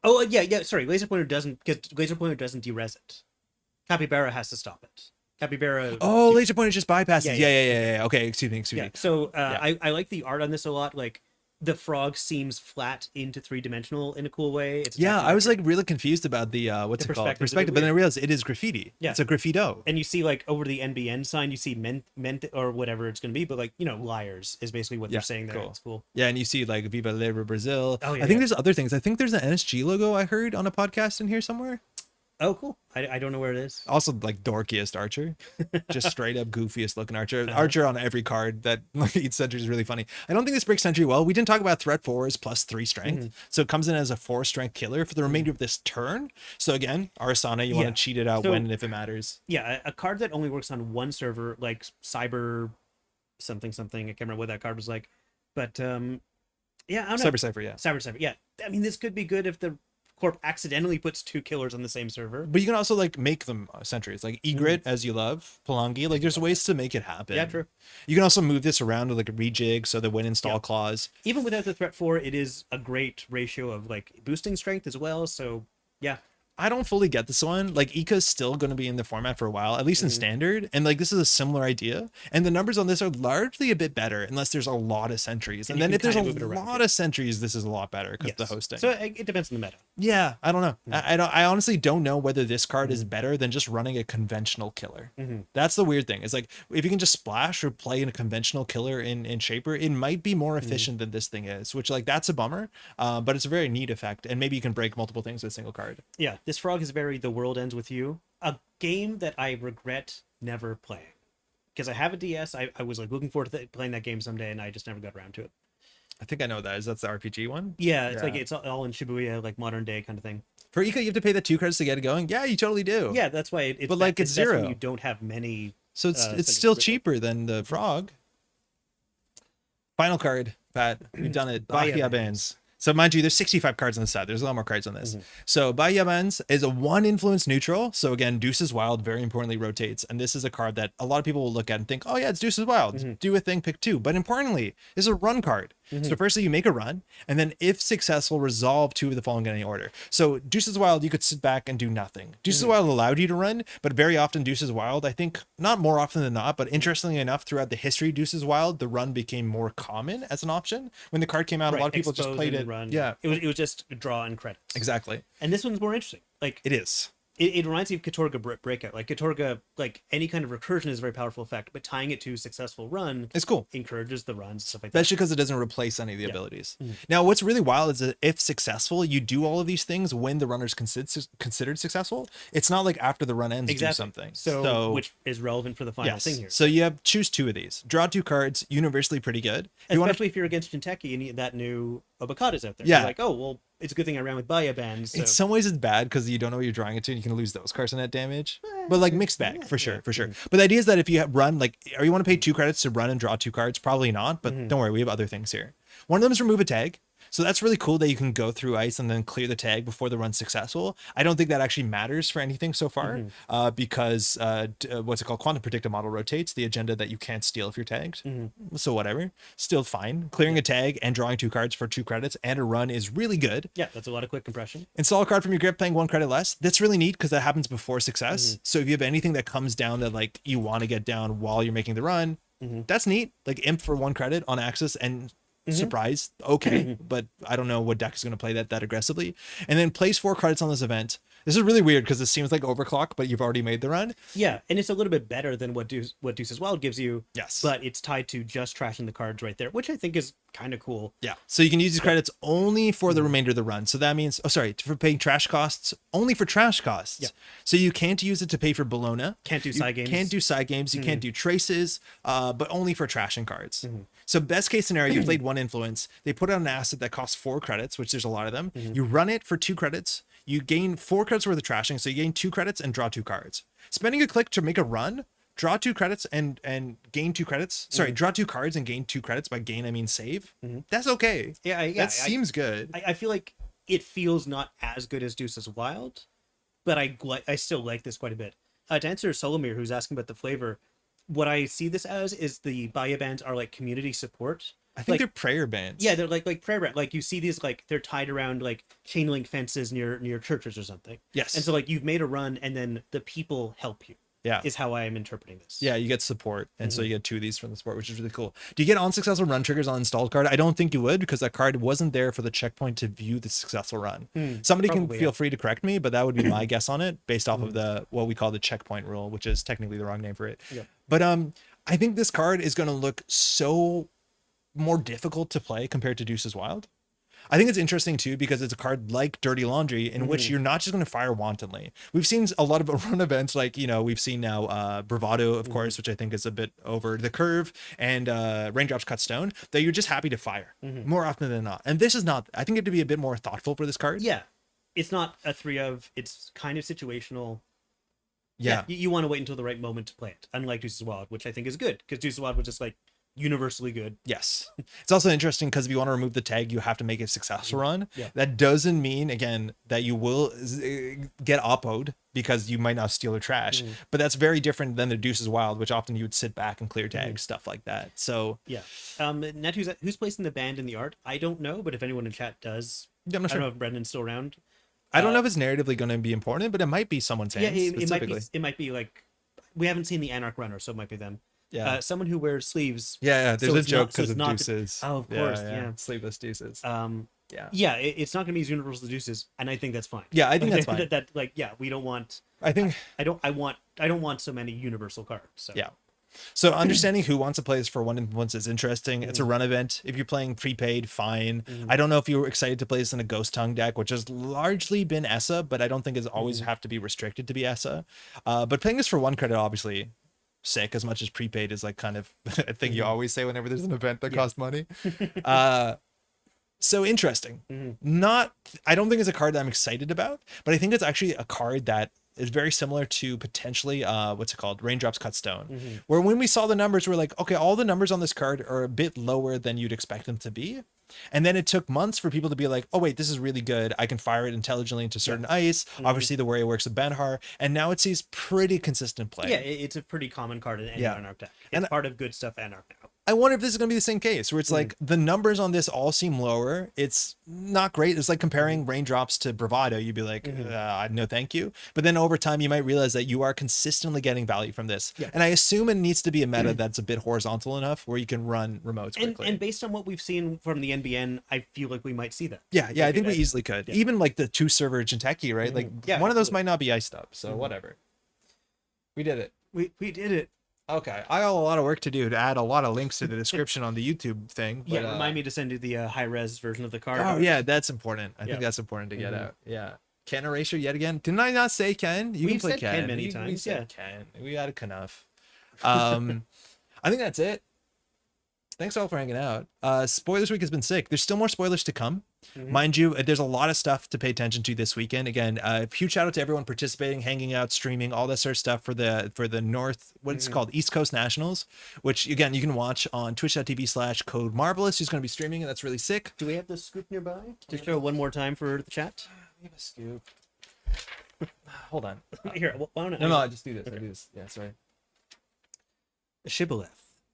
Speaker 2: Oh yeah. Sorry, laser pointer doesn't derez it. Capybara has to stop it. Capybara.
Speaker 1: Oh, laser pointer just bypasses.
Speaker 2: Yeah,
Speaker 1: Yeah. Okay, excuse me.
Speaker 2: Yeah. So I like the art on this a lot. Like the frog seems flat into 3-dimensional in a cool way. It's
Speaker 1: I was like really confused about the what's it called? Perspective, but then I realized it is graffiti.
Speaker 2: Yeah.
Speaker 1: It's a graffito.
Speaker 2: And you see like over the NBN sign, you see ment or whatever it's going to be, but like, you know, liars is basically what they're saying there.
Speaker 1: Cool.
Speaker 2: It's cool.
Speaker 1: Yeah, and you see like Viva Labor Brazil.
Speaker 2: Oh, yeah,
Speaker 1: I think there's other things. I think there's an NSG logo I heard on a podcast in here somewhere.
Speaker 2: Oh, cool. I don't know where it is.
Speaker 1: Also, like dorkiest Archer, just straight up goofiest looking Archer. Archer on every card that each sentry is really funny. I don't think this breaks sentry well. We didn't talk about threat 4 is +3 strength, so it comes in as a 4 strength killer for the remainder of this turn. So again, Arsana, you want to cheat it out when and if it matters.
Speaker 2: Yeah, a card that only works on one server, like Cyber something. I can't remember what that card was like, but yeah, I don't know.
Speaker 1: Cyber Cypher, yeah.
Speaker 2: Cyber. Yeah, I mean, this could be good if the Corp accidentally puts 2 killers on the same server.
Speaker 1: But you can also like make them sentries, like Egret as you love, Palangi. Like there's ways to make it happen.
Speaker 2: Yeah, true.
Speaker 1: You can also move this around with like a rejig, so the win install clause.
Speaker 2: Even without the threat 4, it is a great ratio of like boosting strength as well. So yeah.
Speaker 1: I don't fully get this one. Like Ika's still going to be in the format for a while, at least in standard. And like this is a similar idea. And the numbers on this are largely a bit better unless there's a lot of sentries. And then if there's a lot of sentries, this is a lot better because the hosting.
Speaker 2: So it depends on the meta.
Speaker 1: Yeah, I don't know. I honestly don't know whether this card is better than just running a conventional killer. That's the weird thing. It's like if you can just splash or play in a conventional killer in Shaper, it might be more efficient than this thing is, which like that's a bummer. But it's a very neat effect. And maybe you can break multiple things with a single card.
Speaker 2: Yeah. This frog is very The World Ends With You, a game that I regret never playing because I have a DS. I was like looking forward to playing that game someday, and I just never got around to it.
Speaker 1: I think I know what that is. That's the RPG one.
Speaker 2: Yeah, it's like it's all in Shibuya, like modern day kind of thing.
Speaker 1: For Ika, you have to pay the 2 credits to get it going. Yeah, you totally do.
Speaker 2: Yeah, that's why it's
Speaker 1: but like it's
Speaker 2: best
Speaker 1: 0.
Speaker 2: when you don't have many.
Speaker 1: So it's still cheaper than the frog. Final card, Pat. We've done it. Bahia Bands. So mind you, there's 65 cards on the side. There's a lot more cards on this. So Bahia Bands is a 1 influence neutral. So again, Deuce's Wild very importantly rotates. And this is a card that a lot of people will look at and think, oh yeah, it's Deuce's Wild. Do a thing, pick 2. But importantly, it's a run card. So firstly, you make a run. And then if successful, resolve 2 of the following in any order. So Deuce's Wild, you could sit back and do nothing. Deuce's Wild allowed you to run, but very often Deuce's Wild, I think, not more often than not, but interestingly enough, throughout the history of Deuce's Wild, the run became more common as an option. When the card came out, a lot of people just played it.
Speaker 2: Run.
Speaker 1: Yeah.
Speaker 2: It was just draw and credits.
Speaker 1: Exactly.
Speaker 2: And this one's more interesting. Like
Speaker 1: it is.
Speaker 2: It reminds me of Katorga Breakout. Like Katorga, like any kind of recursion is a very powerful effect, but tying it to successful run,
Speaker 1: it's cool.
Speaker 2: Encourages the runs, stuff like
Speaker 1: that. Especially because it doesn't replace any of the abilities. Now, what's really wild is that if successful, you do all of these things when the runner's considered successful. It's not like after the run ends, do something.
Speaker 2: So which is relevant for the final thing here.
Speaker 1: So you have choose 2 of these. Draw 2 cards, universally pretty good.
Speaker 2: Especially if you're against Jinteki and that new Obakata's out there. Yeah. You're like, oh, well, it's a good thing I ran with Bahia Bands. So.
Speaker 1: In some ways it's bad because you don't know what you're drawing it to and you can lose those cards in that damage. But like mixed bag for sure. But the idea is that if you have run, like, or you want to pay 2 credits to run and draw 2 cards, probably not, but don't worry, we have other things here. One of them is remove a tag. So that's really cool that you can go through ice and then clear the tag before the run's successful. I don't think that actually matters for anything so far because what's it called? Quantum predictive model rotates the agenda that you can't steal if you're tagged. So whatever, still fine. Clearing a tag and drawing 2 cards for 2 credits and a run is really good.
Speaker 2: Yeah, that's a lot of quick compression.
Speaker 1: Install a card from your grip paying 1 credit less. That's really neat because that happens before success. So if you have anything that comes down that like you want to get down while you're making the run, that's neat. Like imp for 1 credit on Axis and surprise, okay, but I don't know what deck is going to play that aggressively. And then place 4 credits on this event. This is really weird because it seems like overclock, but you've already made the run.
Speaker 2: Yeah, and it's a little bit better than what Deuce's Wild gives you.
Speaker 1: Yes,
Speaker 2: but it's tied to just trashing the cards right there, which I think is kind of cool.
Speaker 1: Yeah, so you can use these credits only for the remainder of the run. So that means, for paying trash costs, only for trash costs. Yeah. So you can't use it to pay for Bologna.
Speaker 2: Can't do side games.
Speaker 1: Can't do side games. You can't do traces, but only for trashing cards. So best case scenario, you played 1 influence. They put out an asset that costs 4 credits, which there's a lot of them. You run it for 2 credits. You gain 4 credits worth of trashing, so you gain 2 credits and draw 2 cards. Spending a click to make a run, draw 2 credits and gain 2 credits. Sorry, draw 2 cards and gain 2 credits. By gain, I mean save. That's okay.
Speaker 2: Yeah,
Speaker 1: that seems good.
Speaker 2: I feel like it feels not as good as Deuce's Wild, but I still like this quite a bit. To answer Solomir, who's asking about the flavor, what I see this as is the Bahia Bands are like community support.
Speaker 1: I think they're prayer bands.
Speaker 2: Yeah, they're like prayer bands. Like you see these, like they're tied around like chain link fences near churches or something.
Speaker 1: Yes.
Speaker 2: And so like you've made a run and then the people help you.
Speaker 1: Yeah.
Speaker 2: Is how I am interpreting this.
Speaker 1: Yeah, you get support. And so you get 2 of these from the support, which is really cool. Do you get unsuccessful run triggers on installed card? I don't think you would because that card wasn't there for the checkpoint to view the successful run. Somebody can feel free to correct me, but that would be my guess on it based off of the what we call the checkpoint rule, which is technically the wrong name for it. Yep. But I think this card is going to look so more difficult to play compared to Deuce's Wild. I think it's interesting too because it's a card like Dirty Laundry in which you're not just going to fire wantonly. We've seen a lot of run events like, we've seen now Bravado, of course, which I think is a bit over the curve, and Raindrops Cut Stone, that you're just happy to fire more often than not. And this is not. I think you have to be a bit more thoughtful for this card.
Speaker 2: Yeah. It's not a 3 of, it's kind of situational.
Speaker 1: Yeah.
Speaker 2: You want to wait until the right moment to play it, unlike Deuce's Wild, which I think is good because Deuce's Wild was just like, universally good.
Speaker 1: Yes. It's also interesting because if you want to remove the tag, you have to make a successful run.
Speaker 2: Yeah.
Speaker 1: That doesn't mean, again, that you will get oppoed because you might not steal or trash. But that's very different than the Deuces Wild, which often you would sit back and clear tags, stuff like that. So
Speaker 2: yeah. Net, who's placing the band in the art? I don't know, but if anyone in chat does,
Speaker 1: yeah, I'm not
Speaker 2: I
Speaker 1: sure.
Speaker 2: don't know if Brendan's still around.
Speaker 1: I don't know if it's narratively going to be important, but it might be someone's hands.
Speaker 2: Yeah,
Speaker 1: specifically.
Speaker 2: it might be like, we haven't seen the Anarch Runner, so it might be them.
Speaker 1: Yeah.
Speaker 2: Someone who wears sleeves.
Speaker 1: Yeah, there's a joke because
Speaker 2: so
Speaker 1: of
Speaker 2: not
Speaker 1: Deuces.
Speaker 2: Oh, of course, yeah.
Speaker 1: Sleeveless Deuces.
Speaker 2: Yeah, it's not going to be as universal as Deuces, and I think that's fine.
Speaker 1: Yeah, I think that's fine.
Speaker 2: We don't want.
Speaker 1: I think
Speaker 2: I don't want so many universal cards. So.
Speaker 1: Yeah. So understanding who wants to play this for once is interesting. It's a run event. If you're playing prepaid, fine. I don't know if you were excited to play this in a Ghost Tongue deck, which has largely been ESA, but I don't think it's always have to be restricted to be ESA. But playing this for 1 credit, obviously sick, as much as prepaid is like kind of a thing you always say whenever there's an event that costs money. So interesting. I don't think it's a card that I'm excited about, but I think it's actually a card that is very similar to potentially what's it called, Raindrops Cut Stone, where when we saw the numbers, we're like, okay, all the numbers on this card are a bit lower than you'd expect them to be, and then it took months for people to be like, oh wait, this is really good, I can fire it intelligently into certain ice. Obviously the way it works with Benhar, and now it sees pretty consistent play.
Speaker 2: Yeah, it's a pretty common card in any Anarch deck. It's part of good stuff Anarch now.
Speaker 1: I wonder if this is going to be the same case where it's like the numbers on this all seem lower. It's not great. It's like comparing Raindrops to Bravado. You'd be like, no, thank you. But then over time, you might realize that you are consistently getting value from this. Yeah. And I assume it needs to be a meta that's a bit horizontal enough where you can run remotes quickly.
Speaker 2: And based on what we've seen from the NBN, I feel like we might see that.
Speaker 1: Yeah, I think we easily could. Yeah. Even like the 2-server Jinteki, right? Like one of those might not be iced up. So whatever. We did it.
Speaker 2: We did it.
Speaker 1: Okay, I got a lot of work to do to add a lot of links to the description on the YouTube thing. But,
Speaker 2: remind me to send you the high-res version of the card.
Speaker 1: Oh, yeah, that's important. I think that's important to get out. Yeah. Ken Erasure yet again. Didn't I not say Ken? You can play Ken
Speaker 2: many times.
Speaker 1: We said Ken. We got enough. I think that's it. Thanks all for hanging out. Spoilers week has been sick. There's still more spoilers to come. Mind you, there's a lot of stuff to pay attention to this weekend. Again, huge shout out to everyone participating, hanging out, streaming, all that sort of stuff for the North, what's called East Coast Nationals, which again, you can watch on twitch.tv/Code Marvelous, who's going to be streaming, and that's really sick.
Speaker 2: Do we have the scoop nearby to show one more time for the chat?
Speaker 1: We have a scoop. Hold on.
Speaker 2: Here, why don't
Speaker 1: I just do this. Okay. I do this. Yeah, sorry.
Speaker 2: Shibboleth.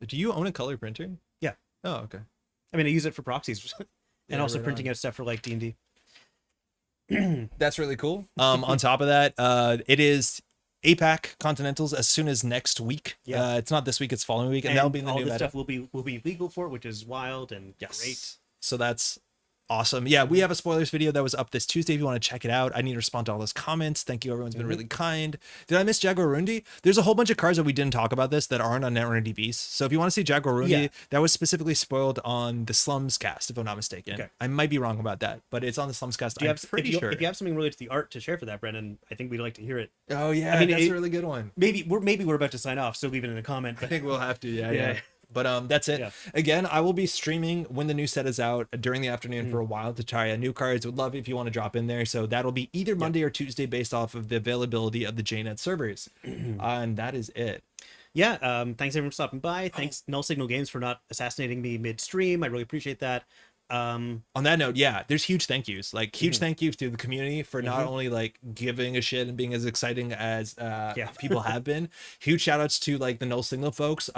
Speaker 1: Do you own a color printer?
Speaker 2: Yeah.
Speaker 1: Oh, okay.
Speaker 2: I mean, I use it for proxies and also printing out stuff for like D&D.
Speaker 1: That's really cool. On top of that, it is APAC Continentals as soon as next week. Yeah. It's not this week, it's following week, and that'll be in the new meta.
Speaker 2: All this stuff will be legal for it, which is wild and great.
Speaker 1: So that's awesome. Yeah, we have a spoilers video that was up this Tuesday if you want to check it out. I need to respond to all those comments. Thank you, everyone's been really kind. Did I miss Jaguarundi? There's a whole bunch of cards that we didn't talk about that aren't on Netrunner DBs. So if you want to see Jaguarundi, that was specifically spoiled on the Slums cast, if I'm not mistaken. Okay. I might be wrong about that, but it's on the Slums cast. I'm pretty sure.
Speaker 2: If you have something related to the art to share for that, Brendan, I think we'd like to hear it.
Speaker 1: Oh yeah, I mean, that's a really good one.
Speaker 2: Maybe we're about to sign off, so leave it in a comment.
Speaker 1: I think we'll have to. Yeah. But that's it. Yeah. Again, I will be streaming when the new set is out during the afternoon for a while to try new cards. Would love if you want to drop in there. So that'll be either Monday or Tuesday based off of the availability of the JNet servers. And that is it.
Speaker 2: Yeah. Thanks everyone for stopping by. Thanks Null Signal Games for not assassinating me mid-stream. I really appreciate that.
Speaker 1: On that note, there's huge thank yous, like huge thank you to the community for not only like giving a shit and being as exciting as people have been. Huge shout outs to like the Null Signal folks.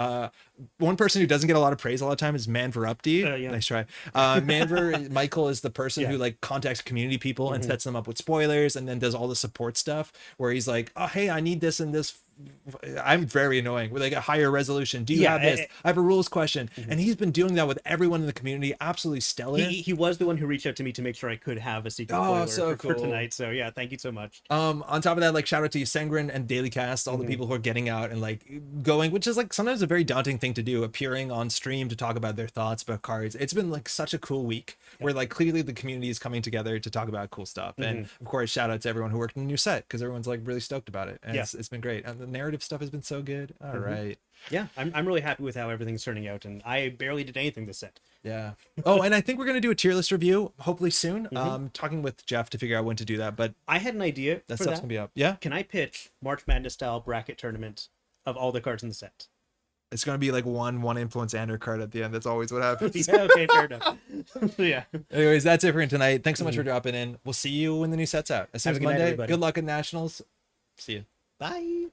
Speaker 1: One person who doesn't get a lot of praise all the time is Manverupti. Nice try. Manver Michael is the person who like contacts community people and sets them up with spoilers and then does all the support stuff where he's like, oh hey, I need this and this. I'm very annoying with like a higher resolution. Do you have this? I have a rules question. And he's been doing that with everyone in the community. Absolutely stellar.
Speaker 2: He was the one who reached out to me to make sure I could have a secret spoiler for tonight. So yeah, thank you so much.
Speaker 1: On top of that, like shout out to you, Sengrin and Dailycast, all the people who are getting out and like going, which is like sometimes a very daunting thing to do, appearing on stream to talk about their thoughts about cards. It's been like such a cool week where like clearly the community is coming together to talk about cool stuff. And of course, shout out to everyone who worked on the new set because everyone's like really stoked about it. And it's been great. And the narrative stuff has been so good. All right.
Speaker 2: Yeah, I'm really happy with how everything's turning out, and I barely did anything this set.
Speaker 1: Yeah. Oh, and I think we're gonna do a tier list review hopefully soon. Talking with Jeff to figure out when to do that, but
Speaker 2: I had an idea.
Speaker 1: That stuff's gonna be up. Yeah.
Speaker 2: Can I pitch March Madness style bracket tournament of all the cards in the set?
Speaker 1: It's gonna be like one influence and card at the end. That's always what happens.
Speaker 2: Yeah, okay, fair enough. Yeah.
Speaker 1: Anyways, that's it for tonight. Thanks so much for dropping in. We'll see you when the new set's out. As soon as
Speaker 2: Have a good night,
Speaker 1: Monday.
Speaker 2: everybody.
Speaker 1: Good luck at Nationals. See you.
Speaker 2: Bye.